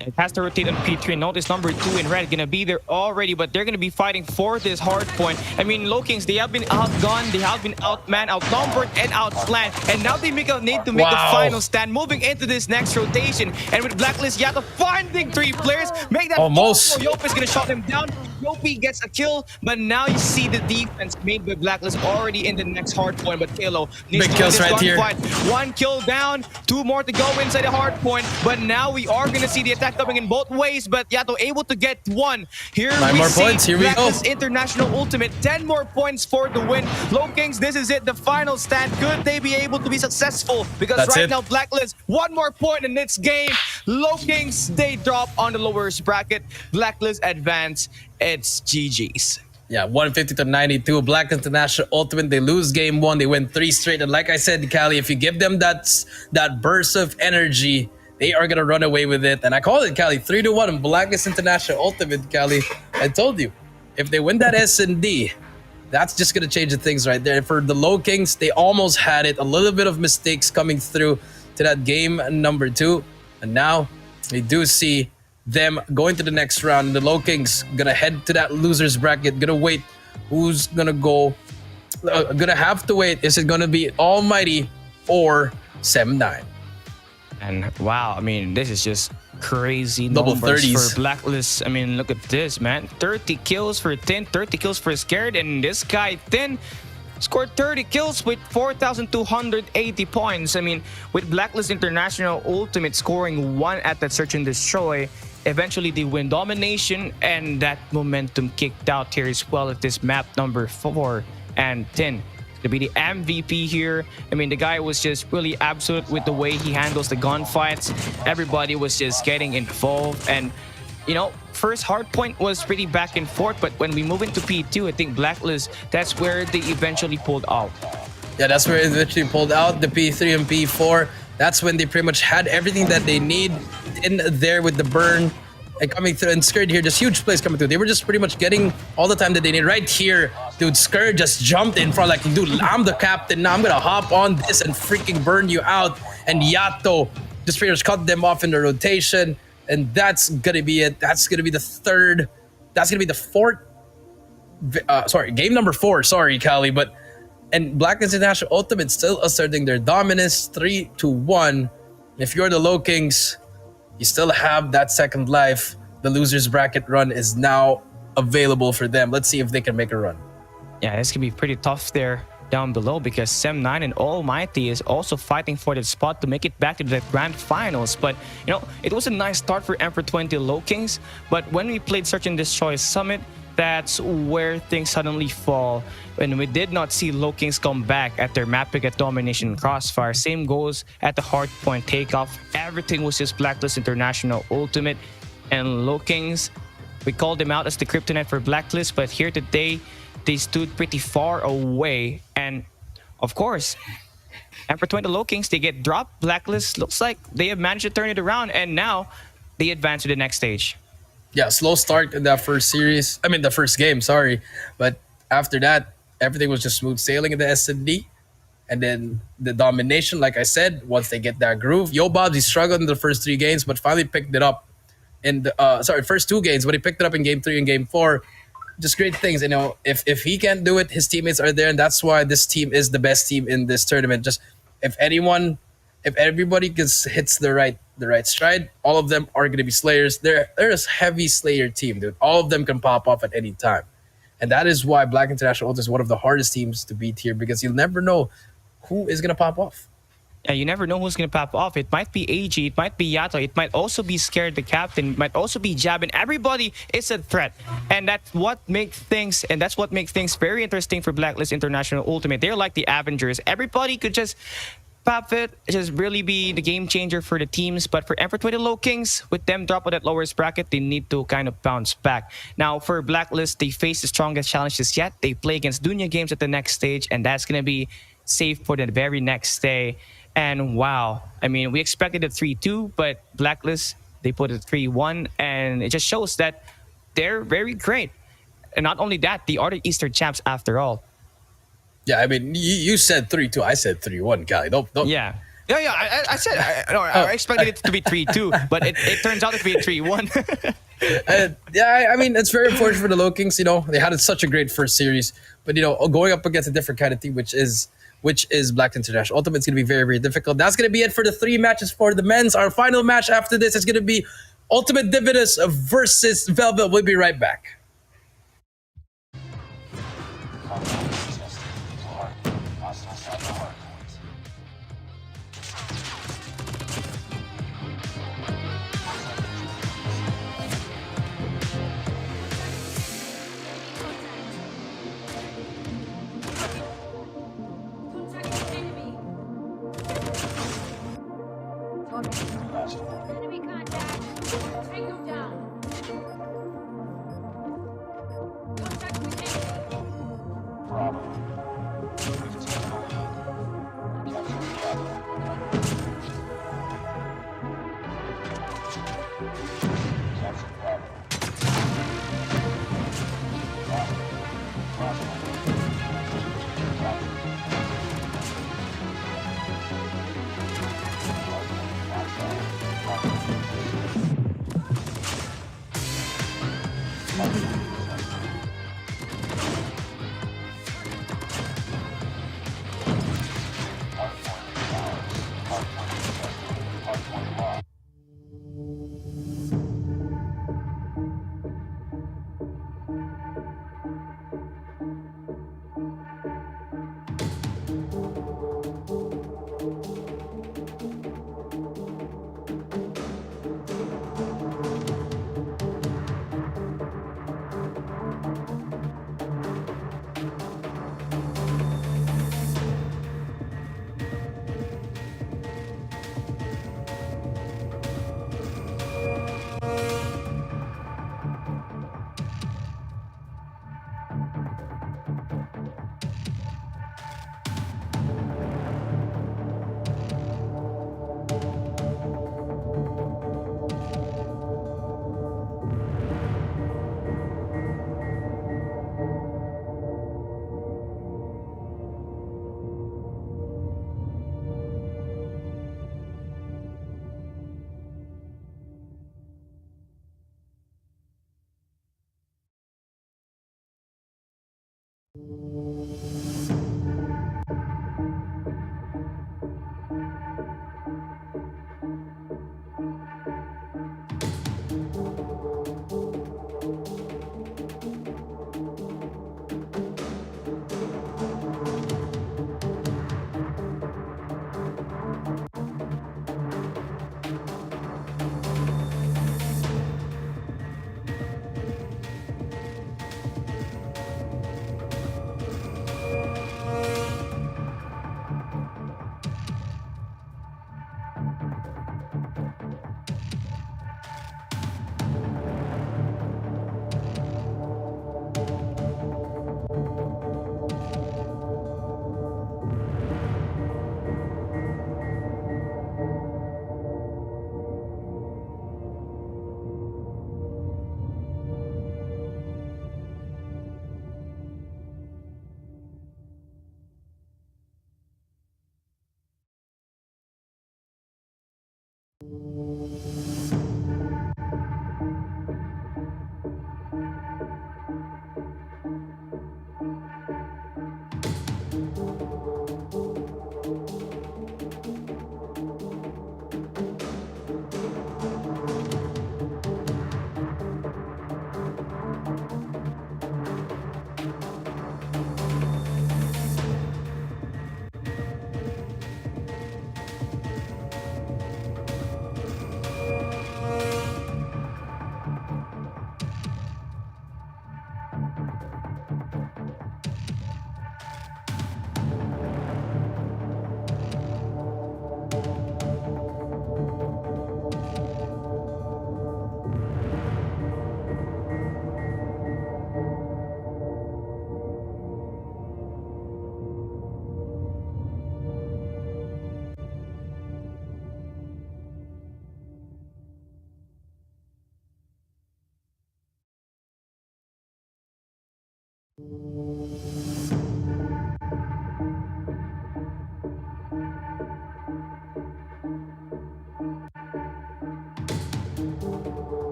It has to rotate on P3. Notice number 2 in red gonna be there already, but they're gonna be fighting for this hard point. I mean, LOWKINGS, they have been outgunned, they have been outmanned, outnumbered, and outplanned, and now they need to make a final stand, moving into this next rotation. And with Blacklist, Yato finding 3 players, make that almost. Yopi is gonna shot them down. Yopi gets a kill, but now you see the defense made by Blacklist already in the next hard point. But Kalo needs big to kills win this right here. gunfight. 1 kill down, 2 more to go inside the hard point. But now we are gonna see the attack coming in both ways, but Yato able to get 1. Here 9 we more see points. Here we go. Blacklist International Ultimate, 10 more points for the win. LOWKINGS, this is it, the final stand. Could they be able to be successful? Because That's right it. now, Blacklist, 1 more point in this game. LOWKINGS, they drop on the lowest bracket. Blacklist advance. It's GG's. Yeah, 150 to 92. Black International Ultimate. They lose game 1. They win 3 straight. And like I said, Kali, if you give them that burst of energy, they are gonna run away with it. And I called it, Kali, 3-1. Blacklist International Ultimate, Kali. I told you, if they win that S&D, that's just gonna change the things right there. For the LOWKINGS, they almost had it. A little bit of mistakes coming through to that game number 2. And now we do see them going to the next round. The LOWKINGS gonna head to that losers bracket, gonna wait who's gonna go, gonna have to wait. Is it gonna be ALMGHTY or Sem9? And wow, I mean, this is just crazy Double numbers 30s for Blacklist. I mean, look at this, man. 30 kills for Thin, 30 kills for Scared, and this guy, Thin, scored 30 kills with 4,280 points. I mean, with Blacklist International Ultimate scoring 1 at that Search and Destroy, eventually they win Domination, and that momentum kicked out here as well at this map number 4. And Thin to be the MVP here. I mean, the guy was just really absolute with the way he handles the gunfights. Everybody was just getting involved, and you know, first hard point was pretty back and forth, but when we move into P2, I think Blacklist, that's where they eventually pulled out. Yeah, that's where it eventually pulled out. The P3 and P4, that's when they pretty much had everything that they need in there with the burn and coming through. And Scared here, just huge plays coming through. They were just pretty much getting all the time that they need. Right here, dude, Scared just jumped in front like, dude, I'm the captain. Now I'm gonna hop on this and freaking burn you out. And Yato just pretty much cut them off in the rotation. And that's gonna be it. That's gonna be the third. That's gonna be the fourth. Sorry, game number 4. Sorry, Kali. And Black International Ultimate still asserting their dominance, 3-1. If you're the LOWKINGS, you still have that second life. The losers bracket run is now available for them. Let's see if they can make a run. Yeah, this could be pretty tough there down below, because Sem9 and ALMGHTY is also fighting for that spot to make it back to the grand finals. But you know, it was a nice start for M420 LOWKINGS, but when we played Search and Destroy Summit, that's where things suddenly fall. When we did not see LOWKINGS come back at their map pick at Domination Crossfire. Same goes at the Hardpoint Takeoff. Everything was just Blacklist International Ultimate. And LOWKINGS, we called them out as the kryptonite for Blacklist, but here today, they stood pretty far away. And of course, Emperor 20 LOWKINGS, they get dropped. Blacklist looks like they have managed to turn it around, and now they advance to the next stage. Yeah, slow start in that first series. I mean, the first game, sorry. But after that, everything was just smooth sailing in the S&D. And then the domination, like I said, once they get that groove. Yo Bobs, he struggled in the first 3 games, but finally picked it up in the first 2 games, but he picked it up in game 3 and game 4. Just great things. You know, if he can't do it, his teammates are there, and that's why this team is the best team in this tournament. Just if everybody hits the right stride, all of them are gonna be slayers. They're a heavy slayer team, dude. All of them can pop off at any time. And that is why Black International Ultimate is one of the hardest teams to beat here, because you'll never know who is gonna pop off. Yeah, you never know who's going to pop off. It might be AG, it might be Yato, it might also be Scared the Captain, it might also be Jab, and everybody is a threat. And that's what makes things very interesting for Blacklist International Ultimate. They're like the Avengers. Everybody could just pop it, just really be the game changer for the teams. But for Emperor 20 LOWKINGS, with them dropping that lowest bracket, they need to kind of bounce back. Now, for Blacklist, they face the strongest challenges yet. They play against Dunya Games at the next stage, and that's going to be safe for the very next day. And wow, I mean, we expected a 3-2, but Blacklist, they put it 3-1, and it just shows that they're very great. And not only that, they are the Eastern champs after all. Yeah, I mean, you said 3-2, I said 3-1, Kali. Don't. Yeah. I said I expected it to be 3-2, but it turns out to be 3-1. Yeah, I mean, it's very unfortunate for the LOWKINGS. You know, they had such a great first series, but you know, going up against a different kind of team, which is Black International Ultimate, it's going to be very, very difficult. That's going to be it for the 3 matches for the men's. Our final match after this is going to be Ultimate Divinus versus Velvet. We'll be right back. Enemy contact. Take them down. Contact with enemy. Bravo. We've taken the lead. Capture the other. Capture Bravo. Bravo. Bravo. Capture.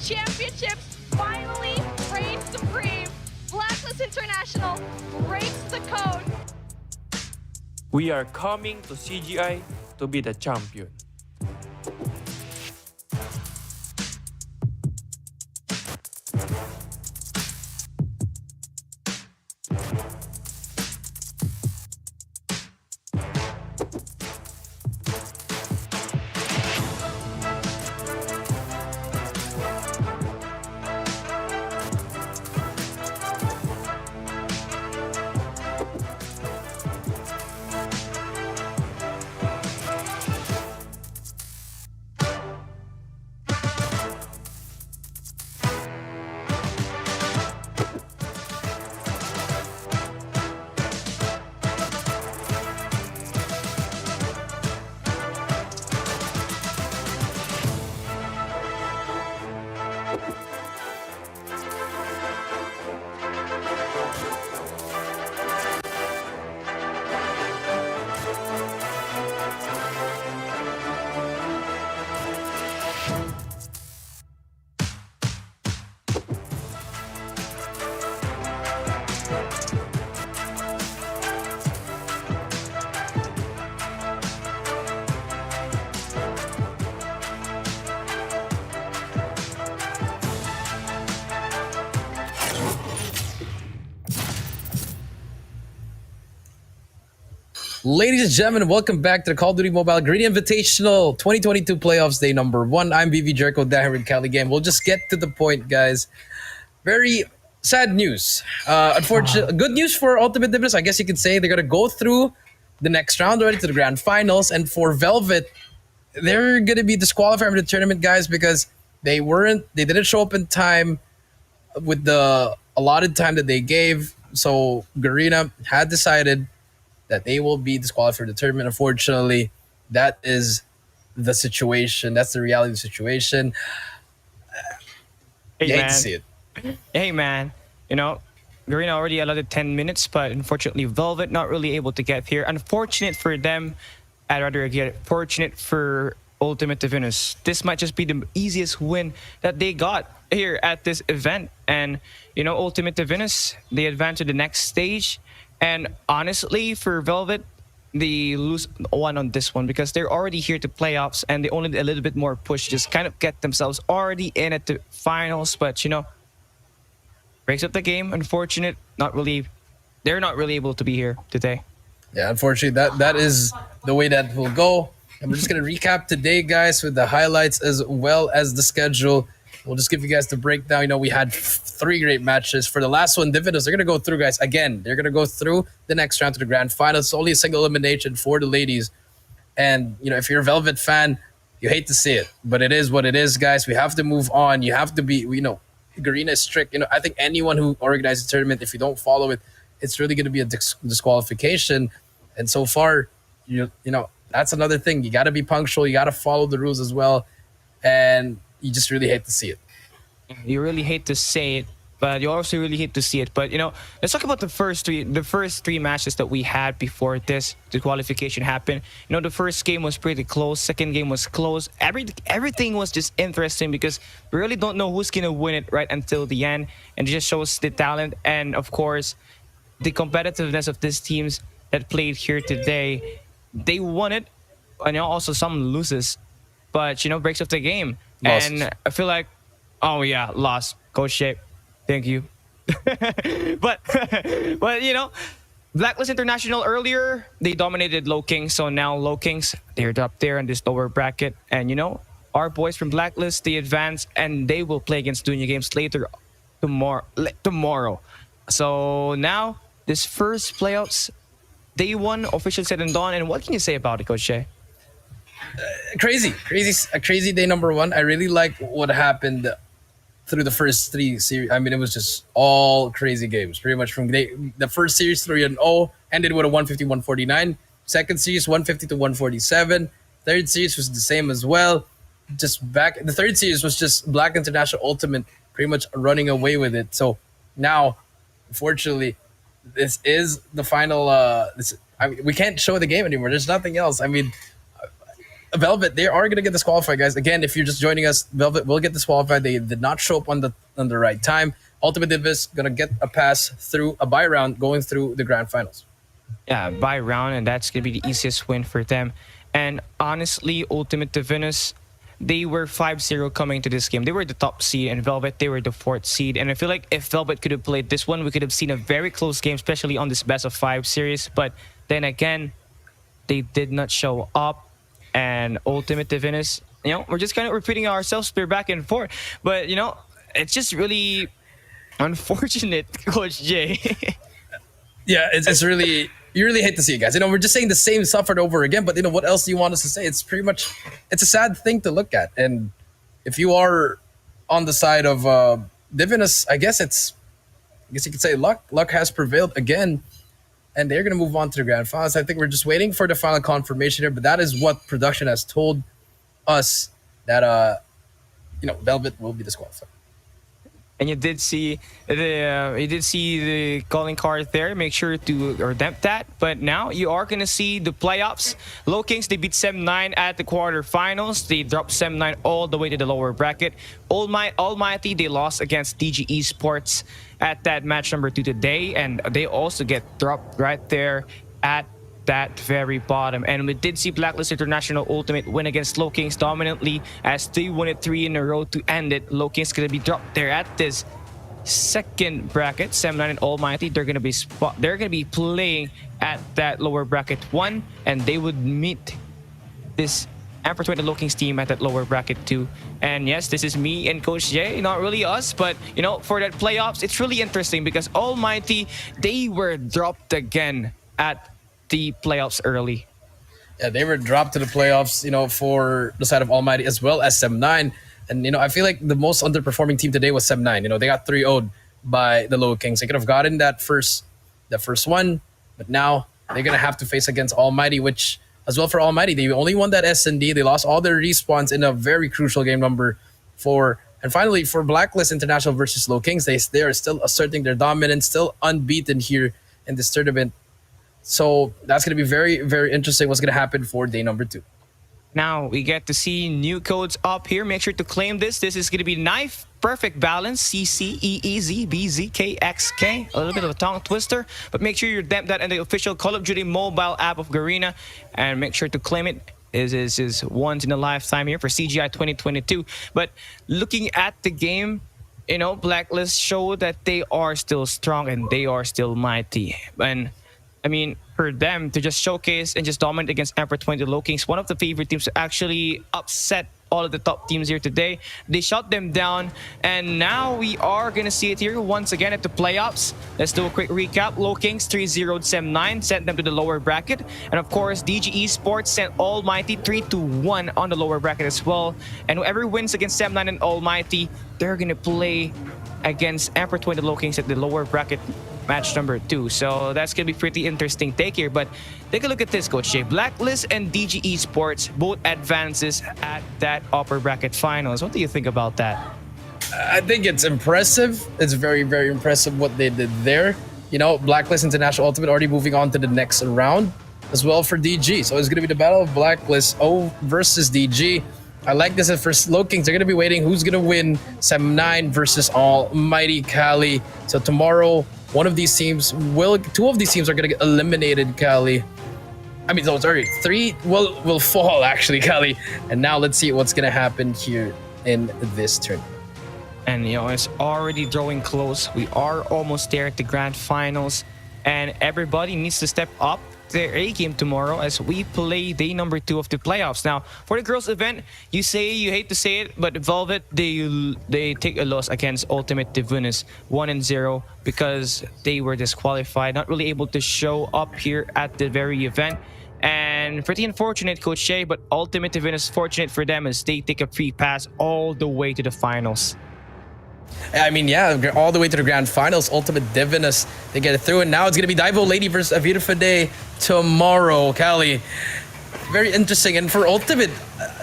Championships finally reign supreme. Blacklist International breaks the code. We are coming to CGI to be the champion. Ladies and gentlemen, welcome back to the Call of Duty Mobile Garena Invitational 2022 Playoffs Day number 1. I'm BV Jericho, down here in Cali game. We'll just get to the point, guys. Very sad news. Unfortunately, good news for Ultimate Divinus. I guess you could say they're going to go through the next round already to the grand finals. And for Velvet, they're going to be disqualified from the tournament, guys, because they didn't show up in time with the allotted time that they gave. So Garena had decided that they will be disqualified for the tournament. Unfortunately, that is the situation. That's the reality of the situation. Hey, You hate man. to see it. Hey, man. You know, Garena already allotted 10 minutes, but unfortunately, Velvet not really able to get here. Unfortunate for them. I'd rather get fortunate for Ultimate Divinus. This might just be the easiest win that they got here at this event. And, you know, Ultimate Divinus, they advance to the next stage. And honestly, for Velvet, they lose one on this one because they're already here to playoffs and they only need a little bit more push, just kind of get themselves already in at the finals. But, you know, breaks up the game. Unfortunate, they're not really able to be here today. Yeah, unfortunately, that is the way that will go. And we're just going to recap today, guys, with the highlights as well as the schedule. We'll just give you guys the breakdown. You know, we had 3 great matches. For the last one, Divinus, they're going to go through, guys. Again, they're going to go through the next round to the grand final. It's only a single elimination for the ladies. And, you know, if you're a Velvet fan, you hate to see it. But it is what it is, guys. We have to move on. You have to be, you know, Garena is strict. You know, I think anyone who organizes a tournament, if you don't follow it, it's really going to be a disqualification. And so far, you know, that's another thing. You got to be punctual. You got to follow the rules as well. And you just really hate to see it. You really hate to say it, but you also really hate to see it. But, you know, let's talk about the first three matches that we had before this disqualification happened. You know, the first game was pretty close. Second game was close. Everything was just interesting because we really don't know who's going to win it right until the end. And it just shows the talent and, of course, the competitiveness of these teams that played here today. They won it, and, you know, also some loses. But, you know, breaks up the game. Losses. And I feel like, oh yeah, lost. Coach Shape. Thank you. but you know, Blacklist International earlier, they dominated LOWKINGS. So now LOWKINGS, they're up there in this lower bracket. And you know, our boys from Blacklist, they advance and they will play against Dunya Games later tomorrow. So now, this first playoffs, day 1, official said and done. And what can you say about it, Coach Shay? A crazy day number 1. I really like what happened through the first 3 series. I mean, it was just all crazy games. Pretty much from the first series 3-0 ended with a 150-149. Second series 150-147. Third series was the same as well. The third series was just Black International Ultimate pretty much running away with it. So now, unfortunately, this is the final. We can't show the game anymore. There's nothing else. I mean, Velvet, they are going to get disqualified, guys. Again, if you're just joining us, Velvet will get disqualified. They did not show up on the right time. Ultimate Divis going to get a pass through a bye round going through the grand finals. Yeah, bye round, and that's going to be the easiest win for them. And honestly, Ultimate Divinus, they were 5-0 coming to this game. They were the top seed, and Velvet, they were the 4th seed. And I feel like if Velvet could have played this one, we could have seen a very close game, especially on this best-of-5 series. But then again, they did not show up. And Ultimate Divinus, you know, we're just kind of repeating ourselves here back and forth. But, you know, it's just really unfortunate, Coach J. Yeah, it's really, you really hate to see it, guys. You know, we're just saying the same stuff over again, but, you know, what else do you want us to say? It's pretty much, it's a sad thing to look at. And if you are on the side of Divinus, I guess you could say luck has prevailed again. And they're going to move on to the grand finals. I think we're just waiting for the final confirmation here, but that is what production has told us, that you know, Velvet will be disqualified. And you did see the calling card there. Make sure to redempt that. But now you are going to see the playoffs. LOWKINGS, they beat SEM9 at the quarterfinals. They dropped SEM9 all the way to the lower bracket. ALMGHTY, they lost against DG ESPORTS at that match number 2 today. And they also get dropped right there at that very bottom. And we did see Blacklist International Ultimate win against LOWKINGS dominantly as they won it 3 in a row to end it. LOWKINGS gonna be dropped there at this second bracket. Sem9 and Almighty, they're gonna be playing at that lower bracket 1, and they would meet this Emperor 20 LOWKINGS team at that lower bracket 2. And yes, this is me and Coach Jay, not really us, but you know, for that playoffs, it's really interesting because Almighty, they were dropped again at the playoffs early. Yeah, they were dropped to the playoffs, you know, for the side of Almighty as well as Sem9. And, you know, I feel like the most underperforming team today was Sem9. You know, they got 3-0'd by the LOWKINGS. They could have gotten that first one, but now they're going to have to face against Almighty, which, as well for Almighty, they only won that S&D. They lost all their respawns in a very crucial game number 4. And finally, for BLACKLIST International versus LOWKINGS, they are still asserting their dominance, still unbeaten here in this tournament. So that's going to be very, very interesting what's going to happen for day number 2. Now we get to see new codes up here. Make sure to claim this. This is going to be Knife Perfect Balance, CCEEZBZKXK. A little bit of a tongue twister, but make sure you damp that in the official Call of Duty mobile app of Garena and make sure to claim it. This is once in a lifetime here for CGI 2022. But looking at the game, you know, BLACKLIST showed that they are still strong and they are still mighty. And I mean, for them to just showcase and just dominate against Emperor 20 LOWKINGS, one of the favorite teams to actually upset all of the top teams here today. They shut them down, and now we are going to see it here once again at the playoffs. Let's do a quick recap. LOWKINGS 3-0'd Sem9, sent them to the lower bracket. And of course, DG ESPORTS sent Almighty 3-1 on the lower bracket as well. And whoever wins against Sem9 and Almighty, they're going to play against Emperor 20 LOWKINGS at the lower bracket match number 2. So that's gonna be pretty interesting take here. But take a look at this, Coach Jay. BLACKLIST and DG ESPORTS both advances at that upper bracket finals. What do you think about that? I think it's impressive. It's very, very impressive what they did there. You know, BLACKLIST International Ultimate already moving on to the next round as well for DG. So it's gonna be the battle of BLACKLIST versus DG. I like this at first. LOWKINGS, they're gonna be waiting who's gonna win Sem9 versus Almighty Cali. So tomorrow, two of these teams are gonna get eliminated, Cali. I mean, no, sorry, 3 will fall actually, Cali. And now let's see what's gonna happen here in this tournament. And you know, it's already drawing close. We are almost there at the grand finals, and everybody needs to step up their A game tomorrow as we play day number 2 of the playoffs. Now, for the girls event, you hate to say it, but Velvet, they take a loss against Ultimate Divinus 1-0 because they were disqualified, not really able to show up here at the very event. And pretty unfortunate, Coach Shay, but Ultimate Divinus, fortunate for them as they take a free pass all the way to the finals. I mean, yeah, all the way to the grand finals. Ultimate Divinus, they get it through, and now it's gonna be Divo versus Avira Fide tomorrow, Cali. Very interesting. And for Ultimate,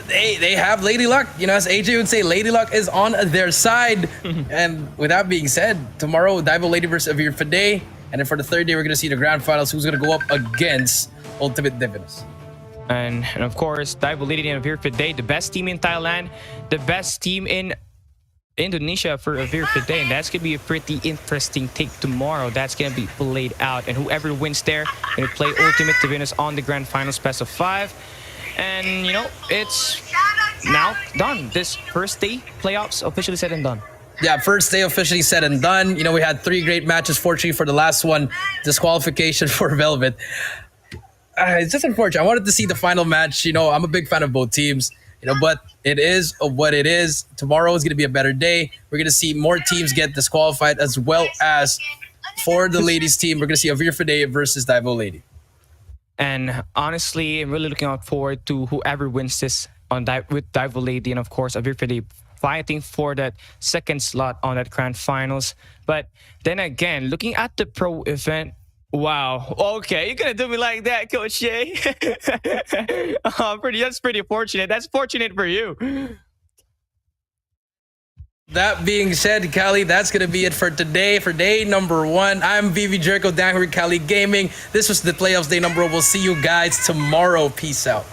they have Lady Luck. You know, as AJ would say, Lady Luck is on their side. And with that being said, tomorrow Divo versus Avira Fide, and then for the third day, we're gonna see the grand finals. Who's gonna go up against Ultimate Divinus? And of course, Divo and Avira Fide, the best team in Thailand, the best team in Indonesia for Avira today, and that's gonna be a pretty interesting take tomorrow. That's gonna be played out, and whoever wins there gonna play Ultimate Divinus on the grand finals best of 5. And you know, it's now done. This first day playoffs officially said and done. Yeah, first day officially said and done. You know, we had 3 great matches. Fortunately for the last one, disqualification for Velvet. It's just unfortunate. I wanted to see the final match. You know, I'm a big fan of both teams. You know, but it is what it is. Tomorrow is going to be a better day. We're going to see more teams get disqualified, as well as for the ladies team, we're going to see Avira Fide versus Divo Lady. And honestly, I'm really looking out forward to whoever wins this with Divo Lady, and of course Avira Fide fighting for that second slot on that grand finals. But then again, looking at the pro event, wow. Okay, you're gonna do me like that, Coach Shay. That's pretty fortunate. That's fortunate for you. That being said, Cali, that's gonna be it for today, for day number 1. I'm VV Jericho, down here at Cali Gaming. This was the playoffs day number 1. We'll see you guys tomorrow. Peace out.